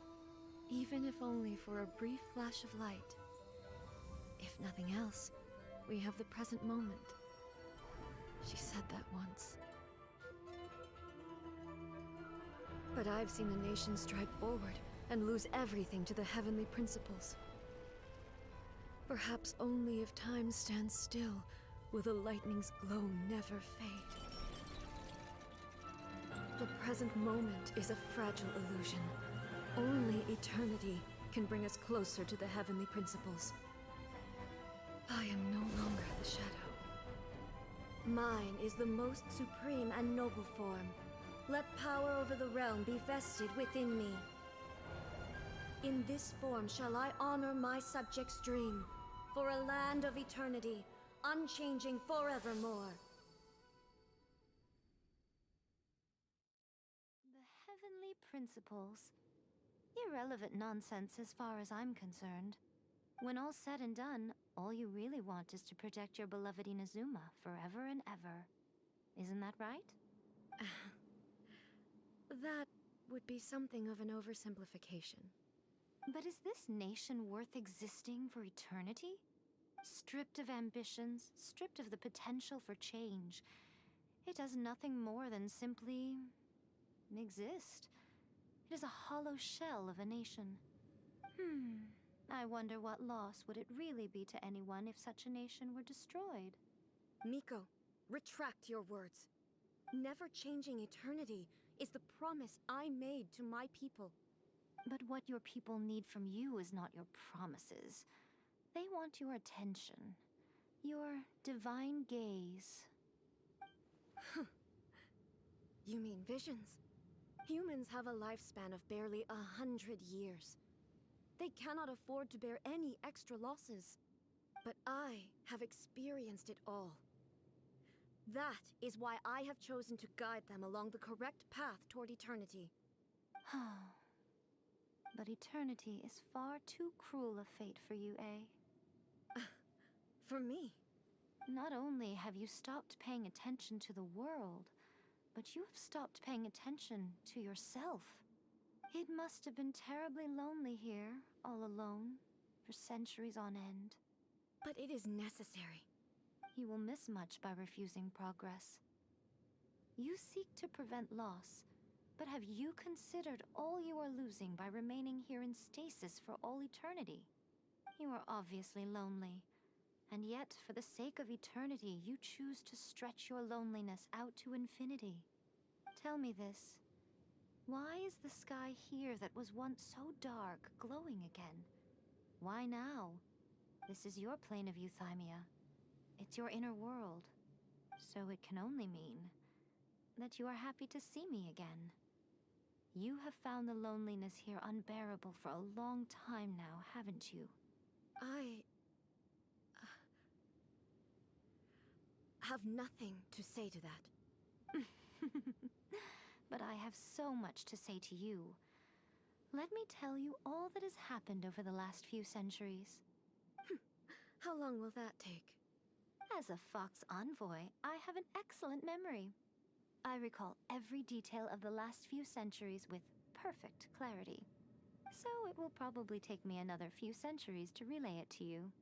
even if only for a brief flash of light. If nothing else, we have the present moment. She said that once. But I've seen a nation stride forward and lose everything to the heavenly principles. Perhaps only if time stands still will the lightning's glow never fade. The present moment is a fragile illusion. Only eternity can bring us closer to the heavenly principles. I am no longer the shadow. Mine is the most supreme and noble form. Let power over the realm be vested within me. In this form shall I honor my subjects' dream, for a land of eternity, unchanging forevermore. The heavenly principles. Irrelevant nonsense as far as I'm concerned. When all's said and done, all you really want is to protect your beloved Inazuma forever and ever. Isn't that right? That would be something of an oversimplification. But is this nation worth existing for eternity? Stripped of ambitions, stripped of the potential for change. It does nothing more than simply exist. It is a hollow shell of a nation. I wonder what loss would it really be to anyone if such a nation were destroyed? Miko, retract your words. Never changing eternity is the promise I made to my people. But what your people need from you is not your promises. They want your attention. Your divine gaze. You mean visions? Humans have a lifespan of barely 100 years. They cannot afford to bear any extra losses. But I have experienced it all. That is why I have chosen to guide them along the correct path toward eternity. But eternity is far too cruel a fate for you, eh? For me? Not only have you stopped paying attention to the world, but you have stopped paying attention to yourself. It must have been terribly lonely here, all alone, for centuries on end. But it is necessary. You will miss much by refusing progress. You seek to prevent loss, but have you considered all you are losing by remaining here in stasis for all eternity? You are obviously lonely, and yet, for the sake of eternity, you choose to stretch your loneliness out to infinity. Tell me this. Why is the sky here that was once so dark glowing again? Why now? This is your plane of euthymia. It's your inner world. So it can only mean that you are happy to see me again. You have found the loneliness here unbearable for a long time now, haven't you? I have nothing to say to that. But I have so much to say to you. let me tell you all that has happened over the last few centuries. How long will that take? As a Fox envoy, I have an excellent memory. I recall every detail of the last few centuries with perfect clarity. So it will probably take me another few centuries to relay it to you.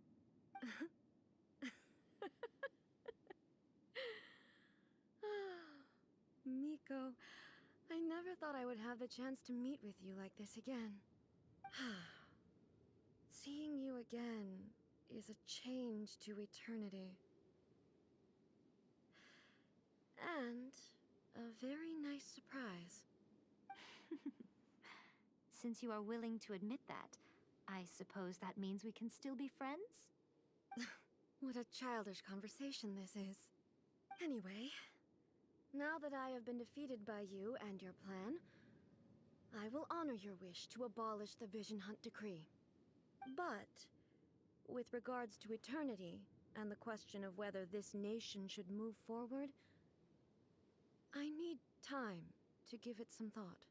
Miko, I never thought I would have the chance to meet with you like this again. Seeing you again is a change to eternity. And a very nice surprise. Since you are willing to admit that, I suppose that means we can still be friends? What a childish conversation this is. Anyway, now that I have been defeated by you and your plan, I will honor your wish to abolish the Vision Hunt Decree. But, with regards to eternity, and the question of whether this nation should move forward, I need time to give it some thought.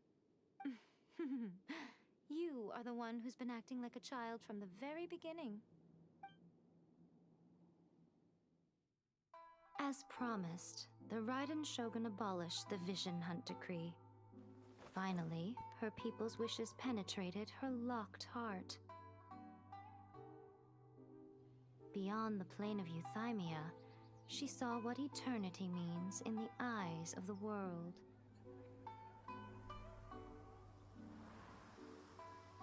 You are the one who's been acting like a child from the very beginning. As promised, the Raiden Shogun abolished the Vision Hunt Decree. Finally, her people's wishes penetrated her locked heart. Beyond the plane of Euthymia, she saw what eternity means in the eyes of the world.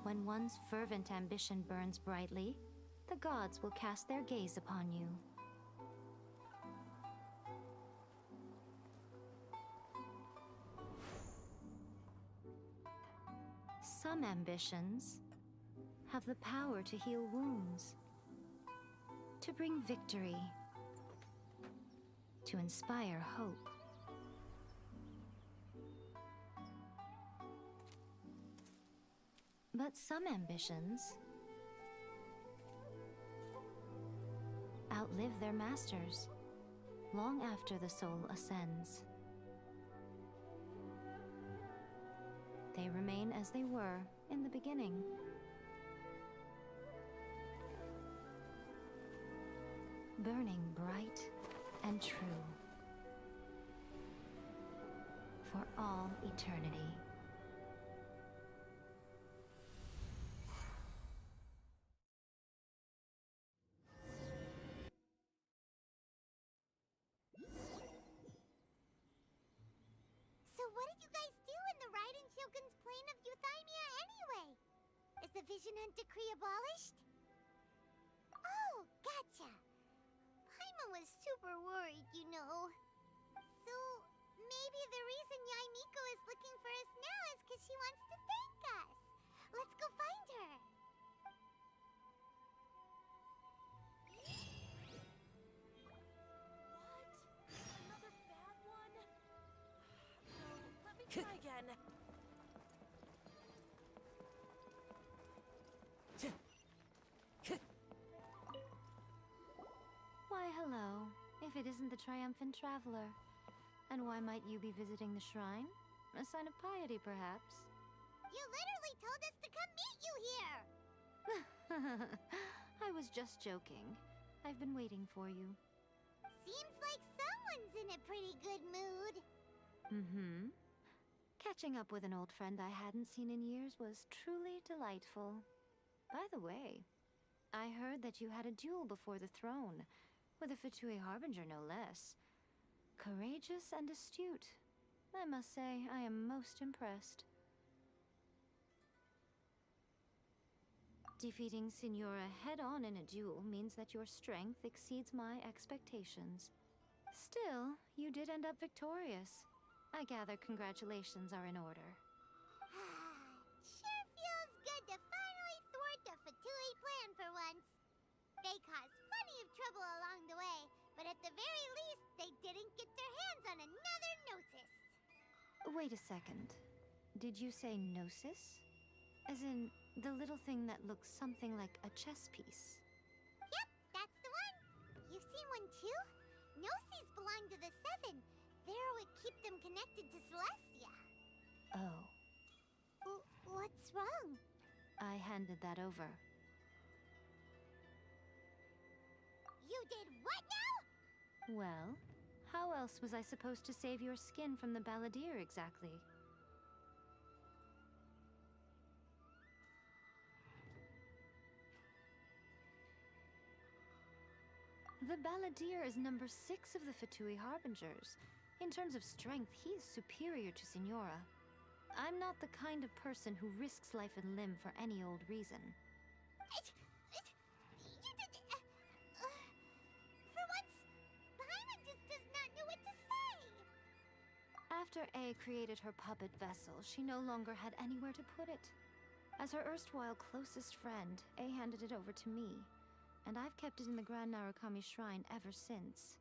When one's fervent ambition burns brightly, the gods will cast their gaze upon you. Some ambitions have the power to heal wounds, to bring victory, to inspire hope. But some ambitions outlive their masters long after the soul ascends. They remain as they were in the beginning. Burning bright and true for all eternity. So what did you guys do in the Raiden Shogun's plane of Euthymia anyway? Is the Vision Hunt Decree abolished? Oh, gotcha. Paimon was super worried, you know. So, maybe the reason Yai Miko is looking for us now is because she wants to thank us. Let's go find her. Another bad one? No, let me try again. Why, hello, if it isn't the triumphant traveler. And why might you be visiting the shrine? A sign of piety, perhaps? You literally told us to come meet you here! I was just joking. I've been waiting for you. Seems like someone's in a pretty good mood. Mm-hmm. Catching up with an old friend I hadn't seen in years was truly delightful. By the way, I heard that you had a duel before the throne, with a Fatui Harbinger no less. Courageous and astute. I must say, I am most impressed. Defeating Signora head-on in a duel means that your strength exceeds my expectations. Still, you did end up victorious. I gather congratulations are in order. Sure feels good to finally thwart the Fatui plan for once. They caused plenty of trouble along the way, but at the very least, they didn't get their hands on another Gnosis. Wait a second. Did you say Gnosis? As in, the little thing that looks something like a chess piece? Yep, that's the one. You've seen one too? Gnosis belong to the Seven. They're what keep them connected to Celestia. Oh. What's wrong? I handed that over. You did what now? Well, how else was I supposed to save your skin from the balladeer exactly? The balladeer is number 6 of the Fatui Harbingers. In terms of strength, he is superior to Signora. I'm not the kind of person who risks life and limb for any old reason. You did... for once, Paimon just does not know what to say. After A created her puppet vessel, she no longer had anywhere to put it. As her erstwhile closest friend, A handed it over to me, and I've kept it in the Grand Narukami Shrine ever since.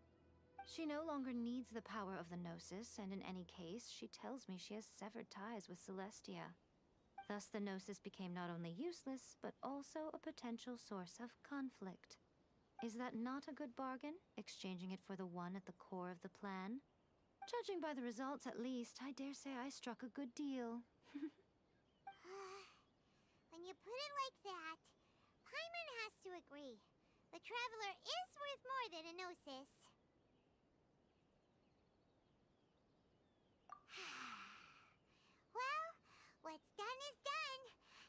She no longer needs the power of the Gnosis, and in any case, she tells me she has severed ties with Celestia. Thus, the Gnosis became not only useless, but also a potential source of conflict. Is that not a good bargain, exchanging it for the one at the core of the plan? Judging by the results, at least, I dare say I struck a good deal. When you put it like that, Paimon has to agree. The Traveler is worth more than a Gnosis. Well, what's done is done,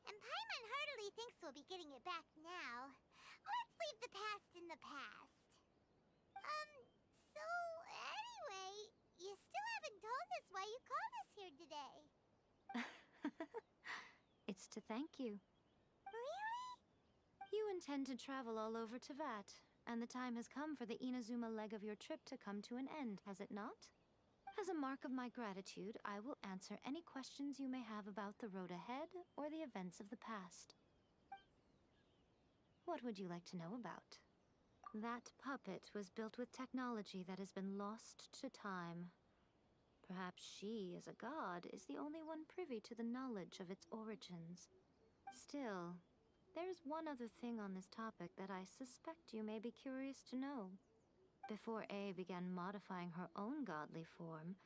and Paimon heartily thinks we'll be getting it back now. Let's leave the past in the past. So anyway, you still haven't told us why you called us here today. It's to thank you. Really? You intend to travel all over Teyvat, and the time has come for the Inazuma leg of your trip to come to an end, has it not? As a mark of my gratitude, I will answer any questions you may have about the road ahead or the events of the past. What would you like to know about? That puppet was built with technology that has been lost to time. Perhaps she, as a god, is the only one privy to the knowledge of its origins. Still, there's one other thing on this topic that I suspect you may be curious to know. Before A began modifying her own godly form,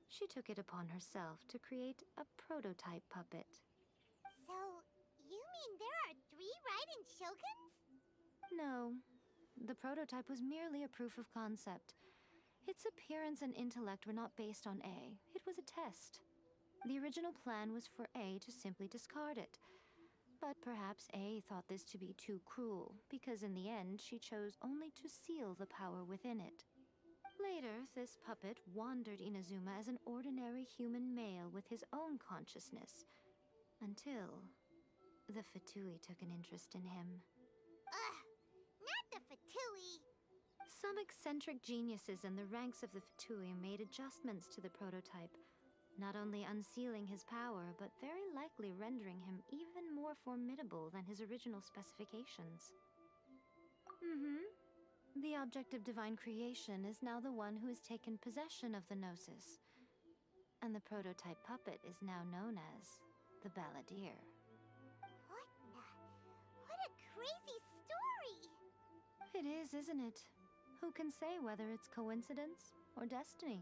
she took it upon herself to create a prototype puppet. So, you mean there are 3 Raiden Shoguns? No. The prototype was merely a proof of concept. Its appearance and intellect were not based on A. It was a test. The original plan was for A to simply discard it. But perhaps A thought this to be too cruel, because in the end she chose only to seal the power within it. Later, this puppet wandered Inazuma as an ordinary human male with his own consciousness, until the Fatui took an interest in him. Ugh, not the Fatui! Some eccentric geniuses in the ranks of the Fatui made adjustments to the prototype, not only unsealing his power, but very likely rendering him even more formidable than his original specifications. The object of divine creation is now the one who has taken possession of the Gnosis, and the prototype puppet is now known as the Balladeer. What a crazy story! It is, isn't it? Who can say whether it's coincidence or destiny?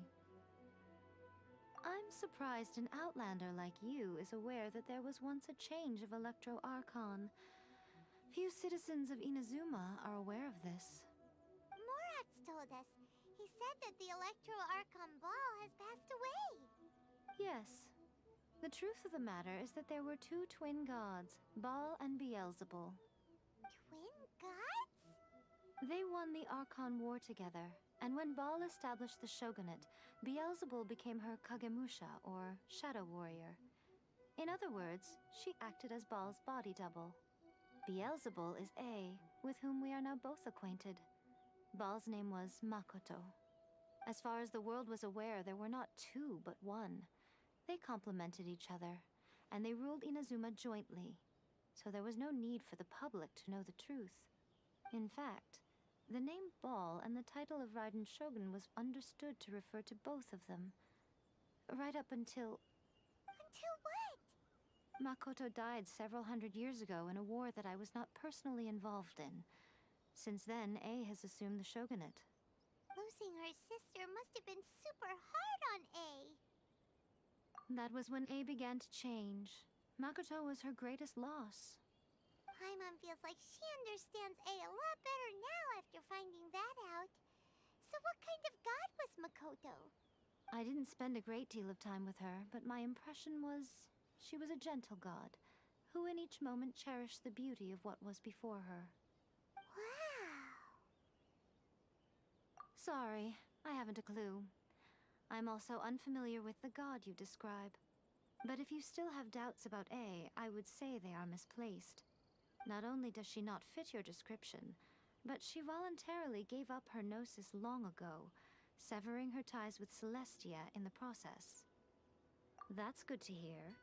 I'm surprised an outlander like you is aware that there was once a change of Electro Archon. Few citizens of Inazuma are aware of this. Morat's told us. He said that the Electro Archon Ball has passed away. Yes. The truth of the matter is that there were 2 twin gods, Baal and Beelzebul. Twin gods? They won the Archon War together, and when Baal established the shogunate, Beelzebul became her Kagemusha, or shadow warrior. In other words, she acted as Baal's body double. Beelzebul is A, with whom we are now both acquainted. Baal's name was Makoto. As far as the world was aware, there were not 2, but 1. They complemented each other, and they ruled Inazuma jointly, so there was no need for the public to know the truth. In fact, the name Baal and the title of Raiden Shogun was understood to refer to both of them. Right up until... Until what? Makoto died several hundred years ago in a war that I was not personally involved in. Since then, A has assumed the shogunate. Losing her sister must have been super hard on A. That was when A began to change. Makoto was her greatest loss, Paimon feels like she understands A a lot better now after finding that out. So what kind of god was Makoto? I didn't spend a great deal of time with her, but my impression was she was a gentle god, who in each moment cherished the beauty of what was before her. Wow. Sorry, I haven't a clue. I'm also unfamiliar with the god you describe. But if you still have doubts about A, I would say they are misplaced. Not only does she not fit your description, but she voluntarily gave up her gnosis long ago, severing her ties with Celestia in the process. That's good to hear.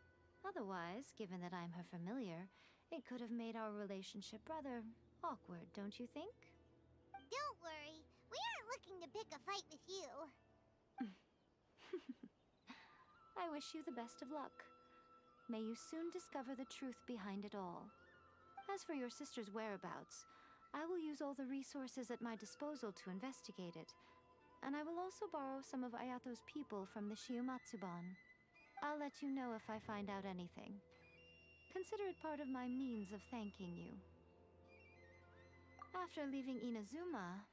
Otherwise, given that I'm her familiar, it could have made our relationship rather awkward, don't you think? Don't worry, we aren't looking to pick a fight with you. I wish you the best of luck. May you soon discover the truth behind it all. As for your sister's whereabouts, I will use all the resources at my disposal to investigate it, and I will also borrow some of Ayato's people from the Shiumatsuban. I'll let you know if I find out anything. Consider it part of my means of thanking you. After leaving Inazuma,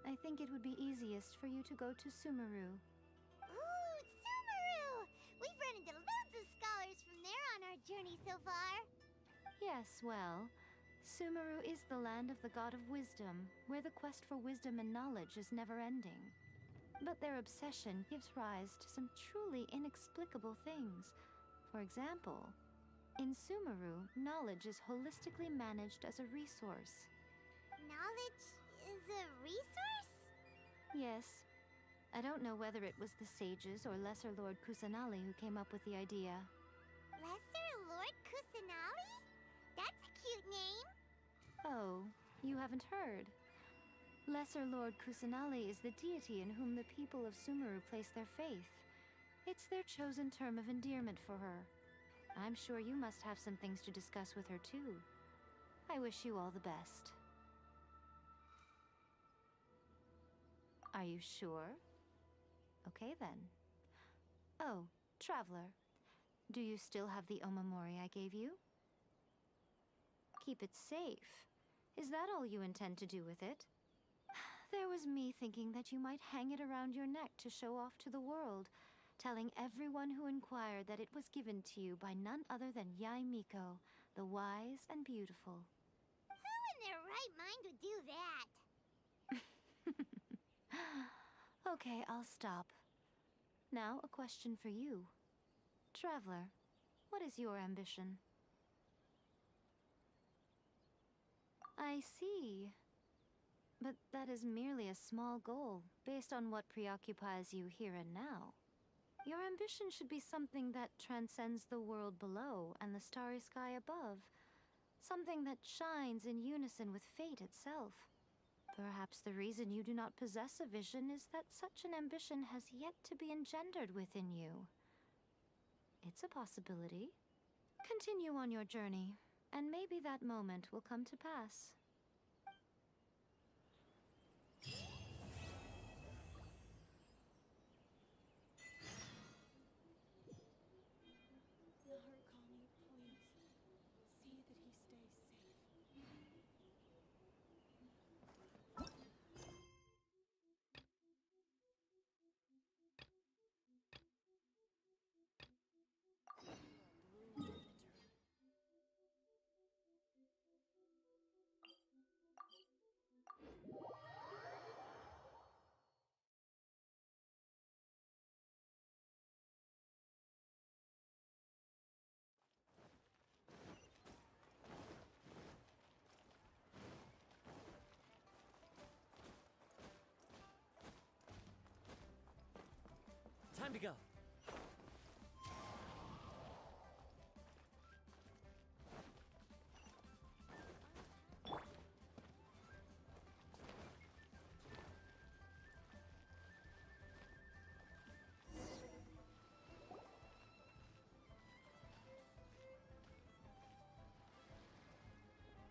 I think it would be easiest for you to go to Sumeru. Ooh, Sumeru! We've run into loads of scholars from there on our journey so far. Yes, well, Sumeru is the land of the god of wisdom, where the quest for wisdom and knowledge is never-ending. But their obsession gives rise to some truly inexplicable things. For example, in Sumeru, knowledge is holistically managed as a resource. Knowledge is a resource? Yes. I don't know whether it was the sages or Lesser Lord Kusanali who came up with the idea. Lesser Lord Kusanali? That's a cute name. Oh, you haven't heard. Lesser Lord Kusanali is the deity in whom the people of Sumeru place their faith. It's their chosen term of endearment for her. I'm sure you must have some things to discuss with her too. I wish you all the best. Are you sure? Okay then. Oh, Traveler. Do you still have the Omamori I gave you? Keep it safe. Is that all you intend to do with it? There was me thinking that you might hang it around your neck to show off to the world, telling everyone who inquired that it was given to you by none other than Yae Miko, the wise and beautiful. Who in their right mind would do that? Okay, I'll stop. Now, a question for you. Traveler, what is your ambition? I see. But that is merely a small goal, based on what preoccupies you here and now. Your ambition should be something that transcends the world below and the starry sky above. Something that shines in unison with fate itself. Perhaps the reason you do not possess a vision is that such an ambition has yet to be engendered within you. It's a possibility. Continue on your journey, and maybe that moment will come to pass. Narukami, please. See that he stays safe. Time to go.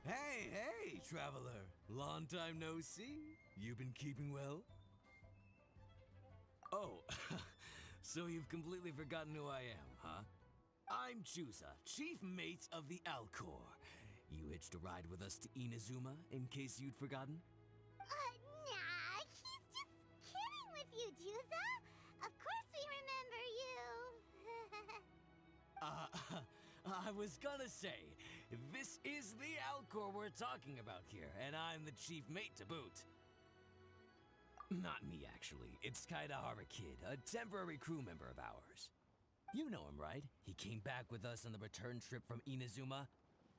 Hey, traveler. Long time no see. You been keeping well? Oh, so you've completely forgotten who I am, huh? I'm Chusa, chief mate of the Alcor. You hitched a ride with us to Inazuma, in case you'd forgotten? Nah, he's just kidding with you, Juza. Of course we remember you. I was gonna say, this is the Alcor we're talking about here, and I'm the chief mate to boot. Not me, actually. It's Kaidahara Kid, a temporary crew member of ours. You know him, right? He came back with us on the return trip from Inazuma.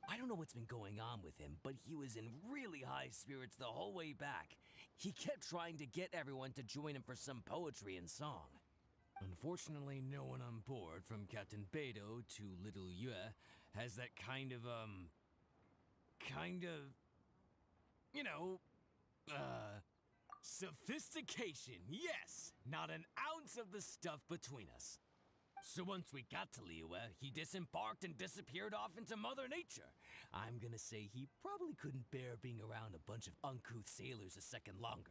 I don't know what's been going on with him, but he was in really high spirits the whole way back. He kept trying to get everyone to join him for some poetry and song. Unfortunately, no one on board, from Captain Beidou to Little Yue, has that kind of, you know, sophistication, yes! Not an ounce of the stuff between us. So once we got to Liyue, he disembarked and disappeared off into Mother Nature. I'm gonna say he probably couldn't bear being around a bunch of uncouth sailors a second longer.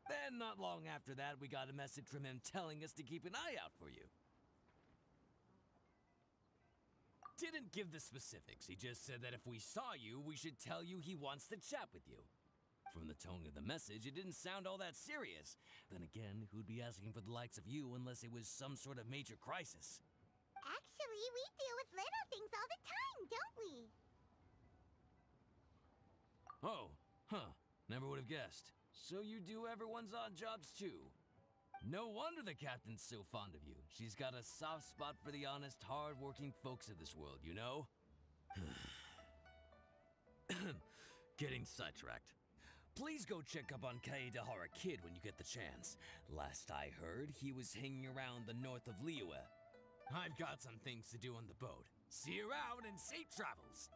Then, not long after that, we got a message from him telling us to keep an eye out for you. Didn't give the specifics, he just said that if we saw you, we should tell you he wants to chat with you. From the tone of the message, it didn't sound all that serious. Then again, who'd be asking for the likes of you unless it was some sort of major crisis? Actually, we deal with little things all the time, don't we? Oh, huh. Never would have guessed. So you do everyone's odd jobs too. No wonder the captain's so fond of you. She's got a soft spot for the honest, hard-working folks of this world, you know? Getting sidetracked. Please go check up on Kaedahara Kid when you get the chance. Last I heard, he was hanging around the north of Liyue. I've got some things to do on the boat. See you around and safe travels!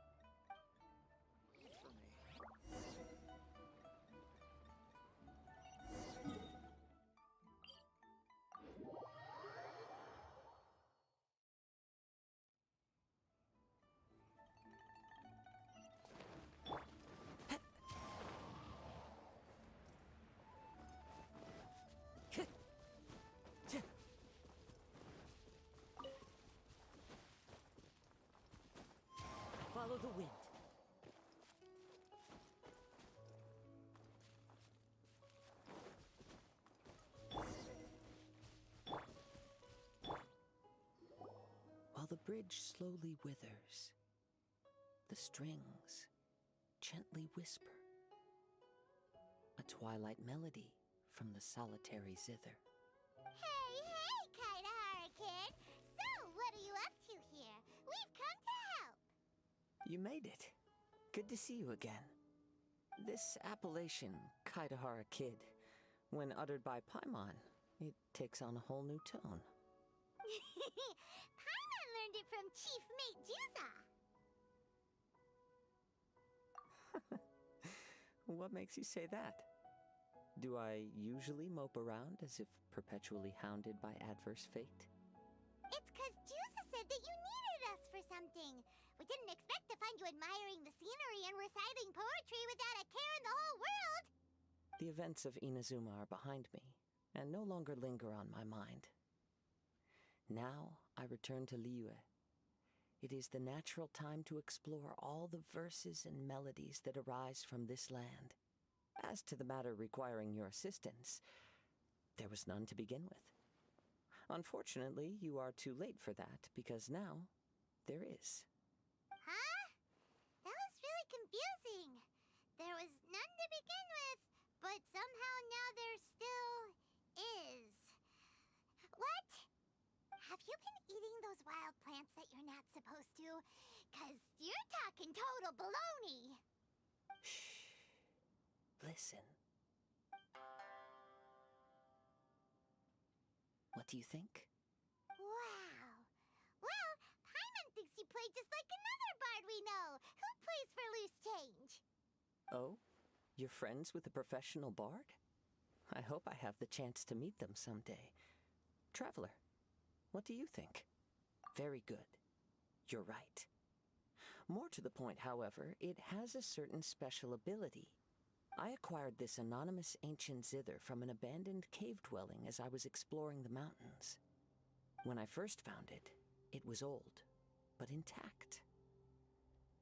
Follow the wind. While the bridge slowly withers, the strings gently whisper. A twilight melody from the solitary zither. Hey, Kaedahara Kid! So, what are you up to here? We've come to help! You made it. Good to see you again. This appellation, Kaedahara Kid, when uttered by Paimon, it takes on a whole new tone. Paimon learned it from Chief Mate Juza. What makes you say that? Do I usually mope around as if perpetually hounded by adverse fate? It's 'cause Juza said that you needed us for something. We didn't expect to find you admiring the scenery and reciting poetry without a care in the whole world. The events of Inazuma are behind me, and no longer linger on my mind. Now I return to Liyue. It is the natural time to explore all the verses and melodies that arise from this land. As to the matter requiring your assistance, there was none to begin with. Unfortunately, you are too late for that, because now there is. Huh? That was really confusing. There was none to begin with, but somehow now there still is. What? Have you been eating those wild plants that you're not supposed to? 'Cause you're talking total baloney. Listen. What do you think? Wow. Well, Paimon thinks you play just like another bard we know, who plays for loose change. Oh? You're friends with a professional bard? I hope I have the chance to meet them someday. Traveler, what do you think? Very good. You're right. More to the point, however, it has a certain special ability. I acquired this anonymous ancient zither from an abandoned cave dwelling as I was exploring the mountains. When I first found it, it was old, but intact.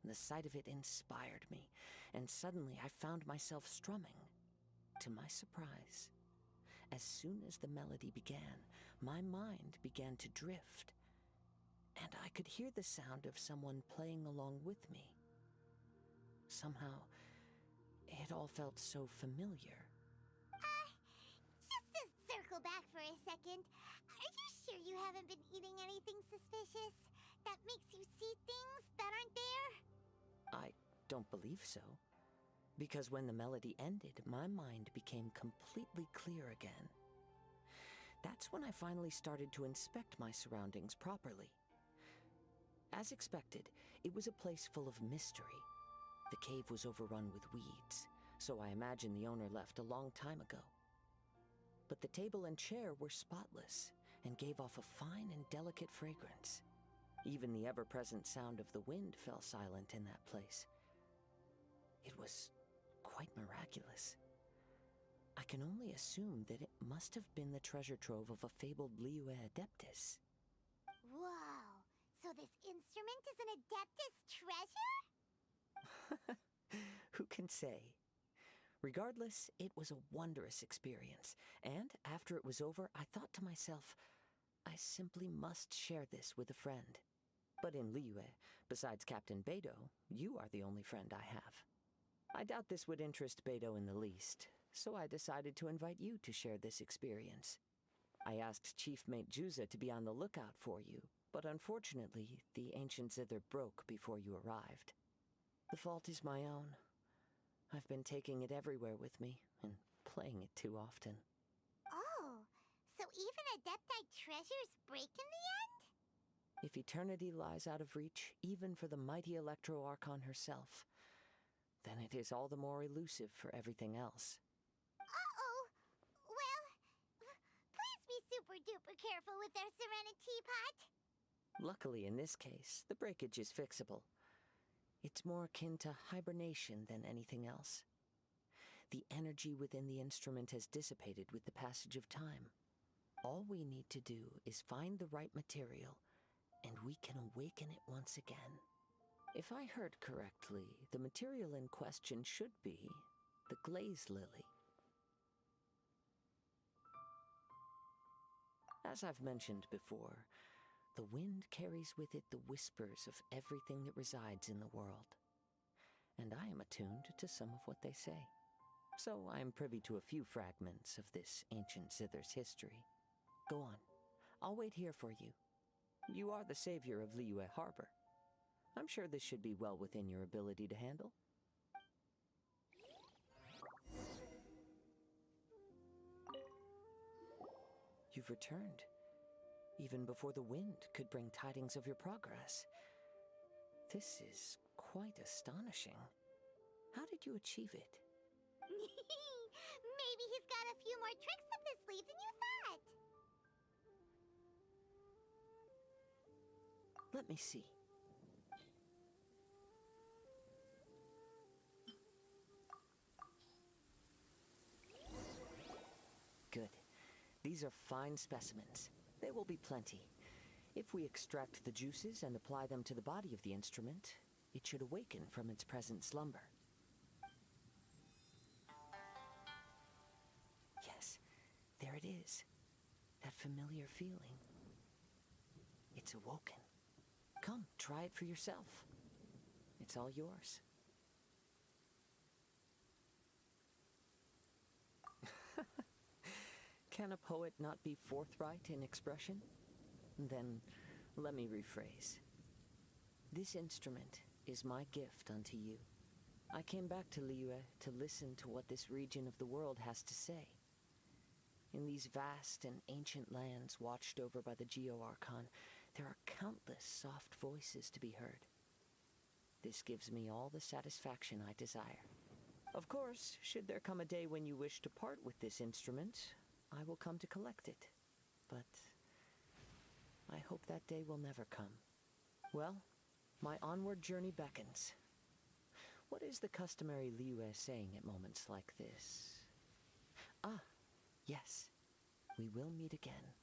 The sight of it inspired me, and suddenly I found myself strumming. To my surprise, as soon as the melody began, my mind began to drift, and I could hear the sound of someone playing along with me. Somehow, it all felt so familiar. Just to circle back for a second, are you sure you haven't been eating anything suspicious that makes you see things that aren't there? I don't believe so. Because when the melody ended, my mind became completely clear again. That's when I finally started to inspect my surroundings properly. As expected, it was a place full of mystery. The cave was overrun with weeds, so I imagine the owner left a long time ago. But the table and chair were spotless and gave off a fine and delicate fragrance. Even the ever-present sound of the wind fell silent in that place. It was quite miraculous. I can only assume that it must have been the treasure trove of a fabled Liyue Adeptus. Whoa, so this instrument is an Adeptus treasure? Who can say? Regardless, it was a wondrous experience, and after it was over, I thought to myself, I simply must share this with a friend. But in Liyue, besides Captain Beidou, you are the only friend I have. I doubt this would interest Beidou in the least, so I decided to invite you to share this experience. I asked Chief Mate Juza to be on the lookout for you, but unfortunately, the ancient zither broke before you arrived. The fault is my own. I've been taking it everywhere with me, and playing it too often. Oh, so even Adeptite treasures break in the end? If eternity lies out of reach, even for the mighty Electro Archon herself, then it is all the more elusive for everything else. Uh-oh. Well, please be super-duper careful with our Serenity Pot. Luckily, in this case, the breakage is fixable. It's more akin to hibernation than anything else. The energy within the instrument has dissipated with the passage of time. All we need to do is find the right material, and we can awaken it once again. If I heard correctly, the material in question should be the glaze lily. As I've mentioned before, the wind carries with it the whispers of everything that resides in the world. And I am attuned to some of what they say. So I am privy to a few fragments of this ancient zither's history. Go on. I'll wait here for you. You are the savior of Liyue Harbor. I'm sure this should be well within your ability to handle. You've returned, even before the wind could bring tidings of your progress. This is quite astonishing. How did you achieve it? Maybe he's got a few more tricks up his sleeve than you thought. Let me see. Good. These are fine specimens. There will be plenty. If we extract the juices and apply them to the body of the instrument, it should awaken from its present slumber. Yes, there it is. That familiar feeling. It's awoken. Come, try it for yourself. It's all yours. Can a poet not be forthright in expression? Then, let me rephrase. This instrument is my gift unto you. I came back to Liyue to listen to what this region of the world has to say. In these vast and ancient lands watched over by the Geo-Archon, there are countless soft voices to be heard. This gives me all the satisfaction I desire. Of course, should there come a day when you wish to part with this instrument, I will come to collect it. But I hope that day will never come. Well, my onward journey beckons. What is the customary Liyue saying at moments like this? Ah, yes. We will meet again.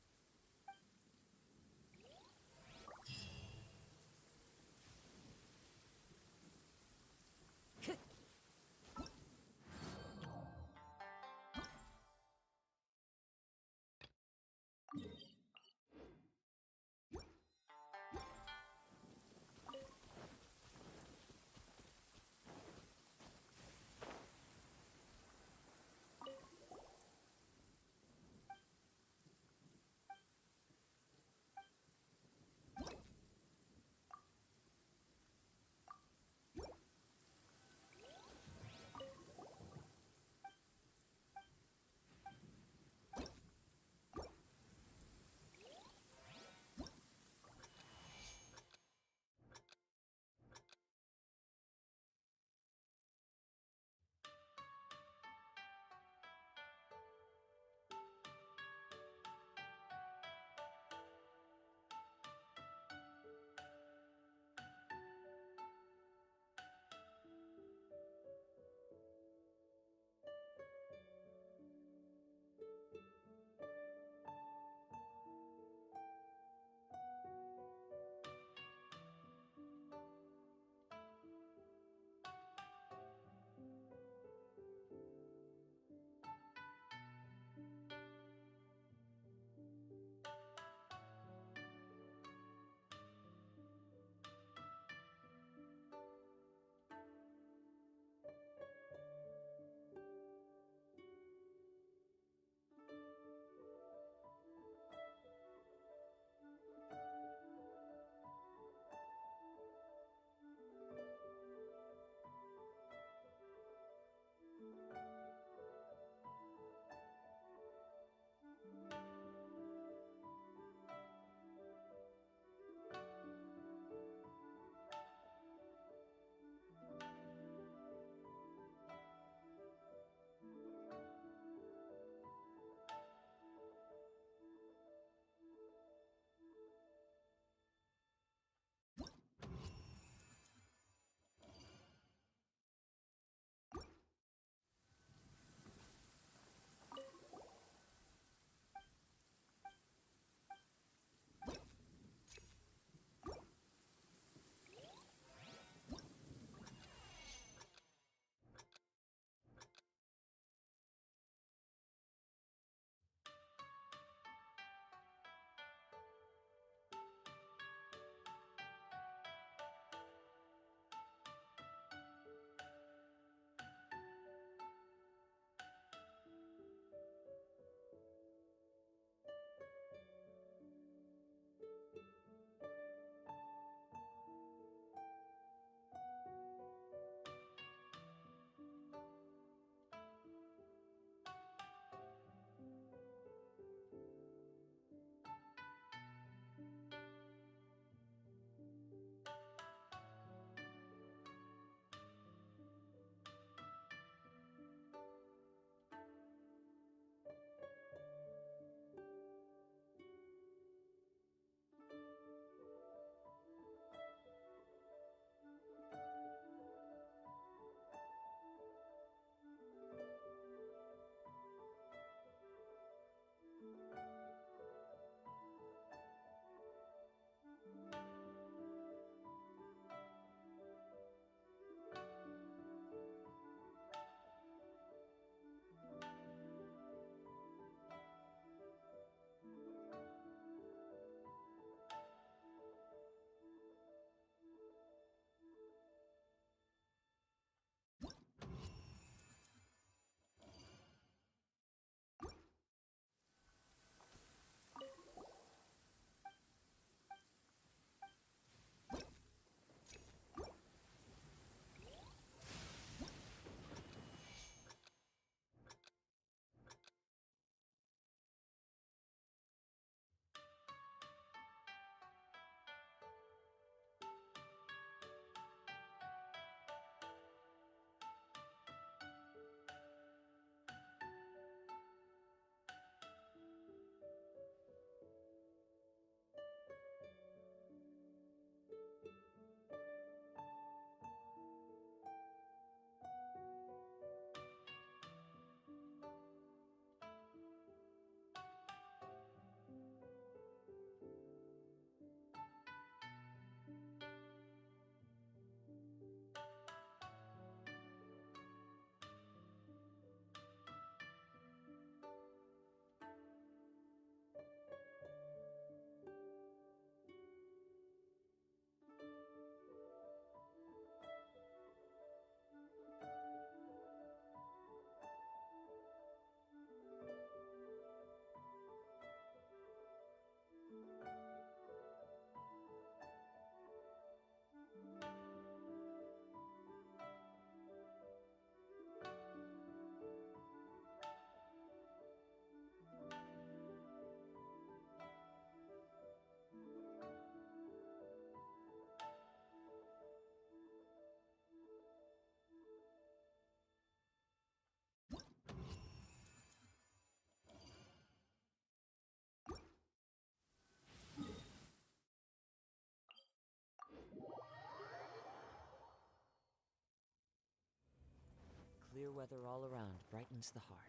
clear weather all around brightens the heart.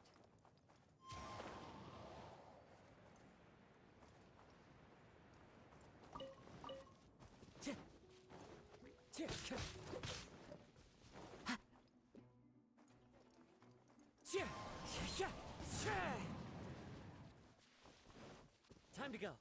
Time to go.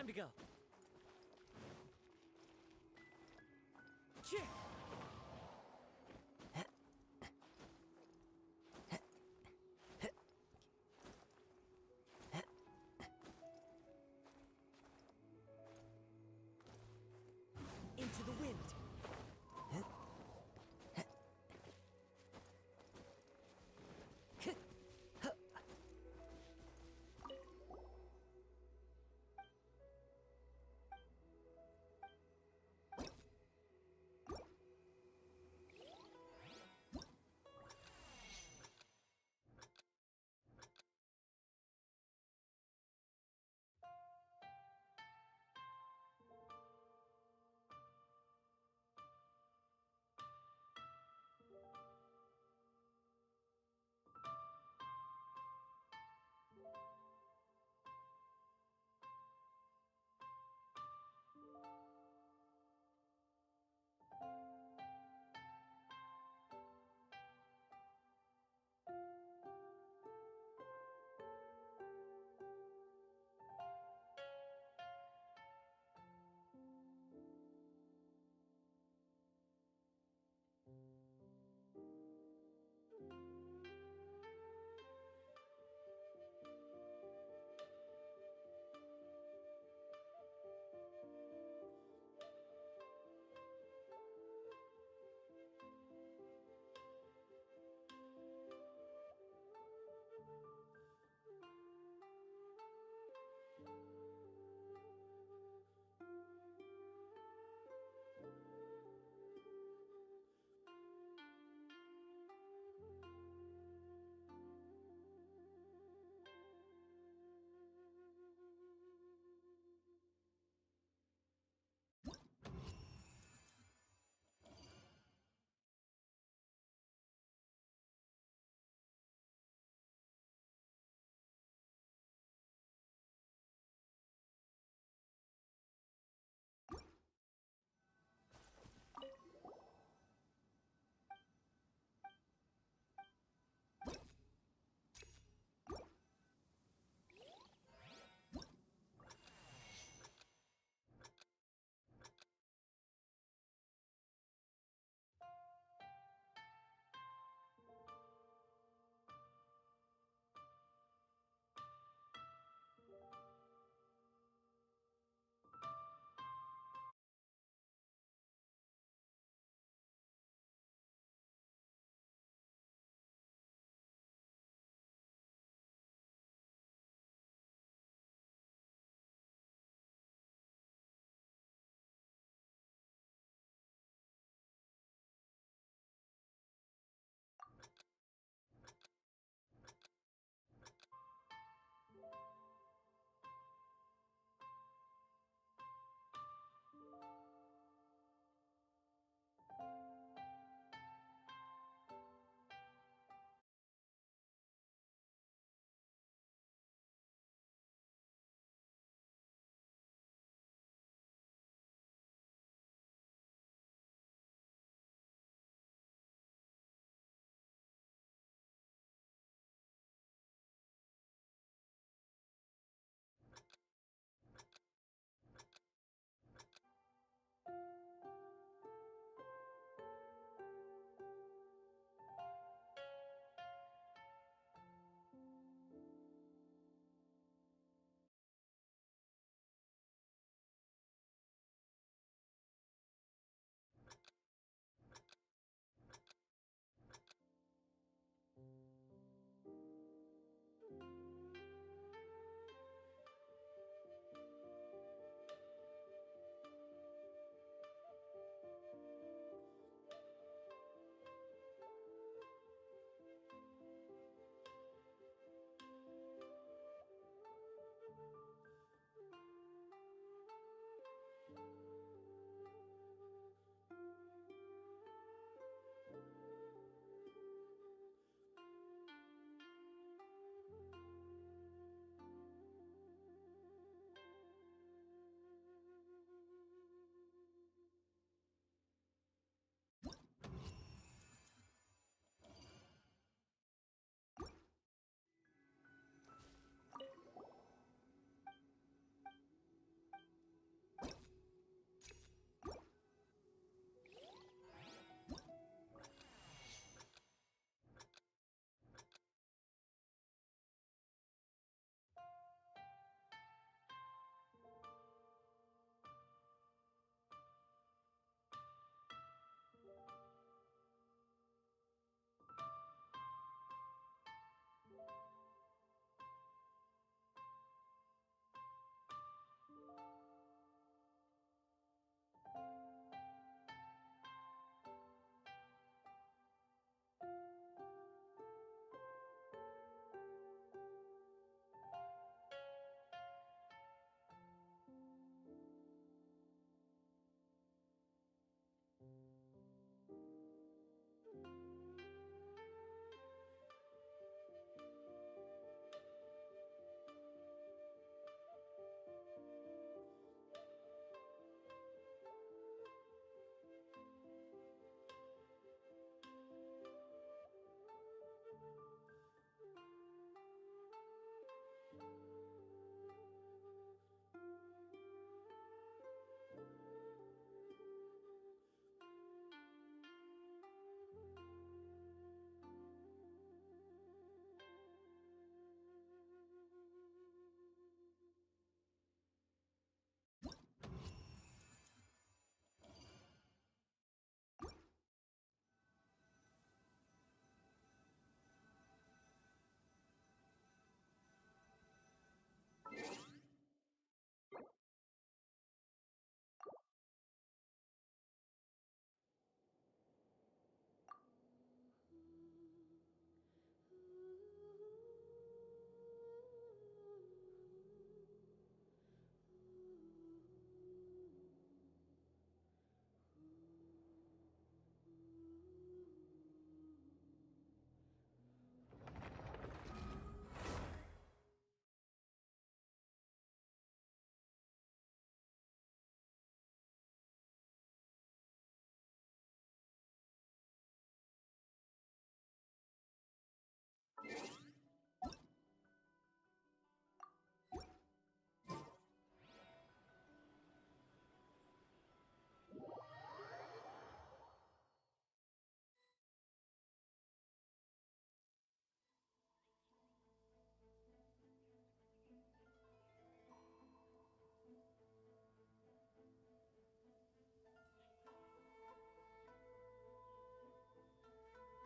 Time to go. Into the wind.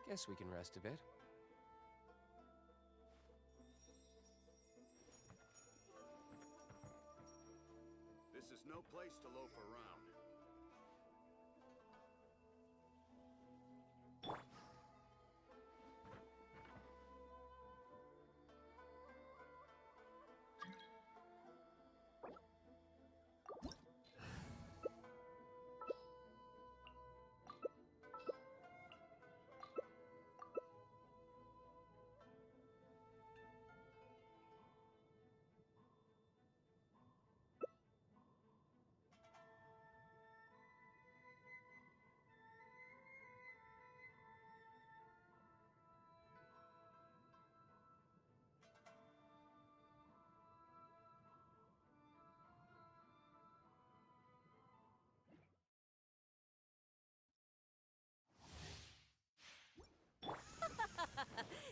Guess we can rest a bit. This is no place to loaf around.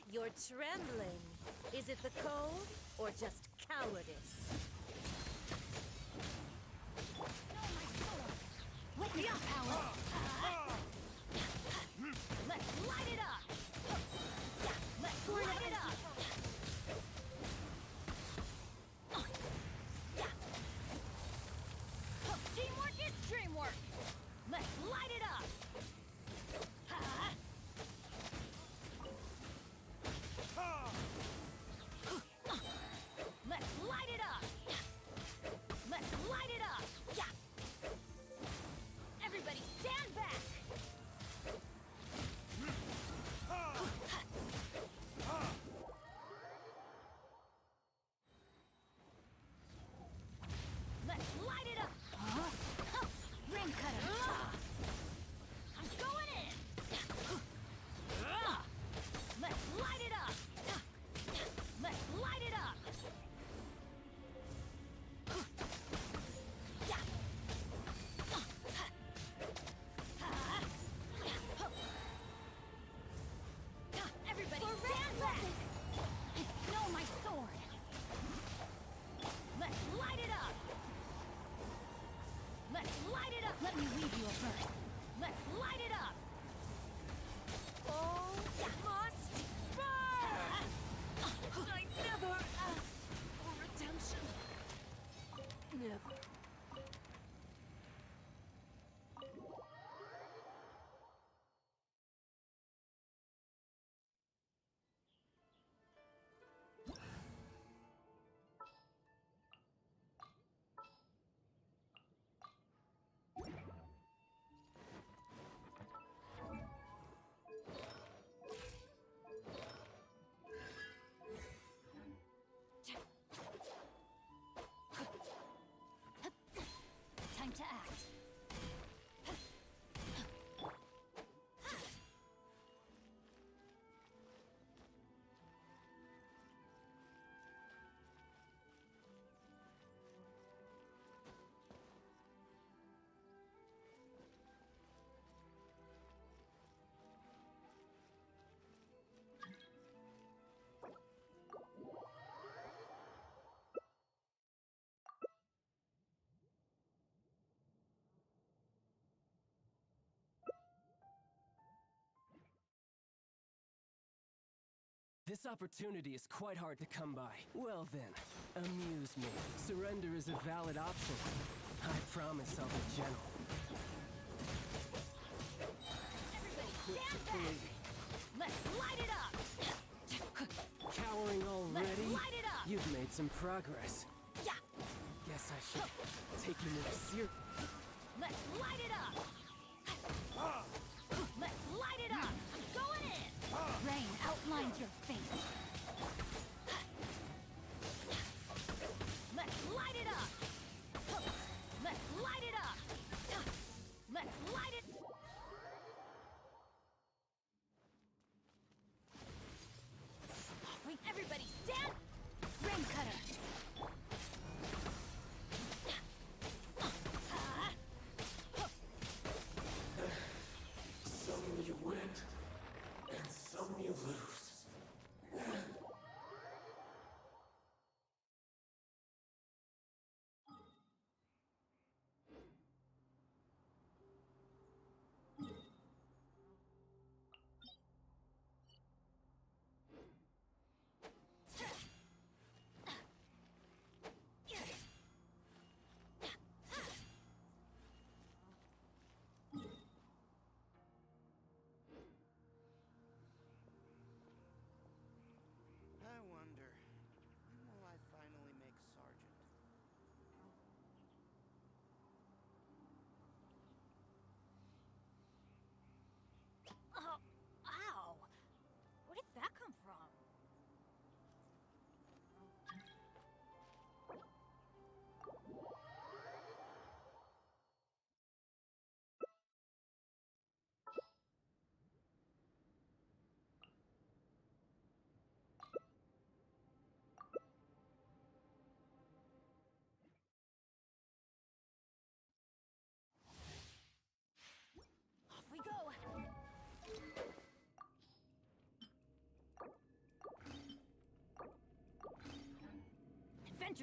You're trembling. Is it the cold or just cowardice? Witness the power! Let's light it up! Let's light it up! Teamwork is dreamwork! Let's light it up! Let's light it up! Let's light it up! Everybody stand back! Let's light it up! Ring cutter! I'm going in! Let's light it up! Let's light it up! Everybody stand back! No, my sword! Let's light it up! Let's light it up! Let me weave you a verse. Let's light it up! All must burn! I never asked for redemption. Never. Time to act. This opportunity is quite hard to come by. Well then, amuse me. Surrender is a valid option. I promise I'll be gentle. Everybody stand back! Let's light it up! Cowering already? Let's light it up! You've made some progress. Yeah! Guess I should take you more seriously. Let's light it up! Let's light it up! I'm going in! Rain outlines your fate. Let's light it up! Let's light it up! Let's light it! Everybody stand! Rain cutter!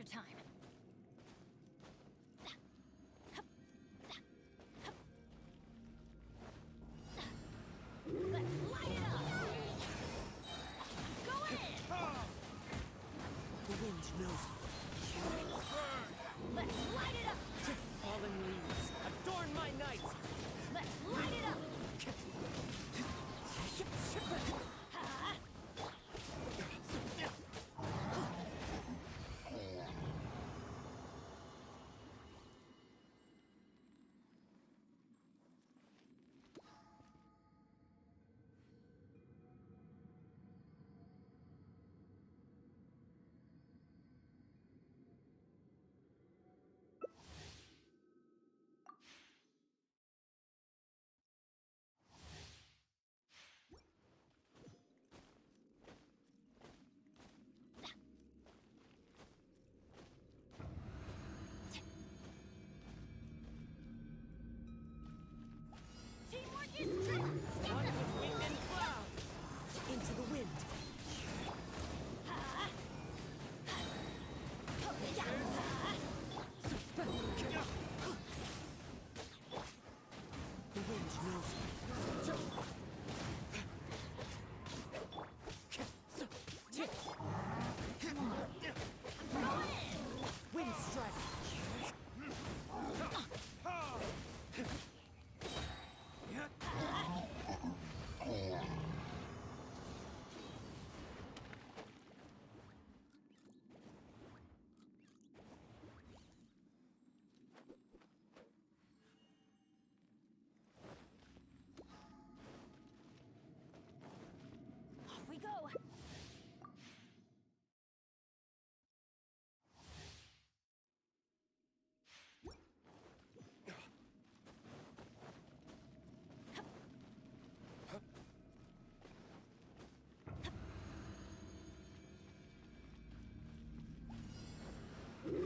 adventure time. Let's light it up! Go in! The wind knows me. Let's light it up! Fallen leaves, adorn my night! Let's light it up! Teamwork is strength! One with wind and cloud! Into the wind! The wind knows me. Wind strike! Off we go!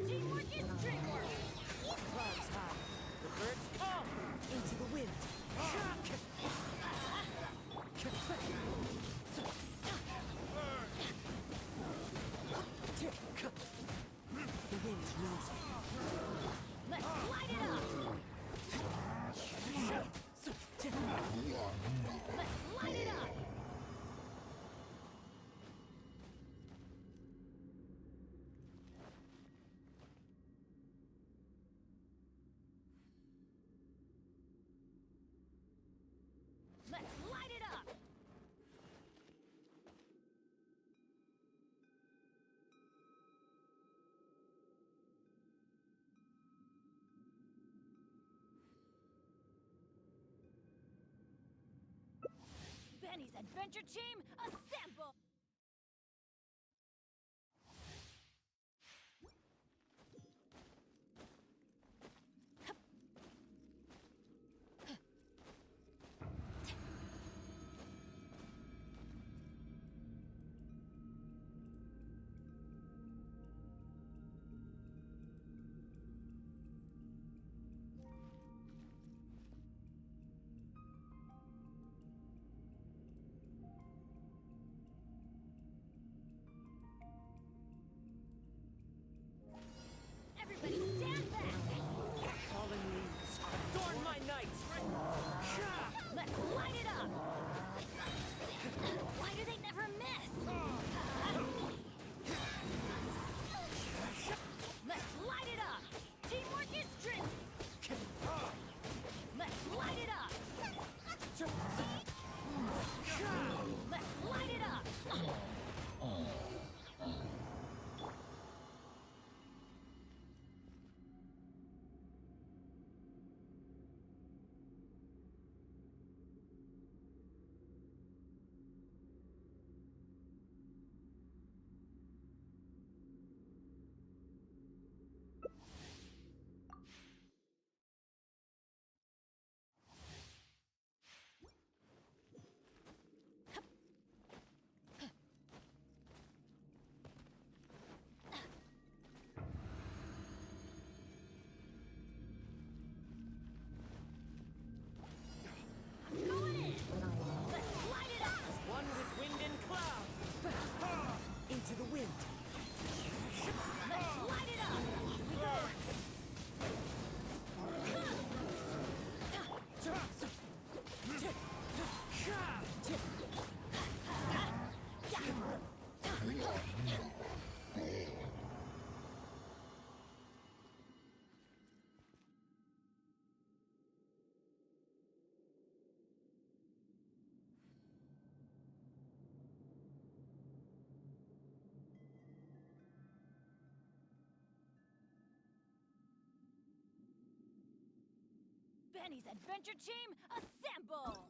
Teamwork is dreamwork! Clouds high. The birds come! Into the wind! The wind knows me. Let's light it up! Let's light it up! Let's light it up! Benny's adventure team, assemble! Penny's adventure team, assemble!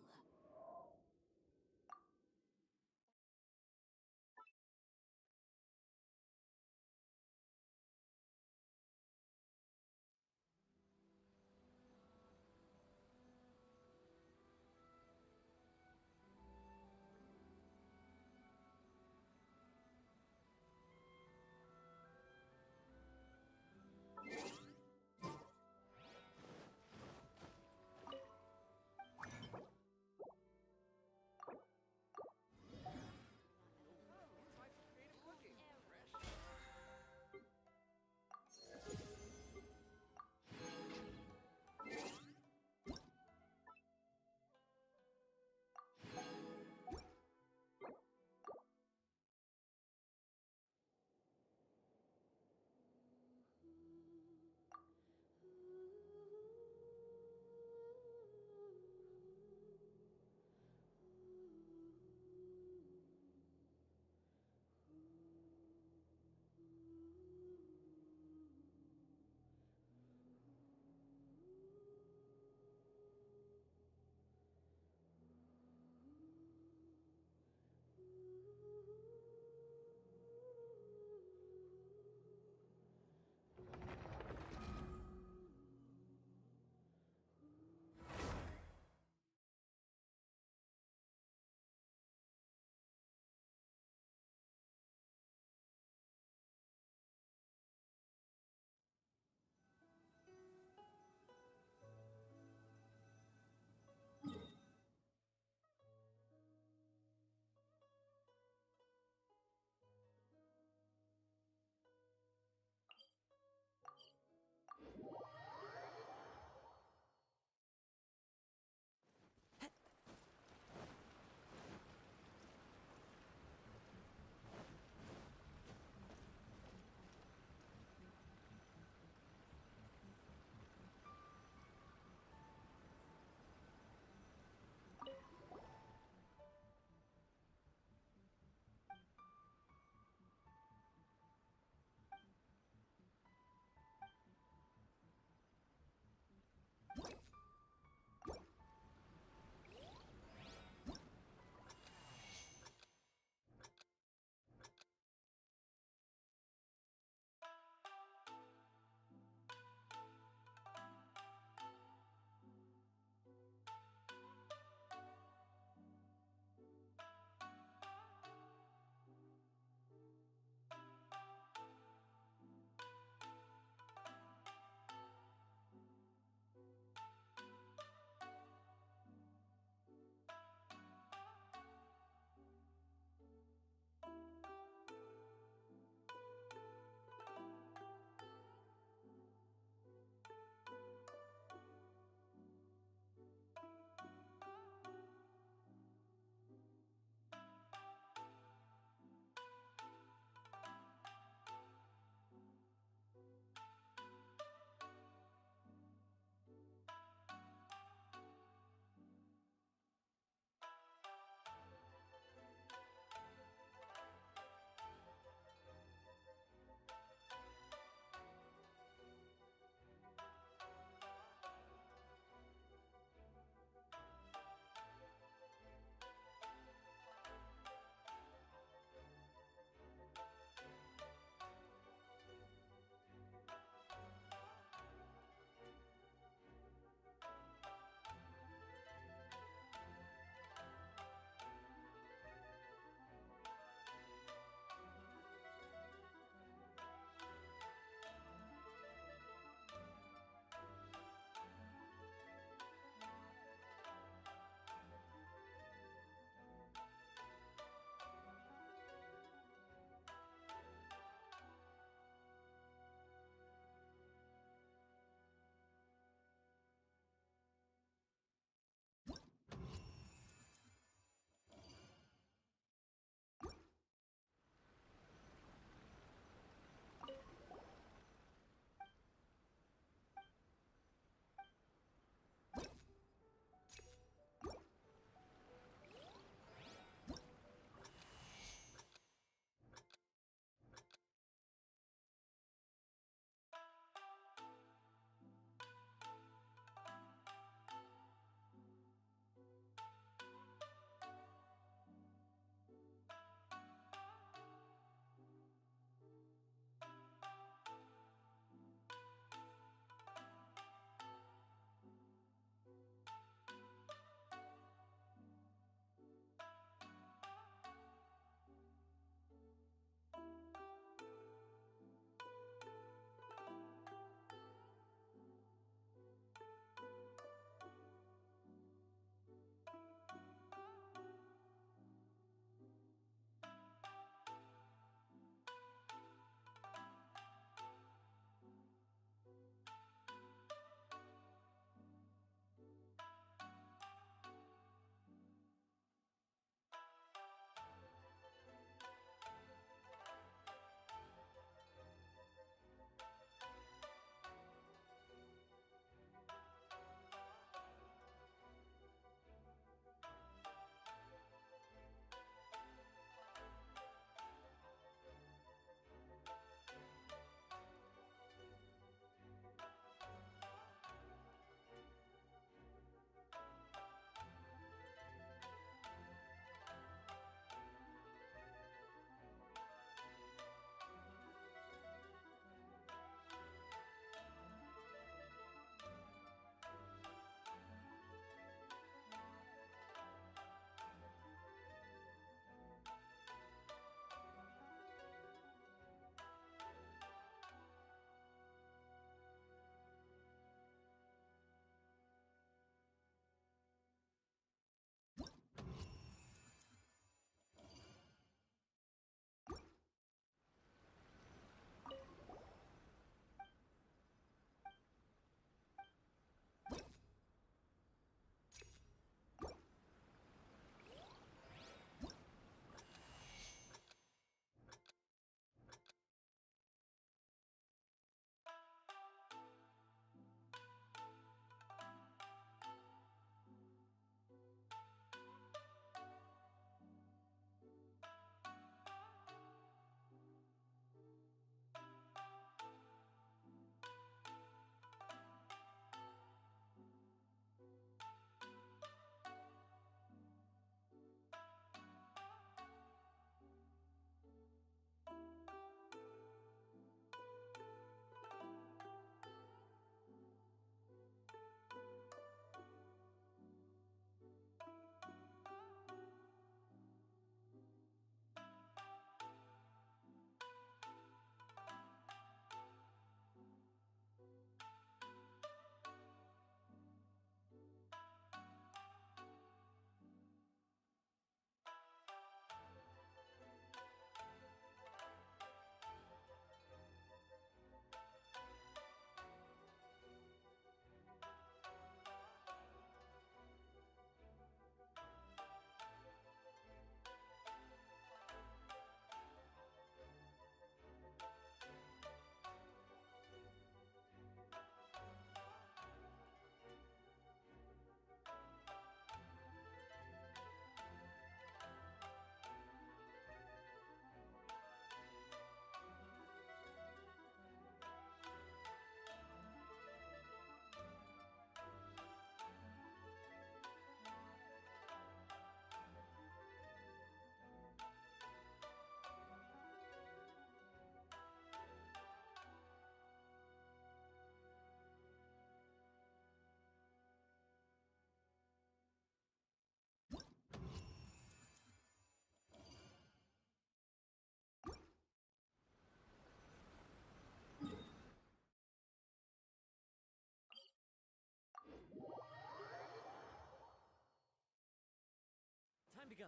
go.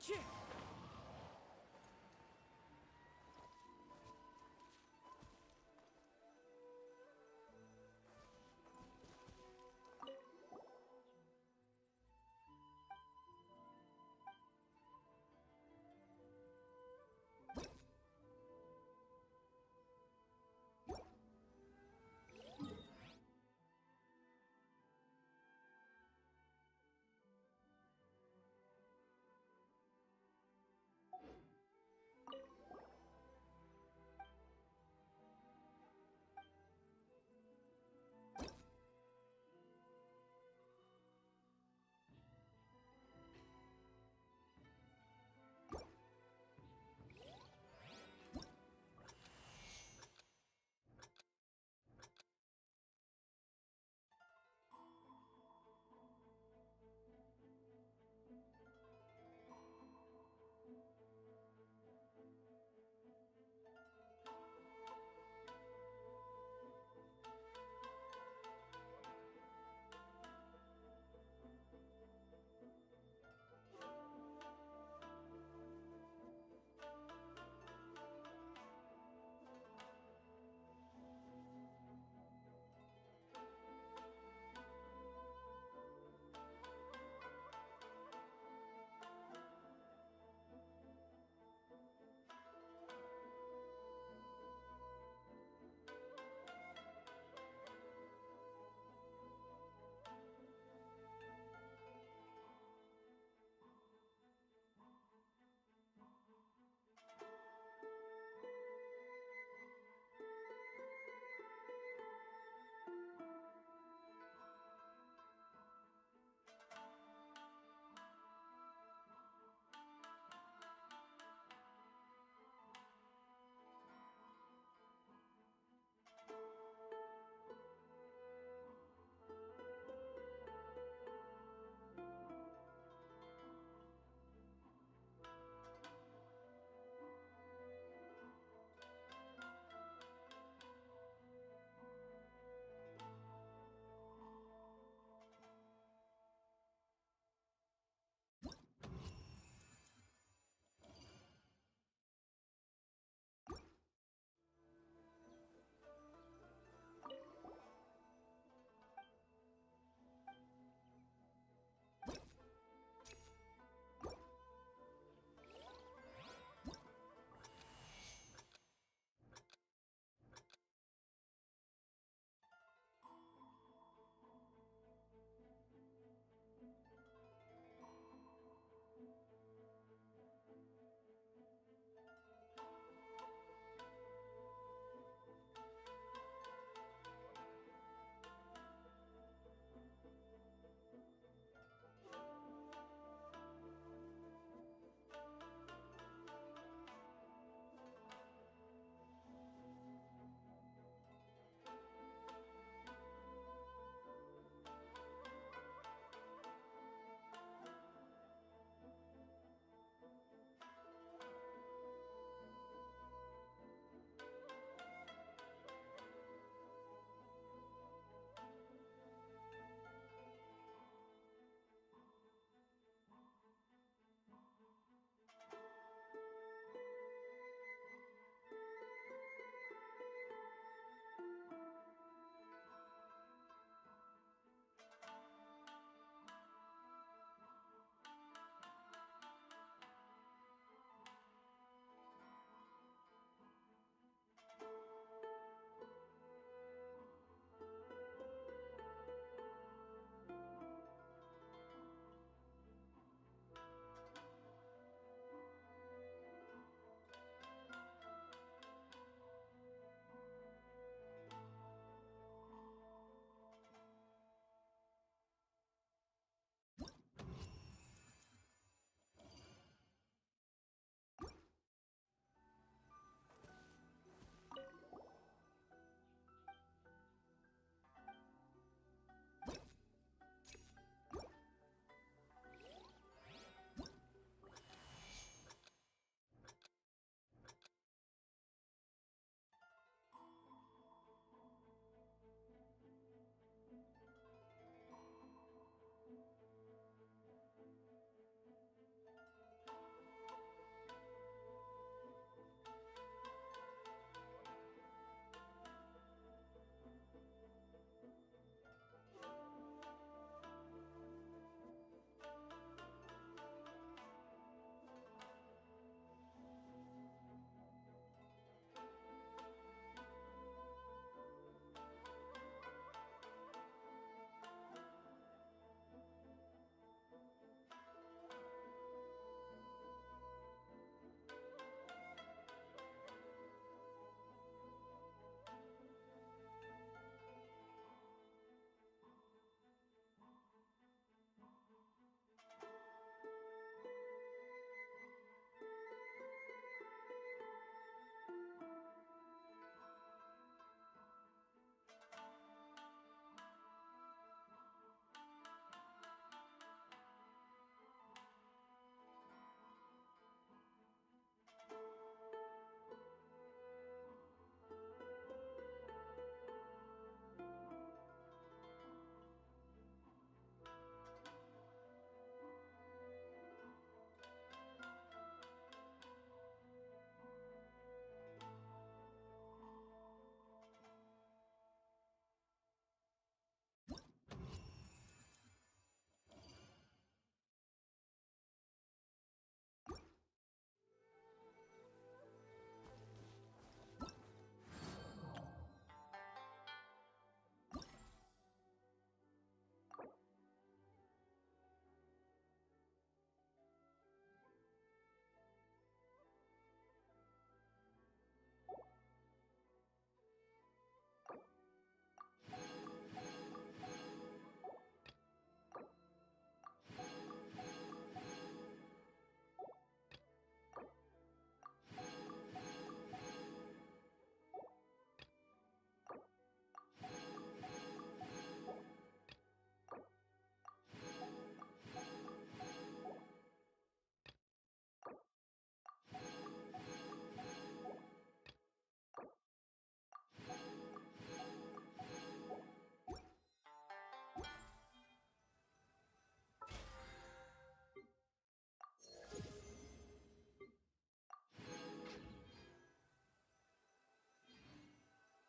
Shit!